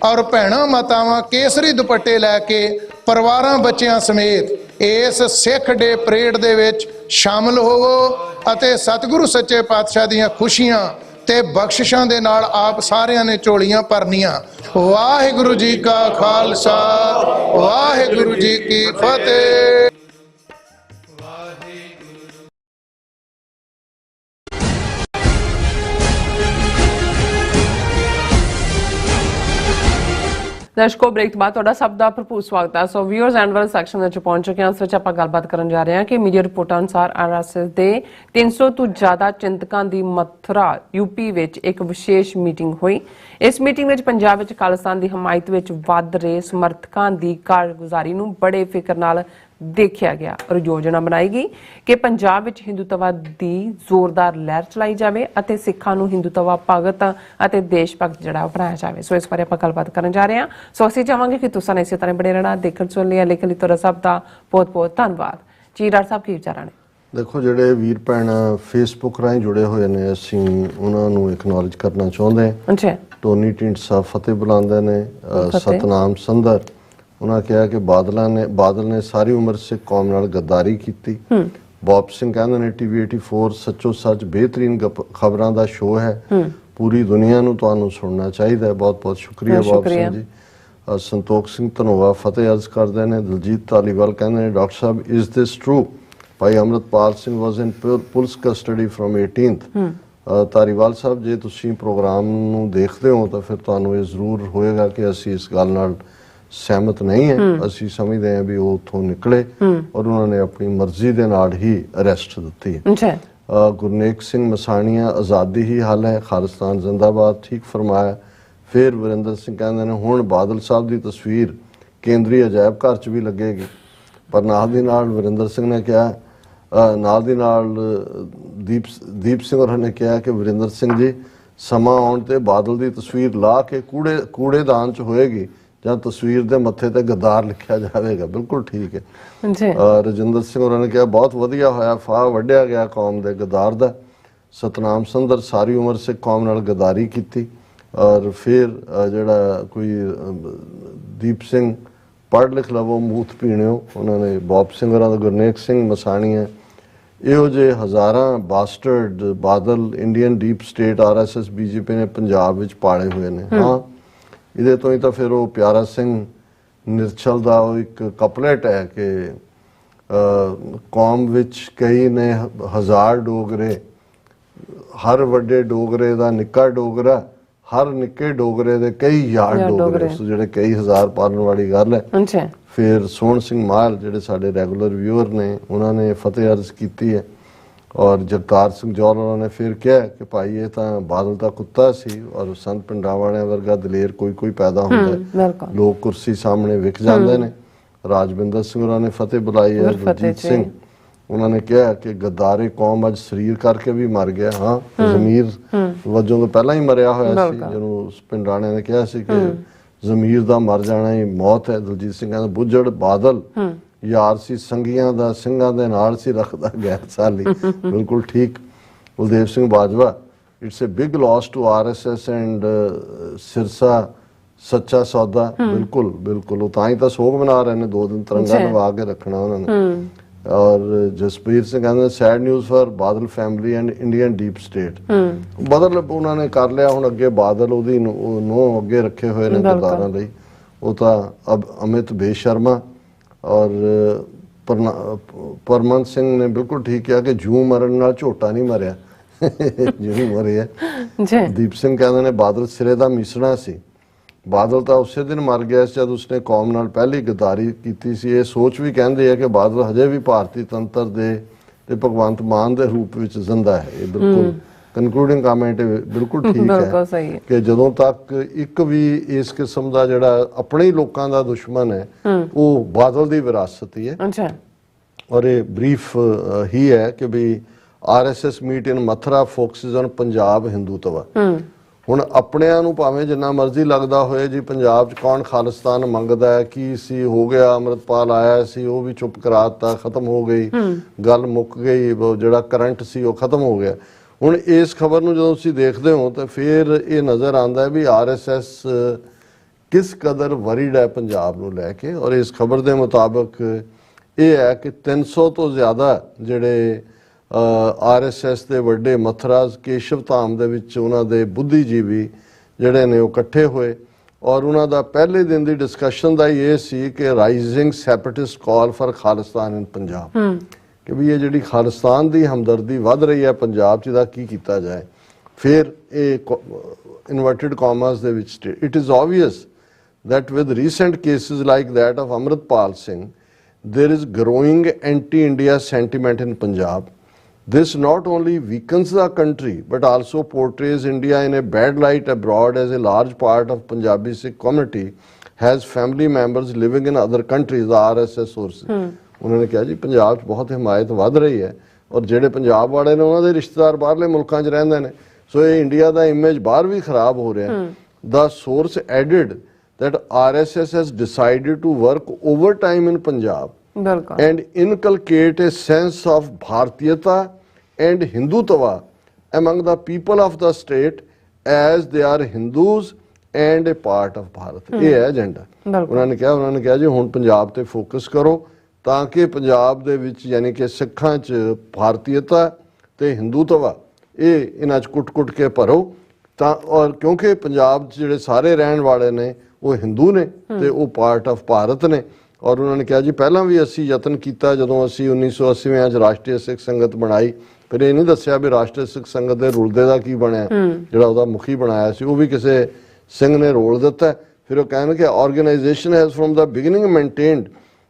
ਔਰ ਭੈਣਾਂ ਮਾਤਾਵਾਂ ਕੇਸਰੀ ਦੁਪੱਟੇ ਲੈ ਕੇ ਪਰਿਵਾਰਾਂ ਬੱਚਿਆਂ ਸਮੇਤ ਇਸ ਸਿੱਖ ਡੇ ਪਰੇਡ ਦੇ ਵਿੱਚ ਸ਼ਾਮਲ ਹੋਵੋ ਅਤੇ ਸਤਿਗੁਰੂ ਸੱਚੇ ਪਾਤਸ਼ਾਹ ਦੀਆਂ ਖੁਸ਼ੀਆਂ ਤੇ ਬਖਸ਼ਿਸ਼ਾਂ ਦੇ ਨਾਲ ਆਪ ਸਾਰਿਆਂ ਨੇ ਝੋਲੀਆਂ ਭਰਨੀਆਂ। ਵਾਹਿਗੁਰੂ ਜੀ ਕਾ ਖਾਲਸਾ, ਵਾਹਿਗੁਰੂ ਜੀ ਕੀ ਫਤਿਹ। ਦਰਸ਼ਕੋ ਬ੍ਰੇਕ ਤੋਂ ਬਾਅਦ ਤੁਹਾਡਾ ਸਭ ਦਾ ਭਰਪੂਰ ਸਵਾਗਤ ਹੈ। ਸੋ ਵਿਊਅਰਸ ਐਂਡ ਵੈਲ ਸੈਕਸ਼ਨ ਵਿੱਚ ਪਹੁੰਚ ਚੁੱਕੇ ਹਾਂ। ਇਸ ਵਿੱਚ ਆਪਾਂ ਗੱਲਬਾਤ ਕਰਨ ਜਾ ਰਹੇ ਹਾਂ ਕਿ ਮੀਡੀਆ ਰਿਪੋਰਟਾਂ ਅਨੁਸਾਰ ਆਰਐਸਐਸ ਦੇ 300 ਤੋਂ ਜ਼ਿਆਦਾ ਚਿੰਤਕਾਂ ਦੀ ਮਥੁਰਾ ਯੂਪੀ ਵਿੱਚ ਇੱਕ ਵਿਸ਼ੇਸ਼ ਮੀਟਿੰਗ ਹੋਈ। ਇਸ ਮੀਟਿੰਗ ਵਿੱਚ ਪੰਜਾਬ ਵਿੱਚ ਖਾਲਿਸਤਾਨ ਦੀ ਹਮਾਇਤ ਵਿੱਚ ਵੱਧ ਰਹੇ ਸਮਰਥਕਾਂ ਦੀ ਕਾਰਗੁਜ਼ਾਰੀ ਨੂੰ ਬੜੇ ਫਿਕਰ ਨਾਲ ਦੇਖਿਆ ਗਿਆ ਔਰ ਯੋਜਨਾ ਬਣਾਈ ਗਈ ਕਿ ਪੰਜਾਬ ਵਿੱਚ ਹਿੰਦੂਤਵ ਦੀ ਜ਼ੋਰਦਾਰ ਲਹਿਰ ਚਲਾਈ ਜਾਵੇ ਅਤੇ ਸਿੱਖਾਂ ਨੂੰ ਹਿੰਦੂਤਵ ਭਗਤ ਅਤੇ ਦੇਸ਼ ਭਗਤ ਜਿਹੜਾ ਬਣਾਇਆ ਜਾਵੇ। ਸੋ ਇਸ ਬਾਰੇ ਆਪਾਂ ਗੱਲਬਾਤ ਕਰਨ ਜਾ ਰਹੇ ਹਾਂ। ਸੋ ਅਸੀਂ ਚਾਹਾਂਗੇ ਕਿ ਤੁਸੀਂ ਇਸੇ ਤਰ੍ਹਾਂ ਬਣੇ ਰਹਿਣਾ। ਦੇਖਣ ਸੁਣ ਲਿਆ ਲੇਖਣ ਲਈ ਤੁਹਾਡਾ ਸਭ ਦਾ ਬਹੁਤ ਬਹੁਤ ਧੰਨਵਾਦ ਜੀ। ਡਾਕਟਰ ਸਾਹਿਬ ਕੀ ਵਿਚਾਰਾਂ ਨੇ? ਦੇਖੋ, ਜਿਹੜੇ ਵੀਰ ਭੈਣ ਫੇਸਬੁੱਕ ਰਾਹੀਂ ਜੁੜੇ ਹੋਏ ਨੇ, ਅਸੀਂ ਉਹਨਾਂ ਨੂੰ ਐਕਨੋਲਜ ਕਰਨਾ ਚਾਹੁੰਦੇ ਹਾਂ। ਅੱਛਾ। ਟੋਨੀ ਢੀਂਡਸਾ ਫਤਿਹ ਬੁਲਾਉਂਦੇ ਨੇ, ਸਤਨਾਮ ਸੰਧਰ ਉਹਨਾਂ ਕਿਹਾ ਕਿ ਬਾਦਲ ਨੇ ਸਾਰੀ ਉਮਰ ਸਿੱਖ ਕੌਮ ਨਾਲ ਗੱਦਾਰੀ ਕੀਤੀ। ਬੌਬ ਸਿੰਘ ਕਹਿੰਦੇ ਨੇ ਟੀਵੀ 84 ਸੱਚੋ ਸੱਚ ਬਿਹਤਰੀਨ ਖਬਰਾਂ ਦਾ ਸ਼ੋਅ ਹੈ, ਪੂਰੀ ਦੁਨੀਆ ਨੂੰ ਤੁਹਾਨੂੰ ਸੁਣਨਾ ਚਾਹੀਦਾ ਹੈ। ਬਹੁਤ ਬਹੁਤ ਸ਼ੁਕਰੀਆ ਬੌਬ ਸਿੰਘ ਜੀ। ਸੰਤੋਖ ਸਿੰਘ ਧਨੋਆ ਫਤਿਹ ਅਰਜ਼ ਕਰਦੇ ਨੇ। ਦਲਜੀਤ ਧਾਲੀਵਾਲ ਕਹਿੰਦੇ ਨੇ ਡਾਕਟਰ ਸਾਹਿਬ ਇਜ਼ ਦਿਸ ਟਰੂ? ਭਾਈ Amritpal Singh was in police custody from 18th। Dhariwal ਸਾਹਿਬ, ਜੇ ਤੁਸੀਂ ਪ੍ਰੋਗਰਾਮ ਨੂੰ ਦੇਖਦੇ ਹੋ ਤਾਂ ਫਿਰ ਤੁਹਾਨੂੰ ਇਹ ਜ਼ਰੂਰ ਹੋਏਗਾ ਕਿ ਅਸੀਂ ਇਸ ਗੱਲ ਨਾਲ ਸਹਿਮਤ ਨਹੀਂ ਹੈ। ਅਸੀਂ ਸਮਝਦੇ ਹਾਂ ਵੀ ਉਹ ਉੱਥੋਂ ਨਿਕਲੇ ਔਰ ਉਹਨਾਂ ਨੇ ਆਪਣੀ ਮਰਜ਼ੀ ਦੇ ਨਾਲ ਹੀ ਅਰੈਸਟ ਦਿੱਤੀ ਹੈ। ਗੁਰਨੇਕ ਸਿੰਘ ਮਸਾਣੀਆਂ ਆਜ਼ਾਦੀ ਹੀ ਹੱਲ ਹੈ, ਖਾਲਿਸਤਾਨ ਜ਼ਿੰਦਾਬਾਦ, ਠੀਕ ਫਰਮਾਇਆ। ਫਿਰ ਵਰਿੰਦਰ ਸਿੰਘ ਕਹਿੰਦੇ ਨੇ ਹੁਣ ਬਾਦਲ ਸਾਹਿਬ ਦੀ ਤਸਵੀਰ ਕੇਂਦਰੀ ਅਜਾਇਬ ਘਰ 'ਚ ਵੀ ਲੱਗੇਗੀ। ਪਰ ਨਾਲ ਦੀ ਨਾਲ ਵਰਿੰਦਰ ਸਿੰਘ ਨੇ ਕਿਹਾ, ਨਾਲ ਦੀ ਨਾਲ ਦੀਪ ਸਿੰਘ ਹੋਰਾਂ ਨੇ ਕਿਹਾ ਕਿ ਵਰਿੰਦਰ ਸਿੰਘ ਜੀ ਸਮਾਂ ਆਉਣ ਤੇ ਬਾਦਲ ਦੀ ਤਸਵੀਰ ਲਾ ਕੇ ਕੂੜੇਦਾਨ 'ਚ ਹੋਏਗੀ ਜਾਂ ਤਸਵੀਰ ਦੇ ਮੱਥੇ ਤੇ ਗੱਦਾਰ ਲਿਖਿਆ ਜਾਵੇਗਾ। ਬਿਲਕੁਲ ਠੀਕ ਹੈ। ਰਜਿੰਦਰ ਸਿੰਘ ਹੋਰਾਂ ਨੇ ਕਿਹਾ ਬਹੁਤ ਵਧੀਆ ਹੋਇਆ, ਫਾਹ ਵੱਢਿਆ ਗਿਆ ਕੌਮ ਦੇ ਗੱਦਾਰ ਦਾ। ਸਤਨਾਮ ਸੰਧਰ ਸਾਰੀ ਉਮਰ ਸਿੱਖ ਕੌਮ ਨਾਲ ਗੱਦਾਰੀ ਕੀਤੀ। ਔਰ ਫਿਰ ਜਿਹੜਾ ਕੋਈ ਦੀਪ ਸਿੰਘ ਪੜ੍ਹ ਲਿਖ ਲਵੋ ਮੂਤ ਪੀਣਿਓ, ਉਹਨਾਂ ਨੇ ਬੌਬ ਸਿੰਘ ਹੋਰਾਂ ਦਾ, ਗੁਰਨੇਕ ਸਿੰਘ ਮਸਾਣੀਆਂ, ਇਹੋ ਜਿਹੇ ਹਜ਼ਾਰਾਂ bastard Badal Indian deep state RSS BJP ਨੇ ਪੰਜਾਬ ਵਿੱਚ ਪਾਲੇ ਹੋਏ ਨੇ। ਹਾਂ, ਇਹਦੇ ਤੋਂ ਹੀ ਤਾਂ ਫਿਰ ਉਹ ਪਿਆਰਾ ਸਿੰਘ ਨਿਰਛਲ ਦਾ ਉਹ ਇੱਕ ਕਪਲੇਟ ਹੈ ਕਿ ਕੌਮ ਵਿੱਚ ਕਈ ਨੇ ਹਜ਼ਾਰ ਡੋਗਰੇ, ਹਰ ਵੱਡੇ ਡੋਗਰੇ ਦਾ ਨਿੱਕਾ ਡੋਗਰਾ, ਹਰ ਨਿੱਕੇ ਡੋਗਰੇ ਦੇ ਕਈ ਯਾਰ ਡੋਗਰੇ। ਜਿਹੜੇ ਕਈ ਹਜ਼ਾਰ ਪਾਲਣ ਵਾਲੀ ਗੱਲ ਹੈ। ਫਿਰ ਸੋਹਣ ਸਿੰਘ ਮਾਲ ਜਿਹੜੇ ਸਾਡੇ ਰੈਗੂਲਰ ਵਿਊਅਰ ਨੇ, ਉਹਨਾਂ ਨੇ ਫਤਿਹ ਅਰਜ਼ ਕੀਤੀ ਹੈ। ਔਰ ਜਗਤਾਰ ਸਿੰਘ ਜੌਹਲ ਉਹਨਾਂ ਨੇ ਫਿਰ ਕਿਹਾ ਕਿ ਭਾਈ ਇਹ ਤਾਂ ਬਾਦਲ ਦਾ ਕੁੱਤਾ ਸੀ ਔਰ ਸੰਤ ਪਿੰਡਾਵਾਲਿਆਂ ਵਰਗਾ ਦਲੇਰ ਕੋਈ ਪੈਦਾ ਹੁੰਦਾ ਹੈ, ਲੋਕ ਕੁਰਸੀ ਸਾਹਮਣੇ ਵਿਕ ਜਾਂਦੇ ਨੇ। ਰਾਜਵਿੰਦਰ ਸਿੰਘ ਉਹਨਾਂ ਨੇ ਫਤਿਹ ਬੁਲਾਈ ਹੈ। ਦਲਜੀਤ ਸਿੰਘ ਉਹਨਾਂ ਨੇ ਕਿਹਾ ਕਿ ਗੱਦਾਰੇ ਕੌਮ ਅੱਜ ਸਰੀਰ ਕਰਕੇ ਵੀ ਮਰ ਗਿਆ। ਹਾਂ, ਜ਼ਮੀਰ ਵਜੋਂ ਤੋਂ ਪਹਿਲਾਂ ਹੀ ਮਰਿਆ ਹੋਇਆ ਸੀ, ਜਿਹਨੂੰ ਪਿੰਡਾਣਿਆਂ ਨੇ ਕਿਹਾ ਸੀ ਕਿ ਜ਼ਮੀਰ ਦਾ ਮਰ ਜਾਣਾ ਹੀ ਮੌਤ ਹੈ। ਦਲਜੀਤ ਸਿੰਘ ਕਹਿੰਦਾ ਬੁੱਝੜ ਬਾਦਲ ਯਾਰ ਸੀ ਸੰਗੀਆਂ ਦਾ, ਸਿੰਘਾਂ ਦੇ ਨਾਲ ਸੀ ਰੱਖਦਾ ਗੈਰ ਸਾਲੀ। ਬਿਲਕੁਲ ਠੀਕ। Kuldeep Singh Bajwa, it's a big loss to RSS and Sirsa Sacha Sauda. ਬਿਲਕੁਲ ਬਿਲਕੁਲ, ਉਹ ਤਾਂ ਹੀ ਤਾਂ ਸੋਗ ਮਨਾ ਰਹੇ ਨੇ, 2 ਦਿਨ ਤਿਰੰਗਾ ਨਵਾ ਕੇ ਰੱਖਣਾ ਉਹਨਾਂ ਨੇ। ਔਰ ਜਸਪੀਰ ਸਿੰਘ ਕਹਿੰਦੇ sad news for Badal family and Indian deep state. ਬਦਲ ਉਹਨਾਂ ਨੇ ਕਰ ਲਿਆ, ਹੁਣ ਅੱਗੇ ਬਾਦਲ ਉਹਦੀ ਨੋ ਅੱਗੇ ਰੱਖੇ ਹੋਏ ਨੇ ਗੱਦਾਰਾਂ ਲਈ। ਉਹ ਤਾਂ ਅਮਿਤ ਬੇਸ਼ਰਮਾ ਔਰ ਪਰਮਨ ਸਿੰਘ ਨੇ ਬਿਲਕੁਲ ਠੀਕ ਕਿਹਾ ਕਿ ਜੂ ਮਰਨ ਨਾਲ ਝੋਟਾ ਨਹੀਂ ਮਰਿਆ, ਜਿਹਨੂੰ ਮਰਿਆ। ਦੀਪ ਸਿੰਘ ਕਹਿੰਦੇ ਨੇ ਬਾਦਲ ਸਿਰੇ ਦਾ ਮਿਸਣਾ ਸੀ। ਬਾਦਲ ਤਾਂ ਉਸੇ ਦਿਨ ਮਰ ਗਿਆ ਜਦ ਉਸਨੇ ਕੌਮ ਨਾਲ ਪਹਿਲੀ ਗੱਦਾਰੀ ਕੀਤੀ ਸੀ। ਇਹ ਸੋਚ ਵੀ ਕਹਿੰਦੇ ਆ ਕਿ ਬਾਦਲ ਹਜੇ ਵੀ ਭਾਰਤੀ ਤੰਤਰ ਦੇ ਤੇ ਭਗਵੰਤ ਮਾਨ ਦੇ ਰੂਪ ਵਿੱਚ ਜ਼ਿੰਦਾ ਹੈ। ਇਹ ਬਿਲਕੁਲ ਕਨਕਲੂਡਿੰਗ ਕਮੈਂਟ ਬਿਲਕੁਲ ਠੀਕ ਹੈ ਕਿ ਜਦੋਂ ਤੱਕ ਇੱਕ ਵੀ ਇਸ ਕਿਸਮ ਦਾ ਜਿਹੜਾ ਆਪਣੇ ਲੋਕਾਂ ਦਾ ਦੁਸ਼ਮਣ ਹੈ ਉਹ ਬਾਦਲ ਦੀ ਵਿਰਾਸਤ ਹੀ ਹੈ। ਔਰ ਇਹ ਬਰੀਫ ਹੀ ਹੈ ਕਿ ਵੀ RSS meet in Mathura focuses on Punjab Hindutva. ਹੁਣ ਆਪਣਿਆਂ ਨੂੰ ਭਾਵੇਂ ਜਿੰਨਾ ਮਰਜ਼ੀ ਲੱਗਦਾ ਹੋਏ ਜੀ ਪੰਜਾਬ 'ਚ ਕੌਣ ਖਾਲਿਸਤਾਨ ਮੰਗਦਾ ਹੈ, ਕੀ ਸੀ ਹੋ ਗਿਆ, ਅੰਮ੍ਰਿਤਪਾਲ ਆਇਆ ਸੀ ਉਹ ਵੀ ਚੁੱਪ ਕਰਾਤਾ, ਖਤਮ ਹੋ ਗਈ ਗੱਲ, ਮੁੱਕ ਗਈ, ਜਿਹੜਾ ਕਰੰਟ ਸੀ ਉਹ ਖਤਮ ਹੋ ਗਿਆ। ਹੁਣ ਇਸ ਖਬਰ ਨੂੰ ਜਦੋਂ ਤੁਸੀਂ ਦੇਖਦੇ ਹੋ ਤਾਂ ਫਿਰ ਇਹ ਨਜ਼ਰ ਆਉਂਦਾ ਵੀ ਆਰਐਸਐਸ ਕਿਸ ਕਦਰ ਵਰੀਡ ਹੈ ਪੰਜਾਬ ਨੂੰ ਲੈ ਕੇ। ਔਰ ਇਸ ਖਬਰ ਦੇ ਮੁਤਾਬਕ ਇਹ ਹੈ ਕਿ 300 ਤੋਂ ਜ਼ਿਆਦਾ ਜਿਹੜੇ ਆਰਐਸਐਸ ਦੇ ਵੱਡੇ ਮਥੁਰਾ ਕੇਸ਼ਵ ਧਾਮ ਦੇ ਵਿੱਚ ਉਹਨਾਂ ਦੇ ਬੁੱਧੀਜੀਵੀ ਜਿਹੜੇ ਨੇ ਉਹ ਇਕੱਠੇ ਹੋਏ ਔਰ ਉਹਨਾਂ ਦਾ ਪਹਿਲੇ ਦਿਨ ਦੀ ਡਿਸਕਸ਼ਨ ਦਾ ਇਹ ਸੀ ਕਿ rising separatist call for Khalistan in Punjab, ਕਿ ਵੀ ਇਹ ਜਿਹੜੀ ਖਾਲਿਸਤਾਨ ਦੀ ਹਮਦਰਦੀ ਵੱਧ ਰਹੀ ਹੈ ਪੰਜਾਬ 'ਚ, ਇਹਦਾ ਕੀ ਕੀਤਾ ਜਾਏ। ਫਿਰ ਇਹ ਇਨਵਰਟਿਡ ਕਾਮਰਸ ਦੇ ਵਿੱਚ it is obvious that with recent cases like that of Amritpal Singh, there is growing anti-India sentiment in Punjab. This not only weakens the country but also portrays India in a bad light abroad, as a large part of Punjabi Sikh community has family members living in other countries, the RSS sources. उन्होंने कहा जी पंजाब 'ਚ बहुत हिमायत वध रही है और ਜਿਹੜੇ ਪੰਜਾਬ ਵਾਲੇ ਨੇ ਉਹਨਾਂ ਦੇ ਰਿਸ਼ਤੇਦਾਰ ਬਾਹਰਲੇ ਮੁਲਕਾਂ 'ਚ ਰਹਿੰਦੇ ਨੇ, ਸੋ ਇਹ ਇੰਡੀਆ ਦਾ ਇਮੇਜ ਬਾਹਰ ਵੀ ਖਰਾਬ ਹੋ ਰਿਹਾ। The source added that RSS has decided to work overtime in Punjab ਬਿਲਕੁਲ and inculcate a sense of Bharatiyata and Hindutva among the people of the state, as they are Hindus and a part of Bharat. ਇਹ ਹੈ agenda. ਉਹਨਾਂ ਨੇ ਕਿਹਾ ਜੀ ਹੁਣ ਪੰਜਾਬ ਤੇ focus ਕਰੋ ਤਾਂ ਕਿ ਪੰਜਾਬ ਦੇ ਵਿੱਚ ਯਾਨੀ ਕਿ ਸਿੱਖਾਂ 'ਚ ਭਾਰਤੀਅਤਾ ਤੇ ਹਿੰਦੂਤਵਾ ਇਹ ਇਹਨਾਂ 'ਚ ਕੁੱਟ-ਕੁੱਟ ਕੇ ਭਰੋ ਤਾਂ, ਔਰ ਕਿਉਂਕਿ ਪੰਜਾਬ 'ਚ ਜਿਹੜੇ ਸਾਰੇ ਰਹਿਣ ਵਾਲੇ ਨੇ ਉਹ ਹਿੰਦੂ ਨੇ ਤੇ ਉਹ ਪਾਰਟ ਆਫ ਭਾਰਤ ਨੇ। ਔਰ ਉਹਨਾਂ ਨੇ ਕਿਹਾ ਜੀ ਪਹਿਲਾਂ ਵੀ ਅਸੀਂ ਯਤਨ ਕੀਤਾ ਜਦੋਂ ਅਸੀਂ 1980 'ਚ ਰਾਸ਼ਟਰੀ ਸਿੱਖ ਸੰਗਤ ਬਣਾਈ, ਫਿਰ ਇਹ ਨਹੀਂ ਦੱਸਿਆ ਵੀ ਰਾਸ਼ਟਰੀ ਸਿੱਖ ਸੰਗਤ ਦੇ ਰੁਲਦੇ ਦਾ ਕੀ ਬਣਿਆ, ਜਿਹੜਾ ਉਹਦਾ ਮੁਖੀ ਬਣਾਇਆ ਸੀ ਉਹ ਵੀ ਕਿਸੇ ਸਿੰਘ ਨੇ ਰੋਲ ਦਿੱਤਾ। ਫਿਰ ਉਹ ਕਹਿਣ ਕਿ organisation has from the beginning maintained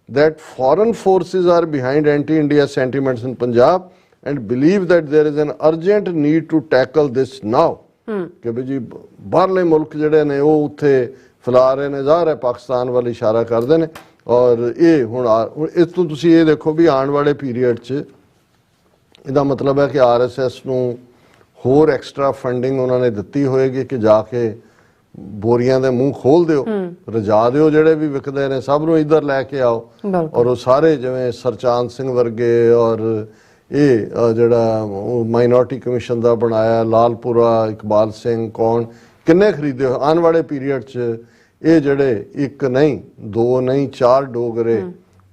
that foreign forces are behind anti-India sentiments in Punjab and believe that there is an urgent need to tackle this now. ਕਿ ਵੀ ਜੀ ਬਾਹਰਲੇ ਮੁਲਕ ਜਿਹੜੇ ਨੇ ਉਹ ਉੱਥੇ ਫੈਲਾ ਰਹੇ ਨੇ, ਜ਼ਾਹਰ ਹੈ ਪਾਕਿਸਤਾਨ ਵੱਲ ਇਸ਼ਾਰਾ ਕਰਦੇ ਨੇ। ਔਰ ਇਹ ਹੁਣ ਇਸ ਤੋਂ ਤੁਸੀਂ ਇਹ ਦੇਖੋ ਵੀ ਆਉਣ ਵਾਲੇ ਪੀਰੀਅਡ 'ਚ ਇਹਦਾ ਮਤਲਬ ਹੈ ਕਿ RSS ਨੂੰ ਹੋਰ ਐਕਸਟਰਾ ਫੰਡਿੰਗ ਉਹਨਾਂ ਨੇ ਦਿੱਤੀ ਹੋਏਗੀ ਕਿ ਜਾ ਕੇ ਬੋਰੀਆਂ ਦੇ ਮੂੰਹ ਖੋਲ ਦਿਓ, ਰਜਾ ਦਿਓ ਜਿਹੜੇ ਵੀ ਵਿਕਦੇ ਨੇ, ਸਭ ਨੂੰ ਇੱਧਰ ਲੈ ਕੇ ਆਓ। ਔਰ ਉਹ ਸਾਰੇ ਜਿਵੇਂ ਸਰਚਾਂਦ ਸਿੰਘ ਵਰਗੇ ਔਰ ਇਹ ਜਿਹੜਾ ਮਾਈਨੋਰਟੀ ਕਮਿਸ਼ਨ ਦਾ ਬਣਾਇਆ ਲਾਲਪੁਰਾ, ਇਕਬਾਲ ਸਿੰਘ, ਕੌਣ ਕਿੰਨੇ ਖਰੀਦੇ ਹੋ। ਆਉਣ ਵਾਲੇ ਪੀਰੀਅਡ 'ਚ ਇਹ ਜਿਹੜੇ ਇੱਕ ਨਹੀਂ, ਦੋ ਨਹੀਂ, 4 ਡੋਗਰੇ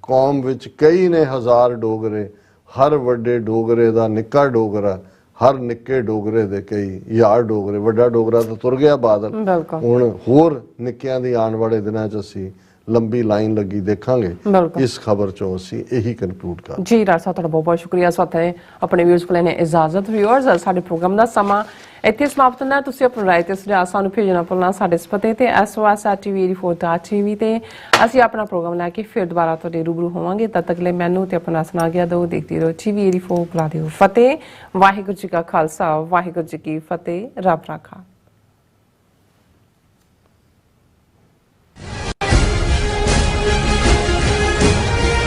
ਕੌਮ ਵਿੱਚ ਕਈ ਨੇ, ਹਜ਼ਾਰ ਡੋਗਰੇ, ਹਰ ਵੱਡੇ ਡੋਗਰੇ ਦਾ ਨਿੱਕਾ ਡੋਗਰਾ, ਹਰ ਨਿੱਕੇ ਡੋਗਰੇ ਦੇ ਕਈ ਯਾਰ ਡੋਗਰੇ, ਵੱਡਾ ਡੋਗਰਾ ਤਾਂ ਤੁਰ ਗਿਆ ਬਾਦਲ, ਹੁਣ ਹੋਰ ਨਿੱਕਿਆਂ ਦੀ ਆਉਣ ਵਾਲੇ ਦਿਨਾਂ 'ਚ ਅਸੀਂ ਲੰਬੀ ਲਾਈਨ ਲੱਗੀ ਦੇਖਾਂਗੇ। ਇਸ ਖਬਰ 'ਚੋਂ ਅਸੀਂ ਇਹੀ ਕਨਕਲੂਡ ਕਰ ਜੀ। ਡਾਕਟਰ ਸਾਹਿਬ ਤੁਹਾਡਾ ਬਹੁਤ ਬਹੁਤ ਸ਼ੁਕਰੀਆ। ਸਾਥੇ ਆਪਣੇ ਵਿਊਅਰਸ ਕੋਲ ਨੇ ਇਜਾਜ਼ਤ। ਵਿਊਅਰਸ ਸਾਡੇ ਪ੍ਰੋਗਰਾਮ ਦਾ ਸਮਾਂ ਇੱਥੇ ਸਮਾਪਤ ਹੁੰਦਾ। ਤੁਸੀਂ ਆਪਣੀ ਰਾਏ ਤੇ ਸੁਝਾਅ ਸਾਨੂੰ ਭੇਜਣਾ ਭੁੱਲਣਾ ਸਾਡੇ ਇਸ ਪਤੇ ਤੇ SOS@TV84.TV ਤੇ ਅਸੀਂ ਆਪਣਾ ਪ੍ਰੋਗਰਾਮ ਲੈ ਕੇ ਫਿਰ ਦੁਬਾਰਾ ਤੁਹਾਡੇ ਰੂਬਰੂ ਹੋਵਾਂਗੇ। ਤਦ ਤੱਕ ਲਈ ਮੈਨੂੰ ਤੇ ਆਪਣਾ ਸੁਣਾ ਗਿਆ ਦਿਓ। ਦੇਖਦੇ ਰਹੋ TV84 ਬੁਲਾ ਦਿਓ ਫਤਿਹ। ਵਾਹਿਗੁਰੂ ਜੀ ਕਾ ਖਾਲਸਾ, ਵਾਹਿਗੁਰੂ ਜੀ ਕੀ ਫਤਿਹ। ਰੱਬ ਰਾਖਾ।